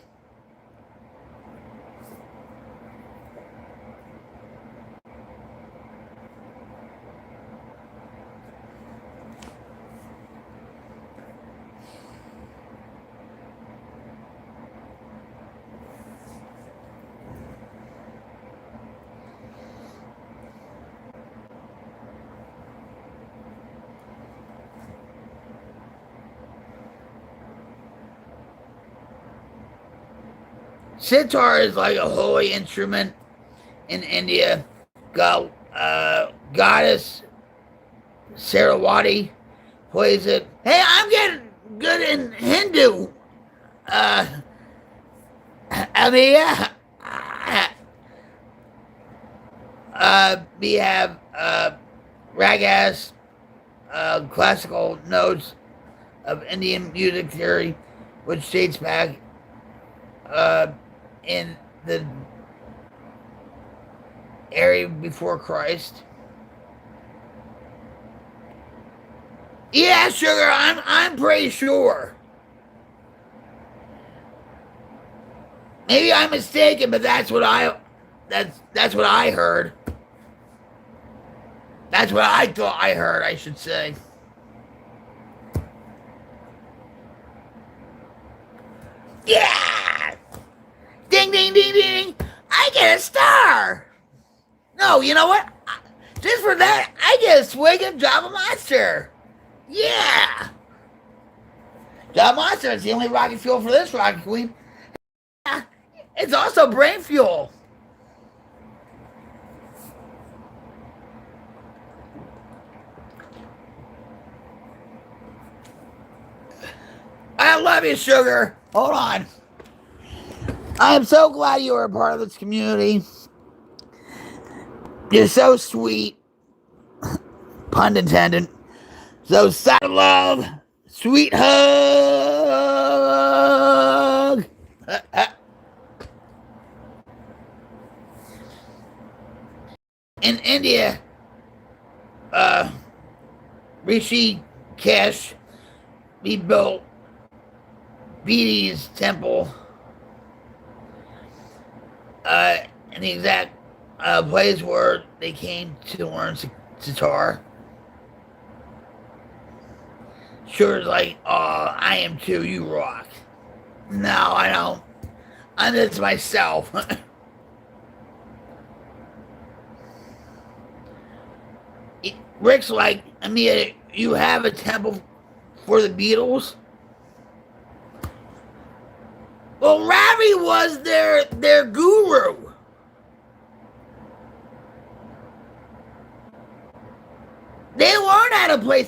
S1: Sitar is like a holy instrument in India. Goddess Sarawati plays it. Hey, I'm getting good in Hindu. We have ragas, classical notes of Indian music theory, which dates back in the area before Christ. Yeah, sugar, I'm pretty sure. Maybe I'm mistaken, but that's what I heard. That's what I thought I heard, I should say. Yeah! Ding, ding, ding, ding! I get a star! No, you know what? Just for that, I get a swig of Java Monster. Yeah! John Monster is the only rocket fuel for this rocket queen. Yeah, it's also brain fuel. I love you, Sugar. Hold on. I am so glad you are a part of this community. You're so sweet. Pun intended. So side of love. Sweet hug. In India, Rishi Kesh rebuilt Bidhi's temple in the exact place where they came to learn sitar. Sure's like, oh, I am too, you rock. No, I don't. I'm just myself. Rick's like, Amia, you have a temple for the Beatles? Well, Ravi was their guru. They learned how to play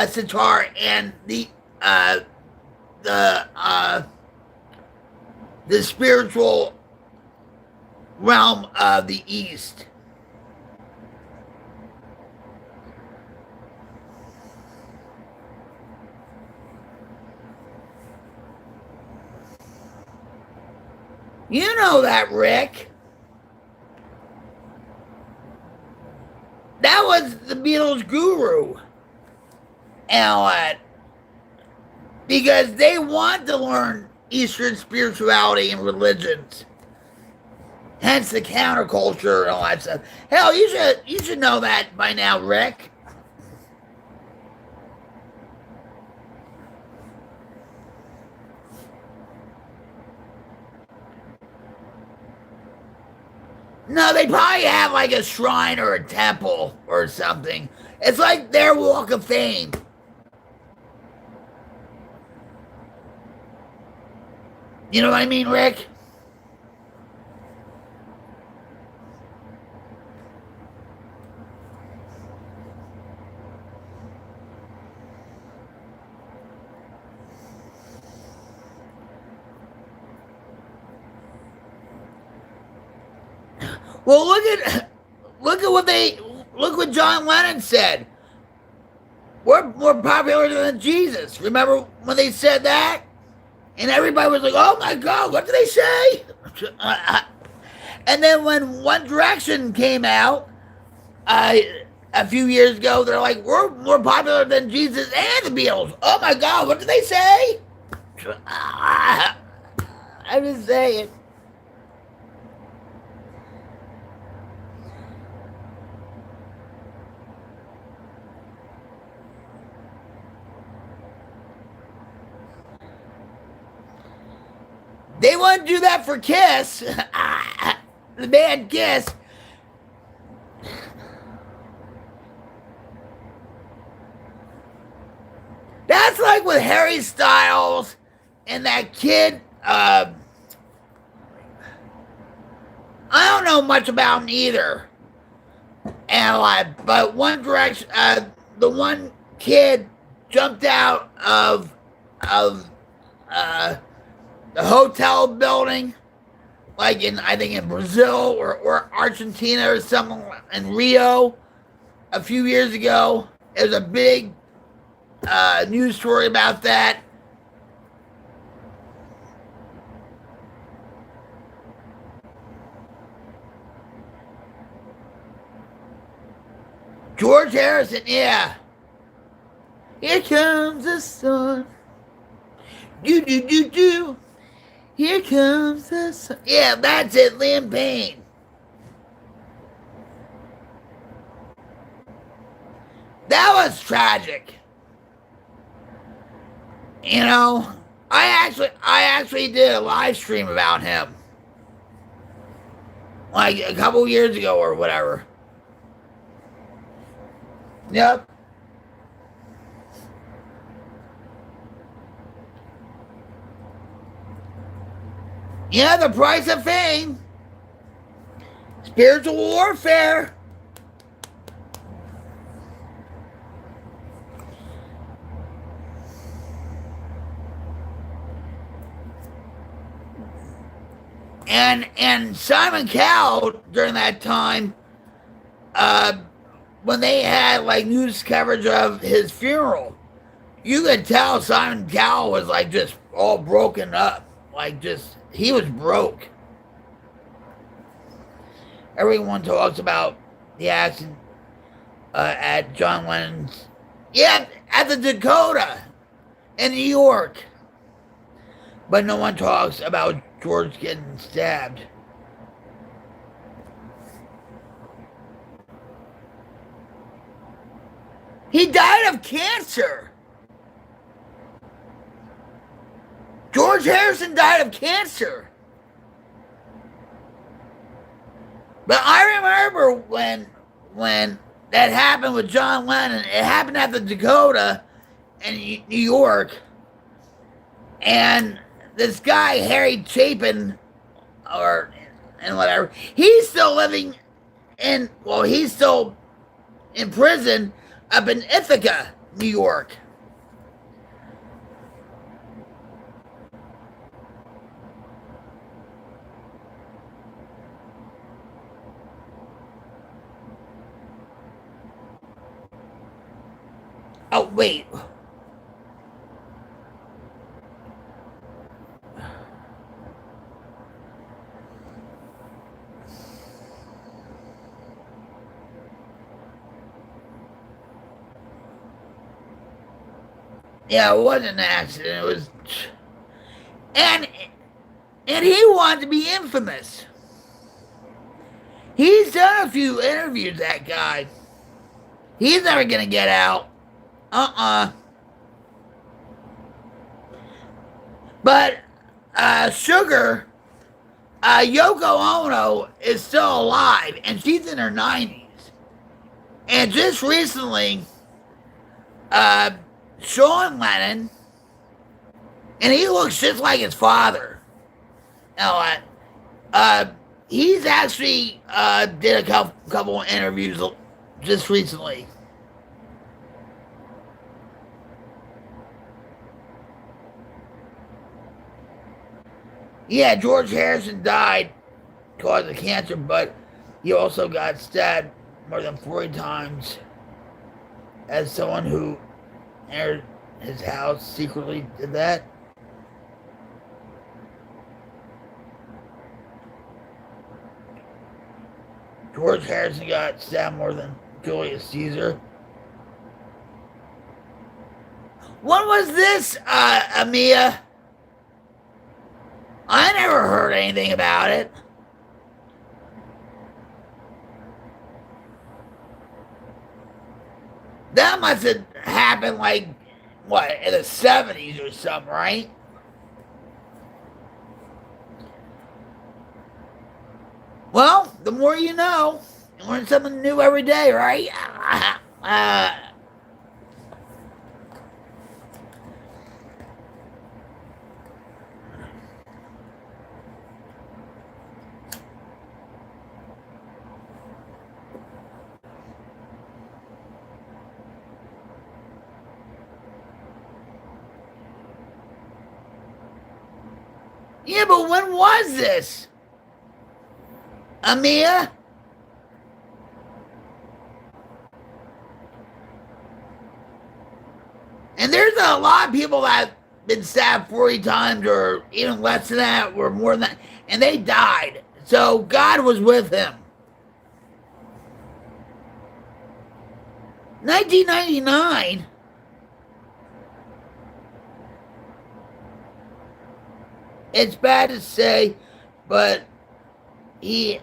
S1: sitar and the spiritual realm of the East. You know that, Rick. That was the Beatles' guru. And because they want to learn Eastern spirituality and religions. Hence the counterculture and all that stuff. Hell, you should know that by now, Rick. No, they probably have like a shrine or a temple or something. It's like their walk of fame. You know what I mean, Rick? Well, look what John Lennon said. We're more popular than Jesus. Remember when they said that? And everybody was like, oh my God, what did they say? And then when One Direction came out a few years ago, they're like, we're more popular than Jesus and the Beatles. Oh my God, what did they say? I'm just saying. They want to do that for Kiss. The band Kiss. That's like with Harry Styles and that kid. I don't know much about him either. And but One Direction, the one kid jumped out of the hotel building, like I think in Brazil or Argentina or something, in Rio a few years ago. There's a big news story about that. George Harrison, yeah. Here comes the sun. Do do do do. Here comes the sun. Yeah, that's it, Liam Payne. That was tragic. You know, I actually did a live stream about him, like a couple years ago or whatever. Yep. Yeah, the price of fame. Spiritual warfare. And Simon Cowell during that time, when they had like news coverage of his funeral, you could tell Simon Cowell was like just all broken up, like just he was broke. Everyone talks about the accident at John Lennon's, yeah, at the Dakota in New York, but no one talks about George getting stabbed. He died of cancer. George Harrison died of cancer. But I remember when that happened with John Lennon. It happened at the Dakota in New York, and this guy Harry Chapin, or and whatever, he's still living in. Well, he's still in prison up in Ithaca, New York. Oh, wait. Yeah, it wasn't an accident. It was, and he wanted to be infamous. He's done a few interviews. That guy. He's never gonna get out. But Sugar, Yoko Ono is still alive, and she's in her 90s. And just recently, Sean Lennon, and he looks just like his father. Now, he's actually did a couple of interviews just recently. Yeah, George Harrison died because of cancer, but he also got stabbed more than 40 times. As someone who entered his house secretly did that. George Harrison got stabbed more than Julius Caesar. What was this, Amia? I never heard anything about it. That must have happened like, what, in the 70s or something, right? Well, the more you know. You learn something new every day, right? Yeah, but when was this? Amia? And there's a lot of people that have been stabbed 40 times or even less than that or more than that, and they died. So God was with him. 1999? It's bad to say, but he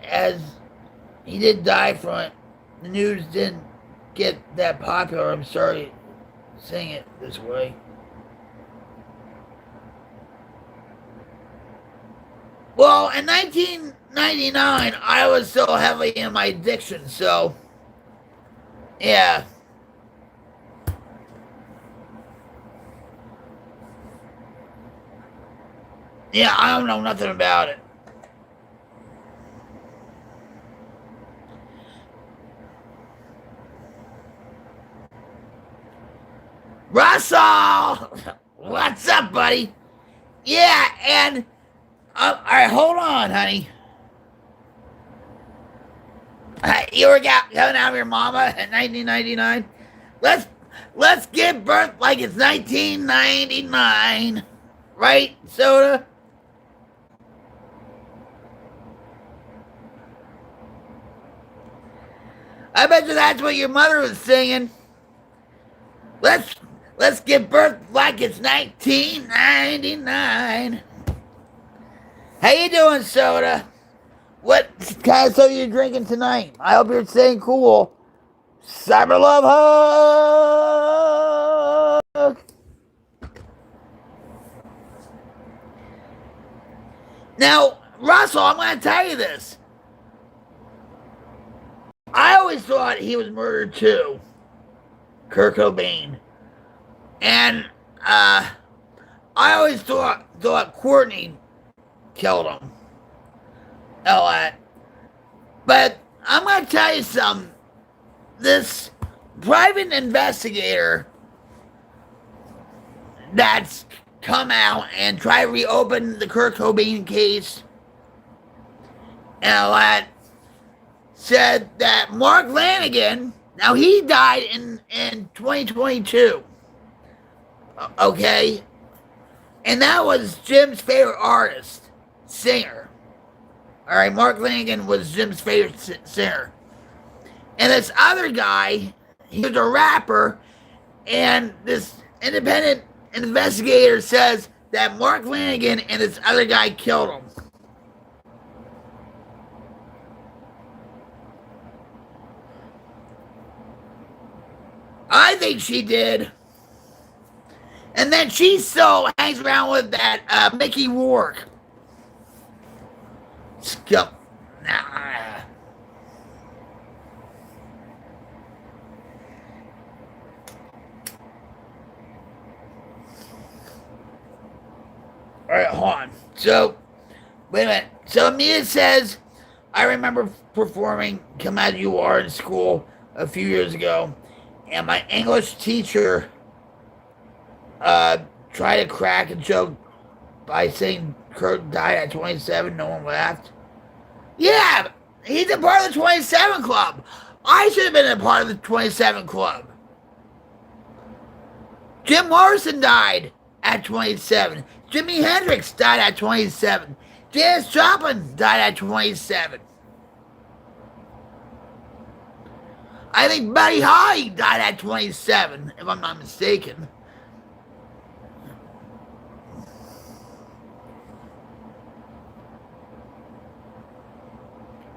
S1: did die from it. The news didn't get that popular. I'm sorry saying it this way. Well, in 1999, I was still heavily in my addiction, so yeah. Yeah, I don't know nothing about it. Russell! What's up, buddy? Yeah, and all right, hold on, honey. You were coming out of your mama in 1999. Let's give birth like it's 1999, right, Soda? I bet you that's what your mother was singing. Let's give birth like it's 1999. How you doing, Soda? What kind of soda you drinking tonight? I hope you're staying cool. Cyber love hug. Now, Russell, I'm going to tell you this. I always thought he was murdered too, Kurt Cobain, and I always thought Courtney killed him. But I'm going to tell you something. This private investigator that's come out and tried to reopen the Kurt Cobain case and all that said that Mark Lanigan, now he died in 2022, okay? And that was Jim's favorite artist, singer. All right, Mark Lanigan was Jim's favorite singer. And this other guy, he was a rapper, and this independent investigator says that Mark Lanigan and this other guy killed him. I think she did. And then she still hangs around with that Mickey Rourke. Scum. Nah. Alright, hold on. So, wait a minute. So Mia says, I remember performing Come As You Are in school a few years ago, and my English teacher tried to crack a joke by saying Kurt died at 27. No one laughed. Yeah, he's a part of the 27 Club. I should have been a part of the 27 Club. Jim Morrison died at 27. Jimi Hendrix died at 27. Janis Joplin died at 27. I think Buddy Holly died at 27, if I'm not mistaken.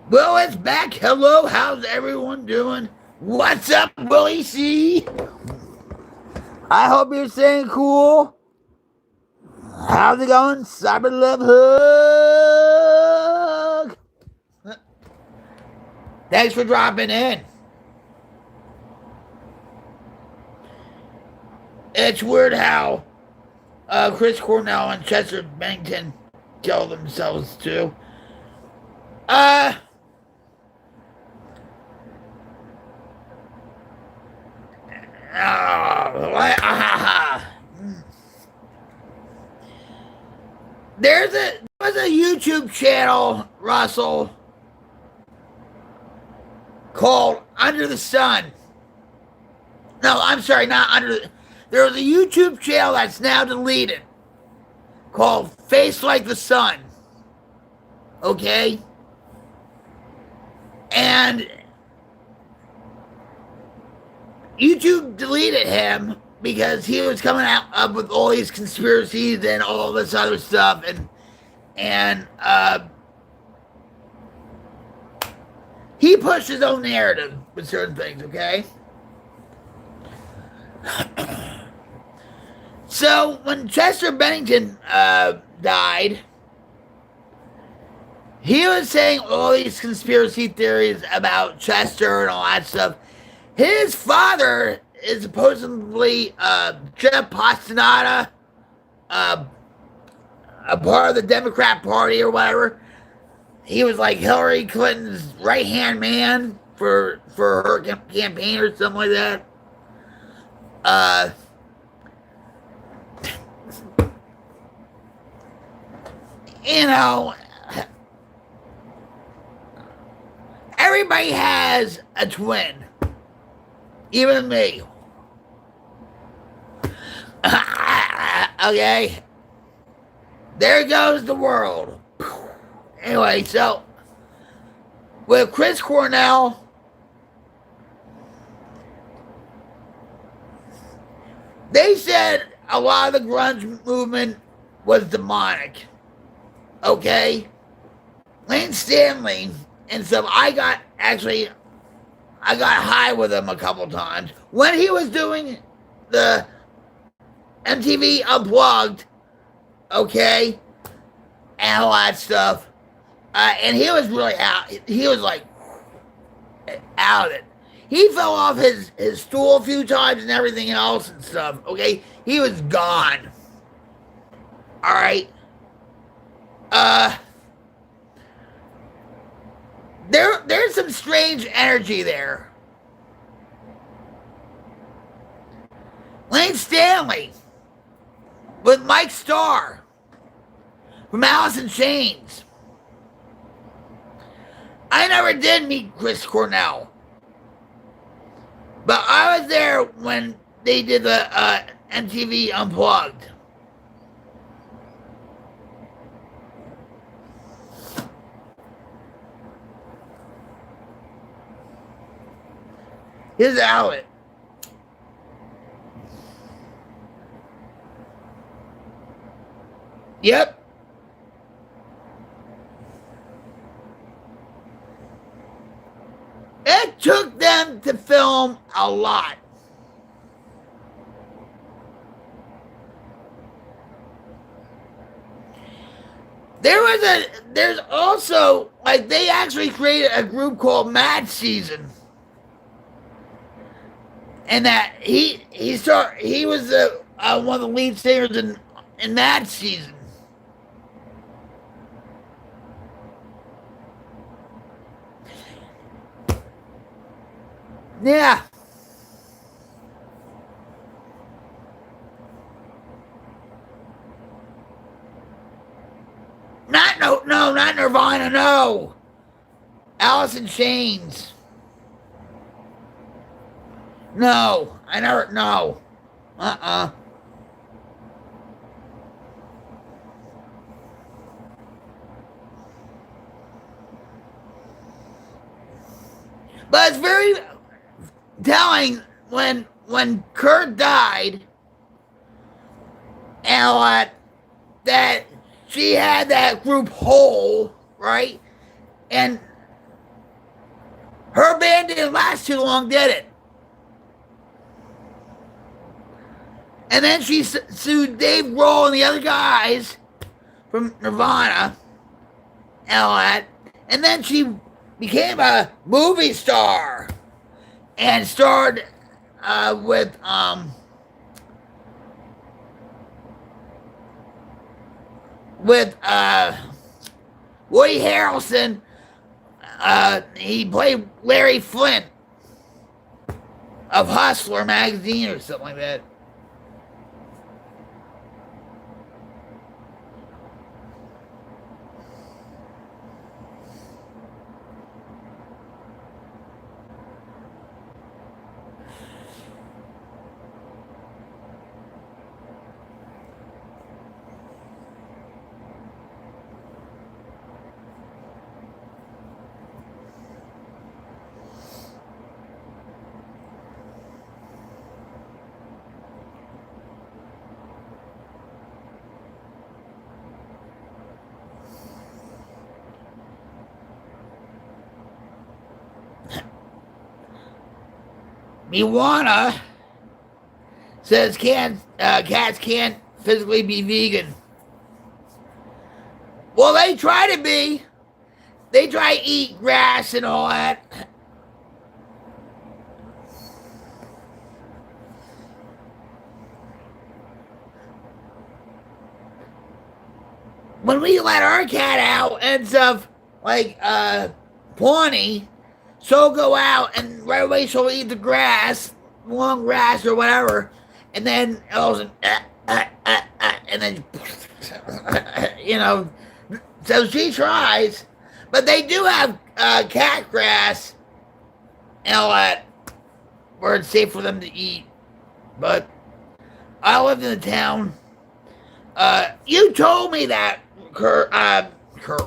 S1: Well, it's back. Hello, how's everyone doing? What's up, Willie C? I hope you're staying cool. How's it going? Cyber love hug. Thanks for dropping in. It's weird how Chris Cornell and Chester Bennington killed themselves too. There was a YouTube channel, Russell, called Under the Sun. No, I'm sorry, not Under the... There was a YouTube channel that's now deleted called Face Like the Sun. Okay? And YouTube deleted him because he was coming out up with all these conspiracies and all this other stuff, and he pushed his own narrative with certain things, okay? So when Chester Bennington died, he was saying all these conspiracy theories about Chester and all that stuff. His father is supposedly Jeff Pastanata. a part of the Democrat Party or whatever. He was like Hillary Clinton's right-hand man for her campaign or something like that. You know, everybody has a twin, even me. Okay, there goes the world. Anyway, so with Chris Cornell, they said a lot of the grunge movement was demonic. Okay, Lane Stanley and some. I got high with him a couple times when he was doing the MTV Unplugged. Okay, and all that stuff. And he was really out. He was like out of it. He fell off his stool a few times and everything else and stuff. Okay, he was gone. All right. There's some strange energy there. Lane Stanley with Mike Starr from Alice in Chains. I never did meet Chris Cornell, but I was there when they did the MTV Unplugged. His outlet. Yep. It took them to film a lot. There's also, like, they actually created a group called Mad Season. And that he was one of the lead singers in Mad Season. Yeah. Not Nirvana, no. Alice in Chains. No, I never, no. But it's very telling when Kurt died and that she had that group Hole, right? And her band didn't last too long, did it? And then she sued Dave Grohl and the other guys from Nirvana and all that. And then she became a movie star and starred with Woody Harrelson. He played Larry Flint of Hustler magazine or something like that. Miwana says cats can't physically be vegan. Well, they try to be. They try to eat grass and all that. when we let our cat out and stuff, like Pawnee, she'll go out and right away she'll eat the grass, long grass or whatever, and then and then you know, so she tries, but they do have cat grass and all that where it's safe for them to eat. But I live in the town. You told me that, Kurt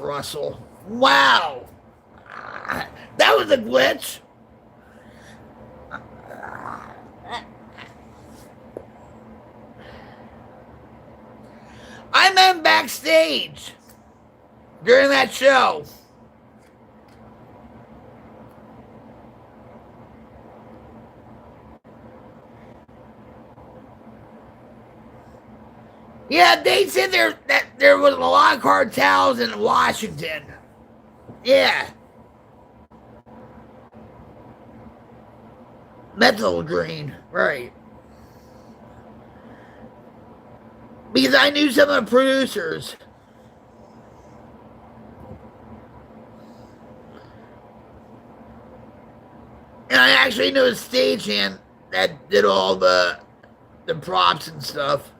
S1: Russell. Wow. That was a glitch. I met him backstage during that show. Yeah, they said that there was a lot of cartels in Washington. Yeah. Methyl green, right. Because I knew some of the producers. And I actually knew a stagehand that did all the props and stuff.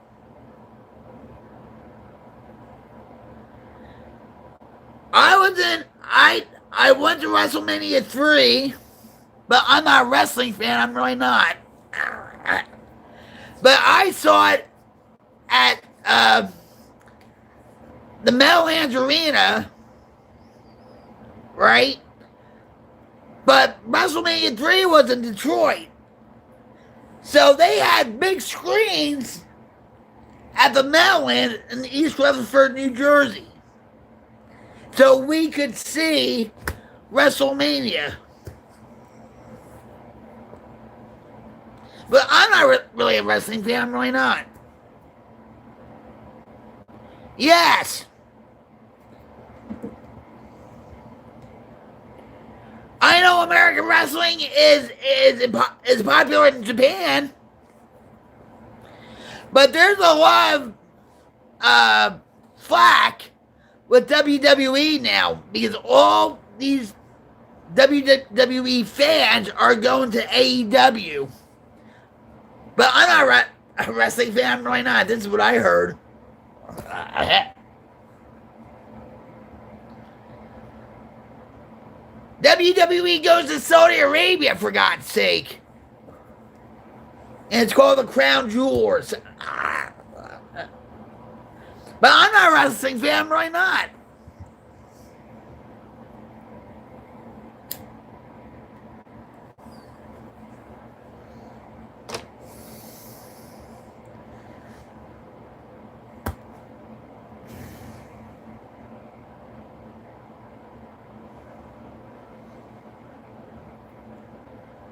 S1: I went to WrestleMania 3, but I'm not a wrestling fan, I'm really not. But I saw it at the Meadowlands Arena, right? But WrestleMania 3 was in Detroit. So they had big screens at the Meadowlands in East Rutherford, New Jersey. So we could see WrestleMania. But I'm not really a wrestling fan, I'm really not. Yes. I know American wrestling is popular in Japan. But there's a lot of flack with WWE now because all these WWE fans are going to AEW. But I'm not a wrestling fan, I'm really not. This is what I heard. WWE goes to Saudi Arabia, for God's sake. And it's called the Crown Jewels. But I'm not a wrestling fan, I'm really not.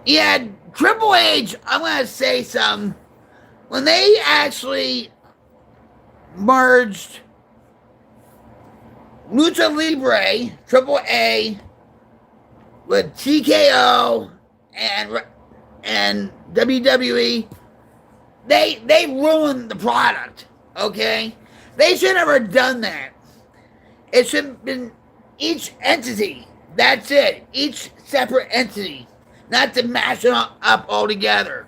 S1: Yeah, Triple H, I'm going to say something. When they actually merged Lucha Libre, Triple A, with TKO and WWE, they ruined the product, okay? They should have never done that. It should have been each entity. That's it. Each separate entity. Not to mash it up all together.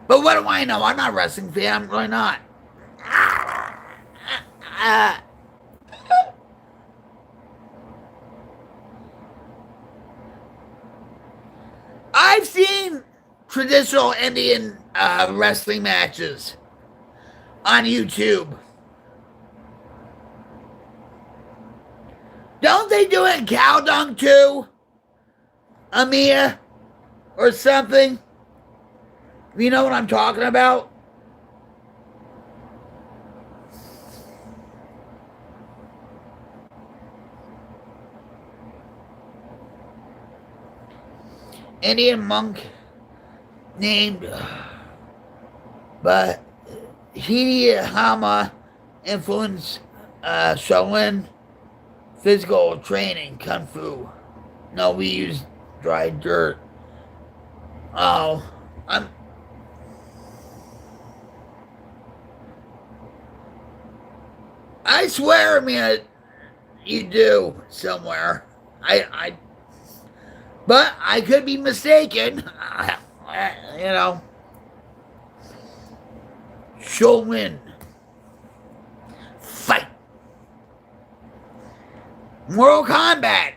S1: But what do I know? I'm not a wrestling fan. I'm really not. I've seen traditional Indian wrestling matches on YouTube. Don't they do it in cow dung too? Amia? Or something? You know what I'm talking about? Indian monk named but Hiya influenced Shaolin physical training, kung fu. No, we use dry dirt. Oh, I swear, man, you do somewhere. But I could be mistaken. You know, she'll win. Fight. Mortal Kombat.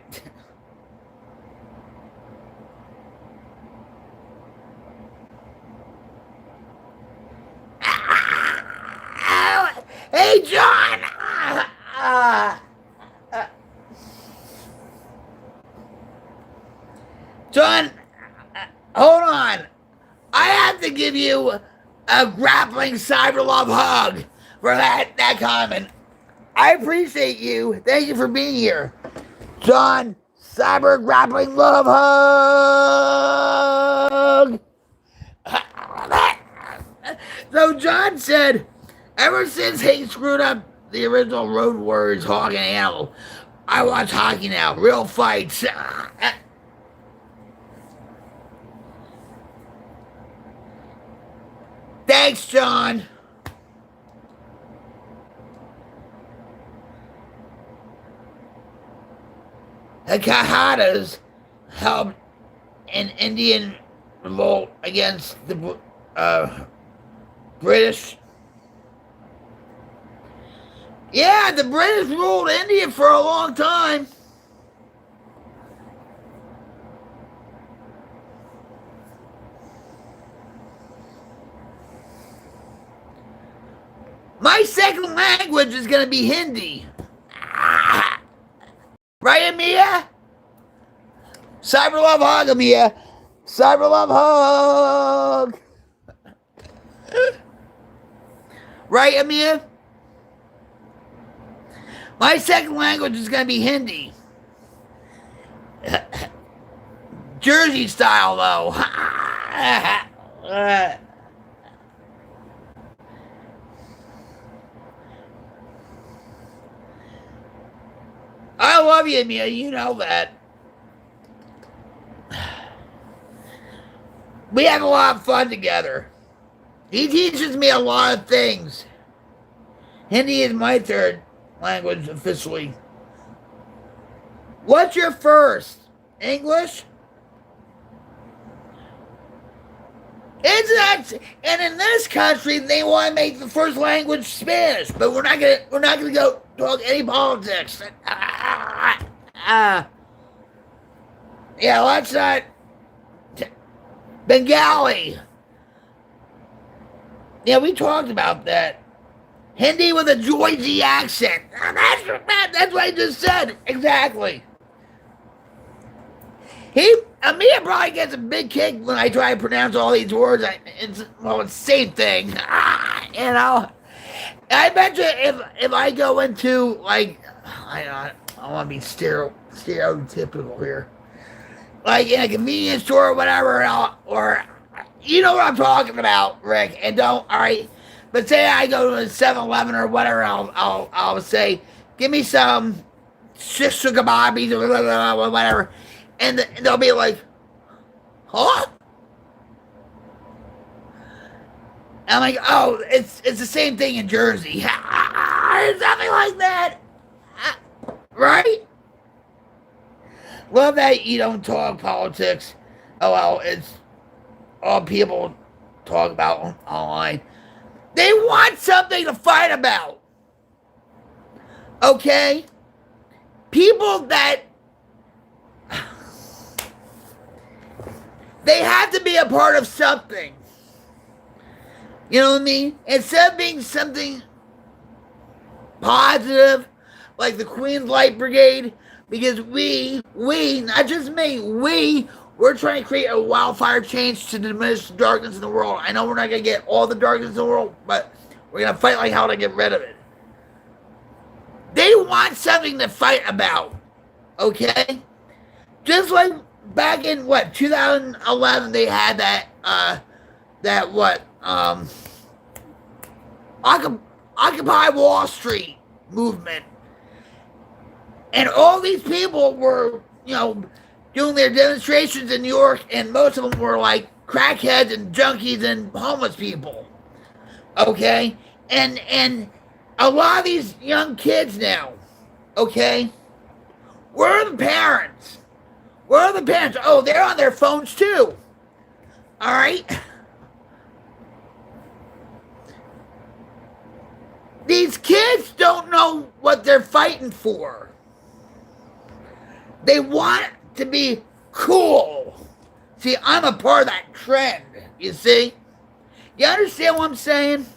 S1: Hey, John. John, hold on. I have to give you a grappling cyber love hug for that comment. I appreciate you. Thank you for being here. John, cyber grappling love hug. So John said, ever since he screwed up the original Road Warriors Hog and Animal, I watch hockey now. Real fights. Thanks, John. The Kahadas helped an Indian revolt against the British. Yeah, the British ruled India for a long time. My second language is going to be Hindi. Right, Amia? Cyber love hug, Amia. Cyber love hug. Right, Amia? My second language is going to be Hindi. Jersey style, though. I love you, Mia. You know that. We have a lot of fun together. He teaches me a lot of things. Hindi is my third language officially. What's your first? English? It's not, and in this country they want to make the first language Spanish, but we're not gonna go talk any politics. Yeah, let's not. Bengali. Yeah, we talked about that. Hindi with a Georgie accent. That's what I just said. Exactly. Amia probably gets a big kick when I try to pronounce all these words. It's the same thing. You know? I bet you if I go into, like, I want to be stereotypical here. Like in a convenience store or whatever, or you know what I'm talking about, Rick, and don't, all right? But say I go to a 7-Eleven or whatever, I'll say, give me some shish sugar bobbies or whatever. And they'll be like, huh? I'm like, oh, it's the same thing in Jersey. Something like that. Right? Love that you don't talk politics. Oh, well, it's all people talk about online. They want something to fight about. Okay? People that they have to be a part of something. You know what I mean? Instead of being something positive, like the Queen's Light Brigade, because we, not just me, we're trying to create a wildfire change to diminish the darkness in the world. I know we're not going to get all the darkness in the world, but we're going to fight like hell to get rid of it. They want something to fight about. Okay? Just like back in, 2011, they had Occupy Wall Street movement. And all these people were, doing their demonstrations in New York, and most of them were like crackheads and junkies and homeless people. Okay? And a lot of these young kids now, okay? Where are the parents? Where are the parents? Oh, they're on their phones too. All right? These kids don't know what they're fighting for. They want to be cool. See, I'm a part of that trend, you see? You understand what I'm saying?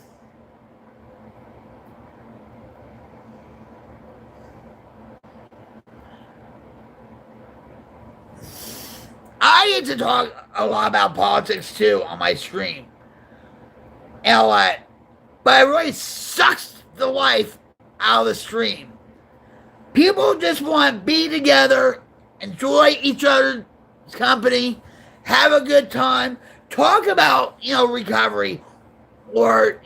S1: I used to talk a lot about politics too on my stream. And a lot. But it really sucks the life out of the stream. People just want to be together, enjoy each other's company, have a good time, talk about, recovery or,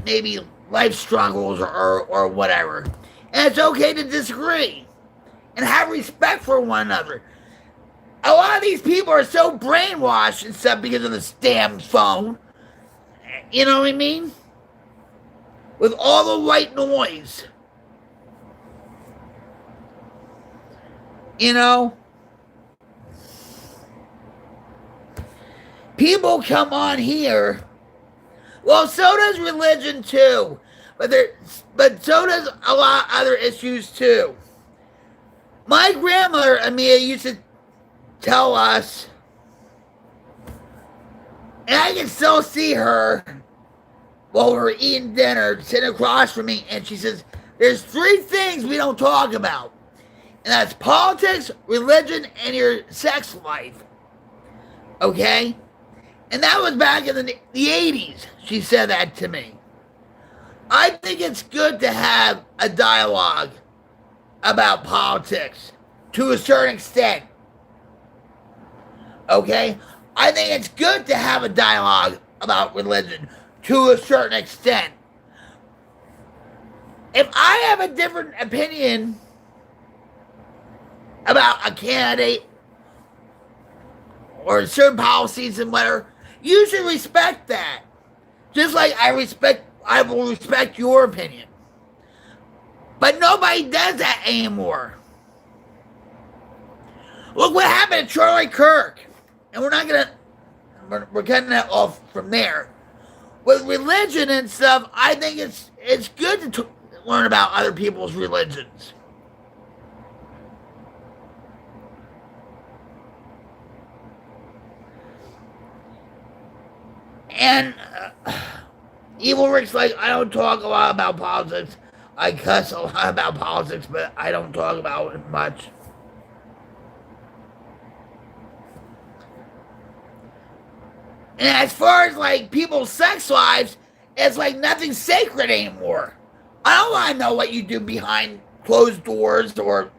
S1: maybe life struggles or whatever. And it's okay to disagree and have respect for one another. A lot of these people are so brainwashed and stuff because of this damn phone. You know what I mean? With all the white noise. People come on here. Well, so does religion too. But so does a lot of other issues too. My grandmother, Amelia, used to tell us, and I can still see her while we're eating dinner, sitting across from me, and she says, there's 3 things we don't talk about. And that's politics, religion, and your sex life. Okay? And that was back in the 80s. She said that to me. I think it's good to have a dialogue about politics to a certain extent. Okay? I think it's good to have a dialogue about religion to a certain extent. If I have a different opinion about a candidate or certain policies and whatever, you should respect that. Just like I will respect your opinion. But nobody does that anymore. Look what happened to Charlie Kirk. And we're cutting that off from there. With religion and stuff, I think it's good to learn about other people's religions. And Evil Rick's like, I don't talk a lot about politics. I cuss a lot about politics, but I don't talk about it much. And as far as like people's sex lives, it's like nothing sacred anymore. I don't want to know what you do behind closed doors or,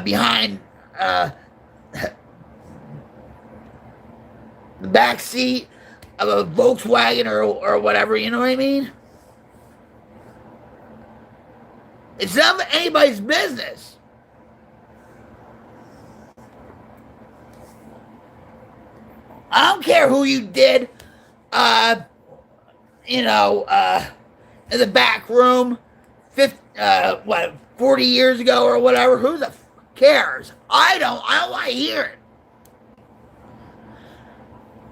S1: behind the back seat of a Volkswagen or whatever, you know what I mean? It's not anybody's business. I don't care who you did, in the back room, 40 years ago or whatever. Who the cares? I don't want to hear it.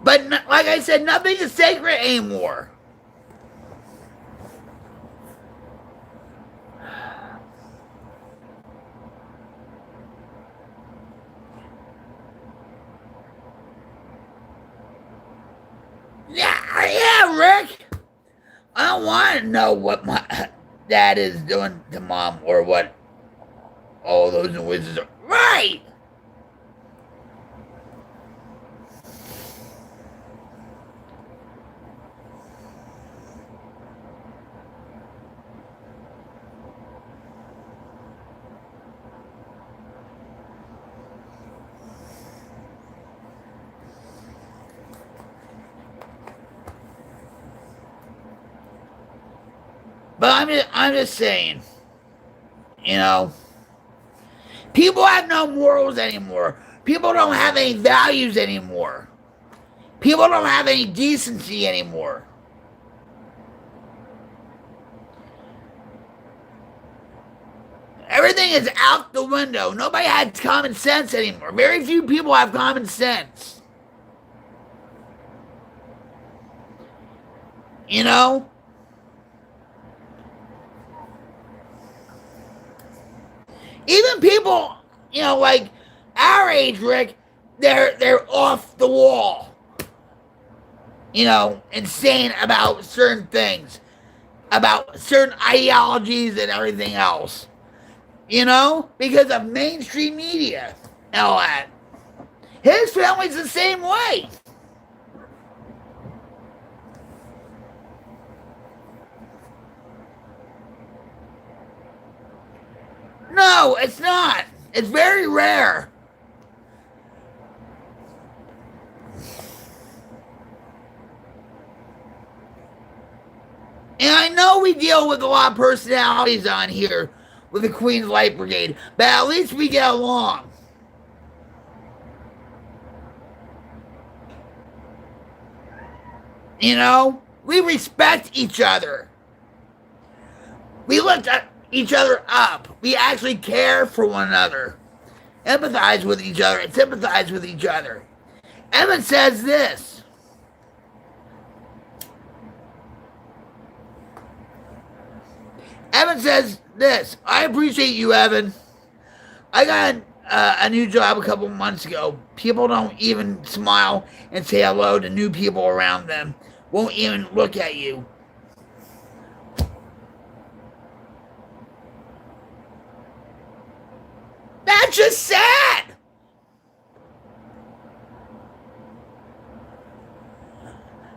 S1: But like I said, nothing is sacred anymore. Yeah, Rick. I don't want to know what my dad is doing to mom or what all those noises are. Right. But I'm just saying, people have no morals anymore. People don't have any values anymore. People don't have any decency anymore. Everything is out the window. Nobody has common sense anymore. Very few people have common sense. You know? Even people, you know, like our age, Rick, they're off the wall. You know, insane about certain things, about certain ideologies and everything else. You know, because of mainstream media and all that. His family's the same way. No, it's not. It's very rare. And I know we deal with a lot of personalities on here with the Queen's Light Brigade, but at least we get along. You know, we respect each other. We lift each other up. We actually care for one another, empathize with each other, and sympathize with each other. Evan says this. Evan says this. I appreciate you, Evan. I got a new job a couple months ago. People don't even smile and say hello to new people around them. Won't even look at you. That's just sad.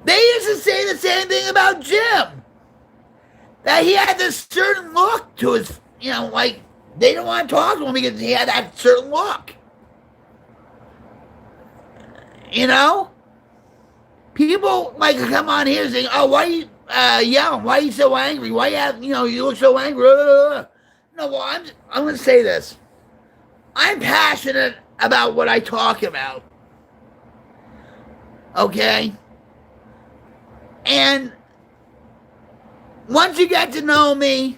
S1: They used to say the same thing about Jim. That he had this certain look to his, you know, like, they didn't want to talk to him because he had that certain look. You know? People, like, come on here saying, oh, why are you yelling? Why are you so angry? Why you look so angry? No, well, I'm going to say this. I'm passionate about what I talk about. Okay? And once you get to know me,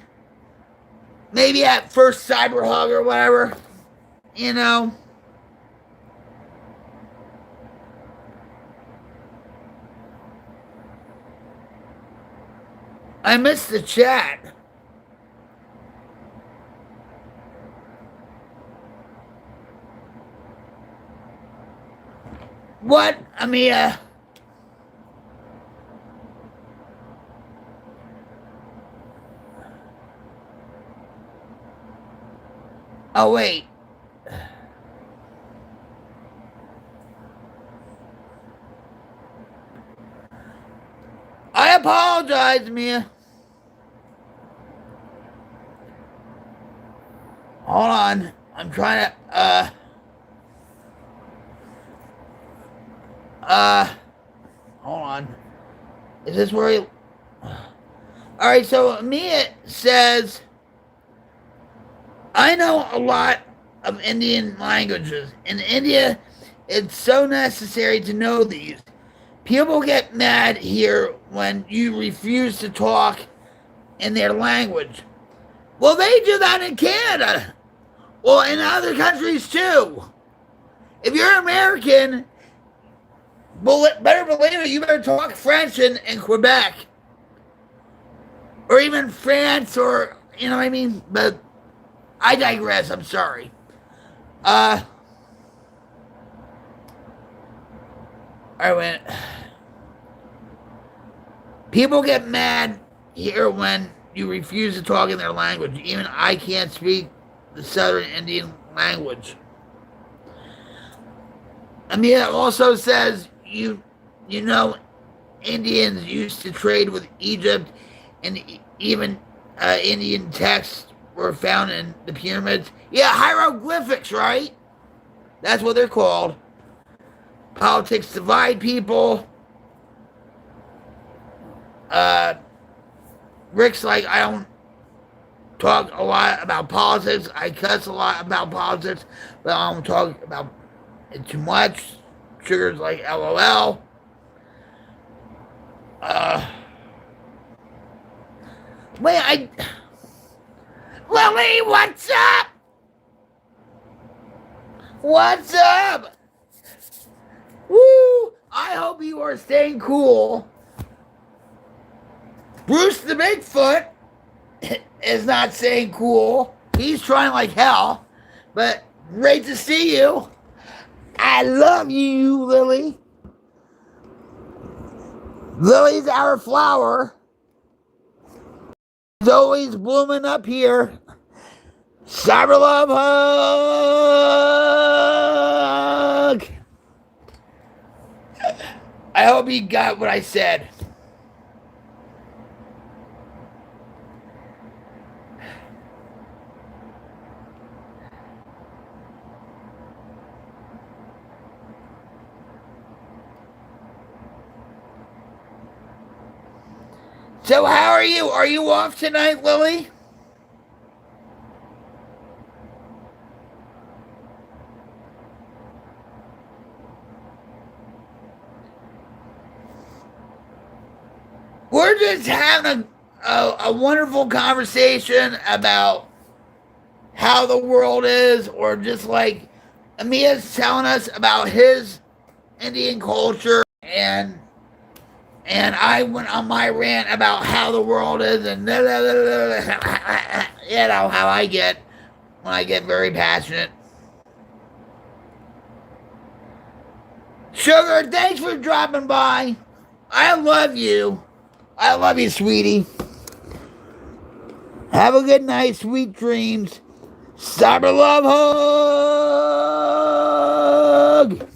S1: maybe at first cyber hug or whatever, you know, I miss the chat. What, Amia? Oh, wait. I apologize, Mia. Hold on. I'm trying to, hold on. Is this where he... Alright, so Mia says, I know a lot of Indian languages. In India, it's so necessary to know these. People get mad here when you refuse to talk in their language. Well, they do that in Canada. Well, in other countries too. If you're American, better believe it, you better talk French in Quebec. Or even France, or, you know what I mean? But I digress, I'm sorry. Alright, wait. People get mad here when you refuse to talk in their language. Even I can't speak the Southern Indian language. Amia also says, you know, Indians used to trade with Egypt, and even Indian texts were found in the pyramids. Yeah, hieroglyphics, right? That's what they're called. Politics divide people. Rick's like, I don't talk a lot about politics. I cuss a lot about politics, but I don't talk about it too much. Sugar's like, LOL. Lily, what's up? What's up? Woo! I hope you are staying cool. Bruce the Bigfoot is not staying cool. He's trying like hell. But great to see you. I love you, Lily. Lily's our flower. She's always blooming up here. Cyber love hug. I hope you got what I said. So how are you? Are you off tonight, Lily? We're just having a wonderful conversation about how the world is, or just like Amia's telling us about his Indian culture, and I went on my rant about how the world is, and you know how I get when I get very passionate. Sugar, thanks for dropping by. I love you. I love you, sweetie. Have a good night, sweet dreams. Cyber love hug.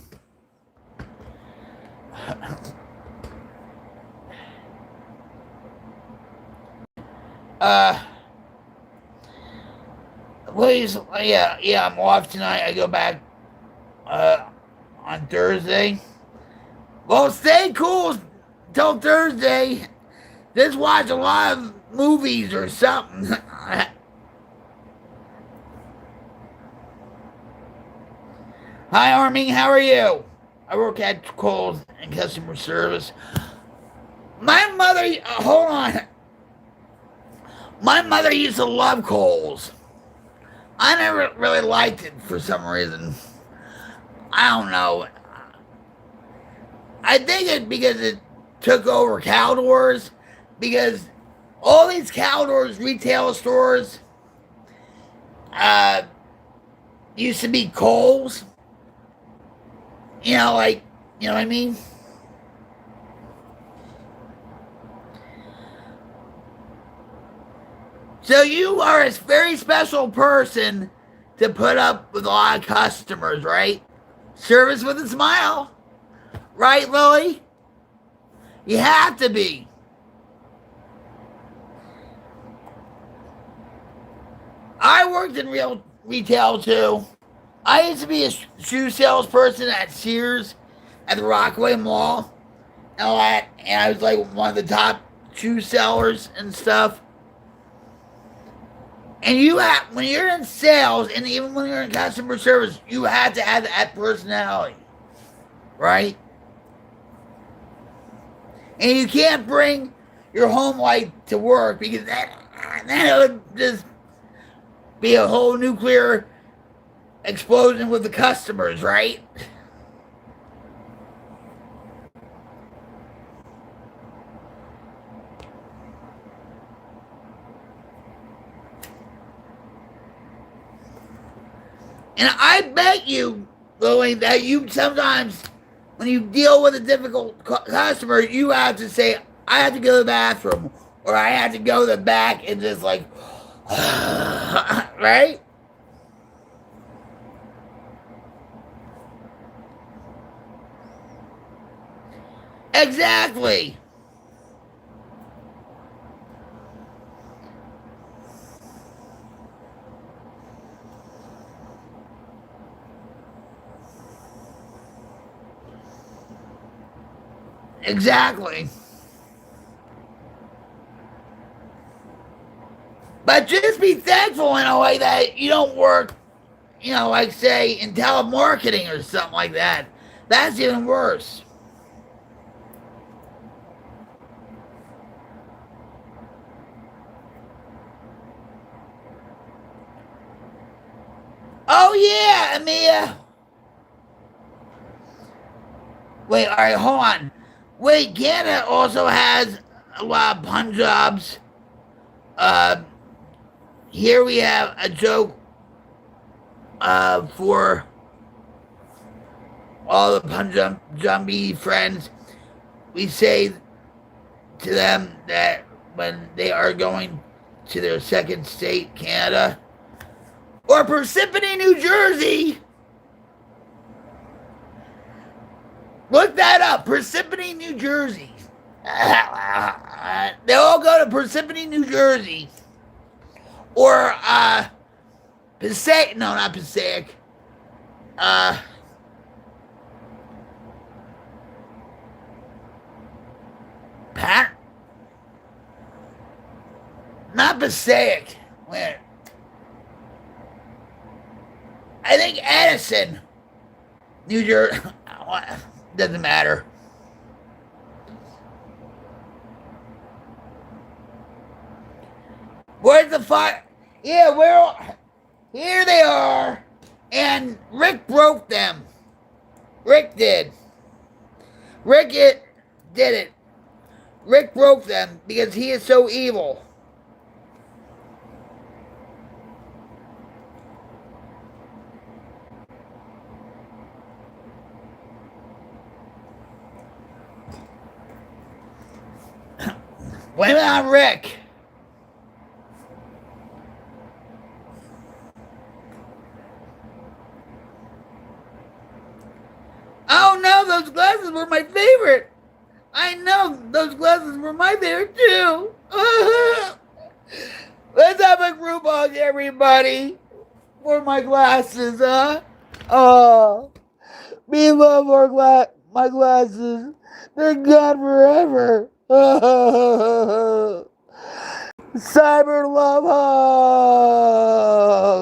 S1: Please, yeah, I'm off tonight. I go back on Thursday. Well, stay cool till Thursday. Just watch a lot of movies or something. Hi, Arming, how are you? I work at Kohl's in customer service. My mother, hold on. My mother used to love Kohl's. I never really liked it for some reason. I don't know. I think it's because it took over Caldors. Because all these Caldors retail stores used to be Kohl's. You know, like, you know what I mean? So you are a very special person to put up with a lot of customers, right? Service with a smile. Right, Lily? You have to be. I worked in retail too. I used to be a shoe salesperson at Sears at the Rockaway Mall and all that, and I was like one of the top shoe sellers and stuff. And you have, when you're in sales, and even when you're in customer service, you have to have that personality, right? And you can't bring your home life to work, because that would just be a whole nuclear explosion with the customers, right? And I bet you, Lily, that you sometimes, when you deal with a difficult customer, you have to say, I have to go to the bathroom, or I have to go to the back and just like, right? Exactly. Exactly. But just be thankful in a way that you don't work, you know, like say in telemarketing or something like that. That's even worse. Oh yeah, Amia. Wait, all right, hold on. Wait, Canada also has a lot of Punjabs. Uh, Here we have a joke for all the Punjabi friends. We say to them that when they are going to their second state, Canada, or Parsippany, New Jersey. Look that up, Parsippany, New Jersey. They all go to Parsippany, New Jersey, or Passaic. No, not Passaic. Uh, Pat. Not Passaic. Where? I think Edison, New Jersey. Doesn't matter. Where's the fire? Yeah, here they are. And Rick broke them. Rick did. Did it. Rick broke them because he is so evil. Blame it on Rick. Oh no, those glasses were my favorite. I know, those glasses were my favorite too. Let's have a group hug, everybody, for my glasses, huh? Oh, me love my glasses. They're gone forever. Cyber love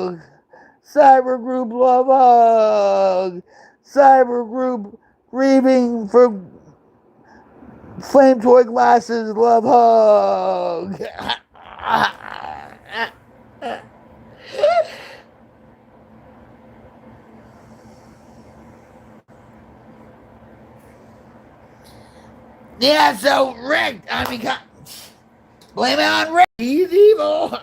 S1: hug. Cyber group love hug. Cyber group grieving for flame toy glasses love hug. Yeah, so Rick, blame it on Rick. He's evil.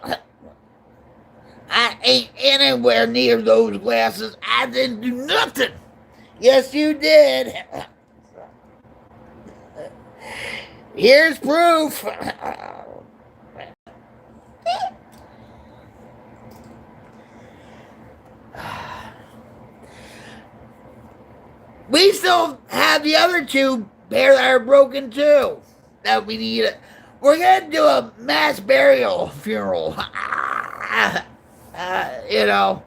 S1: I ain't anywhere near those glasses. I didn't do nothing. Yes, you did. Here's proof. We still have the other two pair that are broken too. That we need. We're gonna do a mass burial funeral. You know.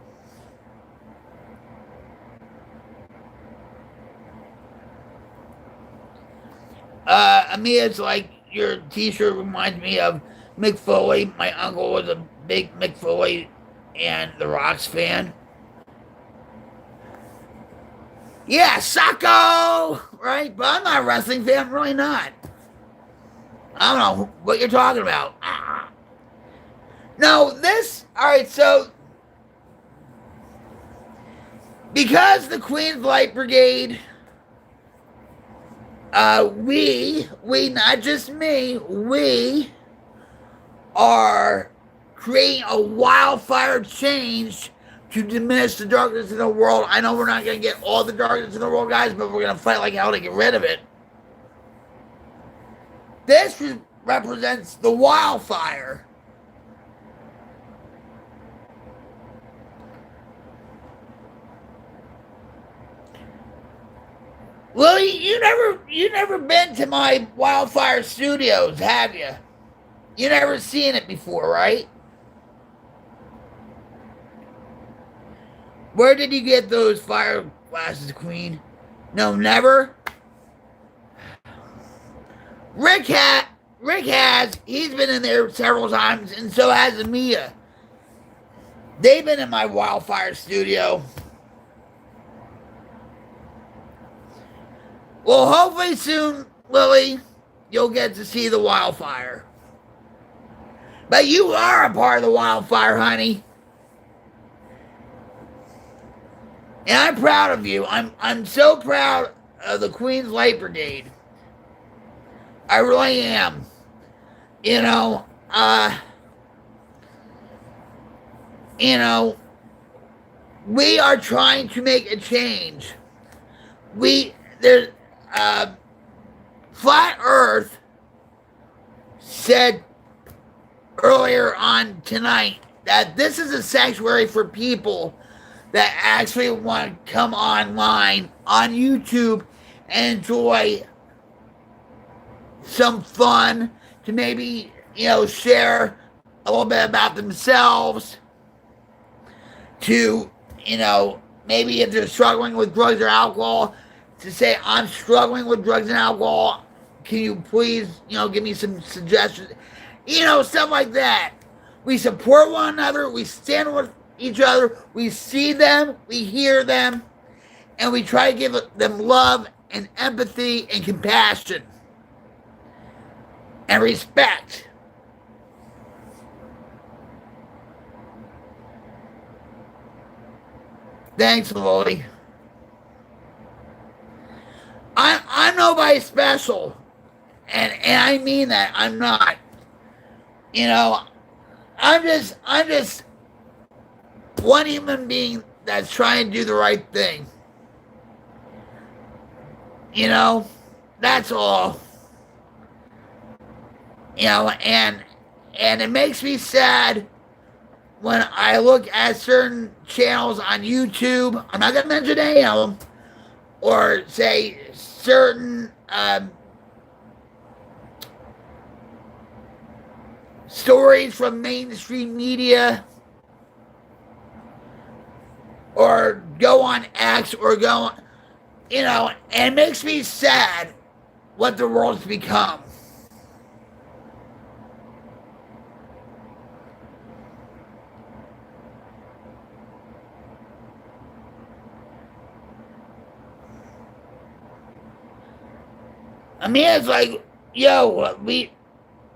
S1: Amia's like, your t-shirt reminds me of Mick Foley. My uncle was a big Mick Foley and the Rocks fan. Yeah, Sacco! Right? But I'm not a wrestling fan, I'm really not. I don't know what you're talking about. No, alright, so because the Queen's Light Brigade, we, not just me, we are creating a wildfire change to diminish the darkness in the world. I know we're not going to get all the darkness in the world, guys, but we're going to fight like hell to get rid of it. This represents the wildfire. Lily, you never been to my wildfire studios, have you? You never seen it before, right? Where did you get those fire glasses, Queen? No, never? Rick has. He's been in there several times, and so has Amia. They've been in my wildfire studio. Well, hopefully soon, Lily, you'll get to see the wildfire. But you are a part of the wildfire, honey. And I'm proud of you. I'm so proud of the Queens Light Brigade. I really am. You know, you know, we are trying to make a change. There's Flat Earth said earlier on tonight that this is a sanctuary for people that actually want to come online on YouTube and enjoy some fun, to maybe, share a little bit about themselves, to, maybe if they're struggling with drugs or alcohol, to say, I'm struggling with drugs and alcohol. Can you please, give me some suggestions? Stuff like that. We support one another. We stand with each other. We see them. We hear them. And we try to give them love and empathy and compassion and respect. Thanks, Lily. I'm nobody special. And I mean that. I'm not. I'm just one human being that's trying to do the right thing. That's all. And it makes me sad when I look at certain channels on YouTube. I'm not gonna mention any of them, or say certain stories from mainstream media, or go on X, or go on, and it makes me sad what the world's become. I mean, it's like,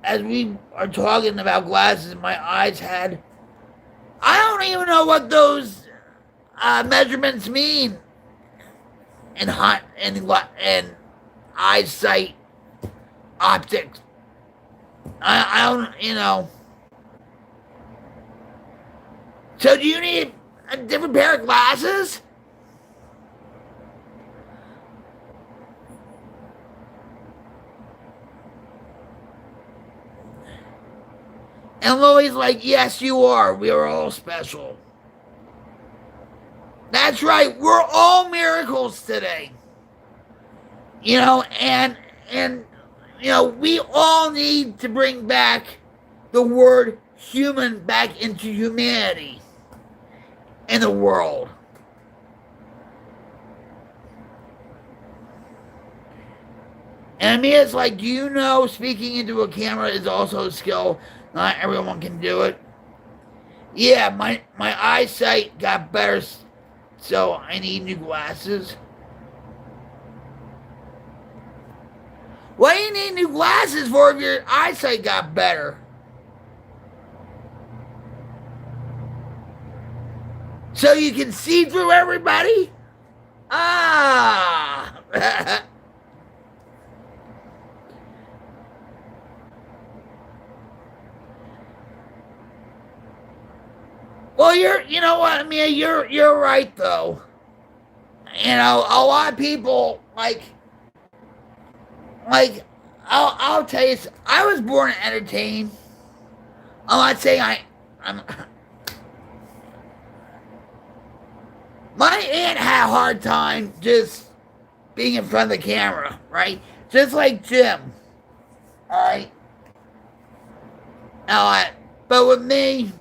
S1: as we are talking about glasses my eyes had, I don't even know what those measurements mean in eyesight optics. I don't. So do you need a different pair of glasses? And Lily's like, yes, you are. We are all special. That's right. We're all miracles today. And we all need to bring back the word human back into humanity in the world. And I mean, it's like, speaking into a camera is also a skill. Not everyone can do it. Yeah, my eyesight got better, so I need new glasses. What do you need new glasses for if your eyesight got better? So you can see through everybody? Ah! Well, you know what, I mean, you're right, though. A lot of people, I'll tell you, I was born to entertain. I'm not saying I'm... My aunt had a hard time just being in front of the camera, right? Just like Jim, alright? But with me,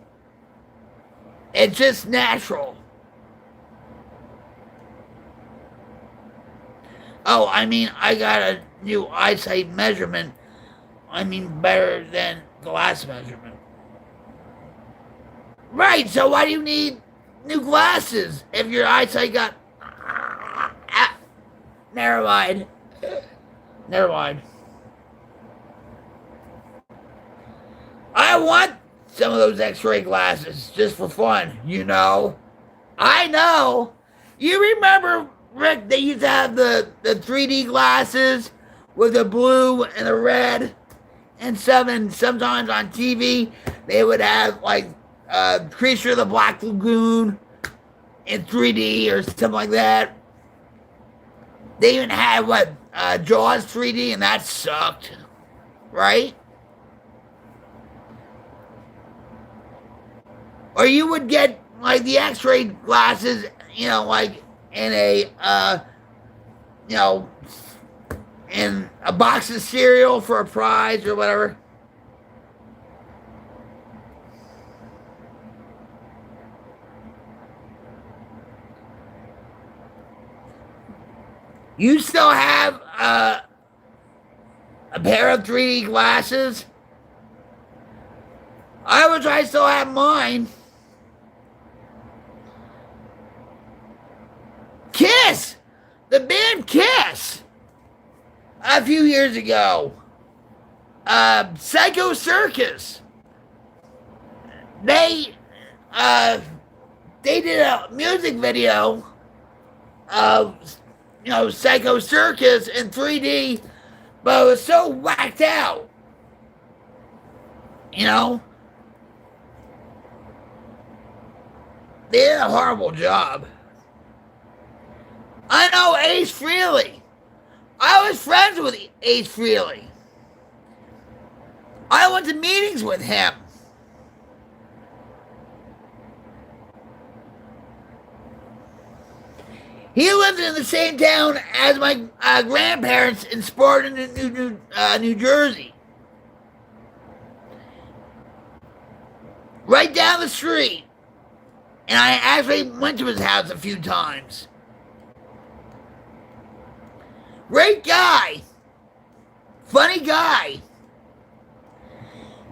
S1: it's just natural. Oh, I mean, I got a new eyesight measurement. I mean, better than the last measurement. Right, so why do you need new glasses if your eyesight got... Never mind. I want some of those x-ray glasses just for fun, I know. You remember, Rick, they used to have the 3D glasses with the blue and the red and stuff, and sometimes on TV they would have like Creature of the Black Lagoon in 3D or something like that. They even had Jaws 3D, and that sucked, right? Or you would get like the X-ray glasses, like in a, in a box of cereal for a prize or whatever. You still have a pair of 3D glasses? I still have mine. Kiss! The band Kiss! A few years ago. Psycho Circus. They did a music video of, Psycho Circus in 3D, but it was so whacked out. They did a horrible job. I know Ace Frehley. I was friends with Ace Frehley. I went to meetings with him. He lived in the same town as my grandparents in Spartan, New Jersey. Right down the street. And I actually went to his house a few times. Great guy. Funny guy.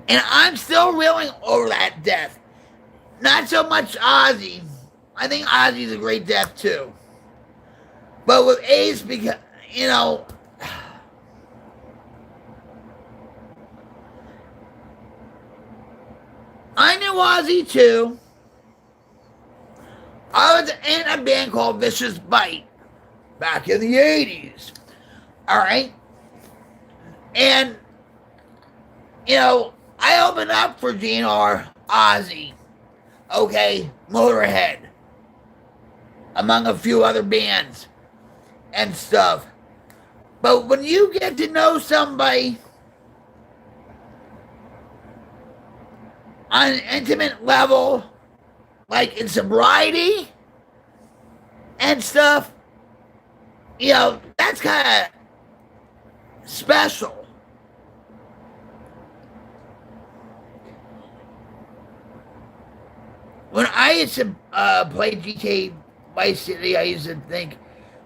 S1: And I'm still reeling over that death. Not so much Ozzy. I think Ozzy's a great death too. But with Ace, because, I knew Ozzy too. I was in a band called Vicious Bite back in the 80s. All right. And, I opened up for GNR, Ozzy, okay, Motorhead, among a few other bands and stuff. But when you get to know somebody on an intimate level, like in sobriety and stuff, that's kind of special. When I used to play GTA Vice City, I used to think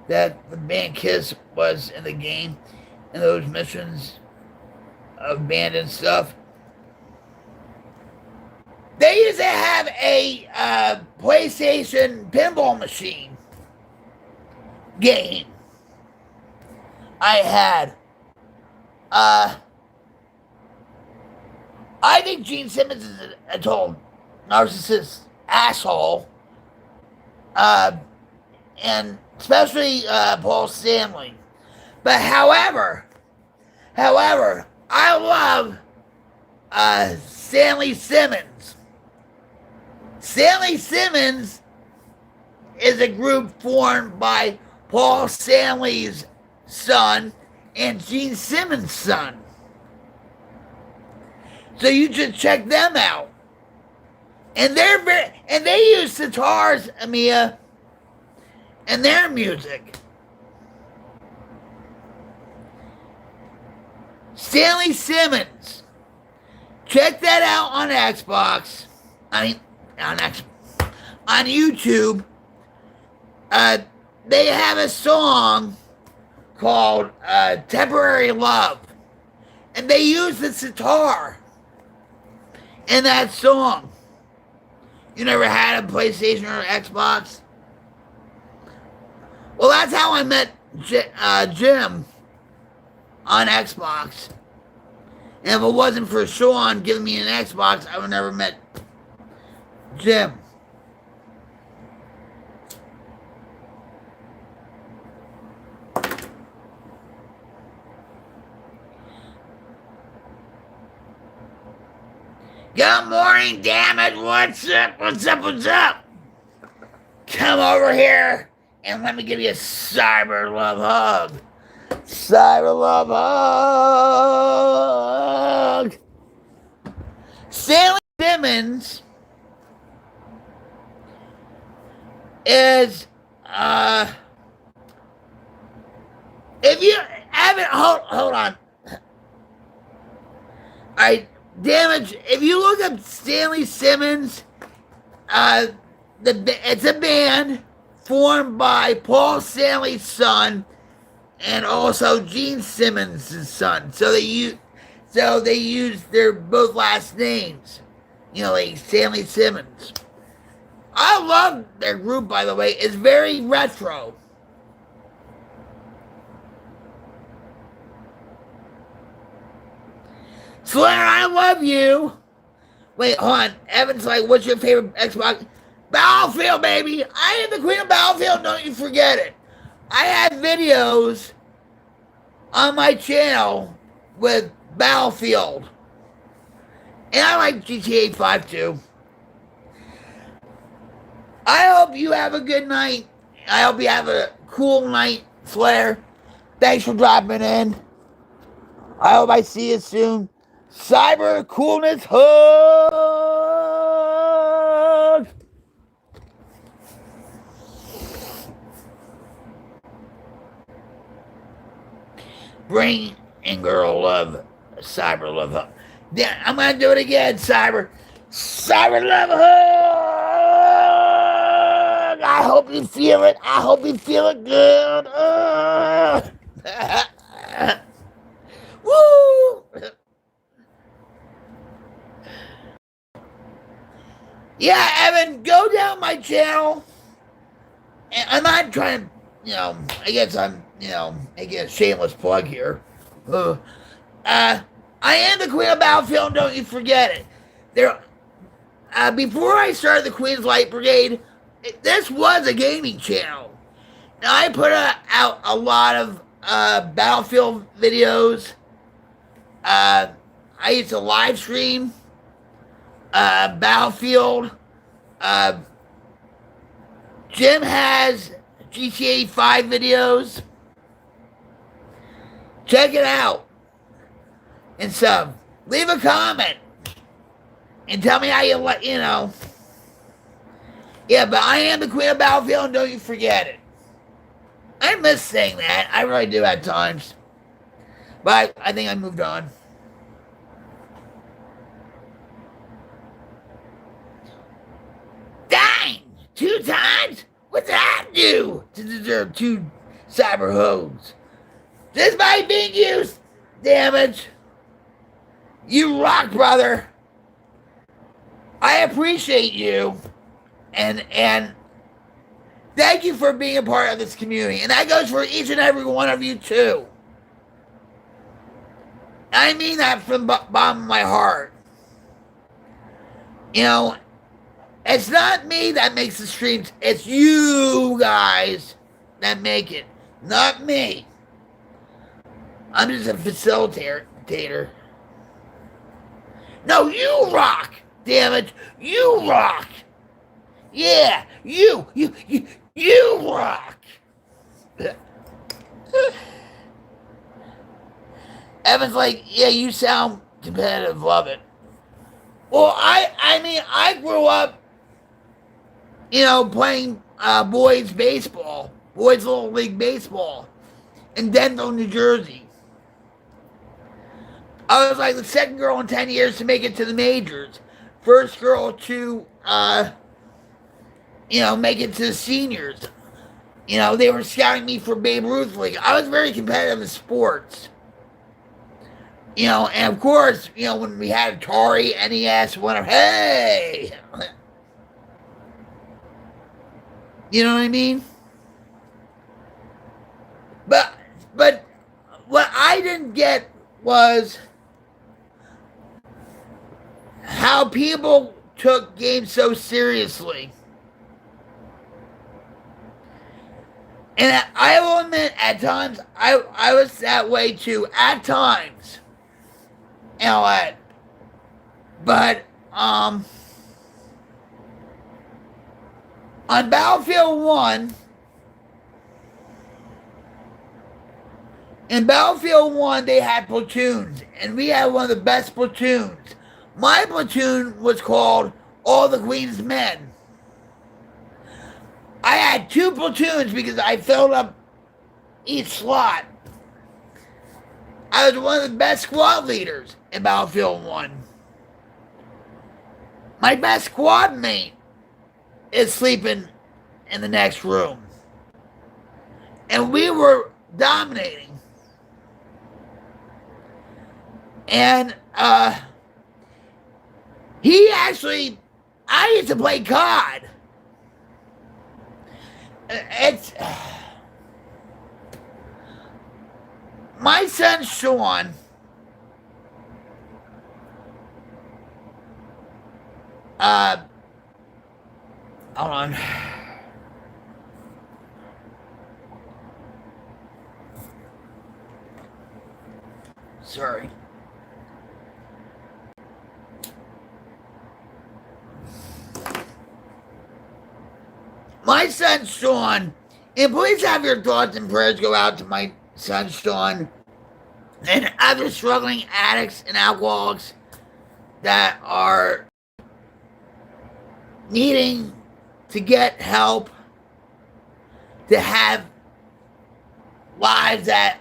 S1: that the band Kiss was in the game and those missions of band and stuff. They used to have a PlayStation pinball machine game. I had. I think Gene Simmons is a total narcissist asshole. And especially Paul Stanley. But however, I love Stanley Simmons. Stanley Simmons is a group formed by Paul Stanley's son and Gene Simmons' son. So you should check them out. And they use sitars, Amia, in their music. Stanley Simmons. Check that out on Xbox. On YouTube. They have a song called Temporary Love. And they use the sitar in that song. You never had a PlayStation or Xbox? Well, that's how I met Jim on Xbox. And if it wasn't for Sean giving me an Xbox, I would never met Jim. Good morning, damn it. What's up? What's up? What's up? Come over here and let me give you a cyber love hug. Cyber love hug. Stanley Simmons is, if you haven't, hold on. I damage. If you look up Stanley Simmons, it's a band formed by Paul Stanley's son and also Gene Simmons' son. So they use their both last names. You know, like Stanley Simmons. I love their group, by the way. It's very retro. Slayer, I love you. Wait, hold on. Evan's like, what's your favorite Xbox? Battlefield, baby. I am the queen of Battlefield. Don't you forget it. I have videos on my channel with Battlefield. And I like GTA 5 too. I hope you have a good night. I hope you have a cool night, Slayer. Thanks for dropping in. I hope I see you soon. Cyber coolness hug. Bring in girl love, cyber love hug. Yeah, I'm gonna do it again, cyber love hug. I hope you feel it. I hope you feel it good. Woo! Yeah, Evan, go down my channel. And I'm not trying to, I guess I'm, making a shameless plug here. I am the queen of Battlefield, don't you forget it. Before I started the Queen's Light Brigade, this was a gaming channel. Now, I put out a lot of Battlefield videos. I used to live stream Battlefield. Jim has GTA 5 videos. Check it out. And so, leave a comment. And tell me how you like, Yeah, but I am the queen of Battlefield, and don't you forget it. I miss saying that. I really do at times. But I think I moved on. Dang! 2 times? What did I do to deserve 2 cyber hugs? This might be used. Damage. You rock, brother. I appreciate you. And thank you for being a part of this community. And that goes for each and every one of you, too. I mean that from the bottom of my heart. It's not me that makes the streams. It's you guys that make it. Not me. I'm just a facilitator. No, you rock. Damn it. You rock. Yeah, you rock. Evan's like, yeah, you sound competitive. Love it. Well, I grew up, playing boys baseball, boys little league baseball in Denville, New Jersey. I was like the second girl in 10 years to make it to the majors. First girl to, make it to the seniors. They were scouting me for Babe Ruth League. I was very competitive in sports. And of course, when we had Atari, NES, whatever, hey! You know what I mean? But what I didn't get was how people took games so seriously. And I will admit, at times, I was that way too. At times. But on Battlefield 1, in Battlefield 1, they had platoons, and we had one of the best platoons. My platoon was called All the Queen's Men. I had 2 platoons because I filled up each slot. I was one of the best squad leaders in Battlefield 1. My best squad mate is sleeping in the next room. And we were dominating. And he actually, I used to play COD. It's my son Sean. Hold on. Sorry. My son Sean, and please have your thoughts and prayers go out to my son Sean and other struggling addicts and alcoholics that are needing to get help, to have lives that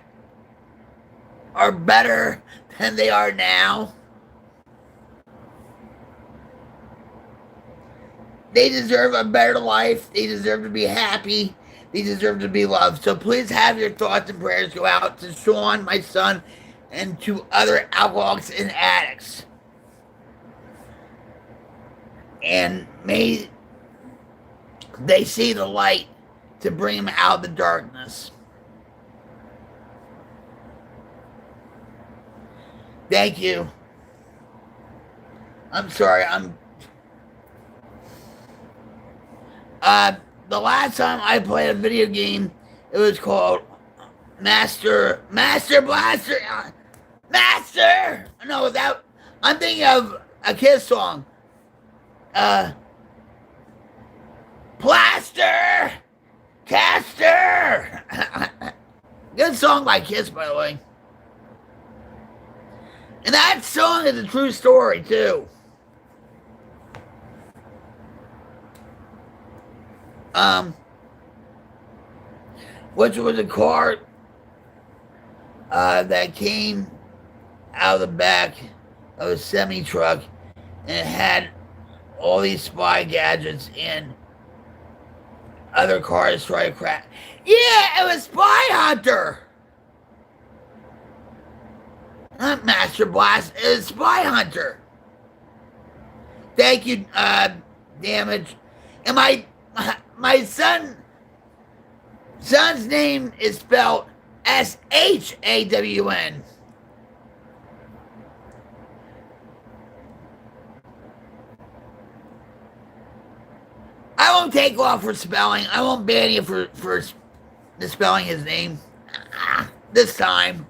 S1: are better than they are now. They deserve a better life. They deserve to be happy. They deserve to be loved. So please have your thoughts and prayers go out to Sean, my son, and to other alcoholics and addicts. And may they see the light to bring them out of the darkness. Thank you. I'm sorry, the last time I played a video game, it was called Master Blaster. Master! No, I'm thinking of a Kiss song. Plaster! Caster! Good song by Kiss, by the way. And that song is a true story, too. Which was a car that came out of the back of a semi-truck, and it had all these spy gadgets, and other cars try to crash. Yeah, it was Spy Hunter! Not Master Blast, it was Spy Hunter. Thank you, Damage. And my son's name is spelled S-H-A-W-N. I won't take off for spelling. I won't ban you for spelling his name. This time.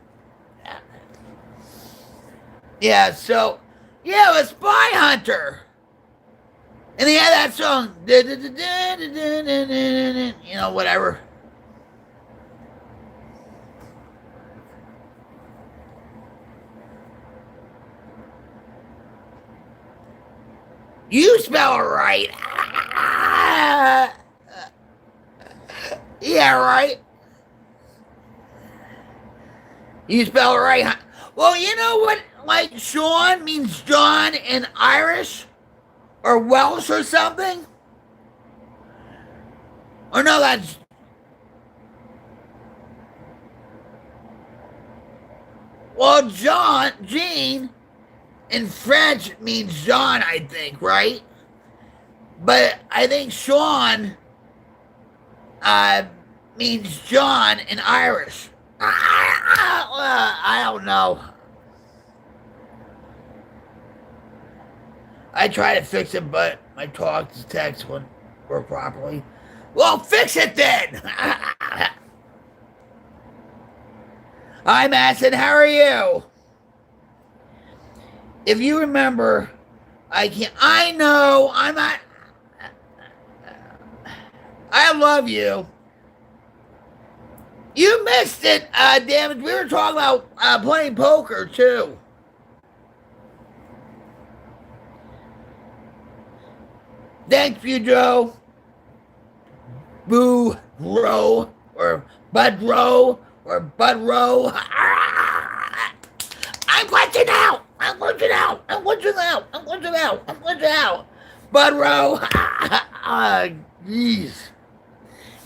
S1: Yeah, so, yeah, it was Spy Hunter. And they had that song, you know, whatever. You spell it right. Yeah, right. You spell it right, huh? Well, you know what, like, Sean means John in Irish? Or Welsh or something? Or no, that's... Well, Jean, in French means John, I think, right? But I think Sean means John in Irish. I don't know. I tried to fix it, but my talk to text wouldn't work properly. Well, fix it then! Hi, Madison, how are you? If you remember I can't. I know. I'm not. I love you. You missed it, damn it. We were talking about playing poker, too. Thank you, Joe. Boo Row, or Bud Row, or Bud Row. I'm glitching out. I'm glitching out. I'm glitching out. I'm glitching out. I'm glitching out. Bud Row. Jeez.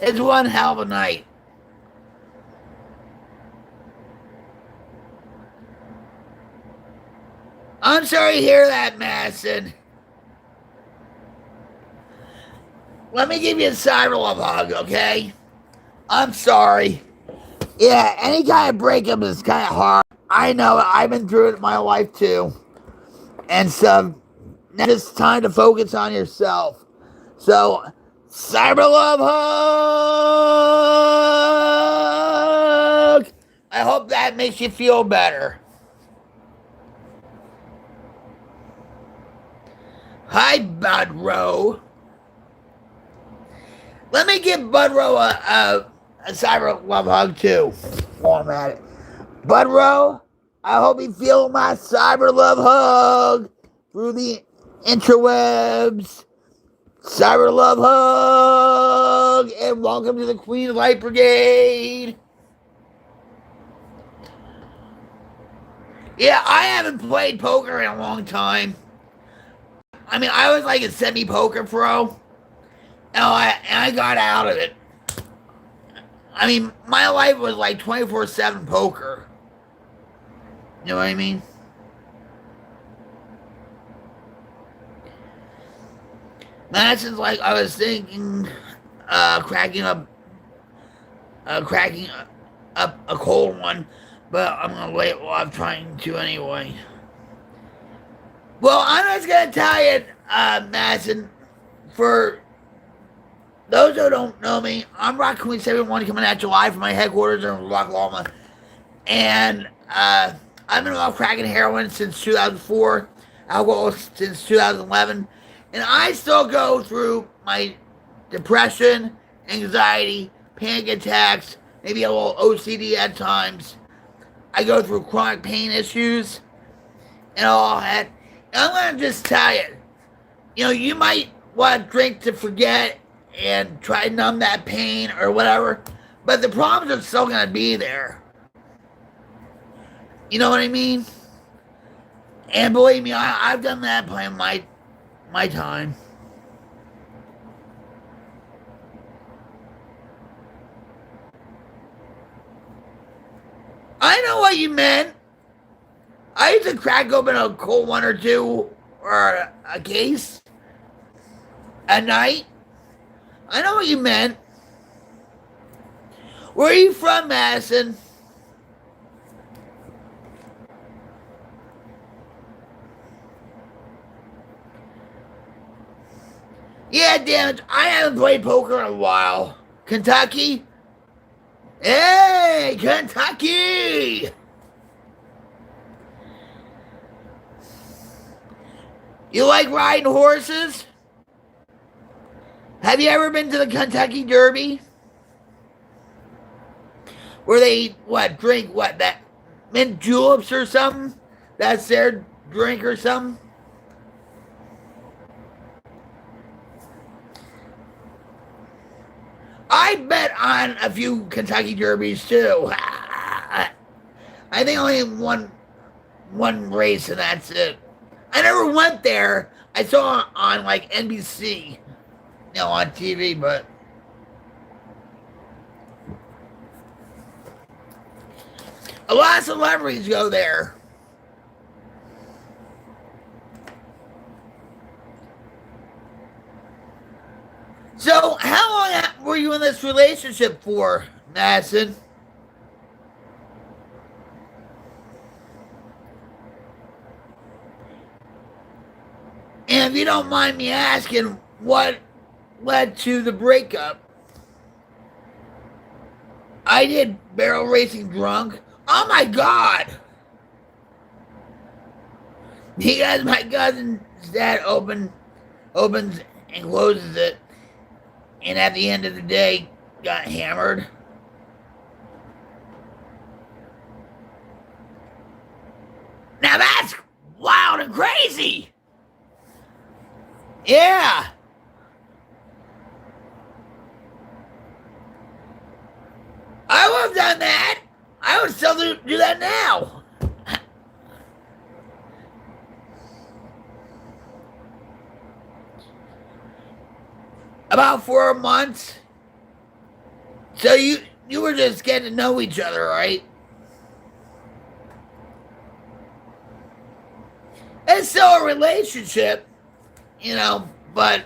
S1: It's one hell of a night. I'm sorry to hear that, Madison. Let me give you a cyber love hug, okay? I'm sorry. Yeah, any kind of breakup is kind of hard. I know, I've been through it in my life too. And so, now it's time to focus on yourself. So, cyber love hug! I hope that makes you feel better. Hi, Bud Row. Let me give Bud Row a cyber love hug too. While I'm at it. Bud Row, I hope you feel my cyber love hug through the interwebs. Cyber love hug, and welcome to the Queen of Light Brigade. Yeah, I haven't played poker in a long time. I mean, I was like a semi-poker pro, and I got out of it. I mean, my life was like 24/7 poker. You know what I mean? Madison's like, I was thinking, cracking up a cold one, but I'm gonna wait while I'm trying to anyway. Well, I'm just gonna tell you, Madison, for those who don't know me, I'm Rock Queen 71 coming at you live from my headquarters in Rocklahoma. And I've been off cracking heroin since 2004, alcohol since 2011. And I still go through my depression, anxiety, panic attacks, maybe a little OCD at times. I go through chronic pain issues and all that. And I'm going to just tell you, you might want to drink to forget and try to numb that pain or whatever, but the problems are still going to be there. You know what I mean? And believe me, I've done that playing my time. I know what you meant. I used to crack open a cold one or two, or a case, at night. I know what you meant. Where are you from, Madison? Yeah, damn it. I haven't played poker in a while. Kentucky? Hey, Kentucky! You like riding horses? Have you ever been to the Kentucky Derby? Where they, drink that mint juleps or something? That's their drink or something? I bet on a few Kentucky Derbies too. I think only one race and that's it. I never went there. I saw it on like NBC, on TV, but a lot of celebrities go there. So, how long were you in this relationship for, Madison? And if you don't mind me asking, what led to the breakup? I did barrel racing drunk. Oh my God! Because my cousin's dad opens and closes it, and at the end of the day, got hammered. Now that's wild and crazy. Yeah. I would have done that. I would still do that now. About 4 months. So you were just getting to know each other, right? It's still a relationship, you know, but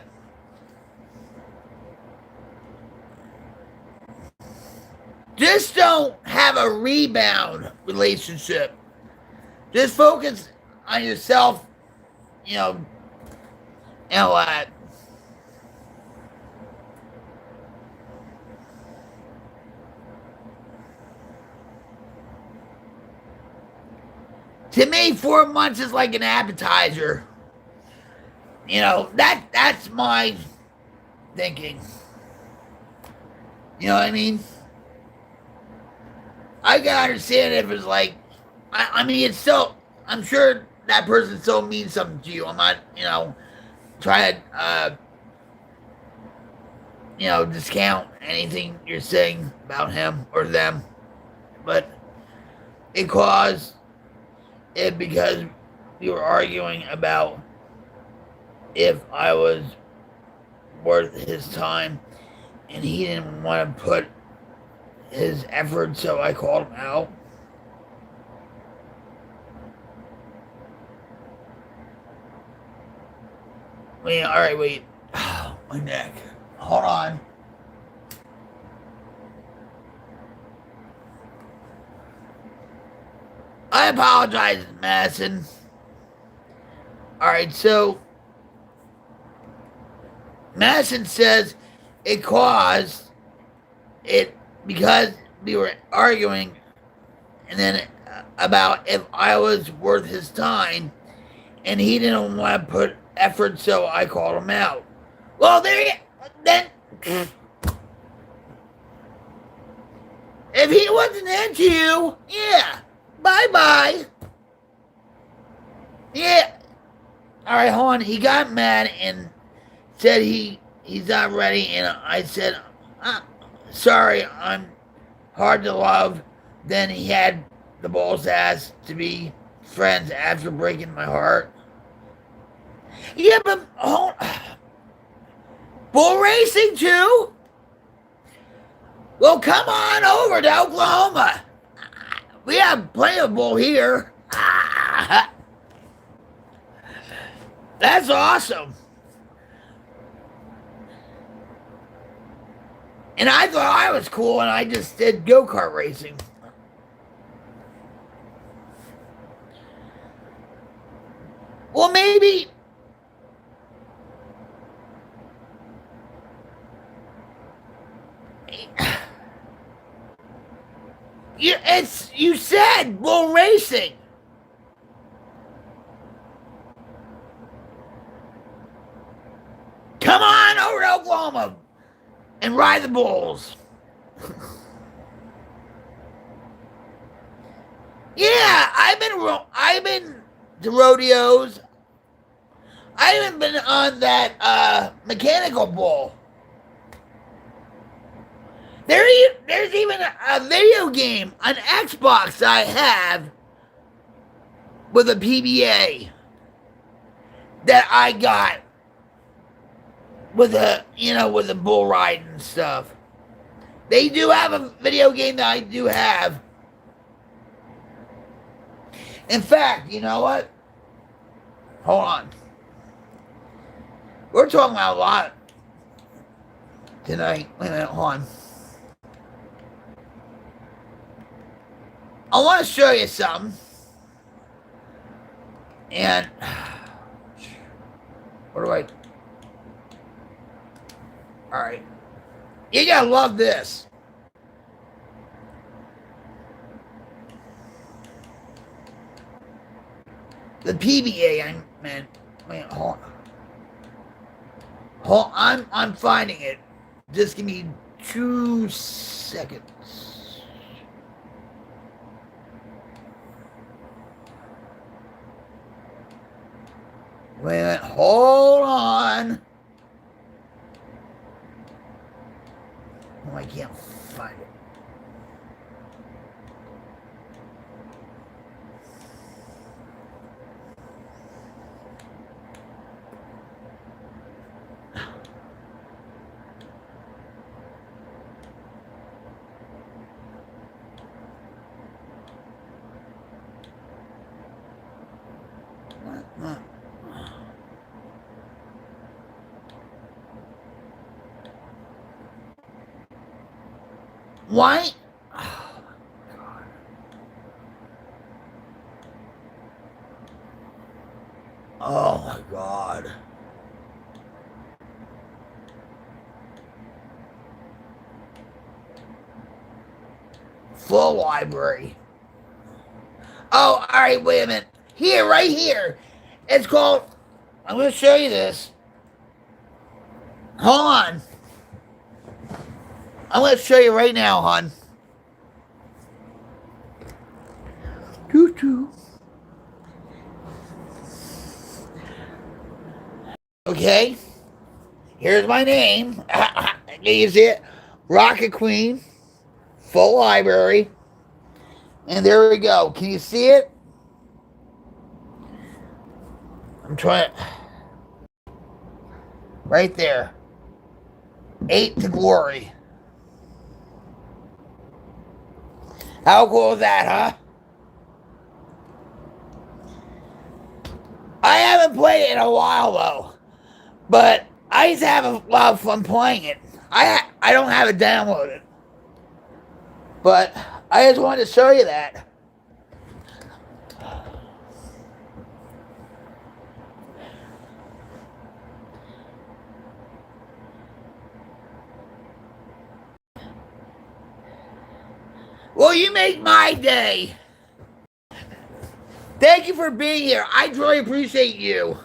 S1: just don't have a rebound relationship. Just focus on yourself, you know, and what? To me, 4 months is like an appetizer. You know, that's my thinking. You know what I mean? I can understand if it's like, I mean, it's still, I'm sure that person still means something to you. I'm not, you know, trying to, you know, discount anything you're saying about him or them. But it caused it because we were arguing about if I was worth his time, and he didn't want to put his effort, so I called him out. Wait, all right, wait. Oh, my neck. Hold on. I apologize, Madison. All right, so Madison says it caused it because we were arguing, and then about if I was worth his time, and he didn't want to put effort, so I called him out. Well, there you then. If he wasn't into you, yeah, bye. Yeah. All right, hold on. He got mad and said he's not ready, and I said, sorry, I'm hard to love. Then he had the balls to ask to be friends after breaking my heart. Yeah, but bull racing too? Well, come on over to Oklahoma. We have plenty of bull here. That's awesome. And I thought I was cool, and I just did go-kart racing. Well, maybe you said bull racing. Come on over to Oklahoma and ride the bulls. Yeah, I've been to rodeos. I haven't been on that mechanical bull. There's even a video game on Xbox I have with a PBA that I got with a bull ride and stuff. They do have a video game that I do have. In fact, you know what? Hold on. We're talking about a lot tonight. Wait a minute, hold on. I want to show you something. And what do I... Alright. You gotta love this. The PBA, I meant. Wait, hold on. I'm finding it. Just give me 2 seconds. Wait a minute. Hold on. Oh, I can't find it. Why? Oh, God. Oh, my God. Full library. Oh, all right, wait a minute. Here, right here. It's called, I'm going to show you this. Hold on. I'm going to show you right now, hon. Choo-choo. Okay. Here's my name. Can you see it? Rocket Queen. Full library. And there we go. Can you see it? I'm trying. Right there. 8 to glory. How cool is that, huh? I haven't played it in a while, though. But I used to have a lot of fun playing it. I don't have it downloaded. But I just wanted to show you that. Well, you make my day. Thank you for being here. I truly appreciate you.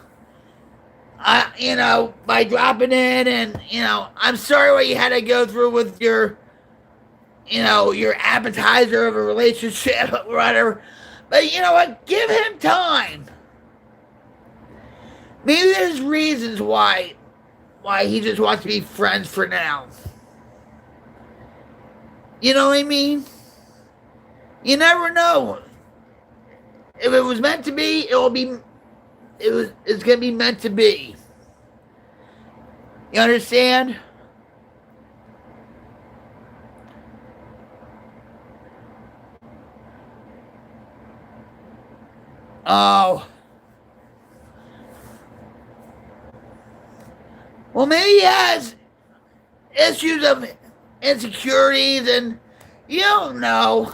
S1: By dropping in, and I'm sorry what you had to go through with your, your appetizer of a relationship or whatever. But you know what? Give him time. Maybe there's reasons why he just wants to be friends for now. You know what I mean? You never know. If it was meant to be, it's gonna be meant to be. You understand? Oh. Well, maybe he has issues of insecurities, and you don't know.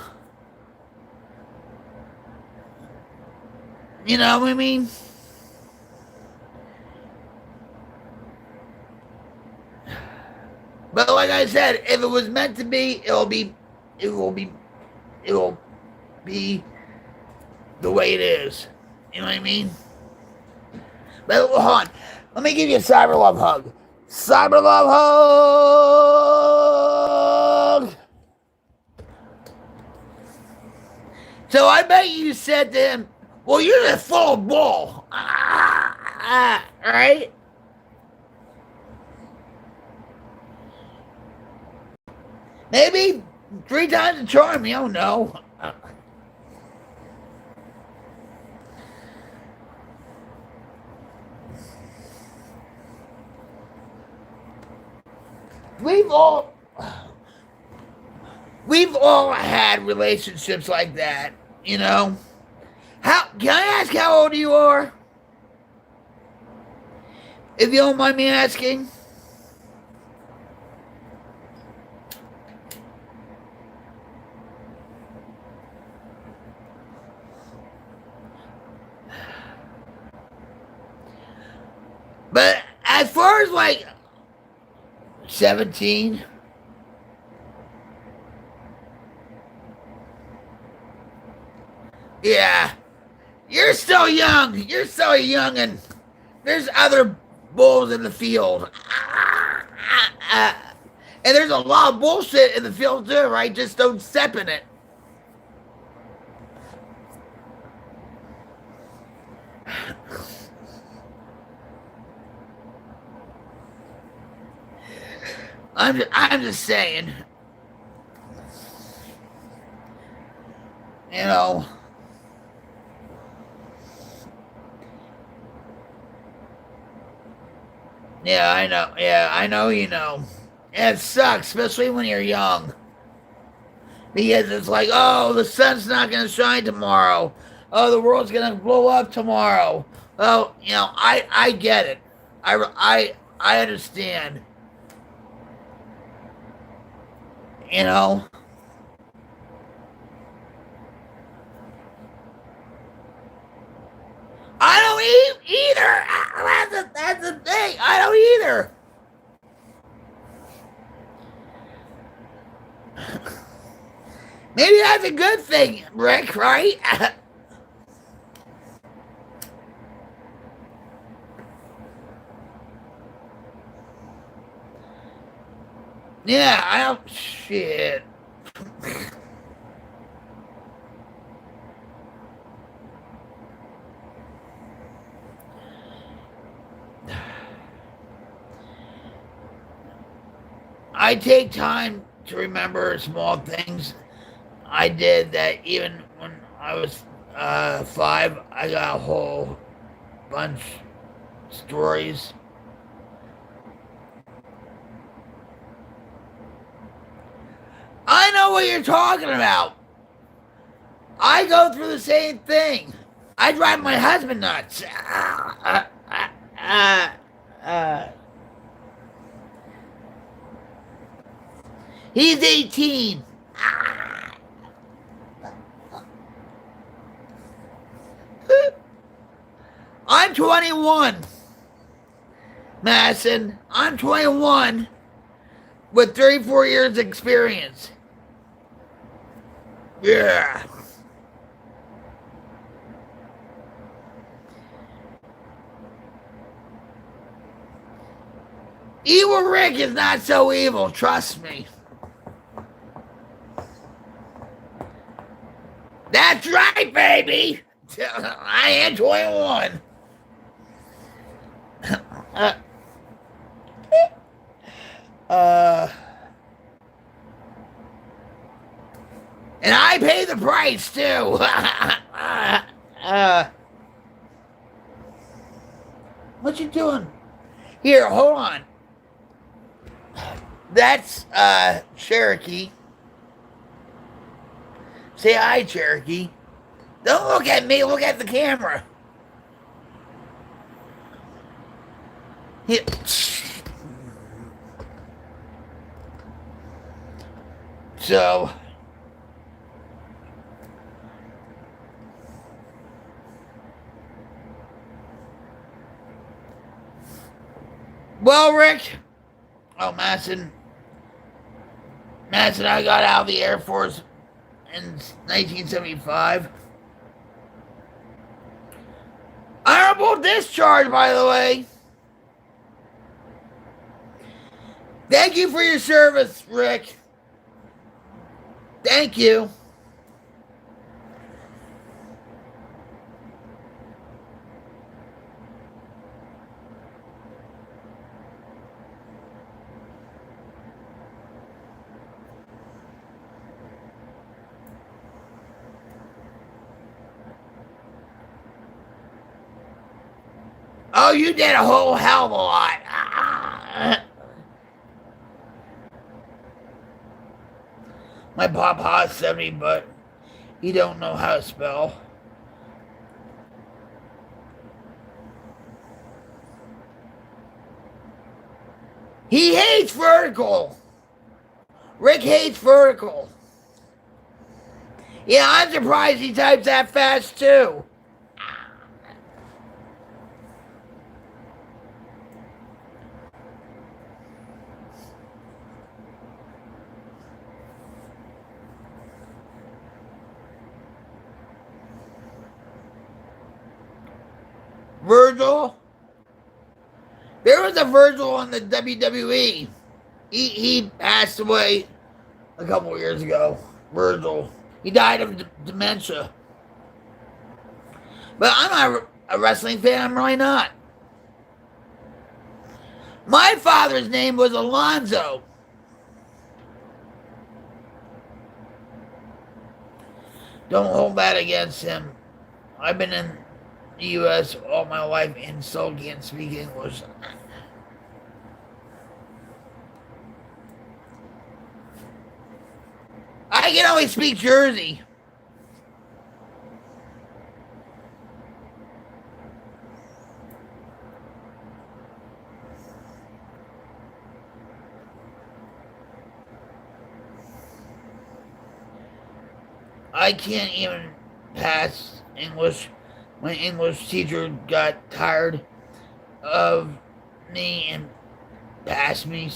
S1: You know what I mean? But like I said, if it was meant to be, it will be the way it is. You know what I mean? But hold on. Let me give you a cyber love hug. Cyber love hug! So I bet you said to him, well, you're just full of bull. Right? Maybe 3 times the charm, you don't know. We've all had relationships like that, you know. Can I ask how old you are? If you don't mind me asking. But as far as like 17, yeah. You're still young. You're still young, and there's other bulls in the field. And there's a lot of bullshit in the field too, right? Just don't step in it. I'm just saying. You know. Yeah, I know. Yeah, I know you know. And it sucks, especially when you're young. Because it's like, oh, the sun's not going to shine tomorrow. Oh, the world's going to blow up tomorrow. Oh, you know, I get it. I understand. You know? I don't either. That's the thing. I don't either. Maybe that's a good thing, Rick, right? Yeah, I don't. Shit. I take time to remember small things I did that even when I was 5, I got a whole bunch of stories. I know what you're talking about. I go through the same thing. I drive my husband nuts. He's 18. I'm 21. Madison, I'm 21 with 34 years experience. Yeah. Evil Rick is not so evil, trust me. That's right, baby. I am 21. And I pay the price too. What you doing? Here, hold on. That's Cherokee. Say hi, Cherokee. Don't look at me, look at the camera. Here. So, well, Rick. Oh, Madison, I got out of the Air Force in 1975. Honorable discharge, by the way. Thank you for your service, Rick. Thank you. Oh, you did a whole hell of a lot. My papa's 70, but he don't know how to spell. He hates vertical. Rick hates vertical. Yeah, I'm surprised he types that fast too. Virgil. There was a Virgil on the WWE. He passed away a couple of years ago. Virgil. He died of dementia. But I'm not a wrestling fan. I'm really not. My father's name was Alonzo. Don't hold that against him. I've been in the U.S. all my life and still can't speak English. I can only speak Jersey. I can't even pass English. My English teacher got tired of me and passed me,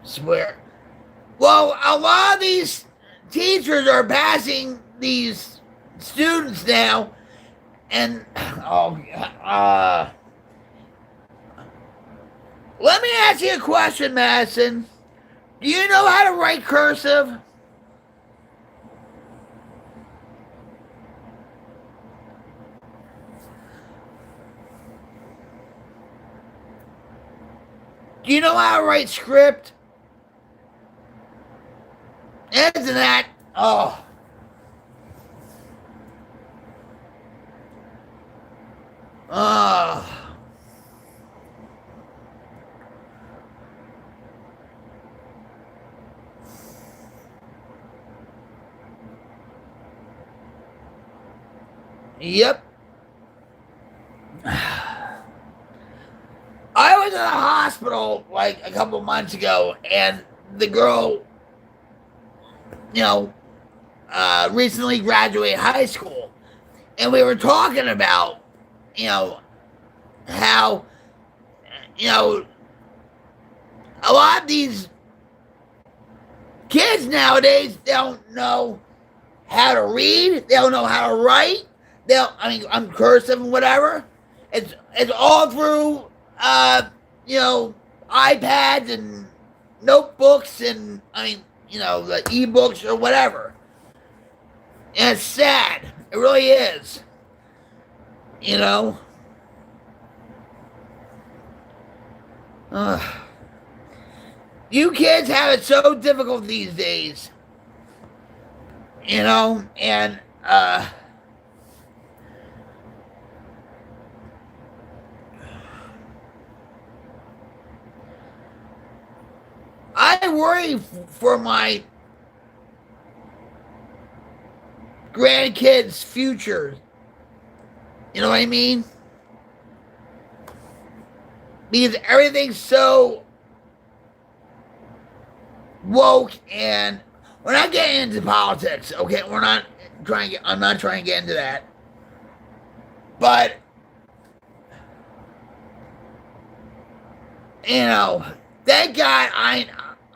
S1: swear. Well, a lot of these teachers are passing these students now, and let me ask you a question, Madison. Do you know how to write cursive? Do you know how to write script? Isn't that? Oh. Oh. Yep. I was in a hospital like a couple months ago, and the girl, recently graduated high school, and we were talking about, how, a lot of these kids nowadays don't know how to read, they don't know how to write, I'm cursive and whatever. It's all through iPads and notebooks and the ebooks or whatever. And it's sad. It really is. You kids have it so difficult these days. And I worry for my grandkids' future. You know what I mean? Because everything's so woke, and we're not getting into politics, okay? I'm not trying to get into that. But thank God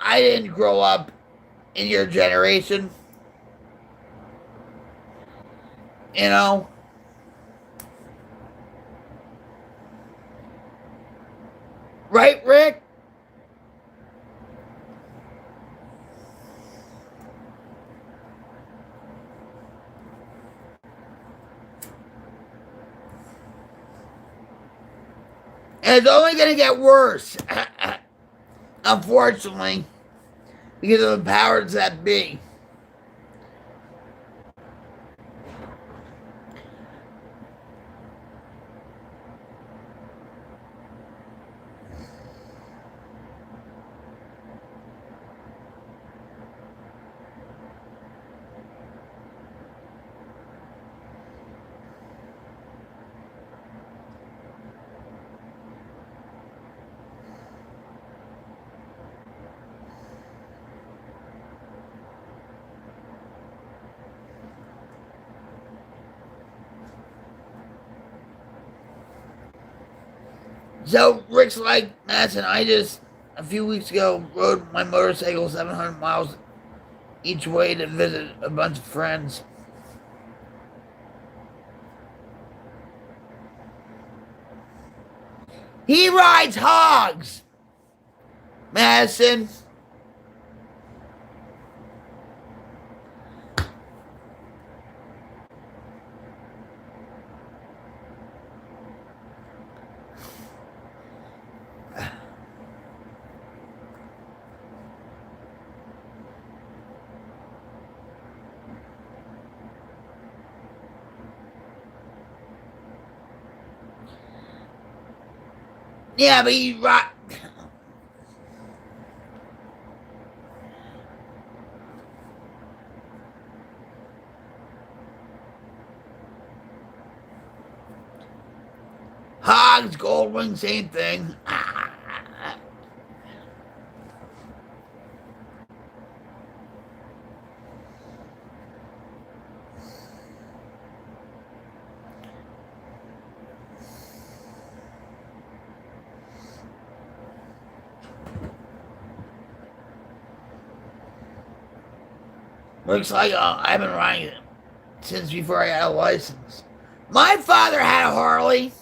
S1: I didn't grow up in your generation. Right, Rick? And it's only going to get worse, unfortunately, because of the powers that be. So, Rick's like, Madison, I just, a few weeks ago, rode my motorcycle 700 miles each way to visit a bunch of friends. He rides hogs, Madison. Yeah, but he right. Hogs, Goldwing, same thing. Looks like I've been riding it since before I got a license. My father had a Harley.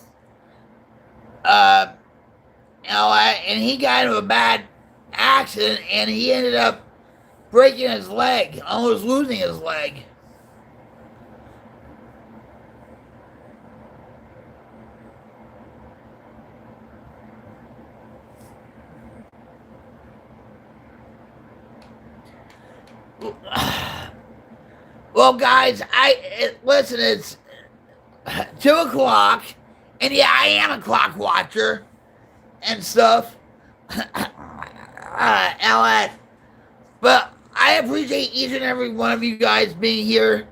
S1: And he got into a bad accident, and he ended up breaking his leg, almost losing his leg. Well, guys, listen. It's 2:00, and yeah, I am a clock watcher and stuff. But I appreciate each and every one of you guys being here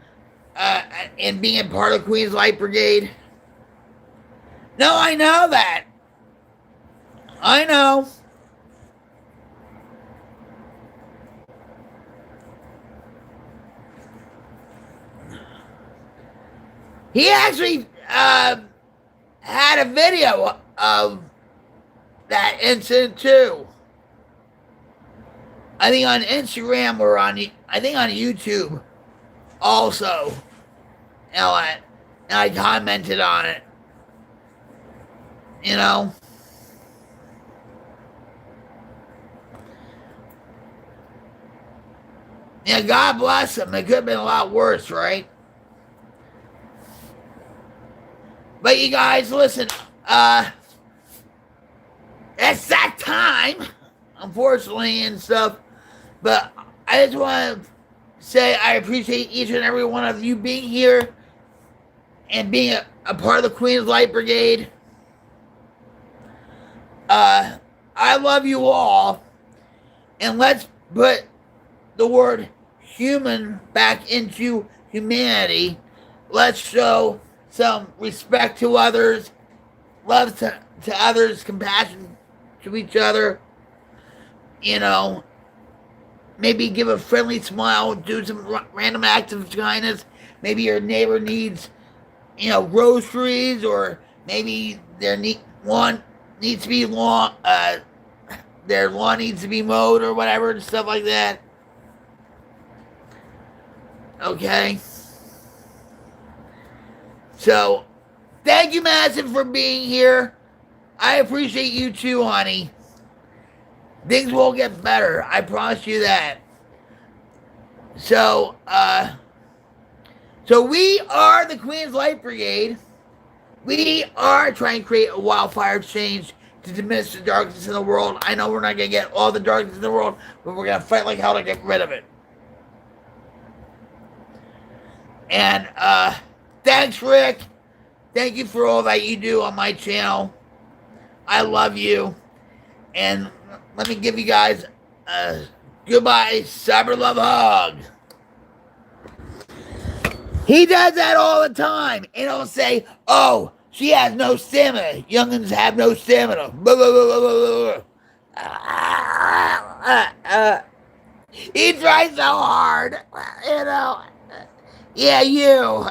S1: and being a part of Queen's Light Brigade. No, I know that. I know. He actually had a video of that incident too. I think on Instagram or on YouTube also. And I commented on it. You know. Yeah, God bless him. It could have been a lot worse, right? But you guys, listen, it's that time, unfortunately, and stuff. But I just want to say I appreciate each and every one of you being here and being a part of the Queen's Light Brigade. I love you all. And let's put the word human back into humanity. Let's show some respect to others, love to others, compassion to each other. You know, maybe give a friendly smile, do some random acts of kindness. Maybe your neighbor needs, groceries, or maybe their lawn needs to be their lawn needs to be mowed or whatever, and stuff like that. Okay. So, thank you, Madison, for being here. I appreciate you too, honey. Things will get better. I promise you that. So we are the Queen's Light Brigade. We are trying to create a wildfire change to diminish the darkness in the world. I know we're not going to get all the darkness in the world, but we're going to fight like hell to get rid of it. And thanks, Rick. Thank you for all that you do on my channel. I love you. And let me give you guys a goodbye, cyber love hug. He does that all the time. And he'll say, oh, she has no stamina. Youngins have no stamina. Blah, blah, blah, blah, blah. He tries so hard. Yeah, you.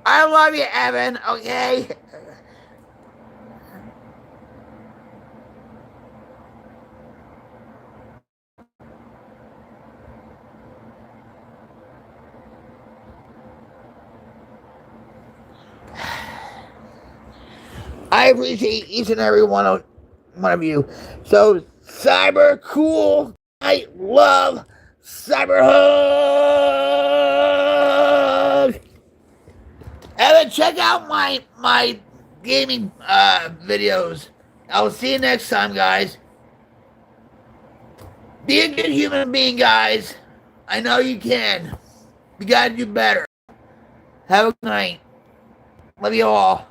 S1: I love you, Evan, okay? I appreciate each and every one of you. So, cyber cool. I love cyber hug. And then check out my gaming videos. I will see you next time, guys. Be a good human being, guys. I know you can. You gotta do better. Have a good night. Love you all.